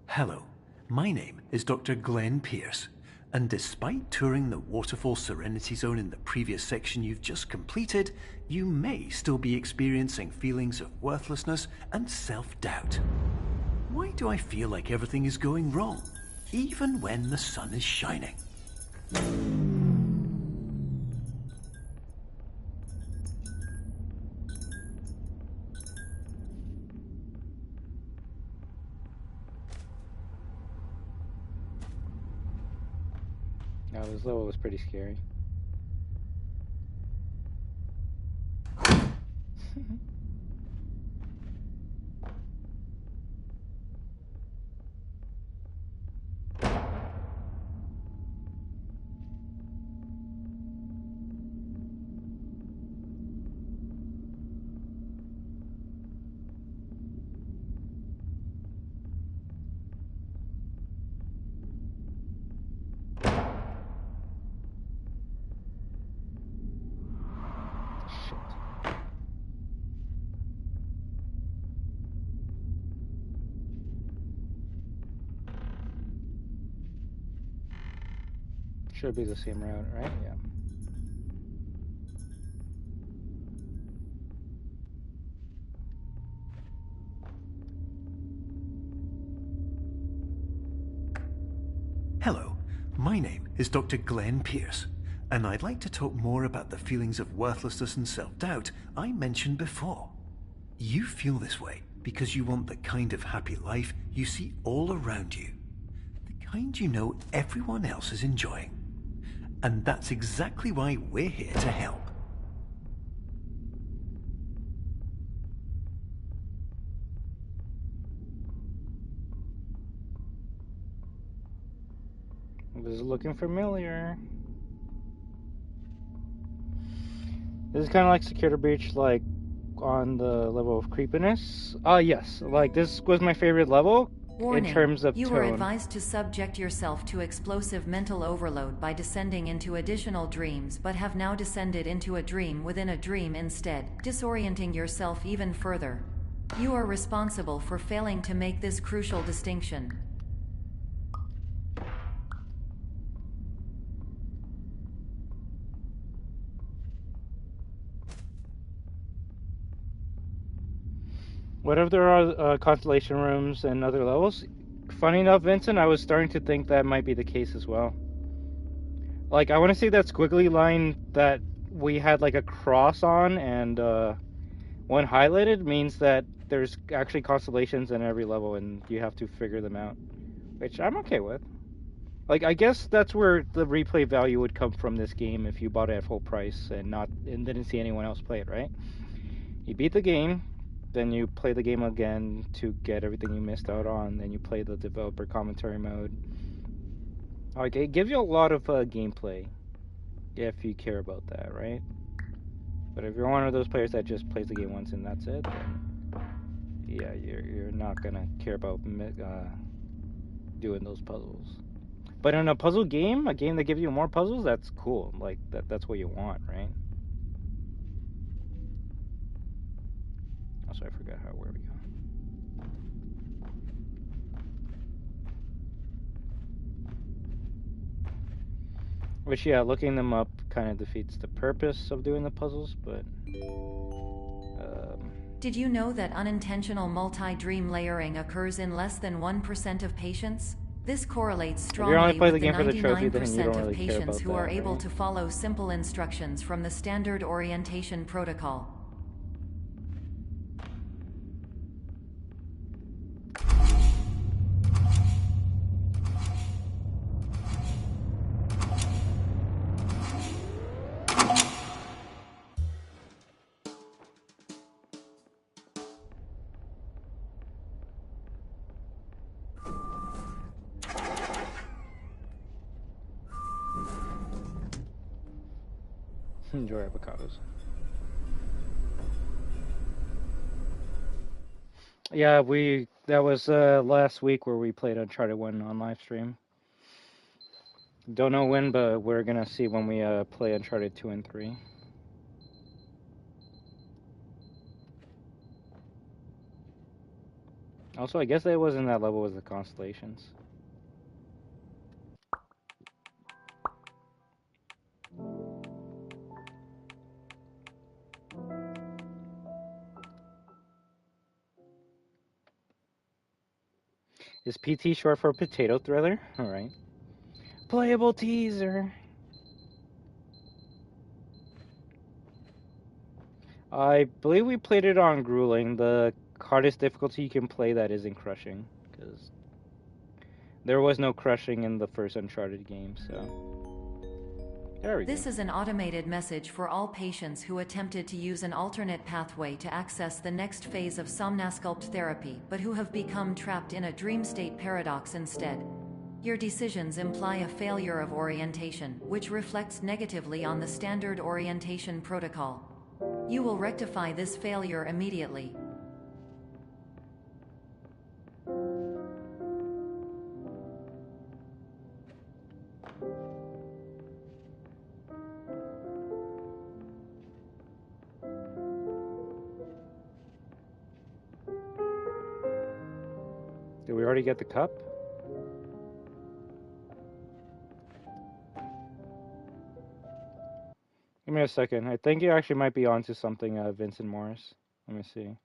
Hello, my name is Dr. Glenn Pierce, and despite touring the Waterfall Serenity Zone in the previous section you've just completed, you may still be experiencing feelings of worthlessness and self-doubt. Why do I feel like everything is going wrong, even when the sun is shining? No, this level was pretty scary. Should be the same route, right? Yeah. Hello, my name is Dr. Glenn Pierce, and I'd like to talk more about the feelings of worthlessness and self-doubt I mentioned before. You feel this way because you want the kind of happy life you see all around you, the kind you know everyone else is enjoying. And that's exactly why we're here to help. This is looking familiar. This is kind of like Security Breach, like on the level of creepiness. Yes, like this was my favorite level. Warning, in terms of you tone. were advised to subject yourself to explosive mental overload by descending into additional dreams, but have now descended into a dream within a dream instead, disorienting yourself even further. You are responsible for failing to make this crucial distinction. What if there are constellation rooms and other levels? Funny enough, Vincent, I was starting to think that might be the case as well. Like, I want to see that squiggly line that we had like a cross on, and one highlighted means that there's actually constellations in every level, and you have to figure them out, which I'm okay with. Like, I guess that's where the replay value would come from this game if you bought it at full price and didn't see anyone else play it, right? You beat the game, then you play the game again to get everything you missed out on, then you play the developer commentary mode. Like, it gives you a lot of gameplay if you care about that, right? But if you're one of those players that just plays the game once and that's it, then yeah, you're not gonna care about doing those puzzles. But in a puzzle game, a game that gives you more puzzles, that's cool. Like, that's what you want, right? Also, I forgot where we go. Which, yeah, looking them up kind of defeats the purpose of doing the puzzles, but... Did you know that unintentional multi-dream layering occurs in less than 1% of patients? This correlates strongly with the 99% of patients who are able to follow simple instructions from the standard orientation protocol. Enjoy avocados. Yeah, that was last week where we played Uncharted 1 on Livestream. Don't know when, but we're gonna see when we play Uncharted 2 and 3. Also, I guess that was in that level with the constellations. Is PT short for potato thriller? Alright. Playable teaser. I believe we played it on grueling, the hardest difficulty you can play that isn't crushing, because there was no crushing in the first Uncharted game, so... There we go. This is an automated message for all patients who attempted to use an alternate pathway to access the next phase of Somnasculpt therapy, but who have become trapped in a dream state paradox instead. Your decisions imply a failure of orientation, which reflects negatively on the standard orientation protocol. You will rectify this failure immediately. Did we already get the cup? Give me a second. I think you actually might be onto something, Vincent Morris. Let me see.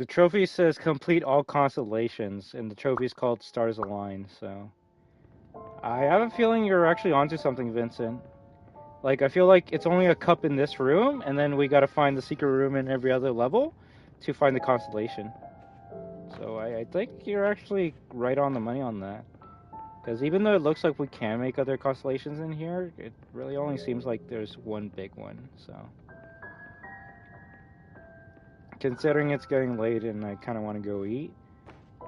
The trophy says complete all constellations, and the trophy is called Stars Align, so... I have a feeling you're actually onto something, Vincent. Like, I feel like it's only a cup in this room, and then we gotta find the secret room in every other level to find the constellation. So I think you're actually right on the money on that. Because even though it looks like we can make other constellations in here, it really only seems like there's one big one, so... Considering it's getting late and I kind of want to go eat,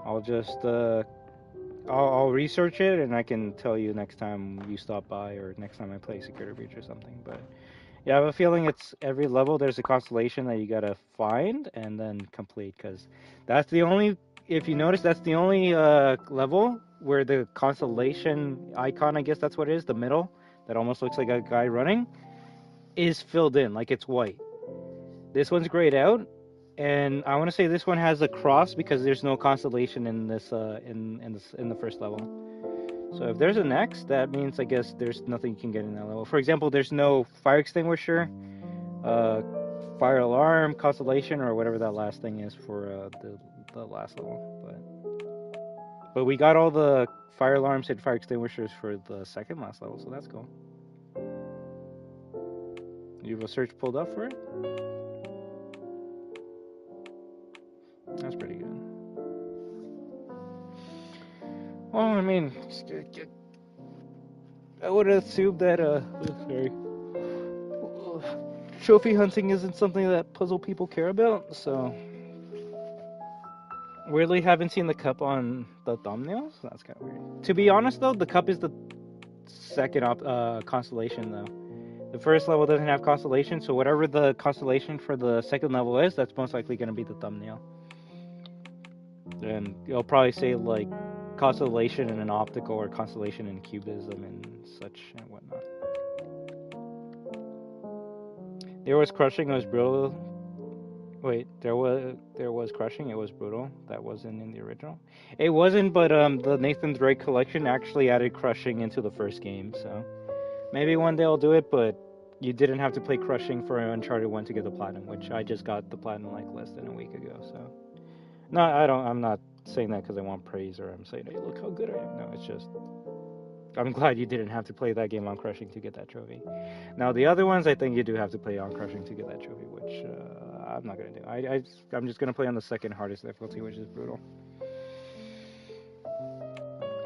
I'll just, I'll research it and I can tell you next time you stop by or next time I play Security Breach or something, but... Yeah, I have a feeling it's every level there's a constellation that you gotta find and then complete, because that's the only... If you notice, that's the only level where the constellation icon, I guess that's what it is, the middle, that almost looks like a guy running, is filled in, like it's white. This one's grayed out, and I want to say this one has a cross because there's no constellation in this in the first level. So if there's an X, that means I guess there's nothing you can get in that level. For example, there's no fire extinguisher, fire alarm, constellation, or whatever that last thing is for the last level. But we got all the fire alarms and fire extinguishers for the second last level, so that's cool. You have a search pulled up for it? That's pretty good. Well, I mean, I would assume that, trophy hunting isn't something that puzzle people care about, so... Weirdly, haven't seen the cup on the thumbnails? That's kind of weird. To be honest, though, the cup is the second constellation, though. The first level doesn't have constellation, so whatever the constellation for the second level is, that's most likely going to be the thumbnail. And it'll probably say, like, constellation in an optical or constellation in cubism and such and whatnot. There was crushing, it was brutal. Wait, there was crushing, it was brutal. That wasn't in the original. It wasn't, but the Nathan Drake collection actually added crushing into the first game, so maybe one day I'll do it, but you didn't have to play crushing for Uncharted 1 to get the platinum, which I just got the platinum like less than a week ago, so. No, I'm not saying that because I want praise or I'm saying, hey, look how good I am. No, it's just, I'm glad you didn't have to play that game on crushing to get that trophy. Now, the other ones, I think you do have to play on crushing to get that trophy, which I'm not going to do. I'm just going to play on the second hardest difficulty, which is brutal.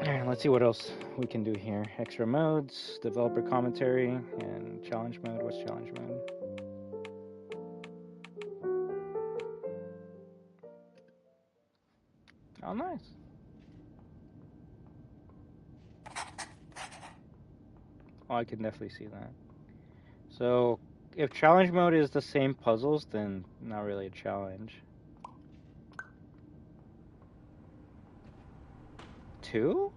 And let's see what else we can do here. Extra modes, developer commentary, and challenge mode. What's challenge mode? Oh, nice. Oh, I can definitely see that. So, if challenge mode is the same puzzles, then not really a challenge. 2?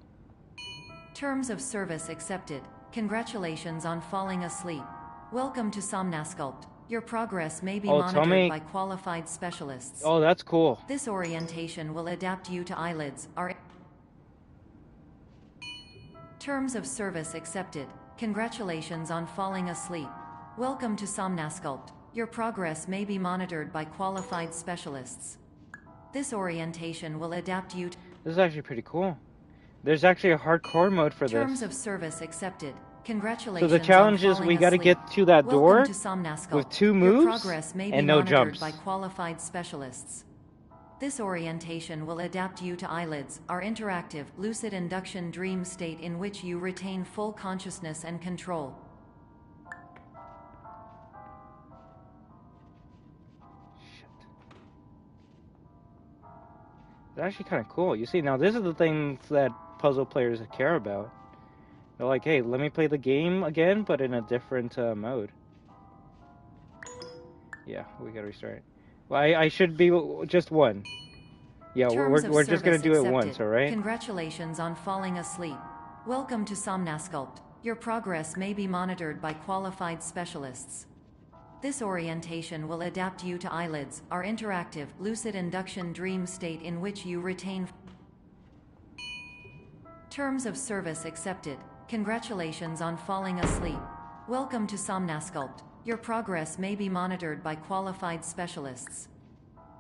Terms of service accepted. Congratulations on falling asleep. Welcome to Somnasculpt. Your progress may be monitored by qualified specialists. Oh, that's cool. This orientation will adapt you to eyelids. Terms of service accepted. Congratulations on falling asleep. Welcome to Somnasculpt. Your progress may be monitored by qualified specialists. This orientation will adapt you to... This is actually pretty cool. There's actually a hardcore mode for this. Terms of service accepted. Congratulations. So the challenge is we got to get to that door with 2 moves progress may be and no jumps. By qualified specialists. This orientation will adapt you to eyelids, our interactive, lucid induction dream state in which you retain full consciousness and control. It's actually kind of cool. You see, now this is the things that puzzle players care about. They're like, hey, let me play the game again, but in a different mode. Yeah, we gotta restart it. Well, I should be just 1. Yeah, we're just gonna do it once, alright? Congratulations on falling asleep. Welcome to Somnasculpt. Your progress may be monitored by qualified specialists. This orientation will adapt you to eyelids, our interactive, lucid induction dream state in which you retain... Terms of service accepted. Congratulations on falling asleep. Welcome to Somnasculpt. Your progress may be monitored by qualified specialists.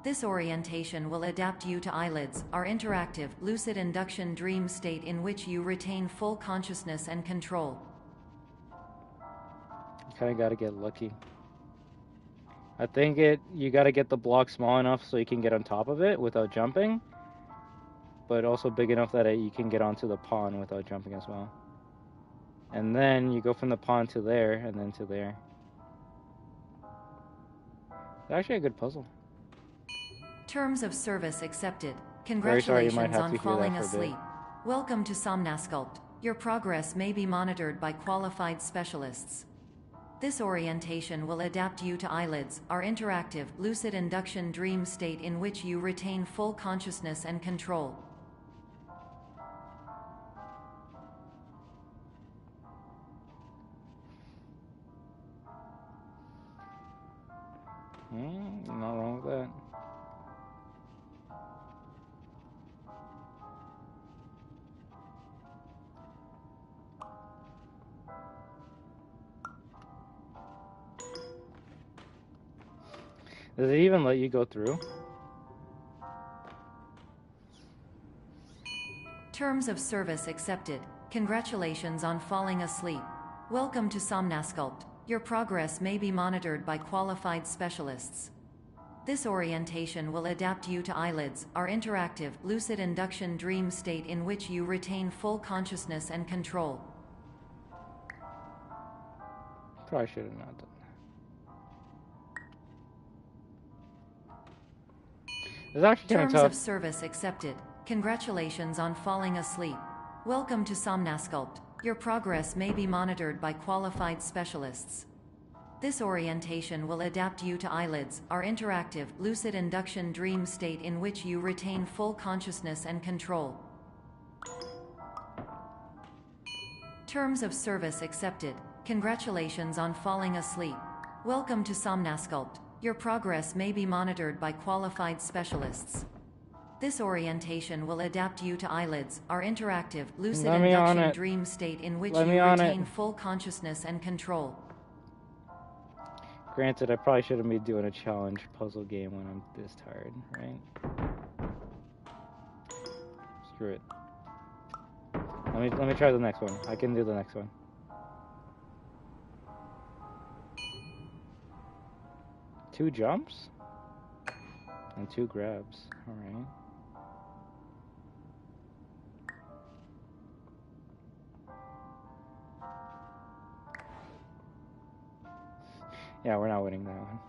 This orientation will adapt you to eyelids, our interactive, lucid induction dream state in which you retain full consciousness and control. You kind of got to get lucky. I think you got to get the block small enough so you can get on top of it without jumping, but also big enough that you can get onto the pawn without jumping as well. And then you go from the pawn to there, and then to there. It's actually a good puzzle. Terms of service accepted. Congratulations on falling asleep. Welcome to Somnasculpt. Your progress may be monitored by qualified specialists. This orientation will adapt you to eyelids, our interactive, lucid induction dream state in which you retain full consciousness and control. Not wrong with that. Does it even let you go through? Terms of service accepted. Congratulations on falling asleep. Welcome to Somnasculpt. Your progress may be monitored by qualified specialists. This orientation will adapt you to eyelids, our interactive, lucid induction dream state in which you retain full consciousness and control. Probably should have not done that. It's actually kind of tough. Terms of service accepted. Congratulations on falling asleep. Welcome to Somnasculpt. Your progress may be monitored by qualified specialists. This orientation will adapt you to eyelids, our interactive, lucid induction dream state in which you retain full consciousness and control. Terms of service accepted. Congratulations on falling asleep. Welcome to Somnasculpt. Your progress may be monitored by qualified specialists. This orientation will adapt you to eyelids, our interactive, lucid induction dream state in which you retain full consciousness and control. Granted, I probably shouldn't be doing a challenge puzzle game when I'm this tired, right? Screw it. Let me try the next one. I can do the next one. Two jumps and two grabs. All right. Yeah, we're not winning that one.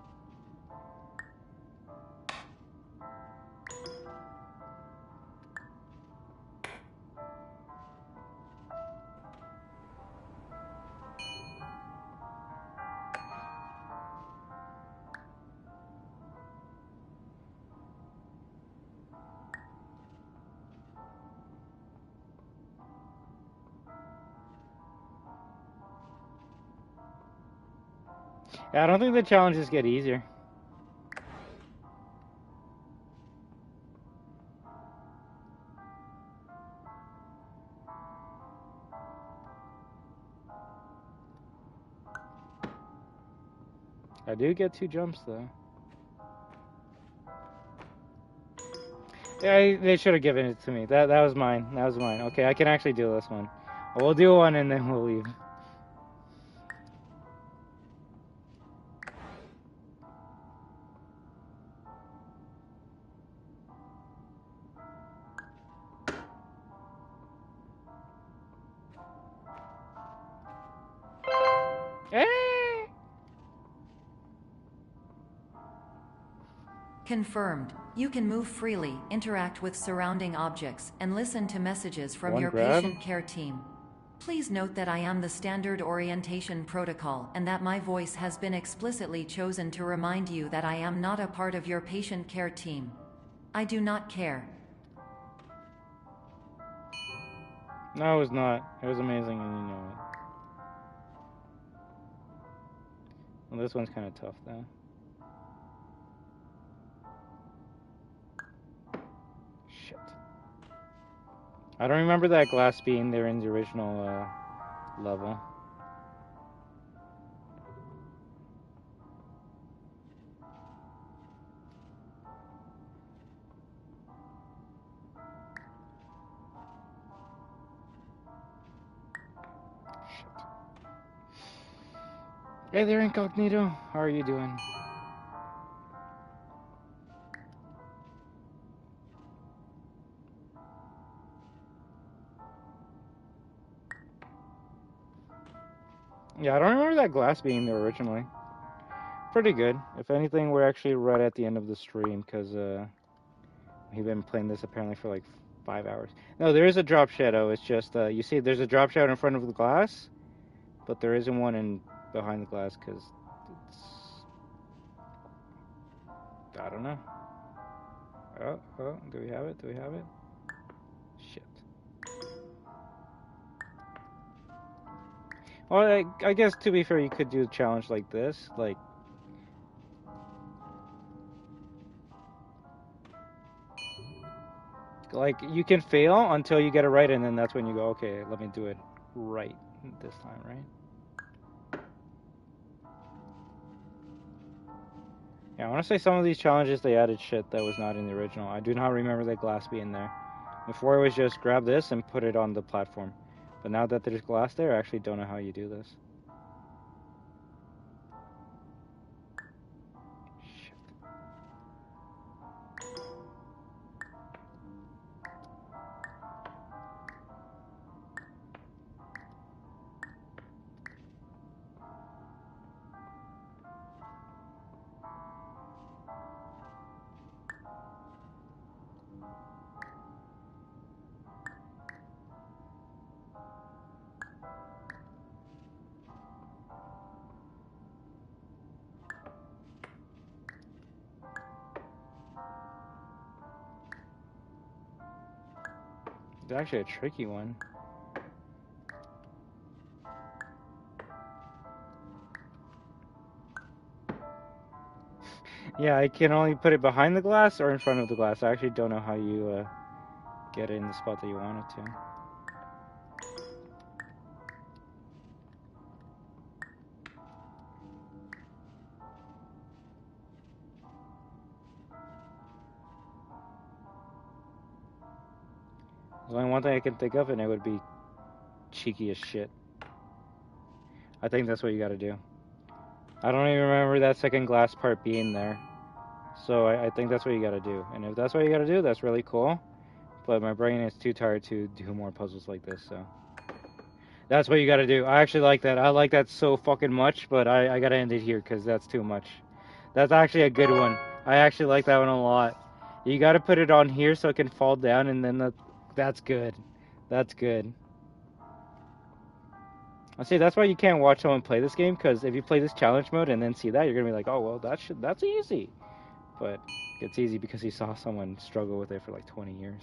Yeah, I don't think the challenges get easier. I do get two jumps though. Yeah, they should have given it to me. That was mine. That was mine. Okay, I can actually do this one. We'll do one and then we'll leave. Confirmed. You can move freely, interact with surrounding objects, and listen to messages from your patient care team. Please note that I am the standard orientation protocol and that my voice has been explicitly chosen to remind you that I am not a part of your patient care team. I do not care. No, it was not. It was amazing and you know it. Well, this one's kind of tough though. Shit. I don't remember that glass being there in the original level. Hey there, Incognito. How are you doing? Yeah, I don't remember that glass being there originally. Pretty good. If anything, we're actually right at the end of the stream because we've been playing this apparently for like 5 hours. No, there is a drop shadow. It's just you see, there's a drop shadow in front of the glass, but there isn't one in behind the glass because it's, I don't know. Oh, do we have it? Do we have it? Shit. Well, I guess to be fair, you could do a challenge like this, like you can fail until you get it right, and then that's when you go, okay, let me do it right this time, right? Yeah, I want to say some of these challenges, they added shit that was not in the original. I do not remember that glass being there. Before it was just grab this and put it on the platform. But now that there's glass there, I actually don't know how you do this. It's actually a tricky one. Yeah, I can only put it behind the glass or in front of the glass. I actually don't know how you get it in the spot that you want it to. There's only one thing I can think of, and it would be cheeky as shit. I think that's what you gotta do. I don't even remember that second glass part being there. So I think that's what you gotta do. And if that's what you gotta do, that's really cool. But my brain is too tired to do more puzzles like this, so. That's what you gotta do. I actually like that. I like that so fucking much, but I gotta end it here because that's too much. That's actually a good one. I actually like that one a lot. You gotta put it on here so it can fall down, and then that's good. That's good. I see, that's why you can't watch someone play this game, because if you play this challenge mode and then see that, you're gonna be like, oh, well, that's easy. But it's easy because you saw someone struggle with it for like 20 years.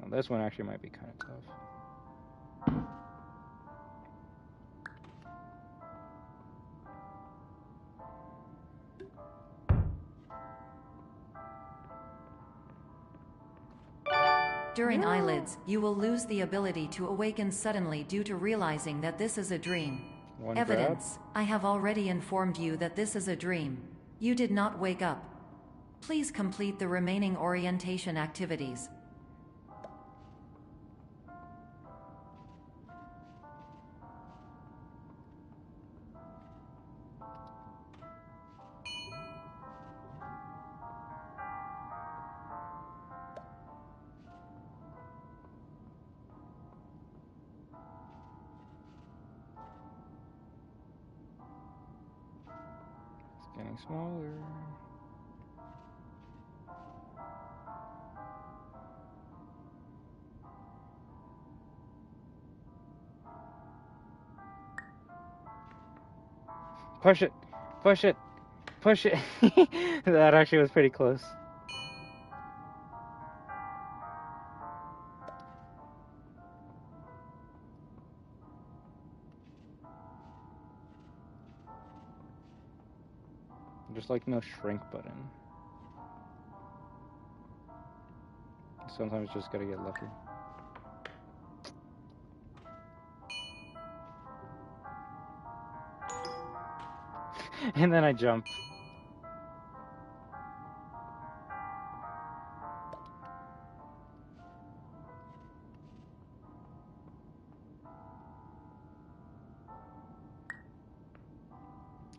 Well, this one actually might be kind of tough. During eyelids, you will lose the ability to awaken suddenly due to realizing that this is a dream. Evidence: I have already informed you that this is a dream. You did not wake up. Please complete the remaining orientation activities. Getting smaller. Push it! Push it! Push it! That actually was pretty close. Just like no shrink button. Sometimes you just gotta get lucky. And then I jump.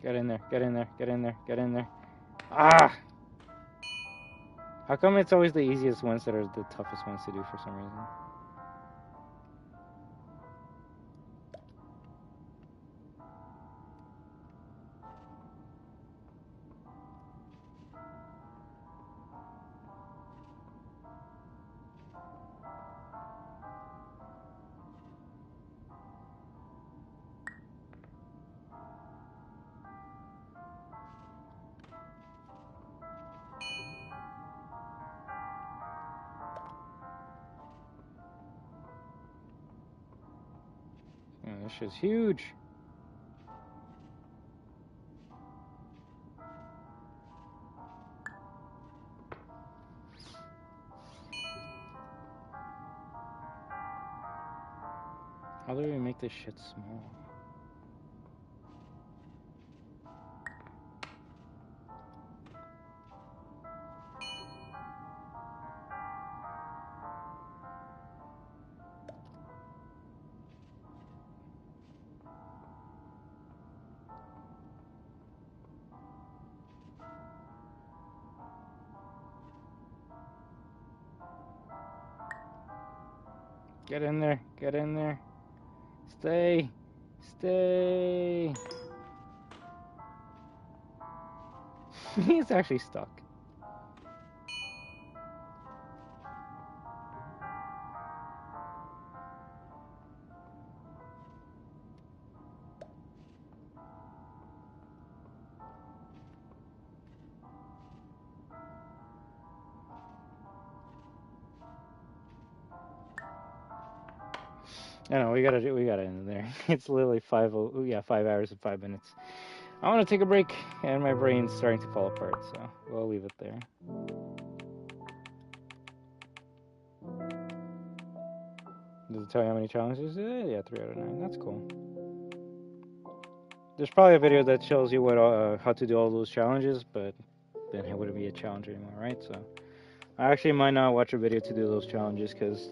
Get in there, get in there, get in there, get in there. Ah! How come it's always the easiest ones that are the toughest ones to do for some reason? Oh, this shit's huge. How do we make this shit small? Get in there, get in there. Stay, stay. He's actually stuck. No, we gotta end there. It's literally 5 hours and 5 minutes. I want to take a break, and my brain's starting to fall apart, so we'll leave it there. Does it tell you how many challenges? Yeah, 3 out of 9. That's cool. There's probably a video that shows you what how to do all those challenges, but then it wouldn't be a challenge anymore, right? So I actually might not watch a video to do those challenges because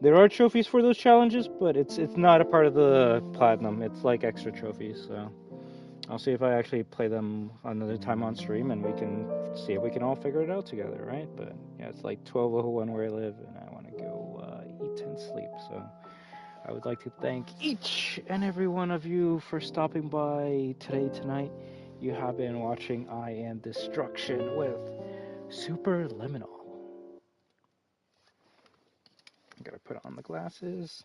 there are trophies for those challenges, but it's not a part of the platinum. It's like extra trophies, so I'll see if I actually play them another time on stream, and we can see if we can all figure it out together, right? But yeah, it's like 12:01 where I live, and I want to go eat and sleep. So I would like to thank each and every one of you for stopping by tonight. You have been watching I Am Destruction with Superliminal. Gotta put on the glasses.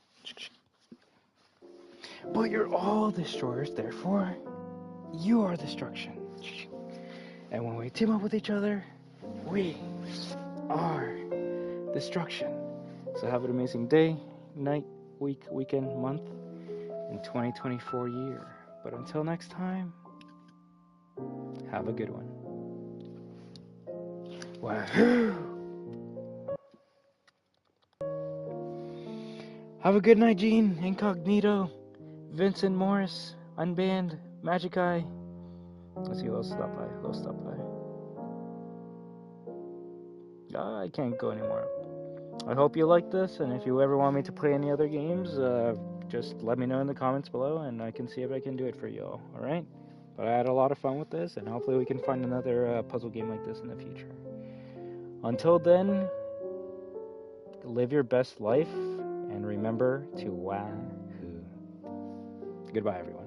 But you're all destroyers, therefore you are destruction. And when we team up with each other, we are destruction. So have an amazing day, night, week, weekend, month, and 2024 year. But until next time, have a good one. WAHOO! Have a good night, Gene, Incognito, Vincent Morris, Unbanned, Magic Eye. Let's see who else stopped by. Who else stopped by? I can't go anymore. I hope you like this, and if you ever want me to play any other games, just let me know in the comments below, and I can see if I can do it for y'all, alright? But I had a lot of fun with this, and hopefully we can find another puzzle game like this in the future. Until then, live your best life, and remember to WAHOO. Goodbye, everyone.